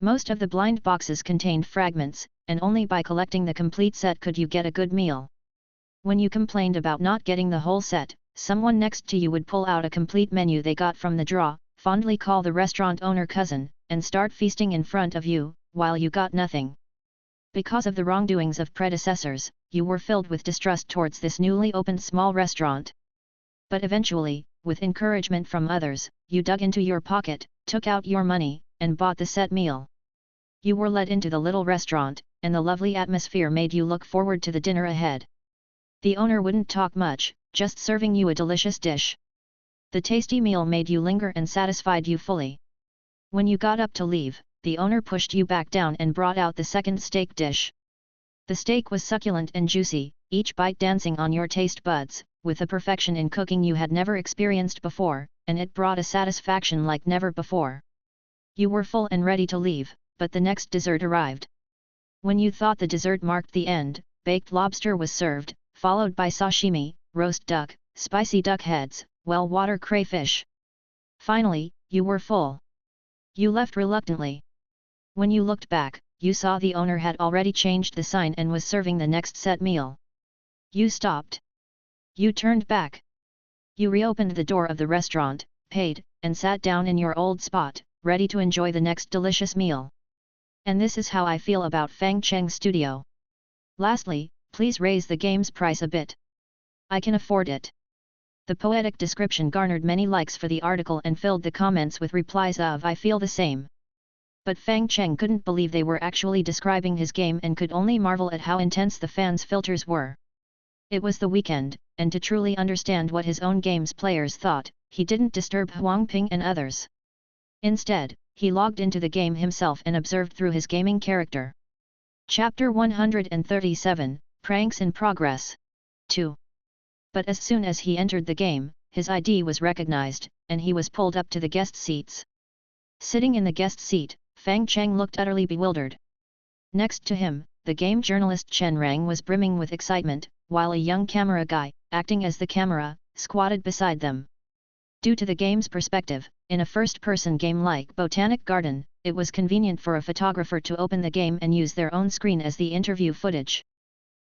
Speaker 1: Most of the blind boxes contained fragments, and only by collecting the complete set could you get a good meal. When you complained about not getting the whole set, someone next to you would pull out a complete menu they got from the draw, fondly call the restaurant owner cousin, and start feasting in front of you, while you got nothing. Because of the wrongdoings of predecessors, you were filled with distrust towards this newly opened small restaurant. But eventually, with encouragement from others, you dug into your pocket, took out your money, and bought the set meal. You were led into the little restaurant, and the lovely atmosphere made you look forward to the dinner ahead. The owner wouldn't talk much, just serving you a delicious dish. The tasty meal made you linger and satisfied you fully. When you got up to leave, the owner pushed you back down and brought out the second steak dish. The steak was succulent and juicy, each bite dancing on your taste buds, with a perfection in cooking you had never experienced before, and it brought a satisfaction like never before. You were full and ready to leave, but the next dessert arrived. When you thought the dessert marked the end, baked lobster was served, followed by sashimi, roast duck, spicy duck heads, well-water crayfish. Finally, you were full. You left reluctantly. When you looked back, you saw the owner had already changed the sign and was serving the next set meal. You stopped. You turned back. You reopened the door of the restaurant, paid, and sat down in your old spot, ready to enjoy the next delicious meal. And this is how I feel about Fang Cheng Studio. Lastly, please raise the game's price a bit. I can afford it. The poetic description garnered many likes for the article and filled the comments with replies of "I feel the same." But Fang Cheng couldn't believe they were actually describing his game and could only marvel at how intense the fans' filters were. It was the weekend, and to truly understand what his own game's players thought, he didn't disturb Huang Ping and others. Instead, he logged into the game himself and observed through his gaming character. Chapter 137, Pranks in Progress. 2. But as soon as he entered the game, his ID was recognized, and he was pulled up to the guest seats. Sitting in the guest seat, Fang Cheng looked utterly bewildered. Next to him, the game journalist Chen Rang was brimming with excitement, while a young camera guy, acting as the camera, squatted beside them. Due to the game's perspective, in a first-person game like Botanic Garden, it was convenient for a photographer to open the game and use their own screen as the interview footage.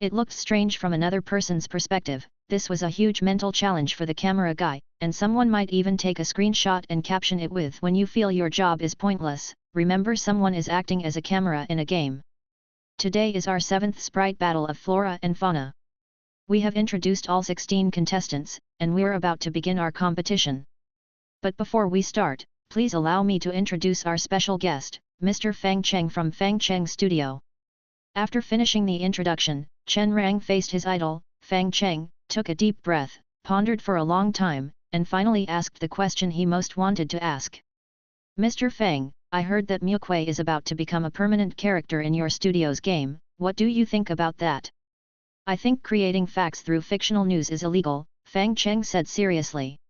Speaker 1: It looked strange from another person's perspective. This was a huge mental challenge for the camera guy, and someone might even take a screenshot and caption it with "When you feel your job is pointless, remember someone is acting as a camera in a game." Today is our 7th sprite battle of Flora and Fauna. We have introduced all 16 contestants, and we're about to begin our competition. But before we start, please allow me to introduce our special guest, Mr. Fang Cheng from Fang Cheng Studio. After finishing the introduction, Chen Rang faced his idol, Fang Cheng, took a deep breath, pondered for a long time, and finally asked the question he most wanted to ask. "Mr. Fang, I heard that Miuquai is about to become a permanent character in your studio's game, what do you think about that?" "I think creating facts through fictional news is illegal," Fang Cheng said seriously.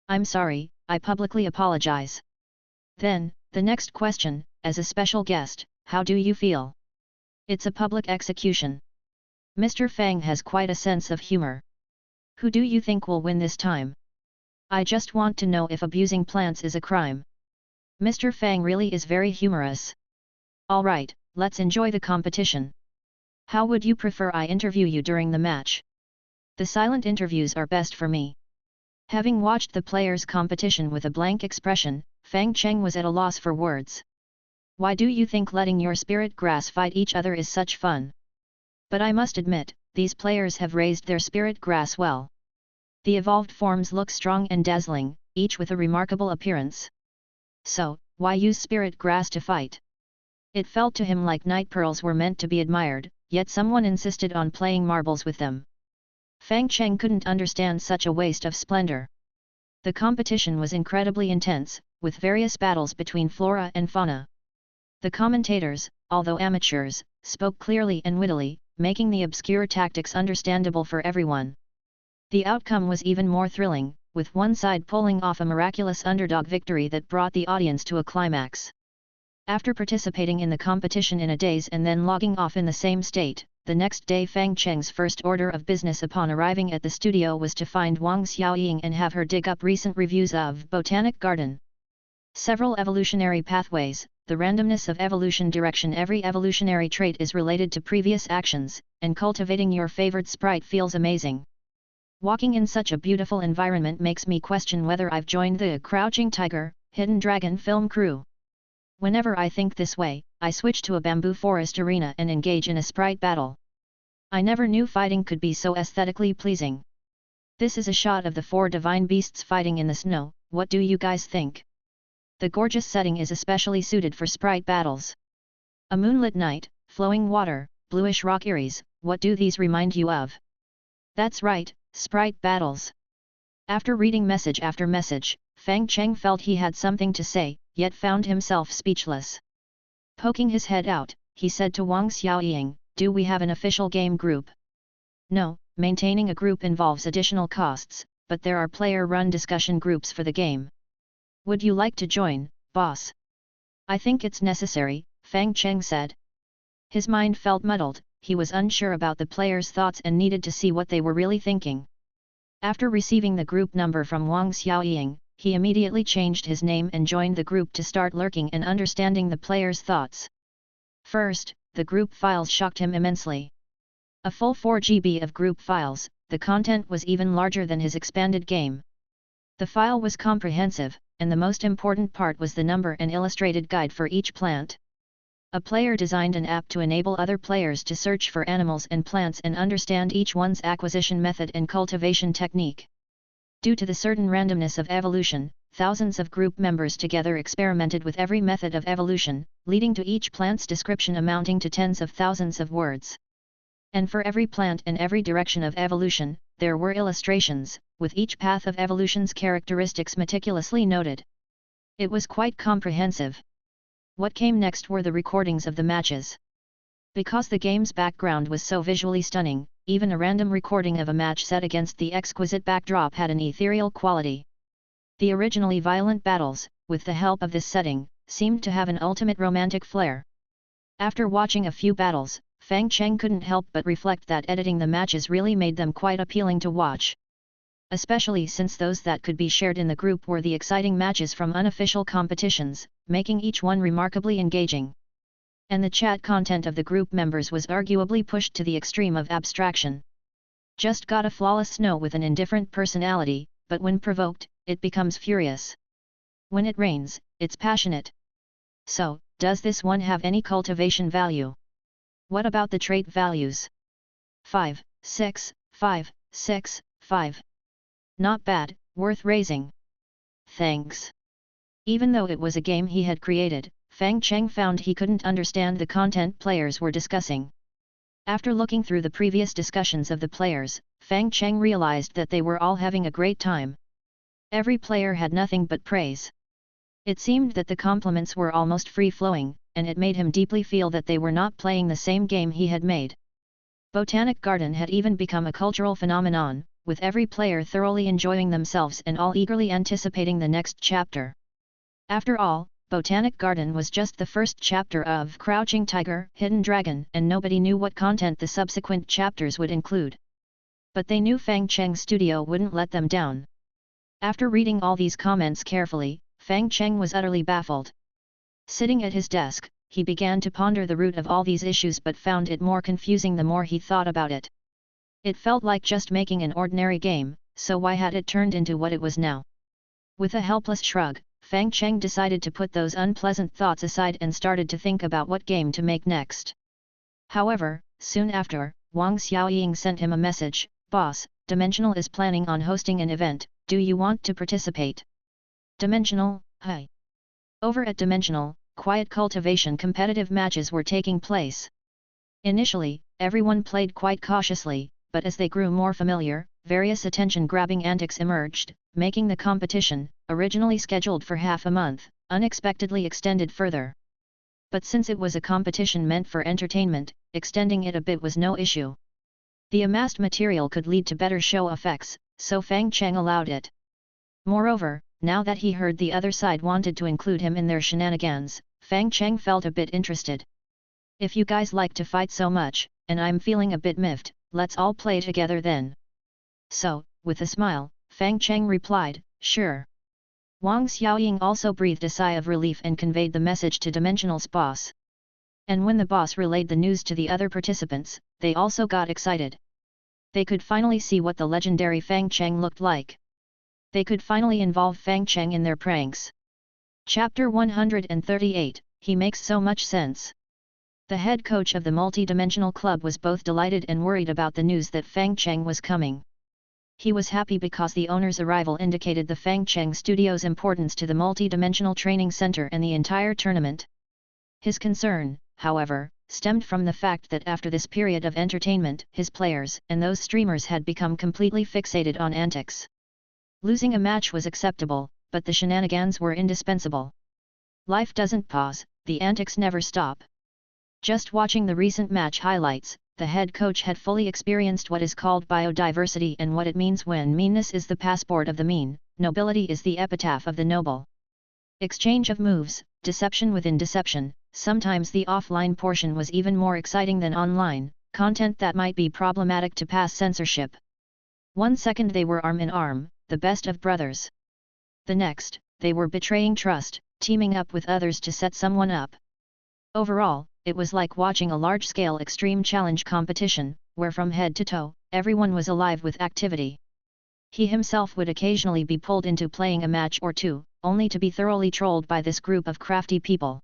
Speaker 1: "I'm sorry, I publicly apologize." Then, the next question, as a special guest, "How do you feel?" "It's a public execution." Mr. Fang has quite a sense of humor. "Who do you think will win this time?" I just want to know if abusing plants is a crime. Mr. Fang really is very humorous. Alright, let's enjoy the competition. How would you prefer I interview you during the match? The silent interviews are best for me. Having watched the players' competition with a blank expression, Cheng was at a loss for words. Why do you think letting your spirit grass fight each other is such fun? But I must admit, these players have raised their spirit grass well. The evolved forms look strong and dazzling, each with a remarkable appearance. So, why use spirit grass to fight? It felt to him like night pearls were meant to be admired, yet someone insisted on playing marbles with them. Cheng couldn't understand such a waste of splendor. The competition was incredibly intense, with various battles between flora and fauna. The commentators, although amateurs, spoke clearly and wittily, making the obscure tactics understandable for everyone. The outcome was even more thrilling, with one side pulling off a miraculous underdog victory that brought the audience to a climax. After participating in the competition in a daze and then logging off in the same state, the next day Cheng's first order of business upon arriving at the studio was to find Wang Xiaoying and have her dig up recent reviews of Botanic Garden. Several evolutionary pathways, the randomness of evolution direction. Every evolutionary trait is related to previous actions, and cultivating your favorite sprite feels amazing. Walking in such a beautiful environment makes me question whether I've joined the Crouching Tiger, Hidden Dragon film crew. Whenever I think this way, I switch to a bamboo forest arena and engage in a sprite battle. I never knew fighting could be so aesthetically pleasing. This is a shot of the 4 divine beasts fighting in the snow. What do you guys think? The gorgeous setting is especially suited for sprite battles. A moonlit night, flowing water, bluish rock eries, what do these remind you of? That's right, sprite battles. After reading message after message, Cheng felt he had something to say, yet found himself speechless. Poking his head out, he said to Wang Xiaoying, "Do we have an official game group?" "No, maintaining a group involves additional costs, but there are player-run discussion groups for the game. Would you like to join, boss?" "I think it's necessary," Cheng said. His mind felt muddled, he was unsure about the players' thoughts and needed to see what they were really thinking. After receiving the group number from Wang Xiaoying, he immediately changed his name and joined the group to start lurking and understanding the players' thoughts. First, the group files shocked him immensely. A full 4 GB of group files, the content was even larger than his expanded game. The file was comprehensive, and the most important part was the number and illustrated guide for each plant. A player designed an app to enable other players to search for animals and plants and understand each one's acquisition method and cultivation technique. Due to the certain randomness of evolution, thousands of group members together experimented with every method of evolution, leading to each plant's description amounting to tens of thousands of words. And for every plant and every direction of evolution, there were illustrations, with each path of evolution's characteristics meticulously noted. It was quite comprehensive. What came next were the recordings of the matches. Because the game's background was so visually stunning, even a random recording of a match set against the exquisite backdrop had an ethereal quality. The originally violent battles, with the help of this setting, seemed to have an ultimate romantic flair. After watching a few battles, Cheng couldn't help but reflect that editing the matches really made them quite appealing to watch. Especially since those that could be shared in the group were the exciting matches from unofficial competitions, making each one remarkably engaging. And the chat content of the group members was arguably pushed to the extreme of abstraction. Just got a flawless snow with an indifferent personality, but when provoked, it becomes furious. When it rains, it's passionate. So, does this one have any cultivation value? What about the trait values? 5, 6, 5, 6, 5. Not bad, worth raising. Thanks. Even though it was a game he had created, Cheng found he couldn't understand the content players were discussing. After looking through the previous discussions of the players, Cheng realized that they were all having a great time. Every player had nothing but praise. It seemed that the compliments were almost free-flowing, and it made him deeply feel that they were not playing the same game he had made. Botanic Garden had even become a cultural phenomenon, with every player thoroughly enjoying themselves and all eagerly anticipating the next chapter. After all, Botanic Garden was just the first chapter of Crouching Tiger, Hidden Dragon, and nobody knew what content the subsequent chapters would include. But they knew Cheng's studio wouldn't let them down. After reading all these comments carefully, Fang Cheng was utterly baffled. Sitting at his desk, he began to ponder the root of all these issues but found it more confusing the more he thought about it. It felt like just making an ordinary game, so why had it turned into what it was now? With a helpless shrug, Fang Cheng decided to put those unpleasant thoughts aside and started to think about what game to make next. However, soon after, Wang Xiaoying sent him a message, "Boss, Dimensional is planning on hosting an event, do you want to participate?" Dimensional, hi. Over at Dimensional, quiet cultivation competitive matches were taking place. Initially, everyone played quite cautiously, but as they grew more familiar, various attention-grabbing antics emerged, making the competition, originally scheduled for half a month, unexpectedly extended further. But since it was a competition meant for entertainment, extending it a bit was no issue. The amassed material could lead to better show effects, so Fang Cheng allowed it. Moreover, now that he heard the other side wanted to include him in their shenanigans, Fang Cheng felt a bit interested. "If you guys like to fight so much, and I'm feeling a bit miffed, let's all play together then." So, with a smile, Fang Cheng replied, "Sure." Wang Xiaoying also breathed a sigh of relief and conveyed the message to Dimensional's boss. And when the boss relayed the news to the other participants, they also got excited. They could finally see what the legendary Fang Cheng looked like. They could finally involve Fang Cheng in their pranks. Chapter 138, He makes so much sense. The head coach of the multi-dimensional club was both delighted and worried about the news that Fang Cheng was coming. He was happy because the owner's arrival indicated the Fang Cheng studio's importance to the multi-dimensional training center and the entire tournament. His concern, however, stemmed from the fact that after this period of entertainment, his players and those streamers had become completely fixated on antics. Losing a match was acceptable, but the shenanigans were indispensable. Life doesn't pause, the antics never stop. Just watching the recent match highlights, the head coach had fully experienced what is called biodiversity and what it means when meanness is the passport of the mean, nobility is the epitaph of the noble. Exchange of moves, deception within deception, sometimes the offline portion was even more exciting than online, content that might be problematic to pass censorship. 1 second they were arm in arm, the best of brothers. The next, they were betraying trust, teaming up with others to set someone up. Overall, it was like watching a large-scale extreme challenge competition, where from head to toe, everyone was alive with activity. He himself would occasionally be pulled into playing a match or two, only to be thoroughly trolled by this group of crafty people.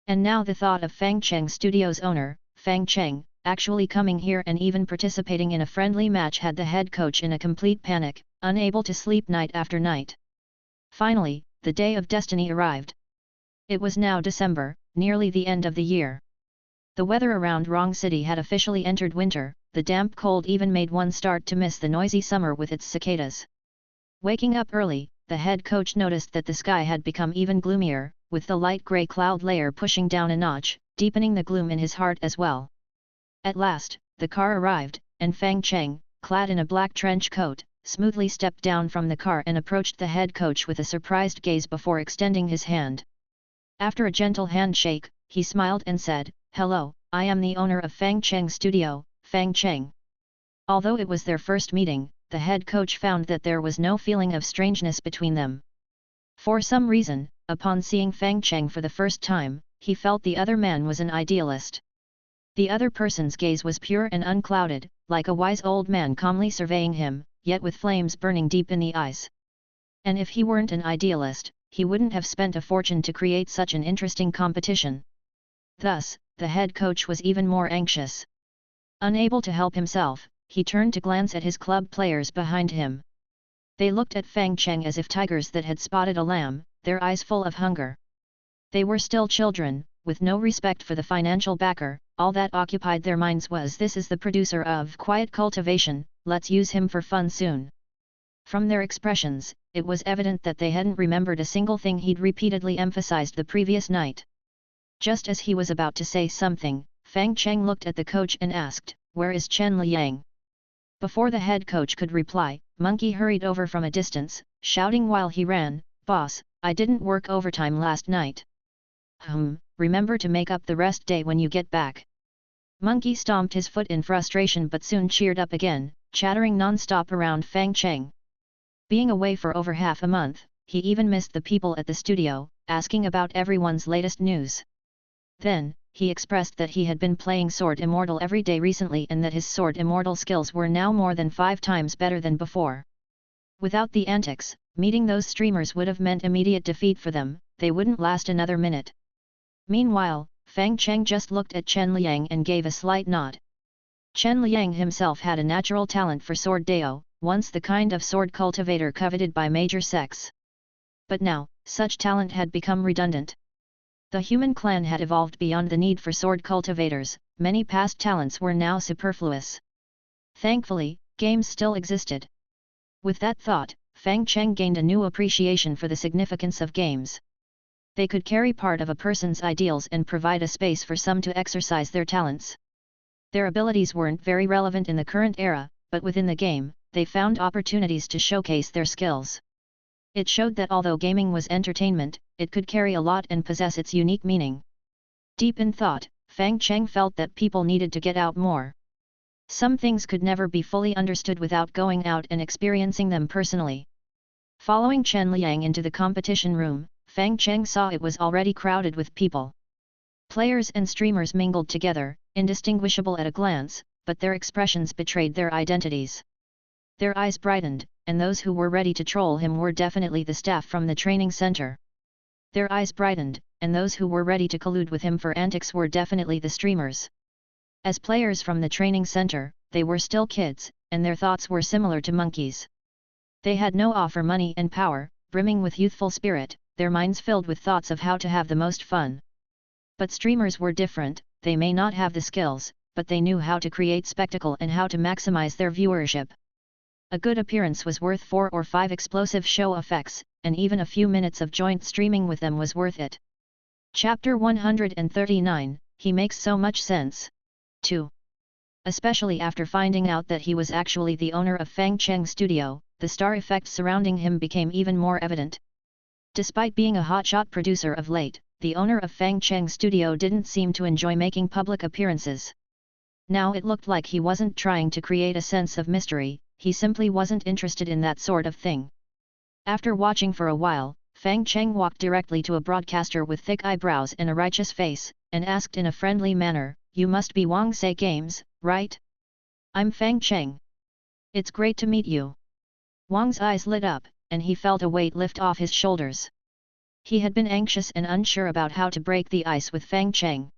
Speaker 1: And now the thought of Fang Cheng Studios' owner, Fang Cheng, actually coming here and even participating in a friendly match had the head coach in a complete panic, unable to sleep night after night. Finally, the day of destiny arrived. It was now December, nearly the end of the year. The weather around Rong City had officially entered winter, the damp cold even made one start to miss the noisy summer with its cicadas. Waking up early, the head coach noticed that the sky had become even gloomier, with the light grey cloud layer pushing down a notch, deepening the gloom in his heart as well. At last, the car arrived, and Fang Cheng, clad in a black trench coat, smoothly stepped down from the car and approached the head coach with a surprised gaze before extending his hand. After a gentle handshake, he smiled and said, "Hello, I am the owner of Fang Cheng Studio, Fang Cheng." Although it was their first meeting, the head coach found that there was no feeling of strangeness between them. For some reason, upon seeing Fang Cheng for the first time, he felt the other man was an idealist. The other person's gaze was pure and unclouded, like a wise old man calmly surveying him, yet with flames burning deep in the eyes. And if he weren't an idealist, he wouldn't have spent a fortune to create such an interesting competition. Thus, the head coach was even more anxious. Unable to help himself, he turned to glance at his club players behind him. They looked at Fang Cheng as if tigers that had spotted a lamb, their eyes full of hunger. They were still children, with no respect for the financial backer, all that occupied their minds was this is the producer of Quiet Cultivation, let's use him for fun soon. From their expressions, it was evident that they hadn't remembered a single thing he'd repeatedly emphasized the previous night. Just as he was about to say something, Fang Cheng looked at the coach and asked, "Where is Chen Liang?" Before the head coach could reply, Monkey hurried over from a distance, shouting while he ran, "Boss, I didn't work overtime last night." Remember to make up the rest day when you get back." Monkey stomped his foot in frustration but soon cheered up again, chattering non-stop around Fang Cheng. Being away for over half a month, he even missed the people at the studio, asking about everyone's latest news. Then, he expressed that he had been playing Sword Immortal every day recently and that his Sword Immortal skills were now more than 5 times better than before. Without the antics, meeting those streamers would have meant immediate defeat for them, they wouldn't last another minute. Meanwhile, Fang Cheng just looked at Chen Liang and gave a slight nod. Chen Liang himself had a natural talent for sword deo, once the kind of sword cultivator coveted by major sects. But now, such talent had become redundant. The human clan had evolved beyond the need for sword cultivators, many past talents were now superfluous. Thankfully, games still existed. With that thought, Fang Cheng gained a new appreciation for the significance of games. They could carry part of a person's ideals and provide a space for some to exercise their talents. Their abilities weren't very relevant in the current era, but within the game, they found opportunities to showcase their skills. It showed that although gaming was entertainment, it could carry a lot and possess its unique meaning. Deep in thought, Fang Cheng felt that people needed to get out more. Some things could never be fully understood without going out and experiencing them personally. Following Chen Liang into the competition room, Fang Cheng saw it was already crowded with people. Players and streamers mingled together, indistinguishable at a glance, but their expressions betrayed their identities. Their eyes brightened, and those who were ready to troll him were definitely the staff from the training center. Their eyes brightened, and those who were ready to collude with him for antics were definitely the streamers. As players from the training center, they were still kids, and their thoughts were similar to monkeys. They had no awe for money and power, brimming with youthful spirit, their minds filled with thoughts of how to have the most fun. But streamers were different, they may not have the skills, but they knew how to create spectacle and how to maximize their viewership. A good appearance was worth 4 or 5 explosive show effects, and even a few minutes of joint streaming with them was worth it. Chapter 139, He makes so much sense. 2. Especially after finding out that he was actually the owner of Fang Cheng Studio, the star effect surrounding him became even more evident. Despite being a hotshot producer of late, the owner of Fang Cheng Studio didn't seem to enjoy making public appearances. Now it looked like he wasn't trying to create a sense of mystery, he simply wasn't interested in that sort of thing. After watching for a while, Fang Cheng walked directly to a broadcaster with thick eyebrows and a righteous face, and asked in a friendly manner, "You must be Wang Say Games, right? I'm Fang Cheng. It's great to meet you." Wang's eyes lit up, and he felt a weight lift off his shoulders. He had been anxious and unsure about how to break the ice with Fang Cheng.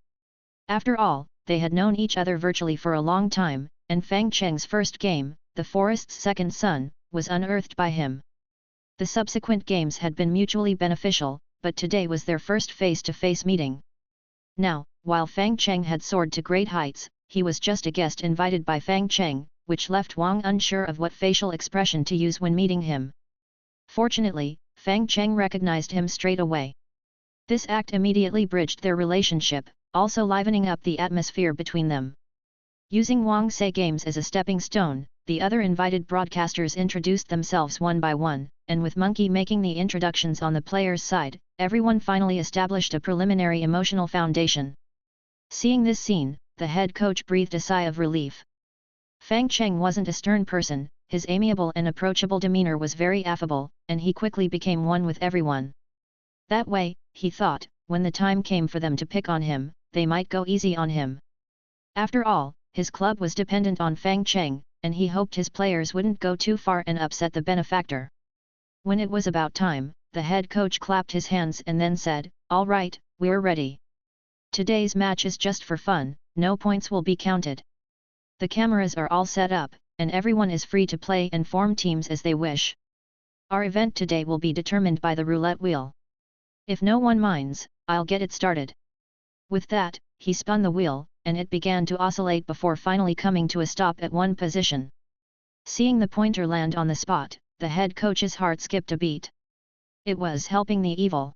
Speaker 1: After all, they had known each other virtually for a long time, and Fang Cheng's first game, The Forest's Second Son, was unearthed by him. The subsequent games had been mutually beneficial, but today was their first face-to-face meeting. Now, while Fang Cheng had soared to great heights, he was just a guest invited by Fang Cheng, which left Wang unsure of what facial expression to use when meeting him. Fortunately, Fang Cheng recognized him straight away. This act immediately bridged their relationship, also livening up the atmosphere between them. Using Wang Say Games as a stepping stone, the other invited broadcasters introduced themselves one by one, and with Monkey making the introductions on the players' side, everyone finally established a preliminary emotional foundation. Seeing this scene, the head coach breathed a sigh of relief. Fang Cheng wasn't a stern person, his amiable and approachable demeanor was very affable, and he quickly became one with everyone. That way, he thought, when the time came for them to pick on him, they might go easy on him. After all, his club was dependent on Fang Cheng, and he hoped his players wouldn't go too far and upset the benefactor. When it was about time, the head coach clapped his hands and then said, "All right, we're ready. Today's match is just for fun, no points will be counted. The cameras are all set up, and everyone is free to play and form teams as they wish. Our event today will be determined by the roulette wheel. If no one minds, I'll get it started." With that, he spun the wheel, and it began to oscillate before finally coming to a stop at one position. Seeing the pointer land on the spot, the head coach's heart skipped a beat. It was helping the evil.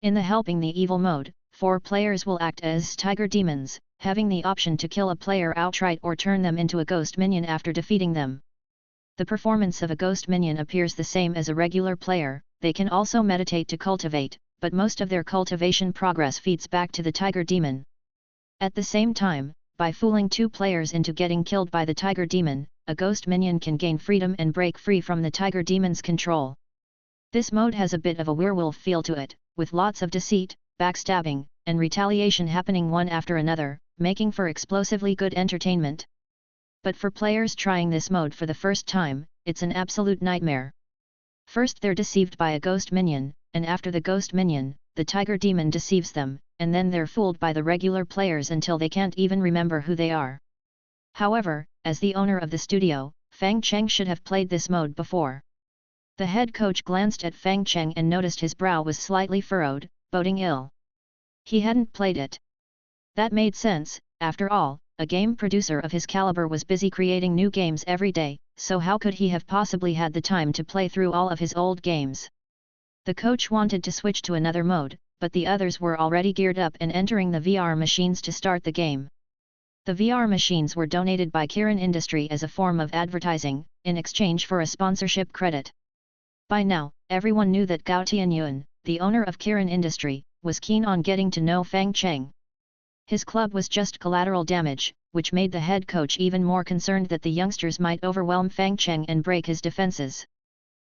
Speaker 1: In the helping the evil mode, 4 players will act as tiger demons, having the option to kill a player outright or turn them into a ghost minion after defeating them. The performance of a ghost minion appears the same as a regular player, they can also meditate to cultivate, but most of their cultivation progress feeds back to the tiger demon. At the same time, by fooling two players into getting killed by the tiger demon, a ghost minion can gain freedom and break free from the tiger demon's control. This mode has a bit of a werewolf feel to it, with lots of deceit, backstabbing, and retaliation happening one after another, making for explosively good entertainment. But for players trying this mode for the first time, it's an absolute nightmare. First they're deceived by a ghost minion, and after the ghost minion, the tiger demon deceives them, and then they're fooled by the regular players until they can't even remember who they are. However, as the owner of the studio, Fang Cheng should have played this mode before. The head coach glanced at Fang Cheng and noticed his brow was slightly furrowed, boding ill. He hadn't played it. That made sense, after all, a game producer of his caliber was busy creating new games every day, so how could he have possibly had the time to play through all of his old games? The coach wanted to switch to another mode, but the others were already geared up and entering the VR machines to start the game. The VR machines were donated by Kirin Industry as a form of advertising, in exchange for a sponsorship credit. By now, everyone knew that Gao Tianyuan, the owner of Kirin Industry, was keen on getting to know Fang Cheng. His club was just collateral damage, which made the head coach even more concerned that the youngsters might overwhelm Fang Cheng and break his defenses.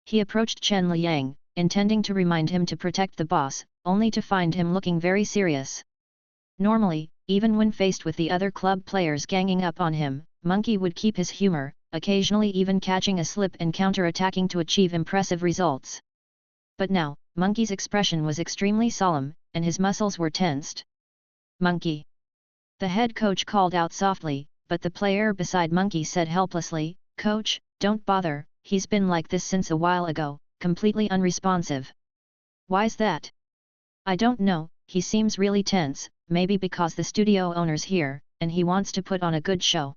Speaker 1: He approached Chen Liang, intending to remind him to protect the boss, only to find him looking very serious. Normally, even when faced with the other club players ganging up on him, Monkey would keep his humor, occasionally even catching a slip and counter-attacking to achieve impressive results. But now, Monkey's expression was extremely solemn, and his muscles were tensed. "Monkey!" The head coach called out softly, but the player beside Monkey said helplessly, "Coach, don't bother, he's been like this since a while ago, completely unresponsive." "Why's that?" "I don't know, he seems really tense, maybe because the studio owner's here, and he wants to put on a good show."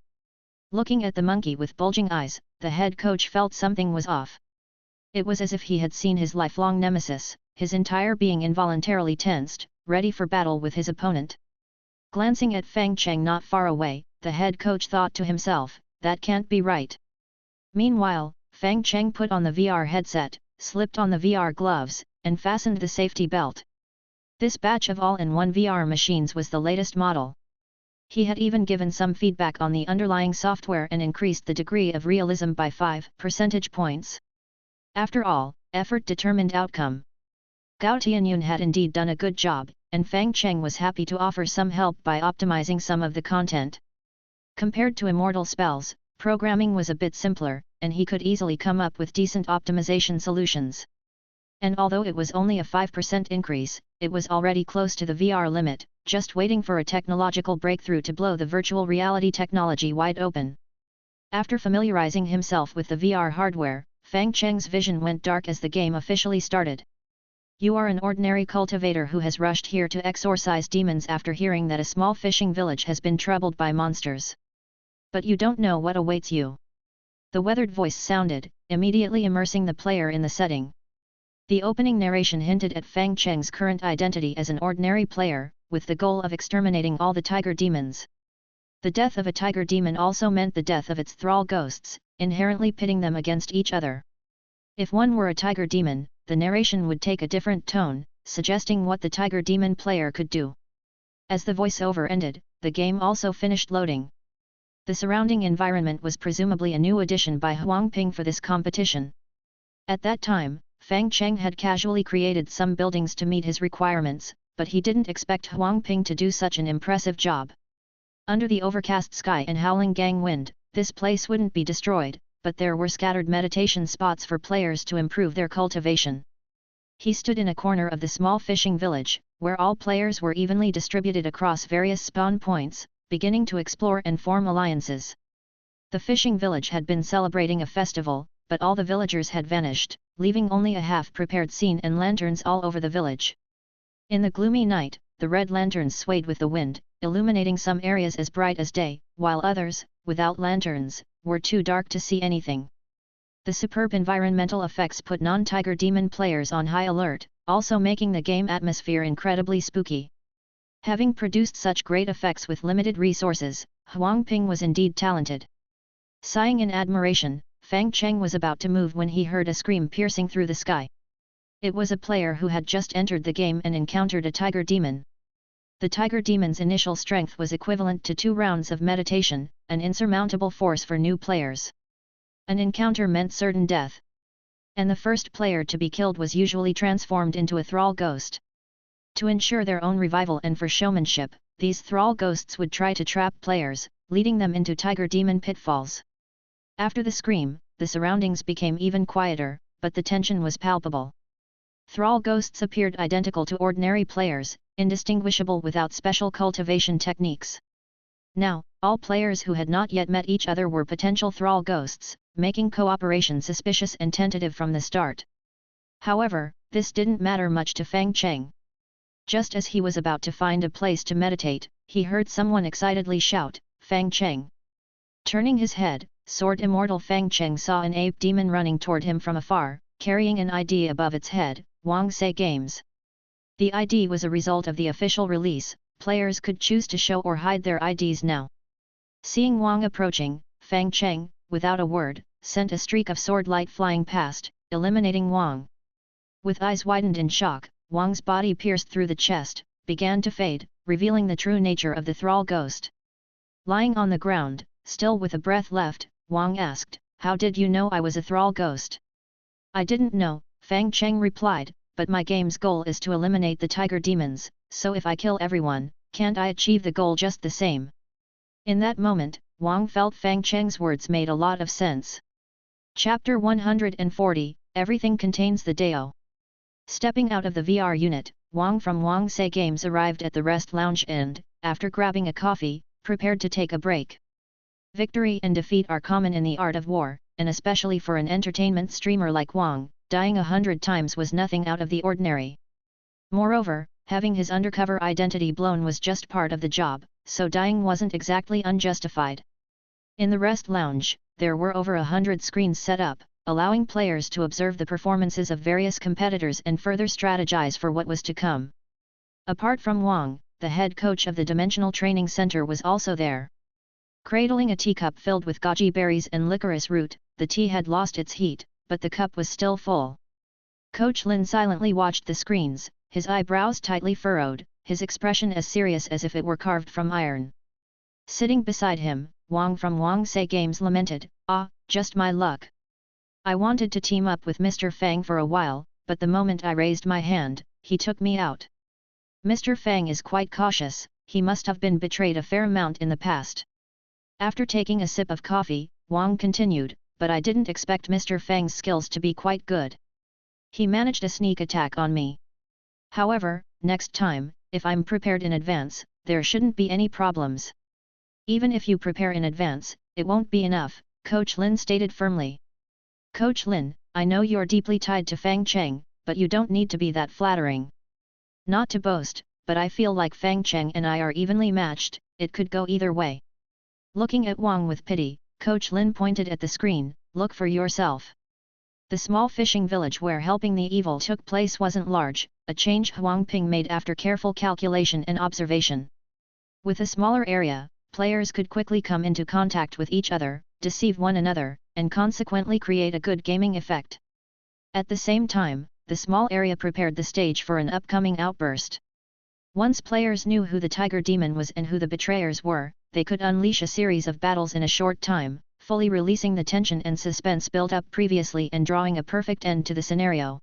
Speaker 1: Looking at the monkey with bulging eyes, the head coach felt something was off. It was as if he had seen his lifelong nemesis, his entire being involuntarily tensed, ready for battle with his opponent. Glancing at Fang Cheng not far away, the head coach thought to himself, that can't be right. Meanwhile, Fang Cheng put on the VR headset, slipped on the VR gloves, and fastened the safety belt. This batch of all-in-one VR machines was the latest model. He had even given some feedback on the underlying software and increased the degree of realism by 5 percentage points. After all, effort determined outcome. Gao Tianyun had indeed done a good job, and Fang Cheng was happy to offer some help by optimizing some of the content. Compared to Immortal spells, programming was a bit simpler, and he could easily come up with decent optimization solutions. And although it was only a 5% increase, it was already close to the VR limit, just waiting for a technological breakthrough to blow the virtual reality technology wide open. After familiarizing himself with the VR hardware, Fang Cheng's vision went dark as the game officially started. "You are an ordinary cultivator who has rushed here to exorcise demons after hearing that a small fishing village has been troubled by monsters. But you don't know what awaits you." The weathered voice sounded, immediately immersing the player in the setting. The opening narration hinted at Fang Cheng's current identity as an ordinary player, with the goal of exterminating all the tiger demons. The death of a tiger demon also meant the death of its thrall ghosts, inherently pitting them against each other. If one were a tiger demon, the narration would take a different tone, suggesting what the tiger demon player could do. As the voiceover ended, the game also finished loading. The surrounding environment was presumably a new addition by Huang Ping for this competition. At that time, Fang Cheng had casually created some buildings to meet his requirements, but he didn't expect Huang Ping to do such an impressive job. Under the overcast sky and howling gang wind, this place wouldn't be destroyed, but there were scattered meditation spots for players to improve their cultivation. He stood in a corner of the small fishing village, where all players were evenly distributed across various spawn points, beginning to explore and form alliances. The fishing village had been celebrating a festival, but all the villagers had vanished, leaving only a half-prepared scene and lanterns all over the village. In the gloomy night, the red lanterns swayed with the wind, illuminating some areas as bright as day, while others, without lanterns, were too dark to see anything. The superb environmental effects put non-tiger demon players on high alert, also making the game atmosphere incredibly spooky. Having produced such great effects with limited resources, Huang Ping was indeed talented. Sighing in admiration, Fang Cheng was about to move when he heard a scream piercing through the sky. It was a player who had just entered the game and encountered a tiger demon. The tiger demon's initial strength was equivalent to 2 rounds of meditation, an insurmountable force for new players. An encounter meant certain death, and the first player to be killed was usually transformed into a thrall ghost. To ensure their own revival and for showmanship, these thrall ghosts would try to trap players, leading them into tiger demon pitfalls. After the scream, the surroundings became even quieter, but the tension was palpable. Thrall ghosts appeared identical to ordinary players, indistinguishable without special cultivation techniques. Now, all players who had not yet met each other were potential thrall ghosts, making cooperation suspicious and tentative from the start. However, this didn't matter much to Fang Cheng. Just as he was about to find a place to meditate, he heard someone excitedly shout, "Fang Cheng!" Turning his head, Sword Immortal Fang Cheng saw an ape demon running toward him from afar, carrying an ID above its head, Wang Say Games. The ID was a result of the official release, players could choose to show or hide their IDs now. Seeing Wang approaching, Fang Cheng, without a word, sent a streak of sword light flying past, eliminating Wang. With eyes widened in shock, Wang's body pierced through the chest, began to fade, revealing the true nature of the thrall ghost. Lying on the ground, still with a breath left, Wang asked, "How did you know I was a thrall ghost?" "I didn't know," Fang Cheng replied, "but my game's goal is to eliminate the tiger demons, so if I kill everyone, can't I achieve the goal just the same?" In that moment, Wang felt Fang Cheng's words made a lot of sense. Chapter 140, Everything Contains the Dao. Stepping out of the VR unit, Wang from Wang Say Games arrived at the rest lounge and, after grabbing a coffee, prepared to take a break. Victory and defeat are common in the art of war, and especially for an entertainment streamer like Wang, dying 100 times was nothing out of the ordinary. Moreover, having his undercover identity blown was just part of the job, so dying wasn't exactly unjustified. In the rest lounge, there were over 100 screens set up, allowing players to observe the performances of various competitors and further strategize for what was to come. Apart from Wang, the head coach of the Dimensional Training Center was also there. Cradling a teacup filled with goji berries and licorice root, the tea had lost its heat, but the cup was still full. Coach Lin silently watched the screens, his eyebrows tightly furrowed, his expression as serious as if it were carved from iron. Sitting beside him, Wang from Wang Say Games lamented, "Ah, just my luck. I wanted to team up with Mr. Fang for a while, but the moment I raised my hand, he took me out. Mr. Fang is quite cautious, he must have been betrayed a fair amount in the past." After taking a sip of coffee, Wang continued, "But I didn't expect Mr. Fang's skills to be quite good. He managed a sneak attack on me. However, next time, if I'm prepared in advance, there shouldn't be any problems." "Even if you prepare in advance, it won't be enough," Coach Lin stated firmly. "Coach Lin, I know you're deeply tied to Fang Cheng, but you don't need to be that flattering. Not to boast, but I feel like Fang Cheng and I are evenly matched, it could go either way." Looking at Wang with pity, Coach Lin pointed at the screen, "Look for yourself." The small fishing village where helping the evil took place wasn't large, a change Huang Ping made after careful calculation and observation. With a smaller area, players could quickly come into contact with each other, deceive one another, and consequently create a good gaming effect. At the same time, the small area prepared the stage for an upcoming outburst. Once players knew who the tiger demon was and who the betrayers were, they could unleash a series of battles in a short time, fully releasing the tension and suspense built up previously and drawing a perfect end to the scenario.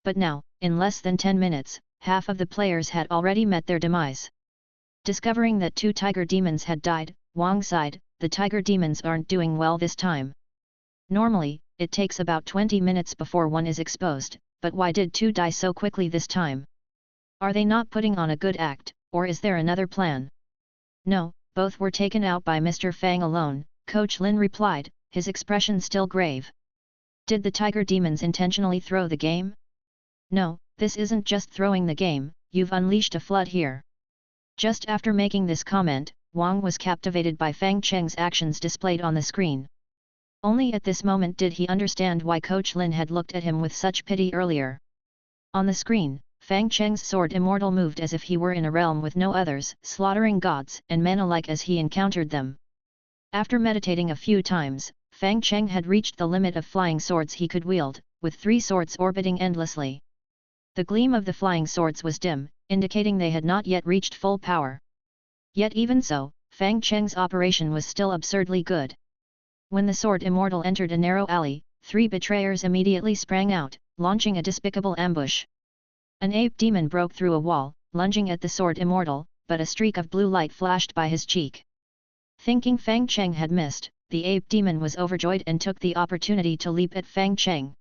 Speaker 1: But now, in less than 10 minutes, half of the players had already met their demise. Discovering that 2 tiger demons had died, Wang sighed, "The tiger demons aren't doing well this time. Normally, it takes about 20 minutes before one is exposed, but why did 2 die so quickly this time? Are they not putting on a good act, or is there another plan?" "No, both were taken out by Mr. Fang alone," Coach Lin replied, his expression still grave. "Did the tiger demons intentionally throw the game?" "No, this isn't just throwing the game, you've unleashed a flood here." Just after making this comment, Wang was captivated by Fang Cheng's actions displayed on the screen. Only at this moment did he understand why Coach Lin had looked at him with such pity earlier. On the screen, Fang Cheng's sword Immortal moved as if he were in a realm with no others, slaughtering gods and men alike as he encountered them. After meditating a few times, Fang Cheng had reached the limit of flying swords he could wield, with 3 swords orbiting endlessly. The gleam of the flying swords was dim, indicating they had not yet reached full power. Yet even so, Fang Cheng's operation was still absurdly good. When the sword Immortal entered a narrow alley, 3 betrayers immediately sprang out, launching a despicable ambush. An ape demon broke through a wall, lunging at the sword Immortal, but a streak of blue light flashed by his cheek. Thinking Fang Cheng had missed, the ape demon was overjoyed and took the opportunity to leap at Fang Cheng.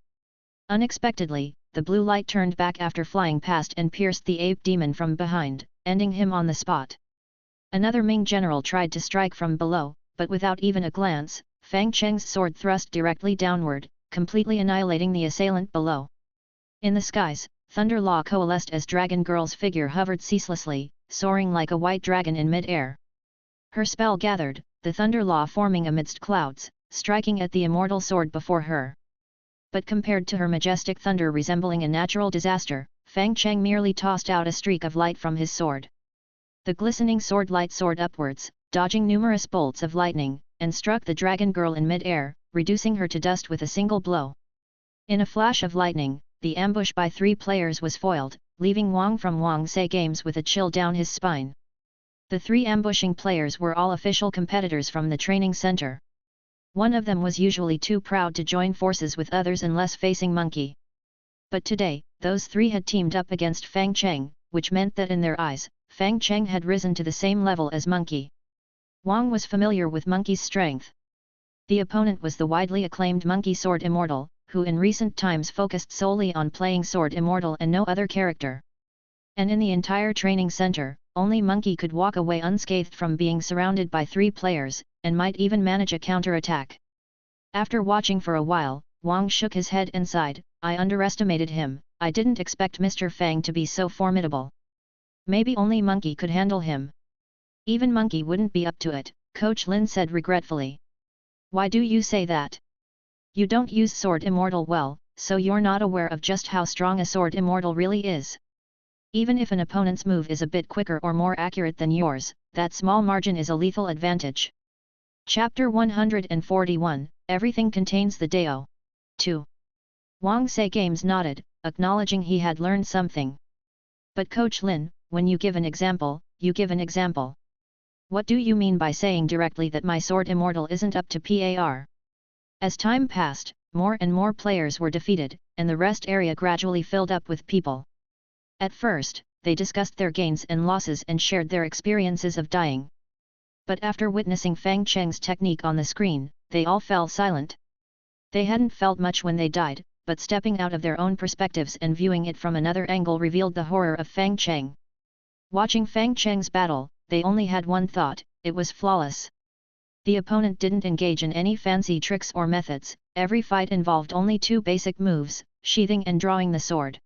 Speaker 1: Unexpectedly, the blue light turned back after flying past and pierced the ape demon from behind, ending him on the spot. Another Ming general tried to strike from below, but without even a glance, Fang Cheng's sword thrust directly downward, completely annihilating the assailant below. In the skies, Thunder Law coalesced as Dragon Girl's figure hovered ceaselessly, soaring like a white dragon in mid-air. Her spell gathered, the Thunder Law forming amidst clouds, striking at the immortal sword before her. But compared to her majestic thunder resembling a natural disaster, Fang Cheng merely tossed out a streak of light from his sword. The glistening sword light soared upwards, dodging numerous bolts of lightning, and struck the Dragon Girl in mid-air, reducing her to dust with a single blow. In a flash of lightning, the ambush by 3 players was foiled, leaving Wang from Wang Sei Games with a chill down his spine. The 3 ambushing players were all official competitors from the training center. One of them was usually too proud to join forces with others unless facing Monkey. But today, those 3 had teamed up against Fang Cheng, which meant that in their eyes, Fang Cheng had risen to the same level as Monkey. Wang was familiar with Monkey's strength. The opponent was the widely acclaimed Monkey Sword Immortal, who in recent times focused solely on playing Sword Immortal and no other character. And in the entire training center, only Monkey could walk away unscathed from being surrounded by 3 players, and might even manage a counter-attack. After watching for a while, Wang shook his head and sighed, "I underestimated him, I didn't expect Mr. Fang to be so formidable. Maybe only Monkey could handle him." "Even Monkey wouldn't be up to it," Coach Lin said regretfully. "Why do you say that? You don't use Sword Immortal well, so you're not aware of just how strong a Sword Immortal really is. Even if an opponent's move is a bit quicker or more accurate than yours, that small margin is a lethal advantage." Chapter 141, Everything Contains the Dao. 2. Wang Sei Games nodded, acknowledging he had learned something. "But Coach Lin, when you give an example, you give an example. What do you mean by saying directly that my Sword Immortal isn't up to par?" As time passed, more and more players were defeated, and the rest area gradually filled up with people. At first, they discussed their gains and losses and shared their experiences of dying. But after witnessing Fang Cheng's technique on the screen, they all fell silent. They hadn't felt much when they died, but stepping out of their own perspectives and viewing it from another angle revealed the horror of Fang Cheng. Watching Fang Cheng's battle, they only had one thought: it was flawless. The opponent didn't engage in any fancy tricks or methods, every fight involved only 2 basic moves, sheathing and drawing the sword.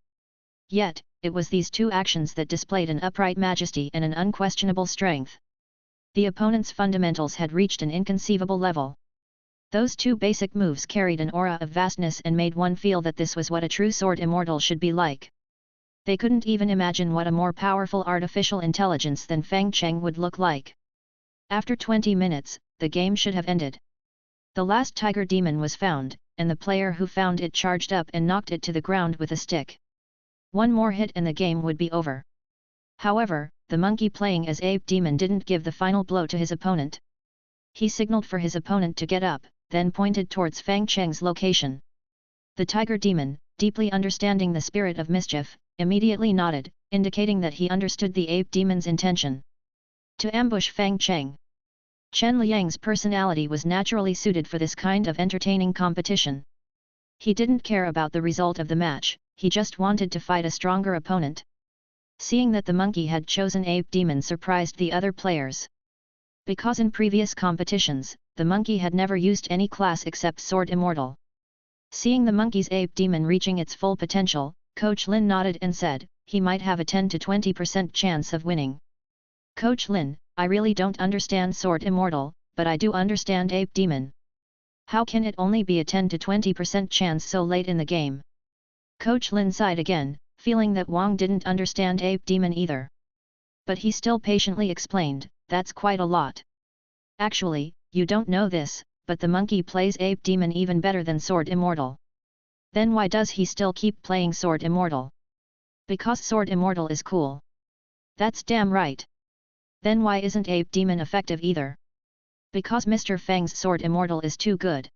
Speaker 1: Yet, it was these 2 actions that displayed an upright majesty and an unquestionable strength. The opponent's fundamentals had reached an inconceivable level. Those 2 basic moves carried an aura of vastness and made one feel that this was what a true Sword Immortal should be like. They couldn't even imagine what a more powerful artificial intelligence than Fang Cheng would look like. After 20 minutes, the game should have ended. The last tiger demon was found, and the player who found it charged up and knocked it to the ground with a stick. One more hit and the game would be over. However, the monkey playing as Ape Demon didn't give the final blow to his opponent. He signaled for his opponent to get up, then pointed towards Fang Cheng's location. The tiger demon, deeply understanding the spirit of mischief, immediately nodded, indicating that he understood the Ape Demon's intention. To ambush Fang Cheng. Chen Liang's personality was naturally suited for this kind of entertaining competition. He didn't care about the result of the match, he just wanted to fight a stronger opponent. Seeing that the monkey had chosen Ape Demon surprised the other players. Because in previous competitions, the monkey had never used any class except Sword Immortal. Seeing the monkey's Ape Demon reaching its full potential, Coach Lin nodded and said, he might have a 10 to 20% chance of winning. "Coach Lin, I really don't understand Sword Immortal, but I do understand Ape Demon. How can it only be a 10 to 20% chance so late in the game?" Coach Lin sighed again, feeling that Wang didn't understand Ape Demon either. But he still patiently explained, "That's quite a lot. Actually, you don't know this, but the monkey plays Ape Demon even better than Sword Immortal. Then why does he still keep playing Sword Immortal?" "Because Sword Immortal is cool. That's damn right. Then why isn't Ape Demon effective either? Because Mr. Fang's sword Immortal is too good.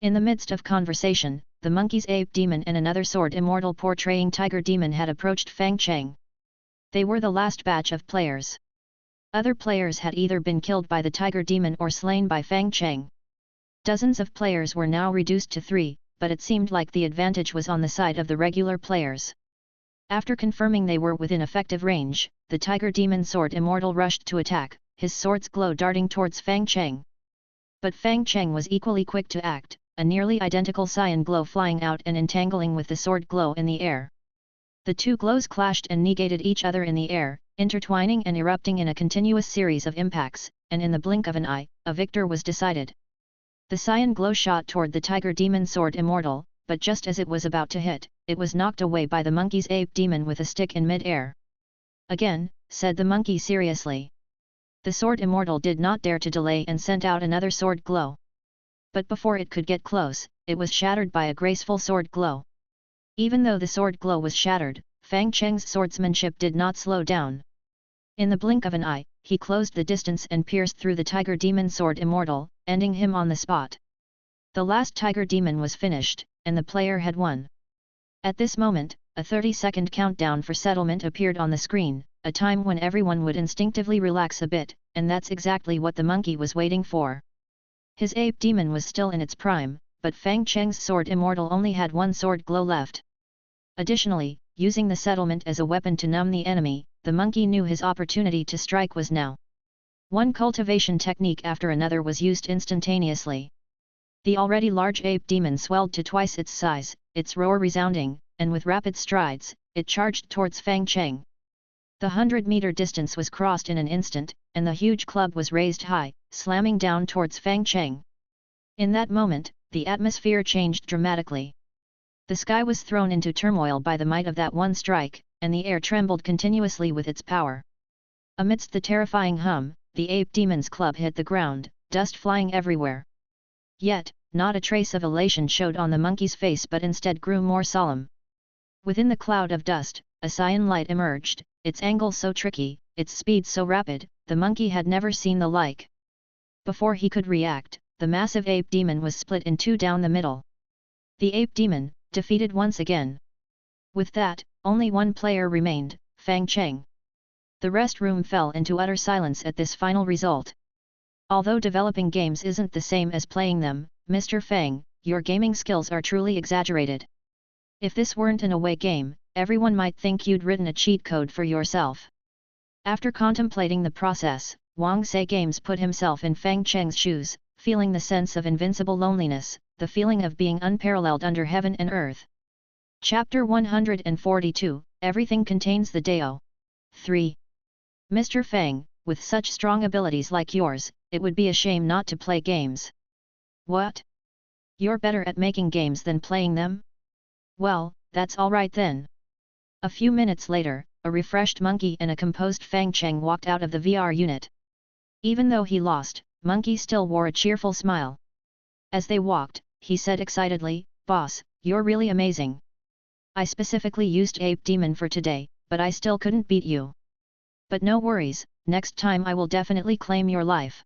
Speaker 1: In the midst of conversation, the monkey's Ape Demon and another sword Immortal portraying Tiger Demon had approached Fang Cheng. They were the last batch of players. Other players had either been killed by the Tiger Demon or slain by Fang Cheng. Dozens of players were now reduced to 3, but it seemed like the advantage was on the side of the regular players. After confirming they were within effective range, the Tiger Demon sword Immortal rushed to attack, his sword's glow darting towards Fang Cheng. But Fang Cheng was equally quick to act, a nearly identical cyan glow flying out and entangling with the sword glow in the air. The two glows clashed and negated each other in the air, intertwining and erupting in a continuous series of impacts, and in the blink of an eye, a victor was decided. The cyan glow shot toward the Tiger Demon sword Immortal, but just as it was about to hit, it was knocked away by the monkey's Ape Demon with a stick in mid-air. Again, said the monkey seriously. The sword Immortal did not dare to delay and sent out another sword glow. But before it could get close, it was shattered by a graceful sword glow. Even though the sword glow was shattered, Fang Cheng's swordsmanship did not slow down. In the blink of an eye, he closed the distance and pierced through the Tiger Demon sword Immortal, ending him on the spot. The last Tiger Demon was finished, and the player had won. At this moment, a 30-second countdown for settlement appeared on the screen, a time when everyone would instinctively relax a bit, and that's exactly what the monkey was waiting for. His Ape Demon was still in its prime, but Fang Cheng's sword Immortal only had one sword glow left. Additionally, using the settlement as a weapon to numb the enemy, the monkey knew his opportunity to strike was now. One cultivation technique after another was used instantaneously. The already large Ape Demon swelled to twice its size, its roar resounding, and with rapid strides, it charged towards Fang Cheng. The 100-meter distance was crossed in an instant, and the huge club was raised high, slamming down towards Fang Cheng. In that moment, the atmosphere changed dramatically. The sky was thrown into turmoil by the might of that one strike, and the air trembled continuously with its power. Amidst the terrifying hum, the Ape Demon's club hit the ground, dust flying everywhere. Yet, not a trace of elation showed on the monkey's face but instead grew more solemn. Within the cloud of dust, a cyan light emerged, its angle so tricky, its speed so rapid, the monkey had never seen the like. Before he could react, the massive Ape Demon was split in two down the middle. The Ape Demon, defeated once again. With that, only one player remained, Fang Cheng. The rest room fell into utter silence at this final result. Although developing games isn't the same as playing them, Mr. Fang, your gaming skills are truly exaggerated. If this weren't an away game, everyone might think you'd written a cheat code for yourself. After contemplating the process, Wang Sei Games put himself in Fang Cheng's shoes, feeling the sense of invincible loneliness, the feeling of being unparalleled under heaven and earth. Chapter 142, Everything Contains the Dao. 3. Mr. Fang, with such strong abilities like yours, it would be a shame not to play games. What? You're better at making games than playing them? Well, that's alright then. A few minutes later, a refreshed monkey and a composed Fang Cheng walked out of the VR unit. Even though he lost, Monkey still wore a cheerful smile. As they walked, he said excitedly, "Boss, you're really amazing. I specifically used Ape Demon for today, but I still couldn't beat you. But no worries, next time I will definitely claim your life."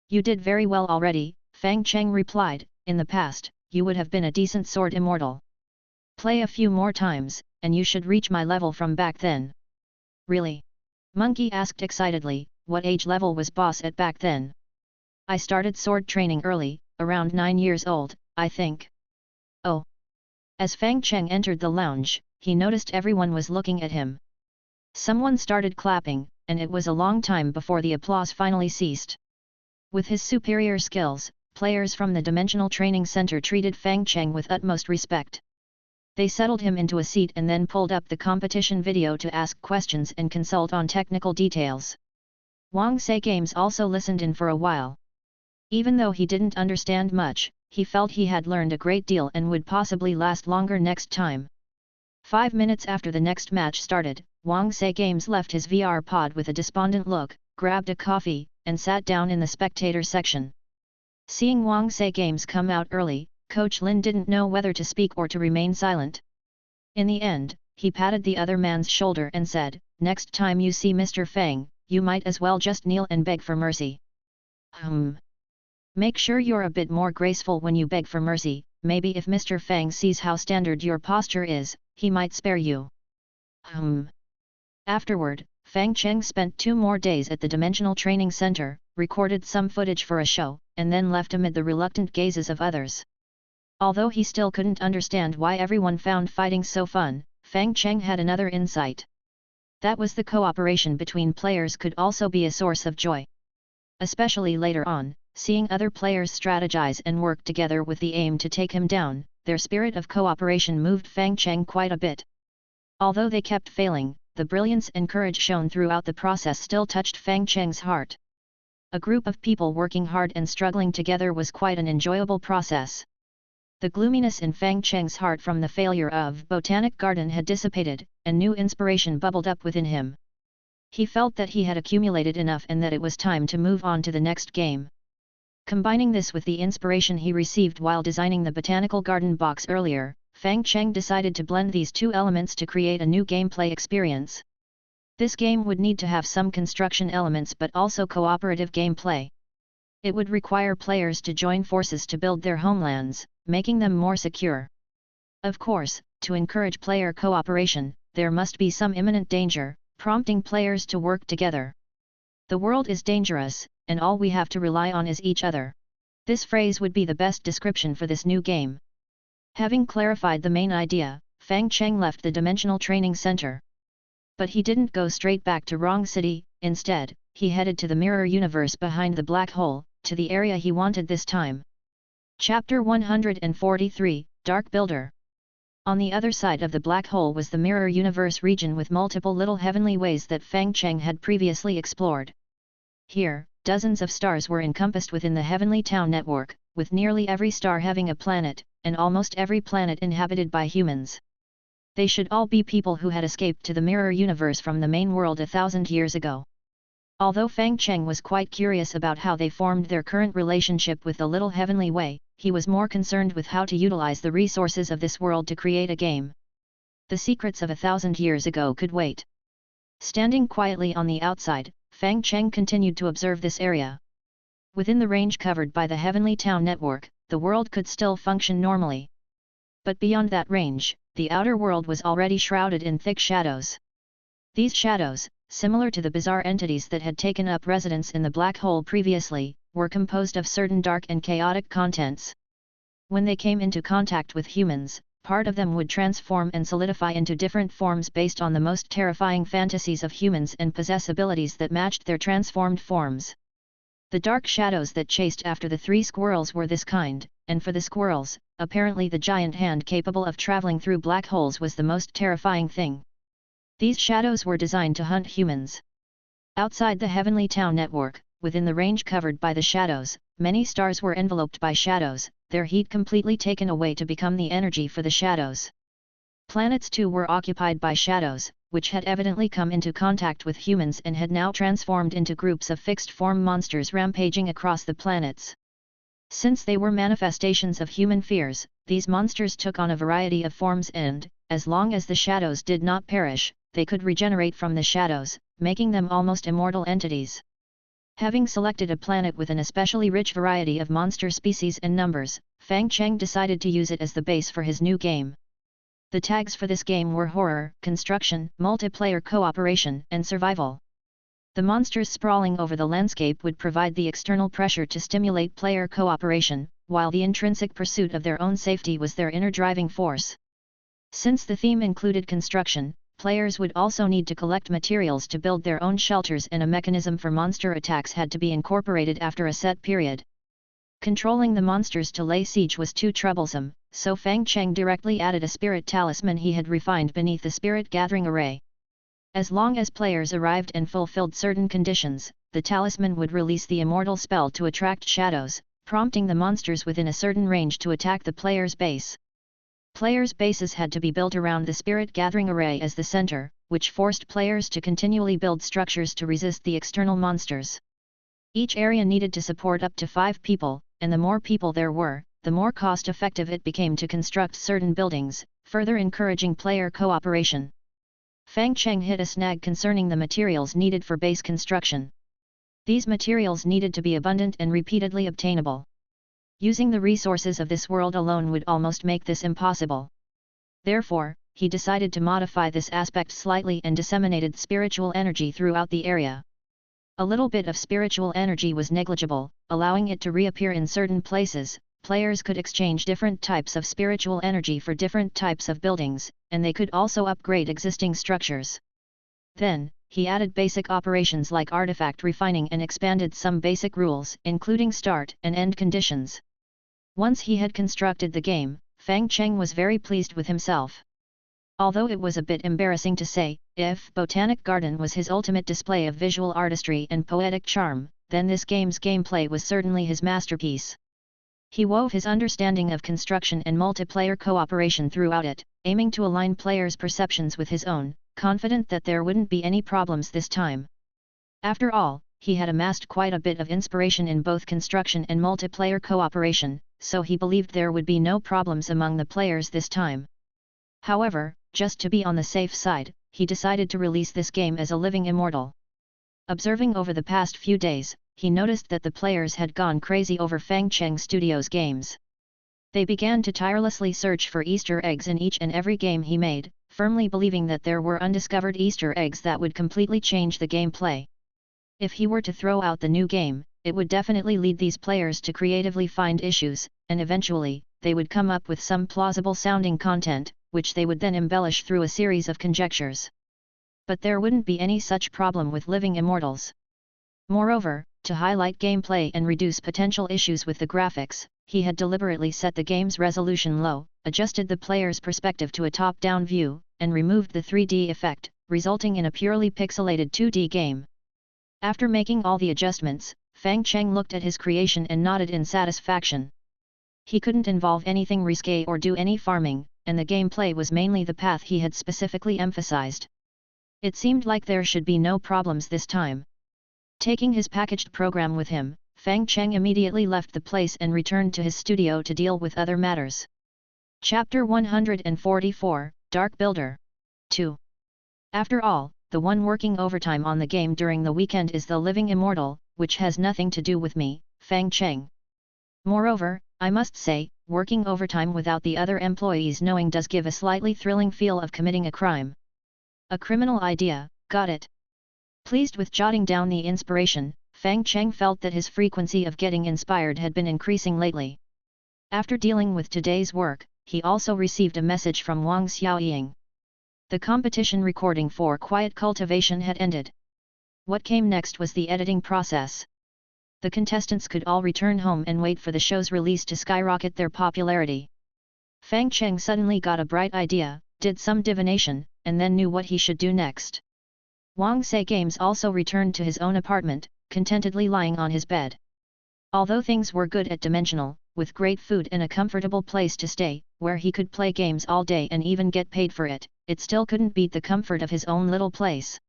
Speaker 1: "You did very well already," Fang Cheng replied, "in the past, you would have been a decent sword immortal. Play a few more times, and you should reach my level from back then." "Really?" Monkey asked excitedly, "What age level was boss at back then?" "I started sword training early, around 9 years old, I think." "Oh." As Fang Cheng entered the lounge, he noticed everyone was looking at him. Someone started clapping, and it was a long time before the applause finally ceased. With his superior skills, players from the Dimensional Training Center treated Fang Cheng with utmost respect. They settled him into a seat and then pulled up the competition video to ask questions and consult on technical details. Wang Sei Games also listened in for a while. Even though he didn't understand much, he felt he had learned a great deal and would possibly last longer next time. 5 minutes after the next match started, Wang Sei Games left his VR pod with a despondent look, grabbed a coffee, and sat down in the spectator section. Seeing Wang Sei Games come out early, Coach Lin didn't know whether to speak or to remain silent. In the end, he patted the other man's shoulder and said, next time you see Mr. Fang, you might as well just kneel and beg for mercy. Make sure you're a bit more graceful when you beg for mercy, maybe if Mr. Fang sees how standard your posture is, he might spare you. Afterward, Cheng spent 2 more days at the Dimensional Training Center, recorded some footage for a show, and then left amid the reluctant gazes of others. Although he still couldn't understand why everyone found fighting so fun, Cheng had another insight. That was the cooperation between players could also be a source of joy. Especially later on, seeing other players strategize and work together with the aim to take him down, their spirit of cooperation moved Cheng quite a bit. Although they kept failing, the brilliance and courage shown throughout the process still touched Cheng's heart. A group of people working hard and struggling together was quite an enjoyable process. The gloominess in Cheng's heart from the failure of Botanic Garden had dissipated, and new inspiration bubbled up within him. He felt that he had accumulated enough and that it was time to move on to the next game. Combining this with the inspiration he received while designing the Botanical Garden box earlier, Cheng decided to blend these two elements to create a new gameplay experience. This game would need to have some construction elements but also cooperative gameplay. It would require players to join forces to build their homelands, making them more secure. Of course, to encourage player cooperation, there must be some imminent danger, prompting players to work together. The world is dangerous, and all we have to rely on is each other. This phrase would be the best description for this new game. Having clarified the main idea, Cheng left the Dimensional Training Center. But he didn't go straight back to Wrong City, instead, he headed to the mirror universe behind the black hole, to the area he wanted this time. Chapter 143, Dark Builder. On the other side of the black hole was the mirror universe region with multiple little heavenly ways that Cheng had previously explored. Here, dozens of stars were encompassed within the Heavenly Town network, with nearly every star having a planet, and almost every planet inhabited by humans. They should all be people who had escaped to the mirror universe from the main world 1,000 years ago. Although Cheng was quite curious about how they formed their current relationship with the little heavenly way, he was more concerned with how to utilize the resources of this world to create a game. The secrets of 1,000 years ago could wait. Standing quietly on the outside, Cheng continued to observe this area. Within the range covered by the Heavenly Town network, the world could still function normally. But beyond that range, the outer world was already shrouded in thick shadows. These shadows, similar to the bizarre entities that had taken up residence in the black hole previously, were composed of certain dark and chaotic contents. When they came into contact with humans, part of them would transform and solidify into different forms based on the most terrifying fantasies of humans and possess abilities that matched their transformed forms. The dark shadows that chased after the 3 squirrels were this kind, and for the squirrels, apparently the giant hand capable of traveling through black holes was the most terrifying thing. These shadows were designed to hunt humans. Outside the Heavenly Town network, within the range covered by the shadows, many stars were enveloped by shadows, their heat completely taken away to become the energy for the shadows. Planets too were occupied by shadows, which had evidently come into contact with humans and had now transformed into groups of fixed-form monsters rampaging across the planets. Since they were manifestations of human fears, these monsters took on a variety of forms and, as long as the shadows did not perish, they could regenerate from the shadows, making them almost immortal entities. Having selected a planet with an especially rich variety of monster species and numbers, Cheng decided to use it as the base for his new game. The tags for this game were horror, construction, multiplayer cooperation, and survival. The monsters sprawling over the landscape would provide the external pressure to stimulate player cooperation, while the intrinsic pursuit of their own safety was their inner driving force. Since the theme included construction, players would also need to collect materials to build their own shelters, and a mechanism for monster attacks had to be incorporated after a set period. Controlling the monsters to lay siege was too troublesome, so Cheng directly added a spirit talisman he had refined beneath the spirit gathering array. As long as players arrived and fulfilled certain conditions, the talisman would release the Immortal spell to attract shadows, prompting the monsters within a certain range to attack the player's base. Players' bases had to be built around the spirit gathering array as the center, which forced players to continually build structures to resist the external monsters. Each area needed to support up to 5 people, and the more people there were, the more cost-effective it became to construct certain buildings, further encouraging player cooperation. Fang Cheng hit a snag concerning the materials needed for base construction. These materials needed to be abundant and repeatedly obtainable. Using the resources of this world alone would almost make this impossible. Therefore, he decided to modify this aspect slightly and disseminated spiritual energy throughout the area. A little bit of spiritual energy was negligible, allowing it to reappear in certain places. Players could exchange different types of spiritual energy for different types of buildings, and they could also upgrade existing structures. Then, he added basic operations like artifact refining and expanded some basic rules, including start and end conditions. Once he had constructed the game, Fang Cheng was very pleased with himself. Although it was a bit embarrassing to say, if Botanic Garden was his ultimate display of visual artistry and poetic charm, then this game's gameplay was certainly his masterpiece. He wove his understanding of construction and multiplayer cooperation throughout it, aiming to align players' perceptions with his own, confident that there wouldn't be any problems this time. After all, he had amassed quite a bit of inspiration in both construction and multiplayer cooperation, so he believed there would be no problems among the players this time. However, just to be on the safe side, he decided to release this game as a living immortal. Observing over the past few days, he noticed that the players had gone crazy over Fang Cheng Studios' games. They began to tirelessly search for Easter eggs in each and every game he made, firmly believing that there were undiscovered Easter eggs that would completely change the gameplay. If he were to throw out the new game, it would definitely lead these players to creatively find issues, and eventually, they would come up with some plausible-sounding content, which they would then embellish through a series of conjectures. But there wouldn't be any such problem with living immortals. Moreover, to highlight gameplay and reduce potential issues with the graphics, he had deliberately set the game's resolution low, adjusted the player's perspective to a top-down view, and removed the 3D effect, resulting in a purely pixelated 2D game. After making all the adjustments, Fang Cheng looked at his creation and nodded in satisfaction. He couldn't involve anything risque or do any farming, and the gameplay was mainly the path he had specifically emphasized. It seemed like there should be no problems this time. Taking his packaged program with him, Fang Cheng immediately left the place and returned to his studio to deal with other matters. Chapter 144, Dark Builder 2. After all, the one working overtime on the game during the weekend is the living immortal, which has nothing to do with me, Fang Cheng. Moreover, I must say, working overtime without the other employees knowing does give a slightly thrilling feel of committing a crime. A criminal idea, got it? Pleased with jotting down the inspiration, Fang Cheng felt that his frequency of getting inspired had been increasing lately. After dealing with today's work, he also received a message from Wang Xiaoying. The competition recording for Quiet Cultivation had ended. What came next was the editing process. The contestants could all return home and wait for the show's release to skyrocket their popularity. Fang Cheng suddenly got a bright idea, did some divination, and then knew what he should do next. Wang Sei Games also returned to his own apartment, contentedly lying on his bed. Although things were good at Dimensional, with great food and a comfortable place to stay, where he could play games all day and even get paid for it, it still couldn't beat the comfort of his own little place.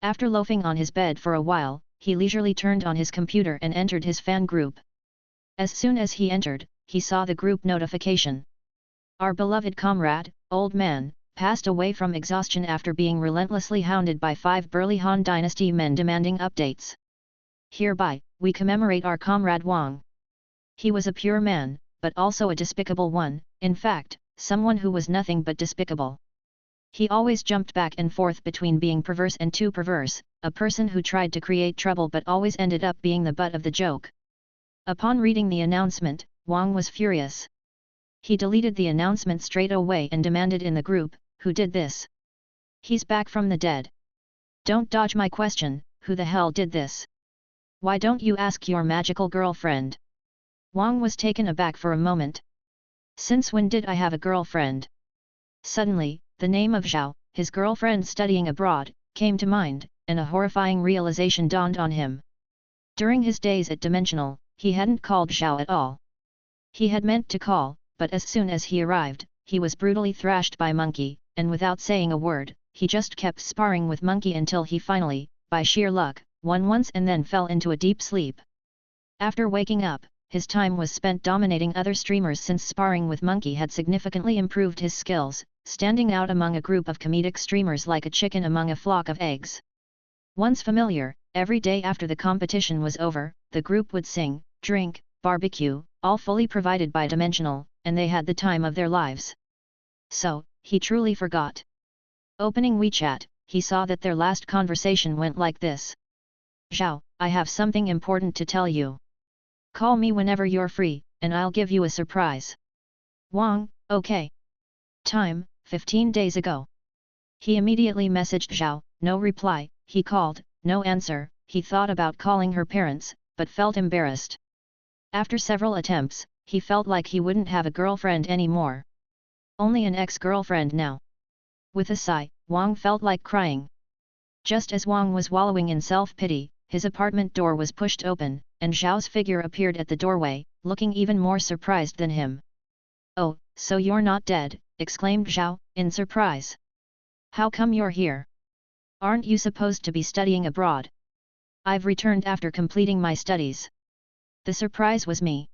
Speaker 1: After loafing on his bed for a while, he leisurely turned on his computer and entered his fan group. As soon as he entered, he saw the group notification. Our beloved comrade, Old Man, passed away from exhaustion after being relentlessly hounded by 5 burly Han Dynasty men demanding updates. Hereby, we commemorate our comrade Wang. He was a pure man, but also a despicable one, in fact, someone who was nothing but despicable. He always jumped back and forth between being perverse and too perverse, a person who tried to create trouble but always ended up being the butt of the joke. Upon reading the announcement, Wang was furious. He deleted the announcement straight away and demanded in the group, who did this? He's back from the dead. Don't dodge my question, who the hell did this? Why don't you ask your magical girlfriend? Wang was taken aback for a moment. Since when did I have a girlfriend? Suddenly, the name of Zhao, his girlfriend studying abroad, came to mind, and a horrifying realization dawned on him. During his days at Dimensional, he hadn't called Zhao at all. He had meant to call, but as soon as he arrived, he was brutally thrashed by Monkey, and without saying a word, he just kept sparring with Monkey until he finally, by sheer luck, won once and then fell into a deep sleep. After waking up, his time was spent dominating other streamers since sparring with Monkey had significantly improved his skills, standing out among a group of comedic streamers like a chicken among a flock of eggs. Once familiar, every day after the competition was over, the group would sing, drink, barbecue, all fully provided by Dimensional, and they had the time of their lives. So, he truly forgot. Opening WeChat, he saw that their last conversation went like this. Zhao, I have something important to tell you. Call me whenever you're free, and I'll give you a surprise. Wang, okay. Time, 15 days ago. He immediately messaged Zhao, no reply. He called, no answer. He thought about calling her parents, but felt embarrassed. After several attempts, he felt like he wouldn't have a girlfriend anymore. Only an ex-girlfriend now. With a sigh, Wang felt like crying. Just as Wang was wallowing in self-pity, his apartment door was pushed open, and Zhao's figure appeared at the doorway, looking even more surprised than him. Oh, so you're not dead, exclaimed Zhao, in surprise. How come you're here? Aren't you supposed to be studying abroad? I've returned after completing my studies. The surprise was me.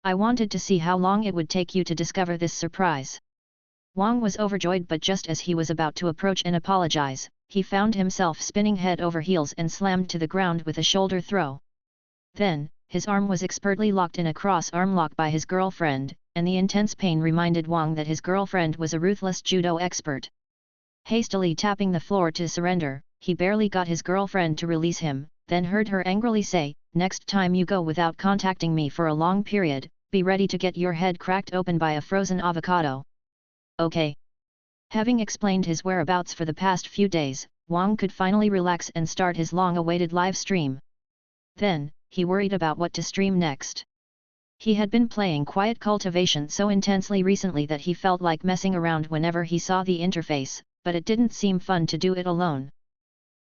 Speaker 1: I wanted to see how long it would take you to discover this surprise. Wang was overjoyed, but just as he was about to approach and apologize, he found himself spinning head over heels and slammed to the ground with a shoulder throw. Then, his arm was expertly locked in a cross-arm lock by his girlfriend, and the intense pain reminded Wang that his girlfriend was a ruthless judo expert. Hastily tapping the floor to surrender, he barely got his girlfriend to release him, then heard her angrily say, next time you go without contacting me for a long period, be ready to get your head cracked open by a frozen avocado. Okay. Having explained his whereabouts for the past few days, Wang could finally relax and start his long-awaited live stream. Then, he worried about what to stream next. He had been playing Quiet Cultivation so intensely recently that he felt like messing around whenever he saw the interface, but it didn't seem fun to do it alone.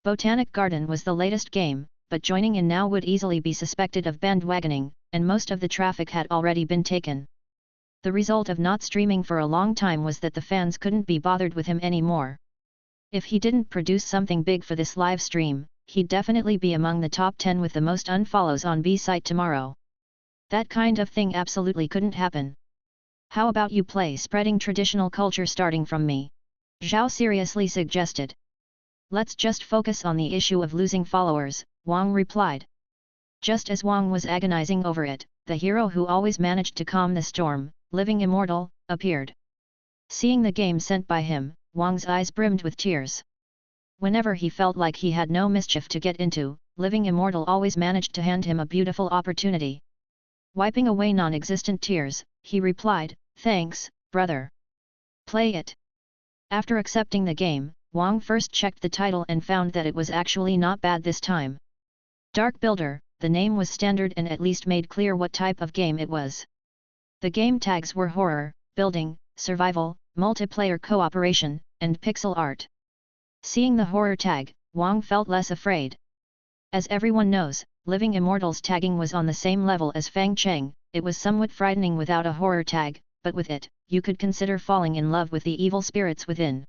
Speaker 1: Botanic Garden was the latest game, but joining in now would easily be suspected of bandwagoning, and most of the traffic had already been taken. The result of not streaming for a long time was that the fans couldn't be bothered with him anymore. If he didn't produce something big for this live stream, he'd definitely be among the top 10 with the most unfollows on B-site tomorrow. That kind of thing absolutely couldn't happen. How about you play Spreading Traditional Culture starting from me? Zhao seriously suggested. Let's just focus on the issue of losing followers, Wang replied. Just as Wang was agonizing over it, the hero who always managed to calm the storm, Living Immortal, appeared. Seeing the game sent by him, Wang's eyes brimmed with tears. Whenever he felt like he had no mischief to get into, Living Immortal always managed to hand him a beautiful opportunity. Wiping away non-existent tears, he replied, thanks, brother. Play it. After accepting the game, Wang first checked the title and found that it was actually not bad this time. Dark Builder, the name was standard and at least made clear what type of game it was. The game tags were horror, building, survival, multiplayer cooperation, and pixel art. Seeing the horror tag, Wang felt less afraid. As everyone knows, Living Immortal's tagging was on the same level as Fang Cheng. It was somewhat frightening without a horror tag, but with it, you could consider falling in love with the evil spirits within.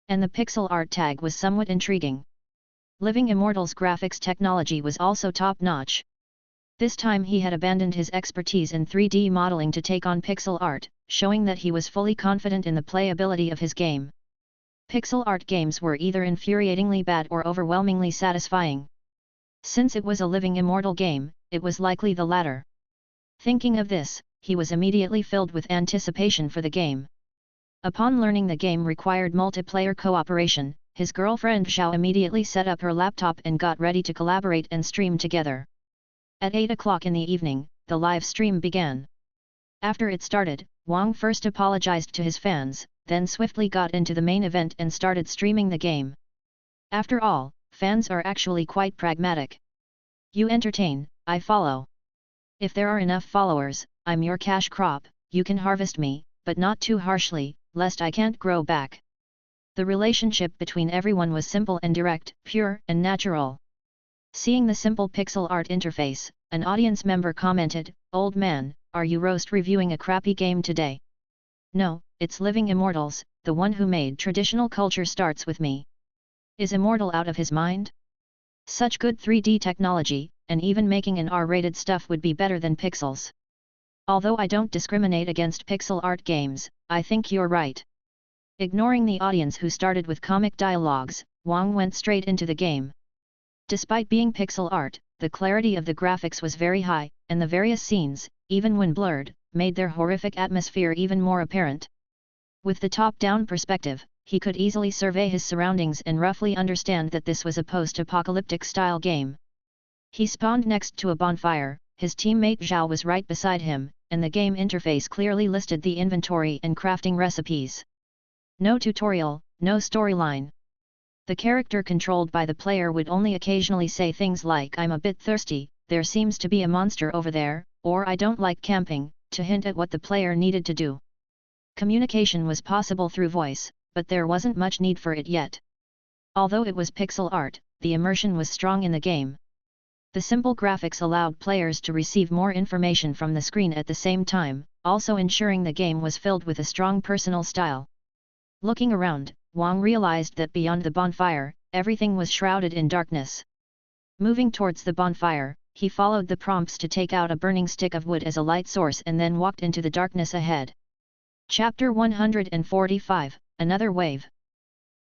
Speaker 1: And the pixel art tag was somewhat intriguing. Living Immortal's graphics technology was also top-notch. This time he had abandoned his expertise in 3D modeling to take on pixel art, showing that he was fully confident in the playability of his game. Pixel art games were either infuriatingly bad or overwhelmingly satisfying. Since it was a Living Immortal game, it was likely the latter. Thinking of this, he was immediately filled with anticipation for the game. Upon learning the game required multiplayer cooperation, his girlfriend Zhao immediately set up her laptop and got ready to collaborate and stream together. At 8 o'clock in the evening, the live stream began. After it started, Wang first apologized to his fans, then swiftly got into the main event and started streaming the game. After all, fans are actually quite pragmatic. You entertain, I follow. If there are enough followers, I'm your cash crop, you can harvest me, but not too harshly, lest I can't grow back. The relationship between everyone was simple and direct, pure and natural. Seeing the simple pixel art interface, an audience member commented, "Old man, are you roast reviewing a crappy game today?" "No, it's Living Immortals, the one who made Traditional Culture starts with me. Is Immortal out of his mind? Such good 3D technology, and even making an R-rated stuff would be better than pixels. Although I don't discriminate against pixel art games, I think you're right. Ignoring the audience who started with comic dialogues, Wang went straight into the game. Despite being pixel art, the clarity of the graphics was very high, and the various scenes, even when blurred, made their horrific atmosphere even more apparent. With the top-down perspective, he could easily survey his surroundings and roughly understand that this was a post-apocalyptic style game. He spawned next to a bonfire, his teammate Zhao was right beside him, and the game interface clearly listed the inventory and crafting recipes. No tutorial, no storyline. The character controlled by the player would only occasionally say things like "I'm a bit thirsty, there seems to be a monster over there," or "I don't like camping," to hint at what the player needed to do. Communication was possible through voice, but there wasn't much need for it yet. Although it was pixel art, the immersion was strong in the game. The simple graphics allowed players to receive more information from the screen at the same time, also ensuring the game was filled with a strong personal style. Looking around, Wang realized that beyond the bonfire, everything was shrouded in darkness. Moving towards the bonfire, he followed the prompts to take out a burning stick of wood as a light source and then walked into the darkness ahead. Chapter 145, Another Wave.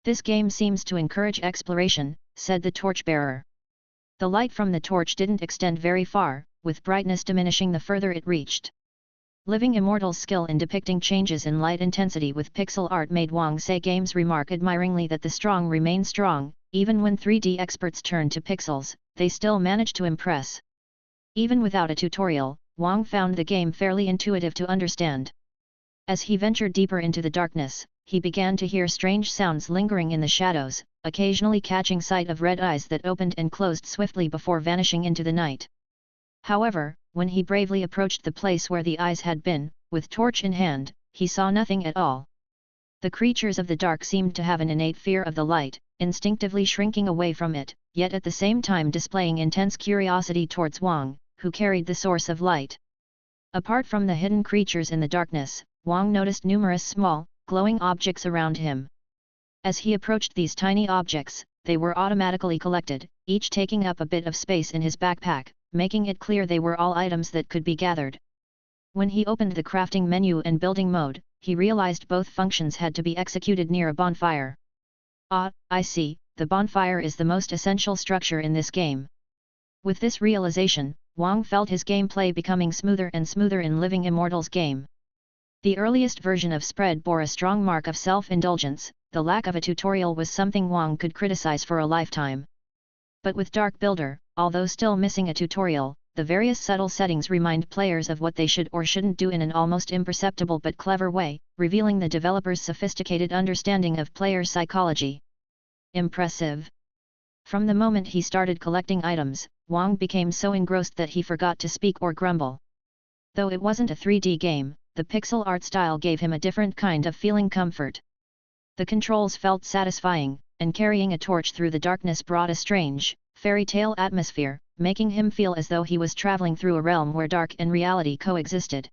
Speaker 1: This game seems to encourage exploration, said the torchbearer. The light from the torch didn't extend very far, with brightness diminishing the further it reached. Living Immortal's skill in depicting changes in light intensity with pixel art made Wang say games remark admiringly that the strong remain strong, even when 3D experts turn to pixels, they still manage to impress. Even without a tutorial, Wang found the game fairly intuitive to understand. As he ventured deeper into the darkness, he began to hear strange sounds lingering in the shadows, occasionally catching sight of red eyes that opened and closed swiftly before vanishing into the night. However, when he bravely approached the place where the eyes had been, with torch in hand, he saw nothing at all. The creatures of the dark seemed to have an innate fear of the light, instinctively shrinking away from it, yet at the same time displaying intense curiosity towards Wang, who carried the source of light. Apart from the hidden creatures in the darkness, Wang noticed numerous small, glowing objects around him. As he approached these tiny objects, they were automatically collected, each taking up a bit of space in his backpack, making it clear they were all items that could be gathered. When he opened the crafting menu and building mode, he realized both functions had to be executed near a bonfire. Ah, I see, the bonfire is the most essential structure in this game. With this realization, Wang felt his gameplay becoming smoother and smoother in Living Immortal's game. The earliest version of Spread bore a strong mark of self-indulgence. The lack of a tutorial was something Wang could criticize for a lifetime. But with Dark Builder, although still missing a tutorial, the various subtle settings remind players of what they should or shouldn't do in an almost imperceptible but clever way, revealing the developer's sophisticated understanding of player psychology. Impressive. From the moment he started collecting items, Wang became so engrossed that he forgot to speak or grumble. Though it wasn't a 3D game, the pixel art style gave him a different kind of feeling comfort. The controls felt satisfying, and carrying a torch through the darkness brought a strange, fairy tale atmosphere, making him feel as though he was traveling through a realm where dark and reality coexisted.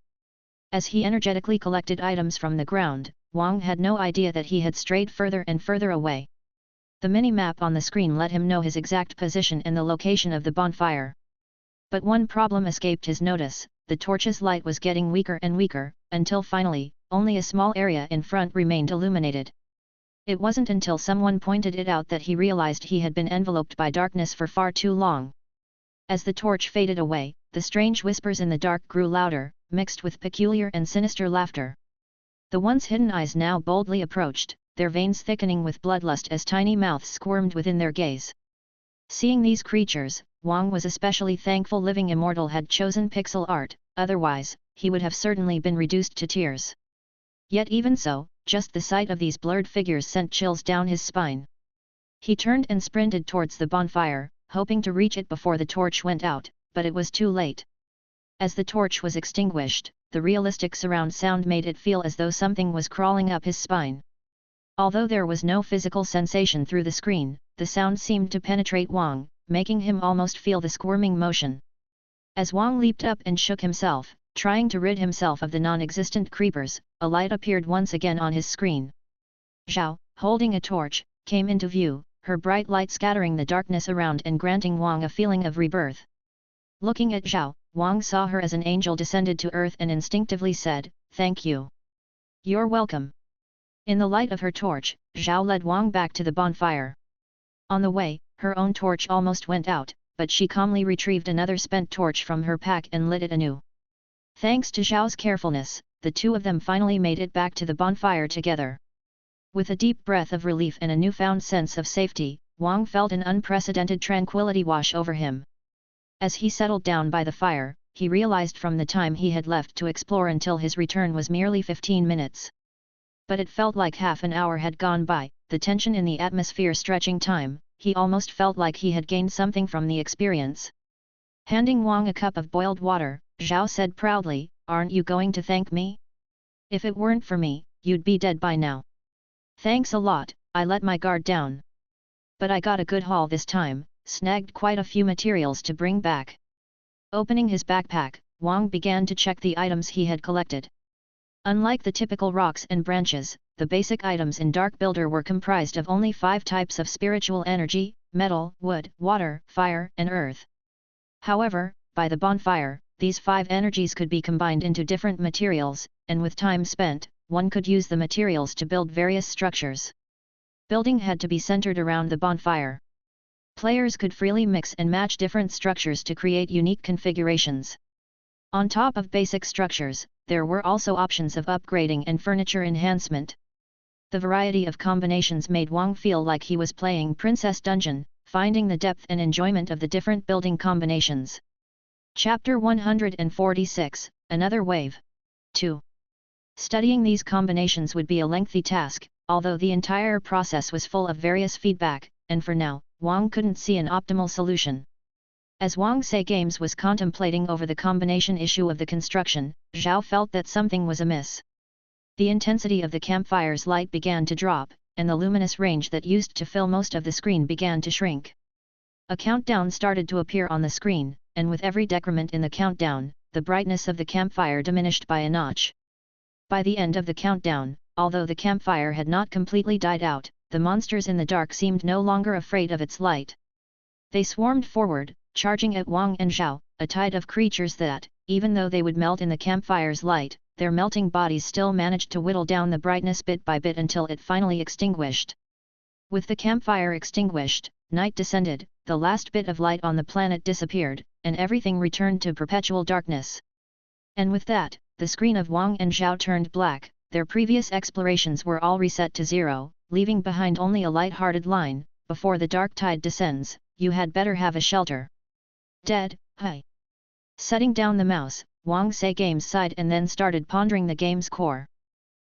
Speaker 1: As he energetically collected items from the ground, Wang had no idea that he had strayed further and further away. The mini-map on the screen let him know his exact position and the location of the bonfire. But one problem escaped his notice: the torch's light was getting weaker and weaker, until finally, only a small area in front remained illuminated. It wasn't until someone pointed it out that he realized he had been enveloped by darkness for far too long. As the torch faded away, the strange whispers in the dark grew louder, mixed with peculiar and sinister laughter. The once hidden eyes now boldly approached, their veins thickening with bloodlust as tiny mouths squirmed within their gaze. Seeing these creatures, Wang was especially thankful Living Immortal had chosen pixel art, otherwise, he would have certainly been reduced to tears. Yet even so, just the sight of these blurred figures sent chills down his spine. He turned and sprinted towards the bonfire, hoping to reach it before the torch went out, but it was too late. As the torch was extinguished, the realistic surround sound made it feel as though something was crawling up his spine. Although there was no physical sensation through the screen, the sound seemed to penetrate Wang, making him almost feel the squirming motion. As Wang leaped up and shook himself, trying to rid himself of the non-existent creepers, a light appeared once again on his screen. Zhao, holding a torch, came into view, her bright light scattering the darkness around and granting Wang a feeling of rebirth. Looking at Zhao, Wang saw her as an angel descended to earth and instinctively said, "Thank you." "You're welcome." In the light of her torch, Zhao led Wang back to the bonfire. On the way, her own torch almost went out, but she calmly retrieved another spent torch from her pack and lit it anew. Thanks to Zhao's carefulness, the two of them finally made it back to the bonfire together. With a deep breath of relief and a newfound sense of safety, Wang felt an unprecedented tranquility wash over him. As he settled down by the fire, he realized from the time he had left to explore until his return was merely 15 minutes. But it felt like half an hour had gone by, the tension in the atmosphere stretching time. He almost felt like he had gained something from the experience. Handing Wang a cup of boiled water, Zhao said proudly, "Aren't you going to thank me? If it weren't for me, you'd be dead by now." "Thanks a lot, I let my guard down. But I got a good haul this time, snagged quite a few materials to bring back." Opening his backpack, Wang began to check the items he had collected. Unlike the typical rocks and branches, the basic items in Dark Builder were comprised of only 5 types of spiritual energy: metal, wood, water, fire, and earth. However, by the bonfire, these 5 energies could be combined into different materials, and with time spent, one could use the materials to build various structures. Building had to be centered around the bonfire. Players could freely mix and match different structures to create unique configurations. On top of basic structures, there were also options of upgrading and furniture enhancement. The variety of combinations made Wang feel like he was playing Princess Dungeon, finding the depth and enjoyment of the different building combinations. Chapter 146, Another Wave. 2. Studying these combinations would be a lengthy task, although the entire process was full of various feedback, and for now, Wang couldn't see an optimal solution. As Wang Sei Games was contemplating over the combination issue of the construction, Zhao felt that something was amiss. The intensity of the campfire's light began to drop, and the luminous range that used to fill most of the screen began to shrink. A countdown started to appear on the screen, and with every decrement in the countdown, the brightness of the campfire diminished by a notch. By the end of the countdown, although the campfire had not completely died out, the monsters in the dark seemed no longer afraid of its light. They swarmed forward, charging at Wang and Zhao, a tide of creatures that, even though they would melt in the campfire's light, their melting bodies still managed to whittle down the brightness bit by bit until it finally extinguished. With the campfire extinguished, night descended, the last bit of light on the planet disappeared, and everything returned to perpetual darkness. And with that, the screen of Wang and Zhao turned black. Their previous explorations were all reset to 0, leaving behind only a light-hearted line: "Before the dark tide descends, you had better have a shelter." Dead, hi. Setting down the mouse, Wang Sei Games sighed and then started pondering the game's core.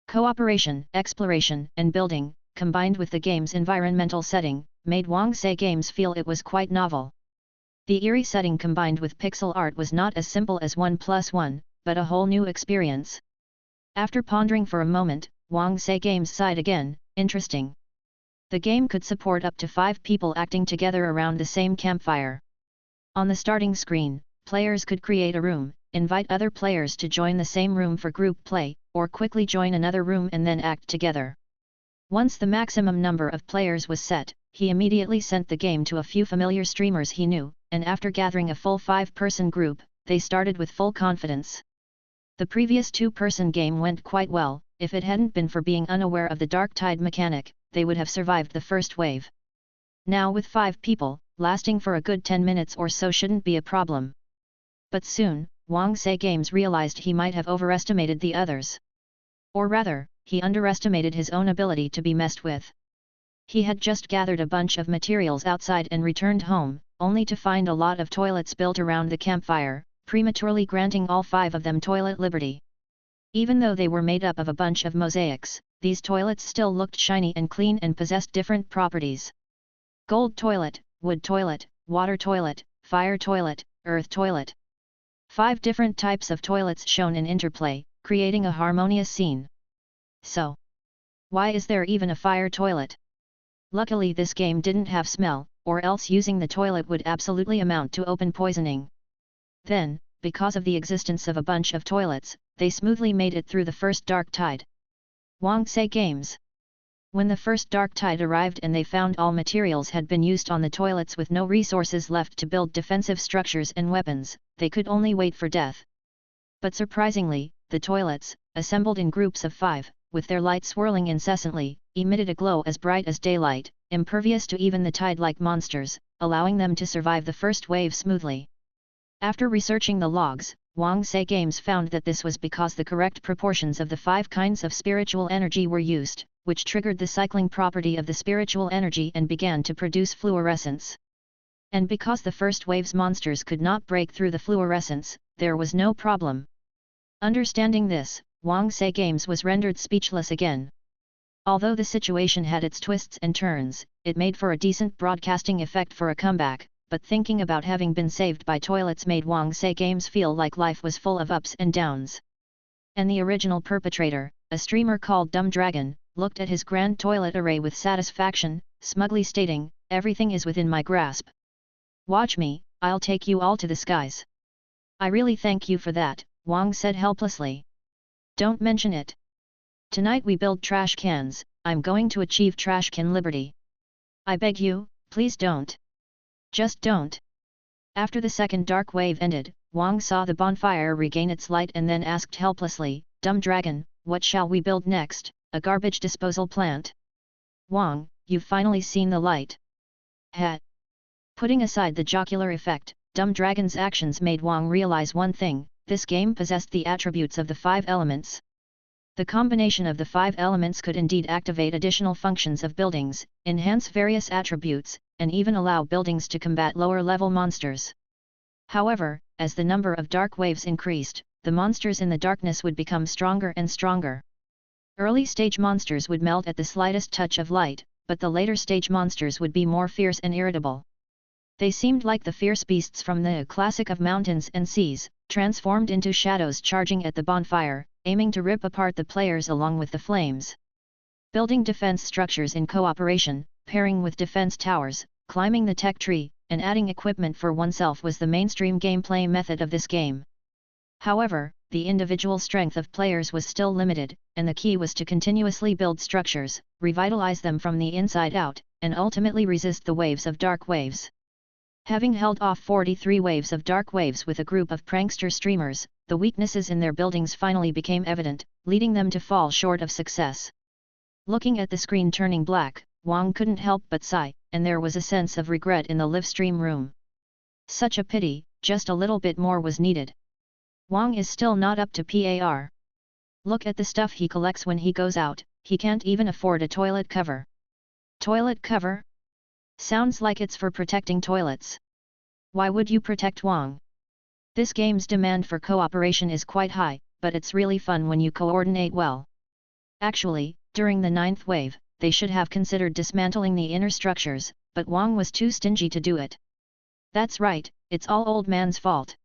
Speaker 1: Cooperation, exploration, and building, combined with the game's environmental setting, made Wang Sei Games feel it was quite novel. The eerie setting combined with pixel art was not as simple as 1+1, but a whole new experience. After pondering for a moment, Wang Sei Games sighed again, interesting. The game could support up to 5 people acting together around the same campfire. On the starting screen, players could create a room, invite other players to join the same room for group play, or quickly join another room and then act together. Once the maximum number of players was set, he immediately sent the game to a few familiar streamers he knew, and after gathering a full 5-person group, they started with full confidence. The previous 2-person game went quite well. If it hadn't been for being unaware of the dark tide mechanic, they would have survived the first wave. Now with 5 people, lasting for a good 10 minutes or so shouldn't be a problem. But soon, Wang Sei Games realized he might have overestimated the others. Or rather, he underestimated his own ability to be messed with. He had just gathered a bunch of materials outside and returned home, only to find a lot of toilets built around the campfire, prematurely granting all 5 of them toilet liberty. Even though they were made up of a bunch of mosaics, these toilets still looked shiny and clean and possessed different properties. Gold toilet, wood toilet, water toilet, fire toilet, earth toilet. 5 different types of toilets shown in interplay, creating a harmonious scene. So, why is there even a fire toilet? Luckily this game didn't have smell, or else using the toilet would absolutely amount to open poisoning. Then, because of the existence of a bunch of toilets, they smoothly made it through the first dark tide. Wang Sei Games. When the first dark tide arrived and they found all materials had been used on the toilets with no resources left to build defensive structures and weapons, they could only wait for death. But surprisingly, the toilets, assembled in groups of 5, with their light swirling incessantly, emitted a glow as bright as daylight, impervious to even the tide-like monsters, allowing them to survive the first wave smoothly. After researching the logs, Wang Sei Games found that this was because the correct proportions of the 5 kinds of spiritual energy were used, which triggered the cycling property of the spiritual energy and began to produce fluorescence. And because the first wave's monsters could not break through the fluorescence, there was no problem. Understanding this, Wang Sei Games was rendered speechless again. Although the situation had its twists and turns, it made for a decent broadcasting effect for a comeback, but thinking about having been saved by toilets made Wang Sei Games feel like life was full of ups and downs. And the original perpetrator, a streamer called Dumb Dragon, looked at his grand toilet array with satisfaction, smugly stating, "Everything is within my grasp. Watch me, I'll take you all to the skies." "I really thank you for that," Wang said helplessly. "Don't mention it. Tonight we build trash cans, I'm going to achieve trash can liberty. I beg you, please don't. Just don't." After the second dark wave ended, Wang saw the bonfire regain its light and then asked helplessly, "Dumb Dragon, what shall we build next, a garbage disposal plant?" "Wang, you've finally seen the light." "Heh." Putting aside the jocular effect, Dumb Dragon's actions made Wang realize one thing: this game possessed the attributes of the 5 elements. The combination of the 5 elements could indeed activate additional functions of buildings, enhance various attributes, and even allow buildings to combat lower-level monsters. However, as the number of dark waves increased, the monsters in the darkness would become stronger and stronger. Early-stage monsters would melt at the slightest touch of light, but the later-stage monsters would be more fierce and irritable. They seemed like the fierce beasts from the classic of mountains and seas, transformed into shadows charging at the bonfire, aiming to rip apart the players along with the flames. Building defense structures in cooperation, pairing with defense towers, climbing the tech tree, and adding equipment for oneself was the mainstream gameplay method of this game. However, the individual strength of players was still limited, and the key was to continuously build structures, revitalize them from the inside out, and ultimately resist the waves of dark waves. Having held off 43 waves of dark waves with a group of prankster streamers, the weaknesses in their buildings finally became evident, leading them to fall short of success. Looking at the screen turning black, Wang couldn't help but sigh, and there was a sense of regret in the livestream room. Such a pity, just a little bit more was needed. Wang is still not up to par. Look at the stuff he collects when he goes out, he can't even afford a toilet cover. Toilet cover? Sounds like it's for protecting toilets. Why would you protect Wang? This game's demand for cooperation is quite high, but it's really fun when you coordinate well. Actually, during the 9th wave, they should have considered dismantling the inner structures, but Wang was too stingy to do it. That's right, it's all old man's fault.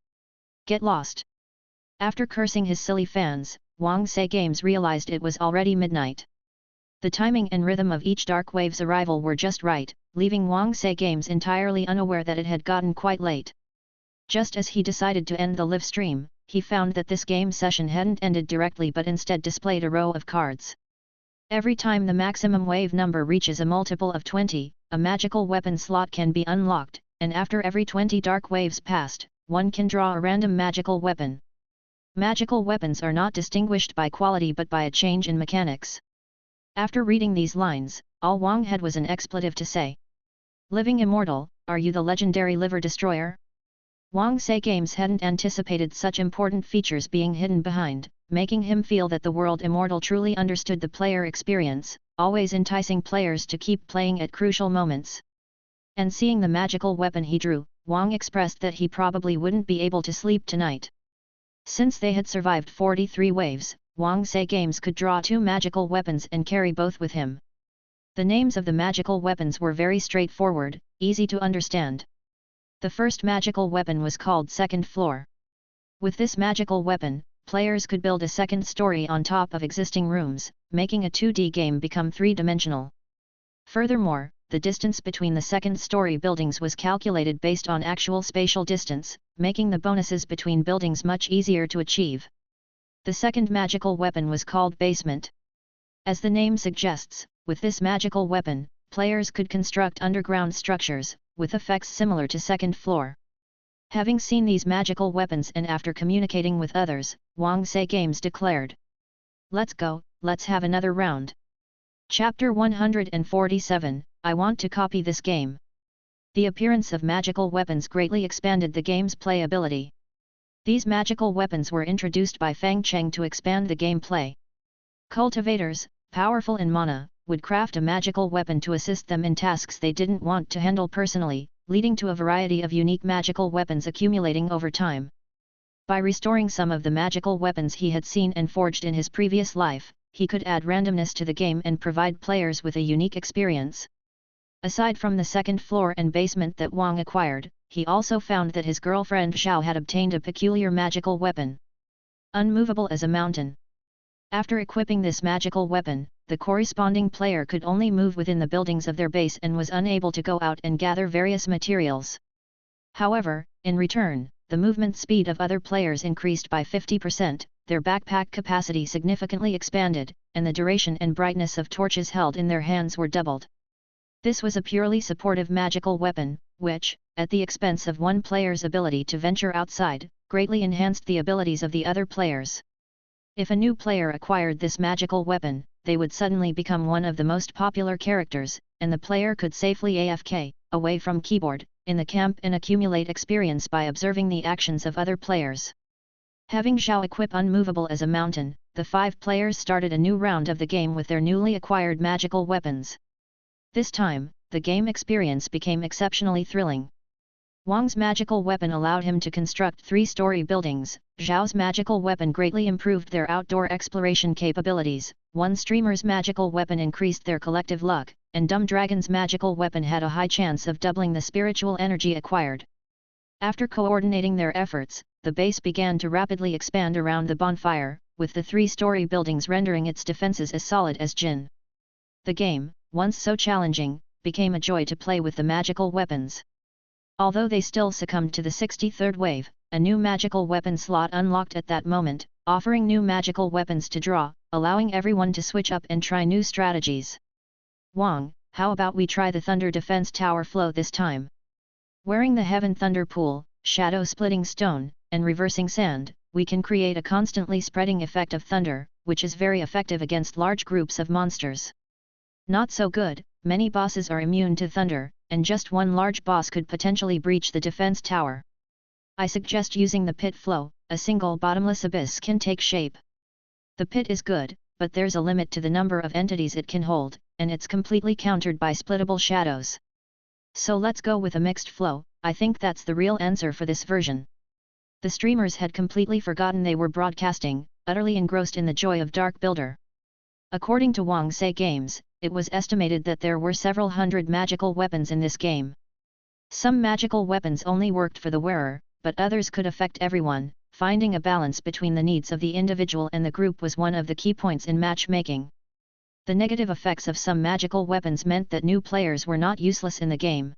Speaker 1: Get lost. After cursing his silly fans, Wang Sei Games realized it was already midnight. The timing and rhythm of each dark wave's arrival were just right, leaving Wang Sei Games entirely unaware that it had gotten quite late. Just as he decided to end the live stream, he found that this game session hadn't ended directly but instead displayed a row of cards. Every time the maximum wave number reaches a multiple of 20, a magical weapon slot can be unlocked, and after every 20 dark waves passed, one can draw a random magical weapon. Magical weapons are not distinguished by quality but by a change in mechanics. After reading these lines, all Wang had was an expletive to say. Living Immortal, are you the legendary liver destroyer? Wang Sei Games hadn't anticipated such important features being hidden behind, making him feel that the world Immortal truly understood the player experience, always enticing players to keep playing at crucial moments. And seeing the magical weapon he drew, Wang expressed that he probably wouldn't be able to sleep tonight. Since they had survived 43 waves, Wang Sei Games could draw 2 magical weapons and carry both with him. The names of the magical weapons were very straightforward, easy to understand. The first magical weapon was called Second Floor. With this magical weapon, players could build a second story on top of existing rooms, making a 2D game become 3-dimensional. Furthermore, the distance between the second-story buildings was calculated based on actual spatial distance, making the bonuses between buildings much easier to achieve. The second magical weapon was called Basement. As the name suggests, with this magical weapon, players could construct underground structures, with effects similar to Second Floor. Having seen these magical weapons and after communicating with others, Wang Sei Games declared, "Let's go, let's have another round. Chapter 147, I want to copy this game. The appearance of magical weapons greatly expanded the game's playability. These magical weapons were introduced by Fang Cheng to expand the gameplay. Cultivators, powerful in mana, would craft a magical weapon to assist them in tasks they didn't want to handle personally, leading to a variety of unique magical weapons accumulating over time. By restoring some of the magical weapons he had seen and forged in his previous life, he could add randomness to the game and provide players with a unique experience. Aside from the second floor and basement that Wang acquired, he also found that his girlfriend Xiao had obtained a peculiar magical weapon. Unmovable as a mountain. After equipping this magical weapon, the corresponding player could only move within the buildings of their base and was unable to go out and gather various materials. However, in return, the movement speed of other players increased by 50%, their backpack capacity significantly expanded, and the duration and brightness of torches held in their hands were doubled. This was a purely supportive magical weapon, which, at the expense of one player's ability to venture outside, greatly enhanced the abilities of the other players. If a new player acquired this magical weapon, they would suddenly become one of the most popular characters, and the player could safely AFK, away from keyboard, in the camp and accumulate experience by observing the actions of other players. Having Xiao equip Unmovable as a mountain, the 5 players started a new round of the game with their newly acquired magical weapons. This time, the game experience became exceptionally thrilling. Wang's magical weapon allowed him to construct 3-story buildings, Xiao's magical weapon greatly improved their outdoor exploration capabilities, one streamer's magical weapon increased their collective luck, and Dumb Dragon's magical weapon had a high chance of doubling the spiritual energy acquired. After coordinating their efforts, the base began to rapidly expand around the bonfire, with the 3-story buildings rendering its defenses as solid as Jin. The game, once so challenging, became a joy to play with the magical weapons. Although they still succumbed to the 63rd wave, a new magical weapon slot unlocked at that moment, offering new magical weapons to draw, allowing everyone to switch up and try new strategies. Wang, how about we try the Thunder Defense Tower flow this time? Wearing the Heaven Thunder Pool, Shadow Splitting Stone, and Reversing Sand, we can create a constantly spreading effect of thunder, which is very effective against large groups of monsters. Not so good, many bosses are immune to thunder, and just one large boss could potentially breach the defense tower. I suggest using the pit flow, a single bottomless abyss can take shape. The pit is good, but there's a limit to the number of entities it can hold, and it's completely countered by splittable shadows. So let's go with a mixed flow, I think that's the real answer for this version. The streamers had completely forgotten they were broadcasting, utterly engrossed in the joy of Dark Builder. According to Wang Say Games, it was estimated that there were several hundred magical weapons in this game. Some magical weapons only worked for the wearer, but others could affect everyone. Finding a balance between the needs of the individual and the group was one of the key points in matchmaking. The negative effects of some magical weapons meant that new players were not useless in the game.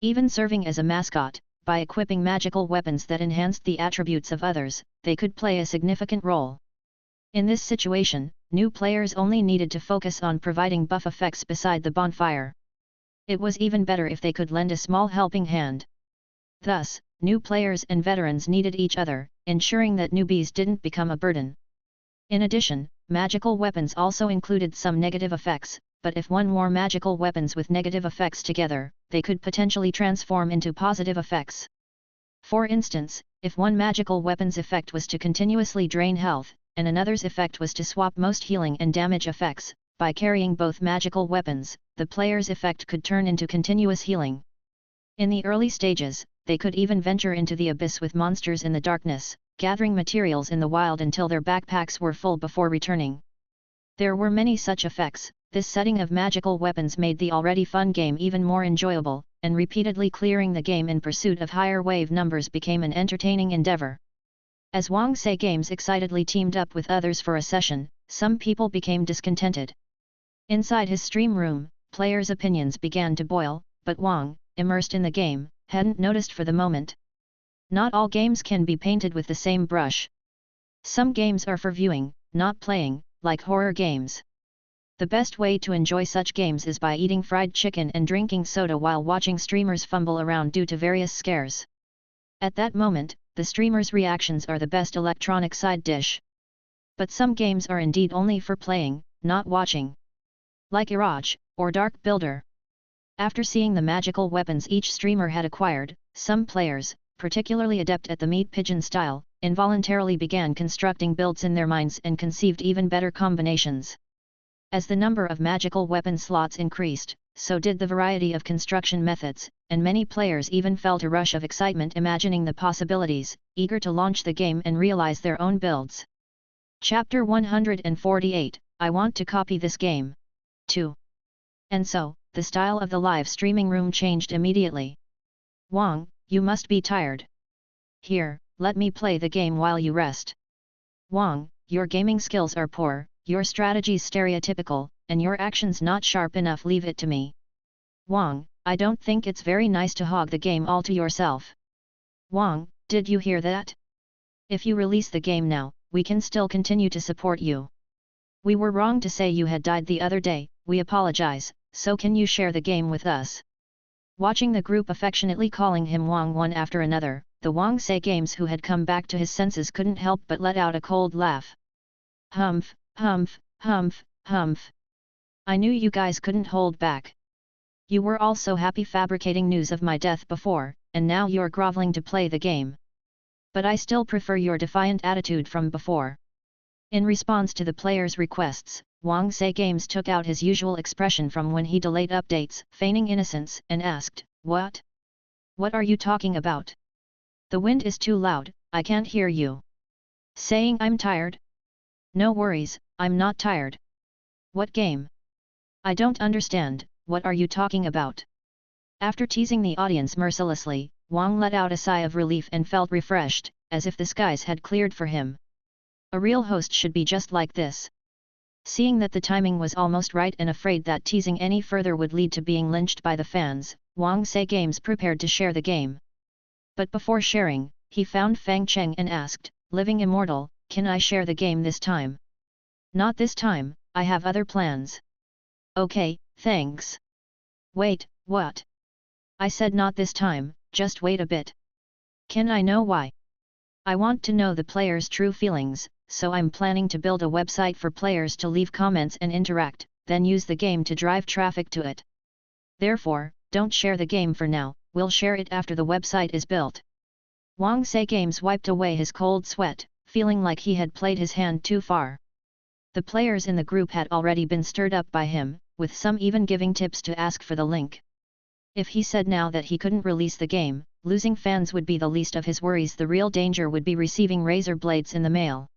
Speaker 1: Even serving as a mascot, by equipping magical weapons that enhanced the attributes of others, they could play a significant role. In this situation, new players only needed to focus on providing buff effects beside the bonfire. It was even better if they could lend a small helping hand. Thus, new players and veterans needed each other, ensuring that newbies didn't become a burden. In addition, magical weapons also included some negative effects, but if one wore magical weapons with negative effects together, they could potentially transform into positive effects. For instance, if one magical weapon's effect was to continuously drain health, and another's effect was to swap most healing and damage effects, by carrying both magical weapons, the player's effect could turn into continuous healing. In the early stages, they could even venture into the abyss with monsters in the darkness, gathering materials in the wild until their backpacks were full before returning. There were many such effects. This setting of magical weapons made the already fun game even more enjoyable, and repeatedly clearing the game in pursuit of higher wave numbers became an entertaining endeavor. As Wang Say Games excitedly teamed up with others for a session, some people became discontented. Inside his stream room, players' opinions began to boil, but Wang, immersed in the game, hadn't noticed for the moment. Not all games can be painted with the same brush. Some games are for viewing, not playing, like horror games. The best way to enjoy such games is by eating fried chicken and drinking soda while watching streamers fumble around due to various scares. At that moment, the streamers' reactions are the best electronic side dish. But some games are indeed only for playing, not watching. Like Iraj, or Dark Builder. After seeing the magical weapons each streamer had acquired, some players, particularly adept at the meat pigeon style, involuntarily began constructing builds in their minds and conceived even better combinations. As the number of magical weapon slots increased, so did the variety of construction methods, and many players even felt a rush of excitement imagining the possibilities, eager to launch the game and realize their own builds. Chapter 148, I want to copy this game. 2. And so, the style of the live streaming room changed immediately. Wang, you must be tired. Here, let me play the game while you rest. Wang, your gaming skills are poor, your strategies stereotypical, and your actions not sharp enough, leave it to me. Wang, I don't think it's very nice to hog the game all to yourself. Wang, did you hear that? If you release the game now, we can still continue to support you. We were wrong to say you had died the other day, we apologize, so can you share the game with us? Watching the group affectionately calling him Wang one after another, the Wang Say Games who had come back to his senses couldn't help but let out a cold laugh. Humph, humph, humph, humph. I knew you guys couldn't hold back. You were all so happy fabricating news of my death before, and now you're groveling to play the game. But I still prefer your defiant attitude from before. In response to the players' requests, Wang Say Games took out his usual expression from when he delayed updates, feigning innocence, and asked, What? What are you talking about? The wind is too loud, I can't hear you. Saying I'm tired? No worries, I'm not tired. What game? I don't understand, what are you talking about? After teasing the audience mercilessly, Wang let out a sigh of relief and felt refreshed, as if the skies had cleared for him. A real host should be just like this. Seeing that the timing was almost right and afraid that teasing any further would lead to being lynched by the fans, Wang Say Games prepared to share the game. But before sharing, he found Fang Cheng and asked, Living Immortal, can I share the game this time? Not this time, I have other plans. Okay, thanks. Wait, what? I said not this time, just wait a bit. Can I know why? I want to know the players' true feelings, so I'm planning to build a website for players to leave comments and interact, then use the game to drive traffic to it. Therefore, don't share the game for now, we'll share it after the website is built. Wang Say Games wiped away his cold sweat, feeling like he had played his hand too far. The players in the group had already been stirred up by him, with some even giving tips to ask for the link. If he said now that he couldn't release the game, losing fans would be the least of his worries. The real danger would be receiving razor blades in the mail.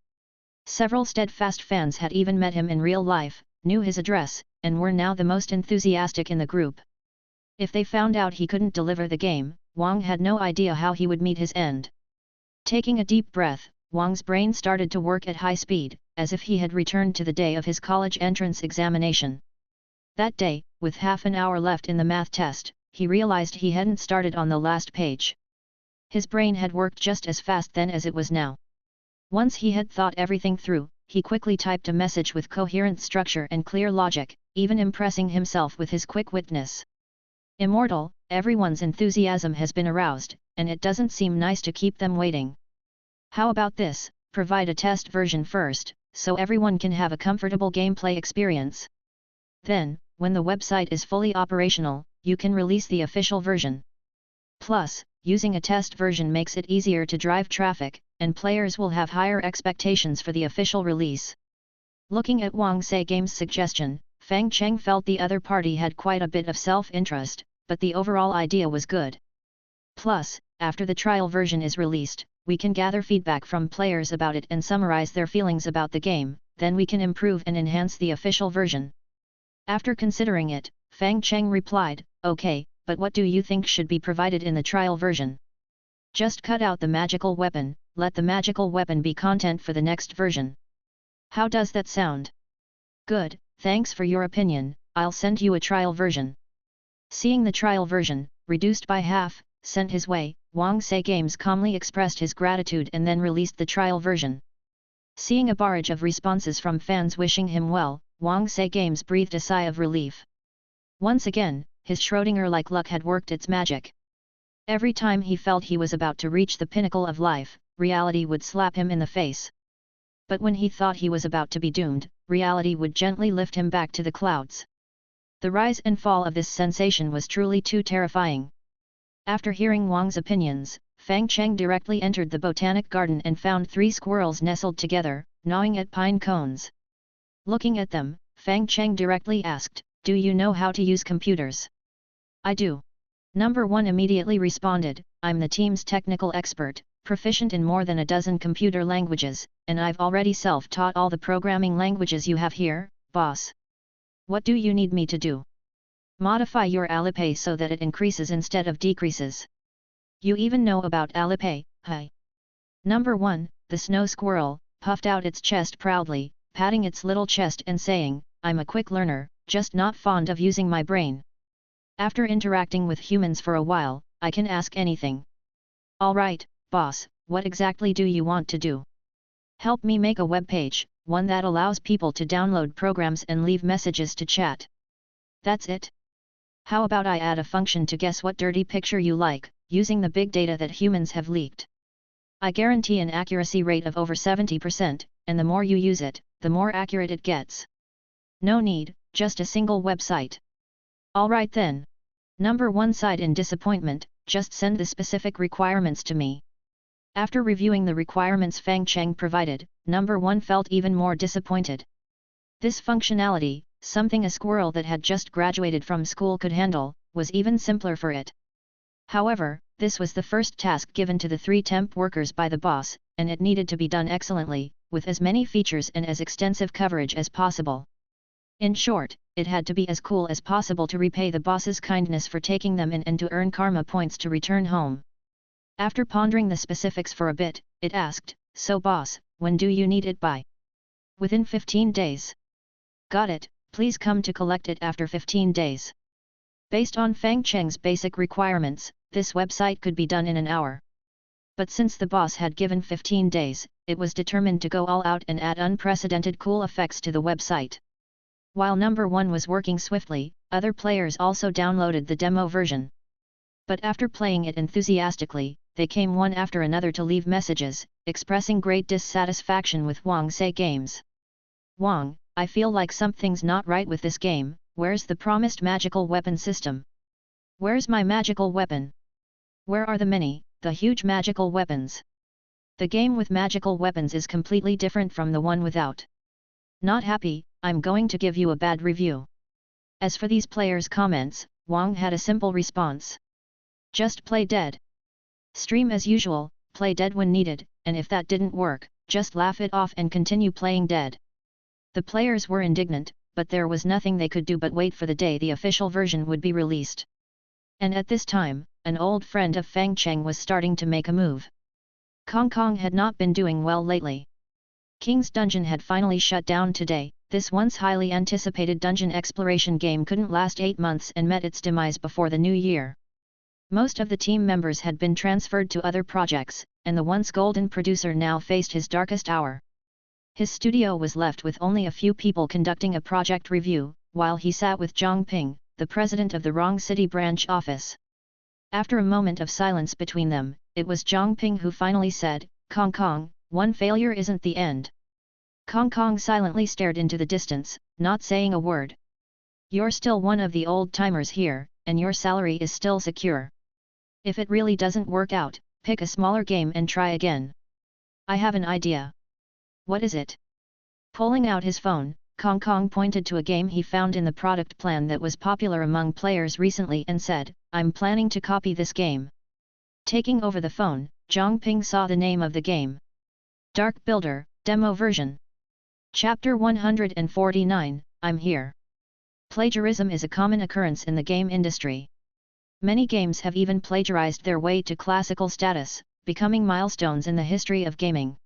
Speaker 1: Several steadfast fans had even met him in real life, knew his address, and were now the most enthusiastic in the group. If they found out he couldn't deliver the game, Wang had no idea how he would meet his end. Taking a deep breath, Wang's brain started to work at high speed, as if he had returned to the day of his college entrance examination. That day, with half an hour left in the math test, he realized he hadn't started on the last page. His brain had worked just as fast then as it was now. Once he had thought everything through, he quickly typed a message with coherent structure and clear logic, even impressing himself with his quick witness. Immortal, everyone's enthusiasm has been aroused, and it doesn't seem nice to keep them waiting. How about this, provide a test version first, so everyone can have a comfortable gameplay experience. Then, when the website is fully operational, you can release the official version. Plus, using a test version makes it easier to drive traffic, and players will have higher expectations for the official release. Looking at Wang Say Games' suggestion, Fang Cheng felt the other party had quite a bit of self-interest, but the overall idea was good. Plus, after the trial version is released, we can gather feedback from players about it and summarize their feelings about the game, then we can improve and enhance the official version. After considering it, Fang Cheng replied, Okay, but what do you think should be provided in the trial version? Just cut out the magical weapon, let the magical weapon be content for the next version. How does that sound? Good, thanks for your opinion, I'll send you a trial version. Seeing the trial version, reduced by half, sent his way, Wang Say Games calmly expressed his gratitude and then released the trial version. Seeing a barrage of responses from fans wishing him well, Wang Say Games breathed a sigh of relief. Once again, his Schrödinger-like luck had worked its magic. Every time he felt he was about to reach the pinnacle of life, reality would slap him in the face. But when he thought he was about to be doomed, reality would gently lift him back to the clouds. The rise and fall of this sensation was truly too terrifying. After hearing Wang's opinions, Fang Cheng directly entered the botanic garden and found 3 squirrels nestled together, gnawing at pine cones. Looking at them, Fang Cheng directly asked, "Do you know how to use computers?" "I do." Number 1 immediately responded, "I'm the team's technical expert, proficient in more than a dozen computer languages, and I've already self-taught all the programming languages you have here, boss. What do you need me to do?" "Modify your Alipay so that it increases instead of decreases." "You even know about Alipay, huh?" Number 1, the snow squirrel, puffed out its chest proudly, patting its little chest and saying, "I'm a quick learner, just not fond of using my brain. After interacting with humans for a while, I can ask anything." "Alright, boss, what exactly do you want to do?" "Help me make a web page, one that allows people to download programs and leave messages to chat." "That's it? How about I add a function to guess what dirty picture you like, using the big data that humans have leaked? I guarantee an accuracy rate of over 70%, and the more you use it, the more accurate it gets." "No need, just a single website." "Alright then." Number 1 sighed in disappointment, "Just send the specific requirements to me." After reviewing the requirements Fang Cheng provided, Number 1 felt even more disappointed. This functionality, something a squirrel that had just graduated from school could handle, was even simpler for it. However, this was the first task given to the 3 temp workers by the boss, and it needed to be done excellently, with as many features and as extensive coverage as possible. In short, it had to be as cool as possible to repay the boss's kindness for taking them in and to earn karma points to return home. After pondering the specifics for a bit, it asked, "So boss, when do you need it by?" "Within 15 days. "Got it, please come to collect it after 15 days. Based on Fang Cheng's basic requirements, this website could be done in an hour. But since the boss had given 15 days, it was determined to go all out and add unprecedented cool effects to the website. While Number 1 was working swiftly, other players also downloaded the demo version. But after playing it enthusiastically, they came one after another to leave messages, expressing great dissatisfaction with Wang's games. "Wang, I feel like something's not right with this game. Where's the promised magical weapon system? Where's my magical weapon? Where are the huge magical weapons? The game with magical weapons is completely different from the one without. Not happy, I'm going to give you a bad review." As for these players' comments, Wang had a simple response. "Just play dead. Stream as usual, play dead when needed, and if that didn't work, just laugh it off and continue playing dead." The players were indignant, but there was nothing they could do but wait for the day the official version would be released. And at this time, an old friend of Fang Cheng was starting to make a move. Kong had not been doing well lately. King's Dungeon had finally shut down today. This once highly anticipated dungeon exploration game couldn't last 8 months and met its demise before the new year. Most of the team members had been transferred to other projects, and the once golden producer now faced his darkest hour. His studio was left with only a few people conducting a project review, while he sat with Zhang Ping, the president of the Wrong City branch office. After a moment of silence between them, it was Zhang Ping who finally said, Kong, one failure isn't the end." Kong silently stared into the distance, not saying a word. "You're still one of the old-timers here, and your salary is still secure. If it really doesn't work out, pick a smaller game and try again. I have an idea." "What is it?" Pulling out his phone, Kong pointed to a game he found in the product plan that was popular among players recently and said, "I'm planning to copy this game." Taking over the phone, Zhang Ping saw the name of the game. Dark Builder, Demo Version. Chapter 149, I'm Here. Plagiarism is a common occurrence in the game industry. Many games have even plagiarized their way to classical status, becoming milestones in the history of gaming.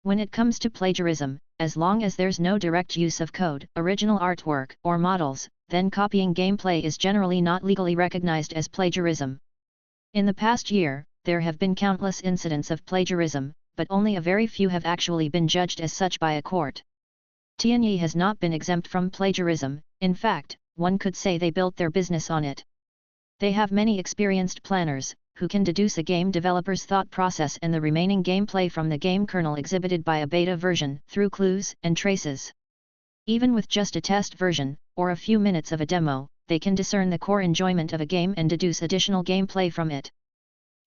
Speaker 1: When it comes to plagiarism, as long as there's no direct use of code, original artwork, or models, then copying gameplay is generally not legally recognized as plagiarism. In the past year, there have been countless incidents of plagiarism, but only a very few have actually been judged as such by a court. Tianyi has not been exempt from plagiarism. In fact, one could say they built their business on it. They have many experienced planners, who can deduce a game developer's thought process and the remaining gameplay from the game kernel exhibited by a beta version through clues and traces. Even with just a test version, or a few minutes of a demo, they can discern the core enjoyment of a game and deduce additional gameplay from it.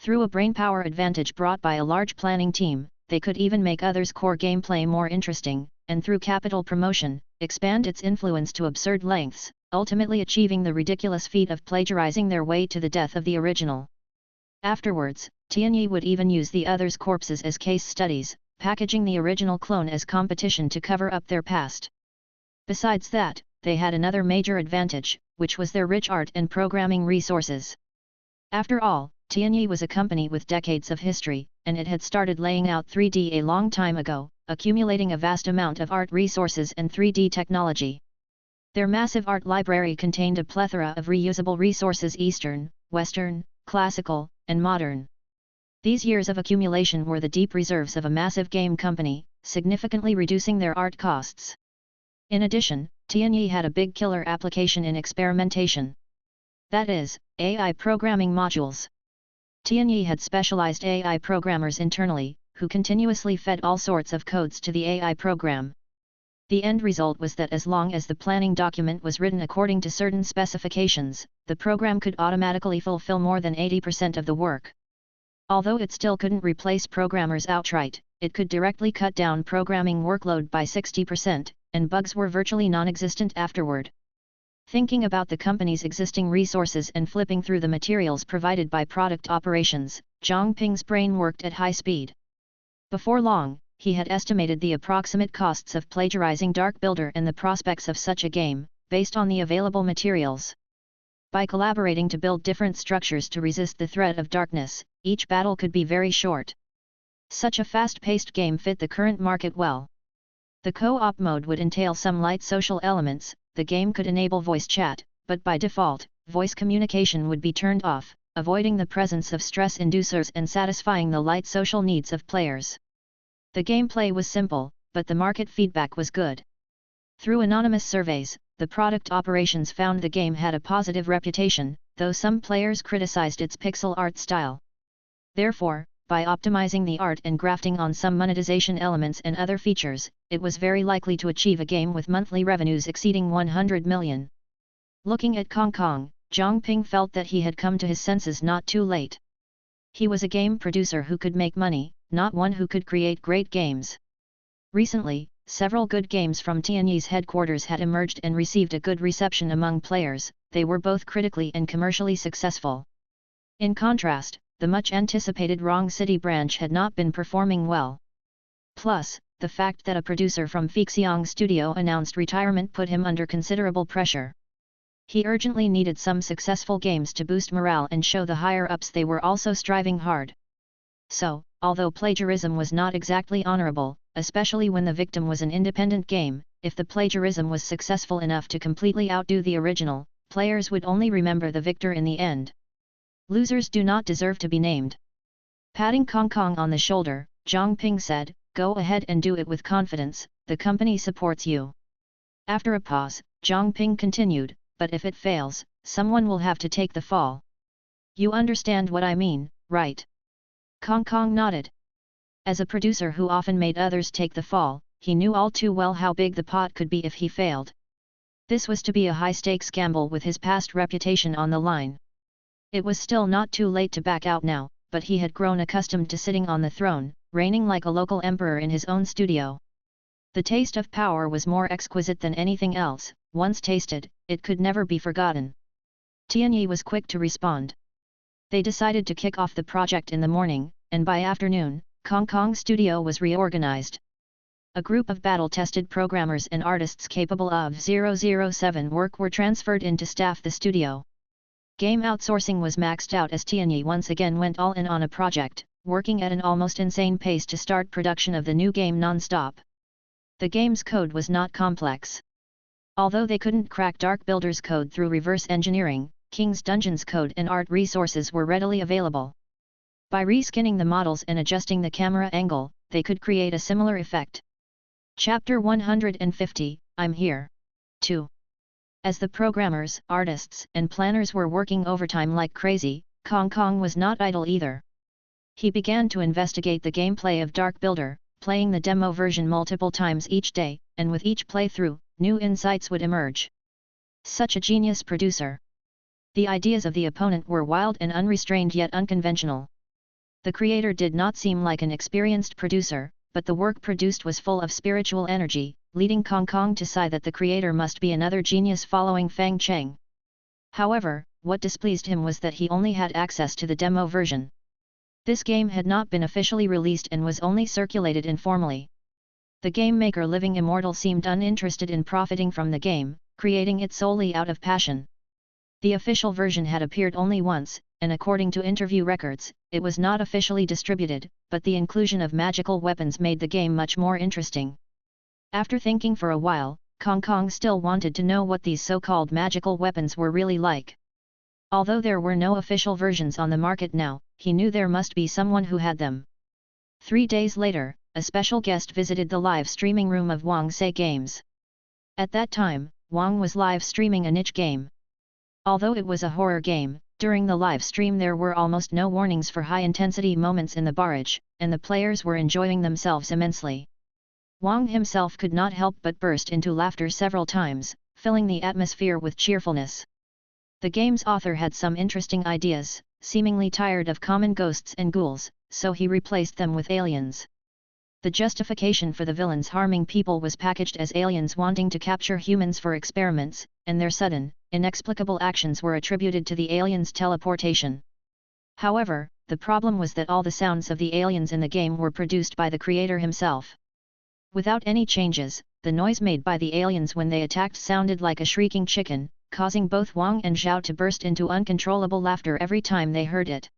Speaker 1: Through a brainpower advantage brought by a large planning team, they could even make others' core gameplay more interesting, and through capital promotion, expand its influence to absurd lengths, ultimately achieving the ridiculous feat of plagiarizing their way to the death of the original. Afterwards, Tianyi would even use the others' corpses as case studies, packaging the original clone as competition to cover up their past. Besides that, they had another major advantage, which was their rich art and programming resources. After all, Tianyi was a company with decades of history, and it had started laying out 3D a long time ago, accumulating a vast amount of art resources and 3D technology. Their massive art library contained a plethora of reusable resources: Eastern, Western, Classical, and Modern. These years of accumulation were the deep reserves of a massive game company, significantly reducing their art costs. In addition, Tianyi had a big killer application in experimentation. That is, AI programming modules. Tianyi had specialized AI programmers internally, who continuously fed all sorts of codes to the AI program. The end result was that as long as the planning document was written according to certain specifications, the program could automatically fulfill more than 80% of the work. Although it still couldn't replace programmers outright, it could directly cut down programming workload by 60%, and bugs were virtually non-existent afterward. Thinking about the company's existing resources and flipping through the materials provided by product operations, Zhang Ping's brain worked at high speed. Before long, he had estimated the approximate costs of plagiarizing Dark Builder and the prospects of such a game, based on the available materials. By collaborating to build different structures to resist the threat of darkness, each battle could be very short. Such a fast-paced game fit the current market well. The co-op mode would entail some light social elements. The game could enable voice chat, but by default, voice communication would be turned off, avoiding the presence of stress inducers and satisfying the light social needs of players. The gameplay was simple, but the market feedback was good. Through anonymous surveys, the product operations found the game had a positive reputation, though some players criticized its pixel art style. Therefore, by optimizing the art and grafting on some monetization elements and other features, it was very likely to achieve a game with monthly revenues exceeding 100 million. Looking at Hong Kong, Zhang Ping felt that he had come to his senses not too late. He was a game producer who could make money, not one who could create great games. Recently, several good games from Tianyi's headquarters had emerged and received a good reception among players. They were both critically and commercially successful. In contrast, the much-anticipated Wrong City branch had not been performing well. Plus, the fact that a producer from Fixiang Studio announced retirement put him under considerable pressure. He urgently needed some successful games to boost morale and show the higher-ups they were also striving hard. So, although plagiarism was not exactly honorable, especially when the victim was an independent game, if the plagiarism was successful enough to completely outdo the original, players would only remember the victor in the end. Losers do not deserve to be named. Patting Hong Kong on the shoulder, Zhang Ping said, "Go ahead and do it with confidence, the company supports you." After a pause, Zhang Ping continued, "But if it fails, someone will have to take the fall. You understand what I mean, right?" Hong Kong nodded. As a producer who often made others take the fall, he knew all too well how big the pot could be if he failed. This was to be a high-stakes gamble with his past reputation on the line. It was still not too late to back out now, but he had grown accustomed to sitting on the throne, reigning like a local emperor in his own studio. The taste of power was more exquisite than anything else. Once tasted, it could never be forgotten. Tianyi was quick to respond. They decided to kick off the project in the morning, and by afternoon, Hong Kong Studio was reorganized. A group of battle-tested programmers and artists capable of 007 work were transferred in to staff the studio. Game outsourcing was maxed out as Tianyi once again went all in on a project, working at an almost insane pace to start production of the new game non-stop. The game's code was not complex. Although they couldn't crack Dark Builder's code through reverse engineering, King's Dungeon's code and art resources were readily available. By reskinning the models and adjusting the camera angle, they could create a similar effect. Chapter 150, I'm Here. 2. As the programmers, artists, and planners were working overtime like crazy, Kong Kong was not idle either. He began to investigate the gameplay of Dark Builder, playing the demo version multiple times each day, and with each playthrough, new insights would emerge. Such a genius producer! The ideas of the opponent were wild and unrestrained yet unconventional. The creator did not seem like an experienced producer, but the work produced was full of spiritual energy, leading Kong Kong to sigh that the creator must be another genius following Fang Cheng. However, what displeased him was that he only had access to the demo version. This game had not been officially released and was only circulated informally. The game maker Living Immortal seemed uninterested in profiting from the game, creating it solely out of passion. The official version had appeared only once, and according to interview records, it was not officially distributed, but the inclusion of magical weapons made the game much more interesting. After thinking for a while, Kong Kong still wanted to know what these so-called magical weapons were really like. Although there were no official versions on the market now, he knew there must be someone who had them. 3 days later, a special guest visited the live streaming room of Wang Say Games. At that time, Wang was live streaming a niche game. Although it was a horror game, during the live stream there were almost no warnings for high-intensity moments in the barrage, and the players were enjoying themselves immensely. Wang himself could not help but burst into laughter several times, filling the atmosphere with cheerfulness. The game's author had some interesting ideas, seemingly tired of common ghosts and ghouls, so he replaced them with aliens. The justification for the villains harming people was packaged as aliens wanting to capture humans for experiments, and their sudden, inexplicable actions were attributed to the aliens' teleportation. However, the problem was that all the sounds of the aliens in the game were produced by the creator himself. Without any changes, the noise made by the aliens when they attacked sounded like a shrieking chicken, causing both Wang and Zhao to burst into uncontrollable laughter every time they heard it.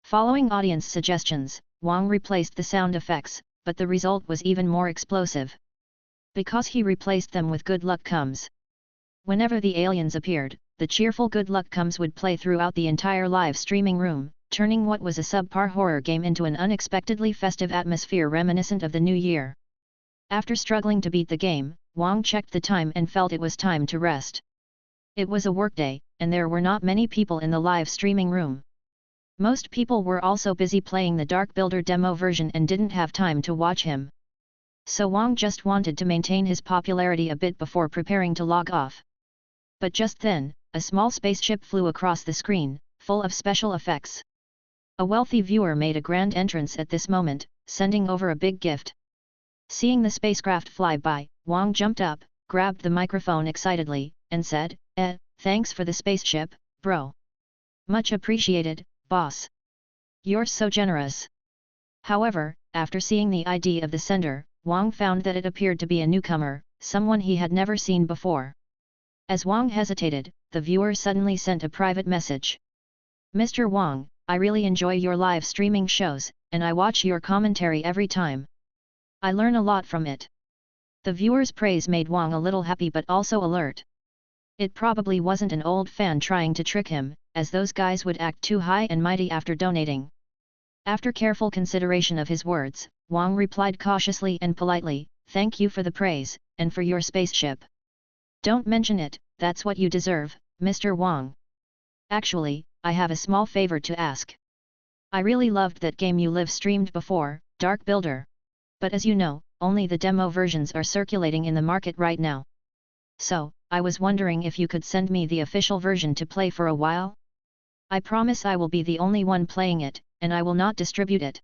Speaker 1: Following audience suggestions, Wang replaced the sound effects, but the result was even more explosive. Because he replaced them with Good Luck Comes. Whenever the aliens appeared, the cheerful Good Luck Comes would play throughout the entire live streaming room, turning what was a subpar horror game into an unexpectedly festive atmosphere reminiscent of the new year. After struggling to beat the game, Wang checked the time and felt it was time to rest. It was a workday, and there were not many people in the live streaming room. Most people were also busy playing the Dark Builder demo version and didn't have time to watch him. So Wang just wanted to maintain his popularity a bit before preparing to log off. But just then, a small spaceship flew across the screen, full of special effects. A wealthy viewer made a grand entrance at this moment, sending over a big gift. Seeing the spacecraft fly by, Wang jumped up, grabbed the microphone excitedly, and said, "Thanks for the spaceship, bro. Much appreciated, boss. You're so generous." However, after seeing the ID of the sender, Wang found that it appeared to be a newcomer, someone he had never seen before. As Wang hesitated, the viewer suddenly sent a private message. "Mr. Wang, I really enjoy your live streaming shows, and I watch your commentary every time. I learn a lot from it." The viewer's praise made Wang a little happy but also alert. It probably wasn't an old fan trying to trick him, as those guys would act too high and mighty after donating. After careful consideration of his words, Wang replied cautiously and politely, "Thank you for the praise, and for your spaceship. Don't mention it, that's what you deserve, Mr. Wang. Actually, I have a small favor to ask. I really loved that game you live streamed before, Dark Builder. But as you know, only the demo versions are circulating in the market right now. So, I was wondering if you could send me the official version to play for a while? I promise I will be the only one playing it, and I will not distribute it."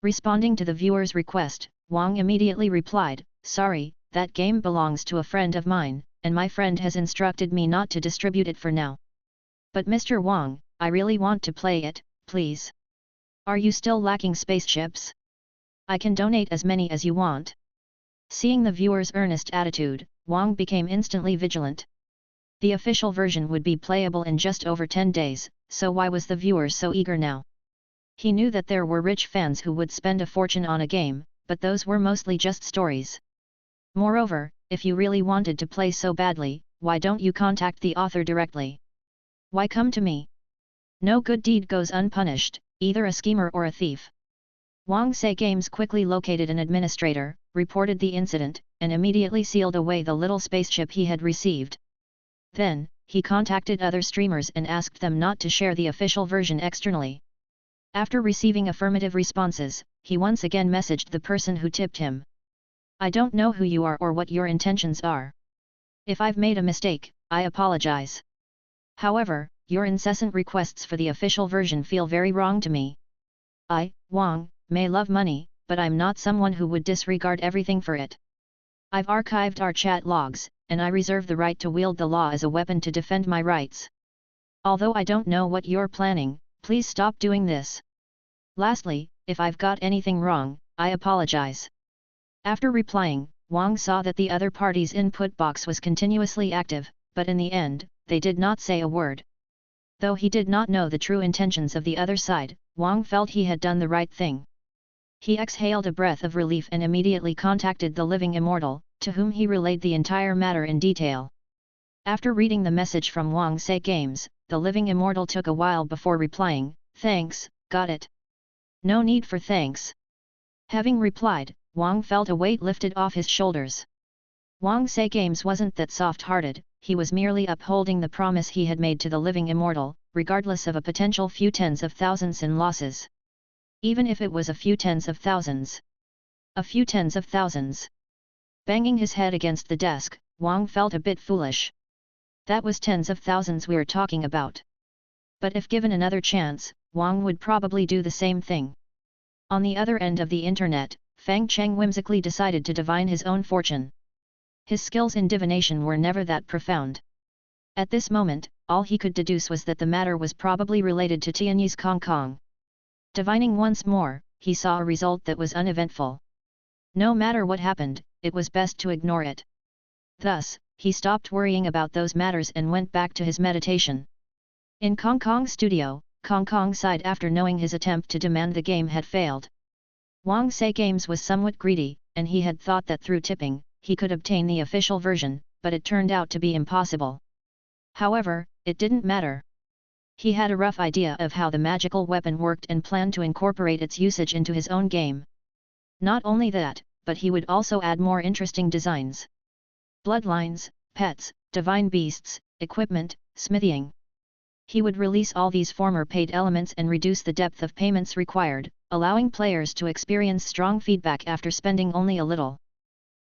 Speaker 1: Responding to the viewer's request, Wang immediately replied, "Sorry, that game belongs to a friend of mine, and my friend has instructed me not to distribute it for now. But Mr. Wang, I really want to play it, please. Are you still lacking spaceships? I can donate as many as you want." Seeing the viewer's earnest attitude, Wang became instantly vigilant. The official version would be playable in just over 10 days, so why was the viewer so eager now? He knew that there were rich fans who would spend a fortune on a game, but those were mostly just stories. Moreover, if you really wanted to play so badly, why don't you contact the author directly? Why come to me? No good deed goes unpunished, either a schemer or a thief. Wang Say Games quickly located an administrator, reported the incident, and immediately sealed away the little spaceship he had received. Then, he contacted other streamers and asked them not to share the official version externally. After receiving affirmative responses, he once again messaged the person who tipped him. "I don't know who you are or what your intentions are. If I've made a mistake, I apologize. However, your incessant requests for the official version feel very wrong to me. I, Wang, may love money, but I'm not someone who would disregard everything for it. I've archived our chat logs, and I reserve the right to wield the law as a weapon to defend my rights. Although I don't know what you're planning, please stop doing this. Lastly, if I've got anything wrong, I apologize." After replying, Wang saw that the other party's input box was continuously active, but in the end, they did not say a word. Though he did not know the true intentions of the other side, Wang felt he had done the right thing. He exhaled a breath of relief and immediately contacted the living Immortal, to whom he relayed the entire matter in detail. After reading the message from Wang Say Games, the living Immortal took a while before replying, "Thanks, got it. No need for thanks." Having replied, Wang felt a weight lifted off his shoulders. Wang Say Games wasn't that soft-hearted, he was merely upholding the promise he had made to the living Immortal, regardless of a potential few tens of thousands in losses. Even if it was a few tens of thousands. A few tens of thousands. Banging his head against the desk, Wang felt a bit foolish. That was tens of thousands we're talking about. But if given another chance, Wang would probably do the same thing. On the other end of the internet, Fang Cheng whimsically decided to divine his own fortune. His skills in divination were never that profound. At this moment, all he could deduce was that the matter was probably related to Tianyi's Kong Kong. Divining once more, he saw a result that was uneventful. No matter what happened, it was best to ignore it. Thus, he stopped worrying about those matters and went back to his meditation. In Kong Kong's studio, Kong Kong sighed after knowing his attempt to demand the game had failed. Wang Say Games was somewhat greedy, and he had thought that through tipping, he could obtain the official version, but it turned out to be impossible. However, it didn't matter. He had a rough idea of how the magical weapon worked and planned to incorporate its usage into his own game. Not only that, but he would also add more interesting designs. Bloodlines, pets, divine beasts, equipment, smithing. He would release all these former paid elements and reduce the depth of payments required, allowing players to experience strong feedback after spending only a little.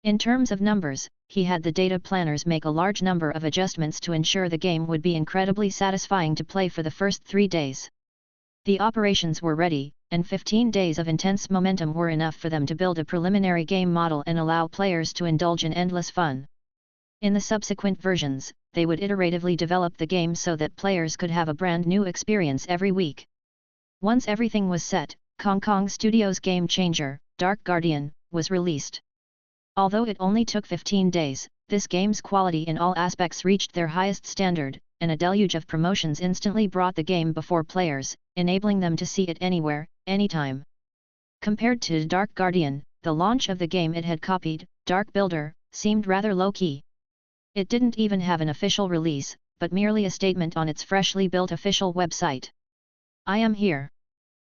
Speaker 1: In terms of numbers, he had the data planners make a large number of adjustments to ensure the game would be incredibly satisfying to play for the first 3 days. The operations were ready, and 15 days of intense momentum were enough for them to build a preliminary game model and allow players to indulge in endless fun. In the subsequent versions, they would iteratively develop the game so that players could have a brand new experience every week. Once everything was set, Kong Kong Studios' game changer, Dark Guardian, was released. Although it only took 15 days, this game's quality in all aspects reached their highest standard, and a deluge of promotions instantly brought the game before players, enabling them to see it anywhere, anytime. Compared to Dark Guardian, the launch of the game it had copied, Dark Builder, seemed rather low-key. It didn't even have an official release, but merely a statement on its freshly built official website. "I am here.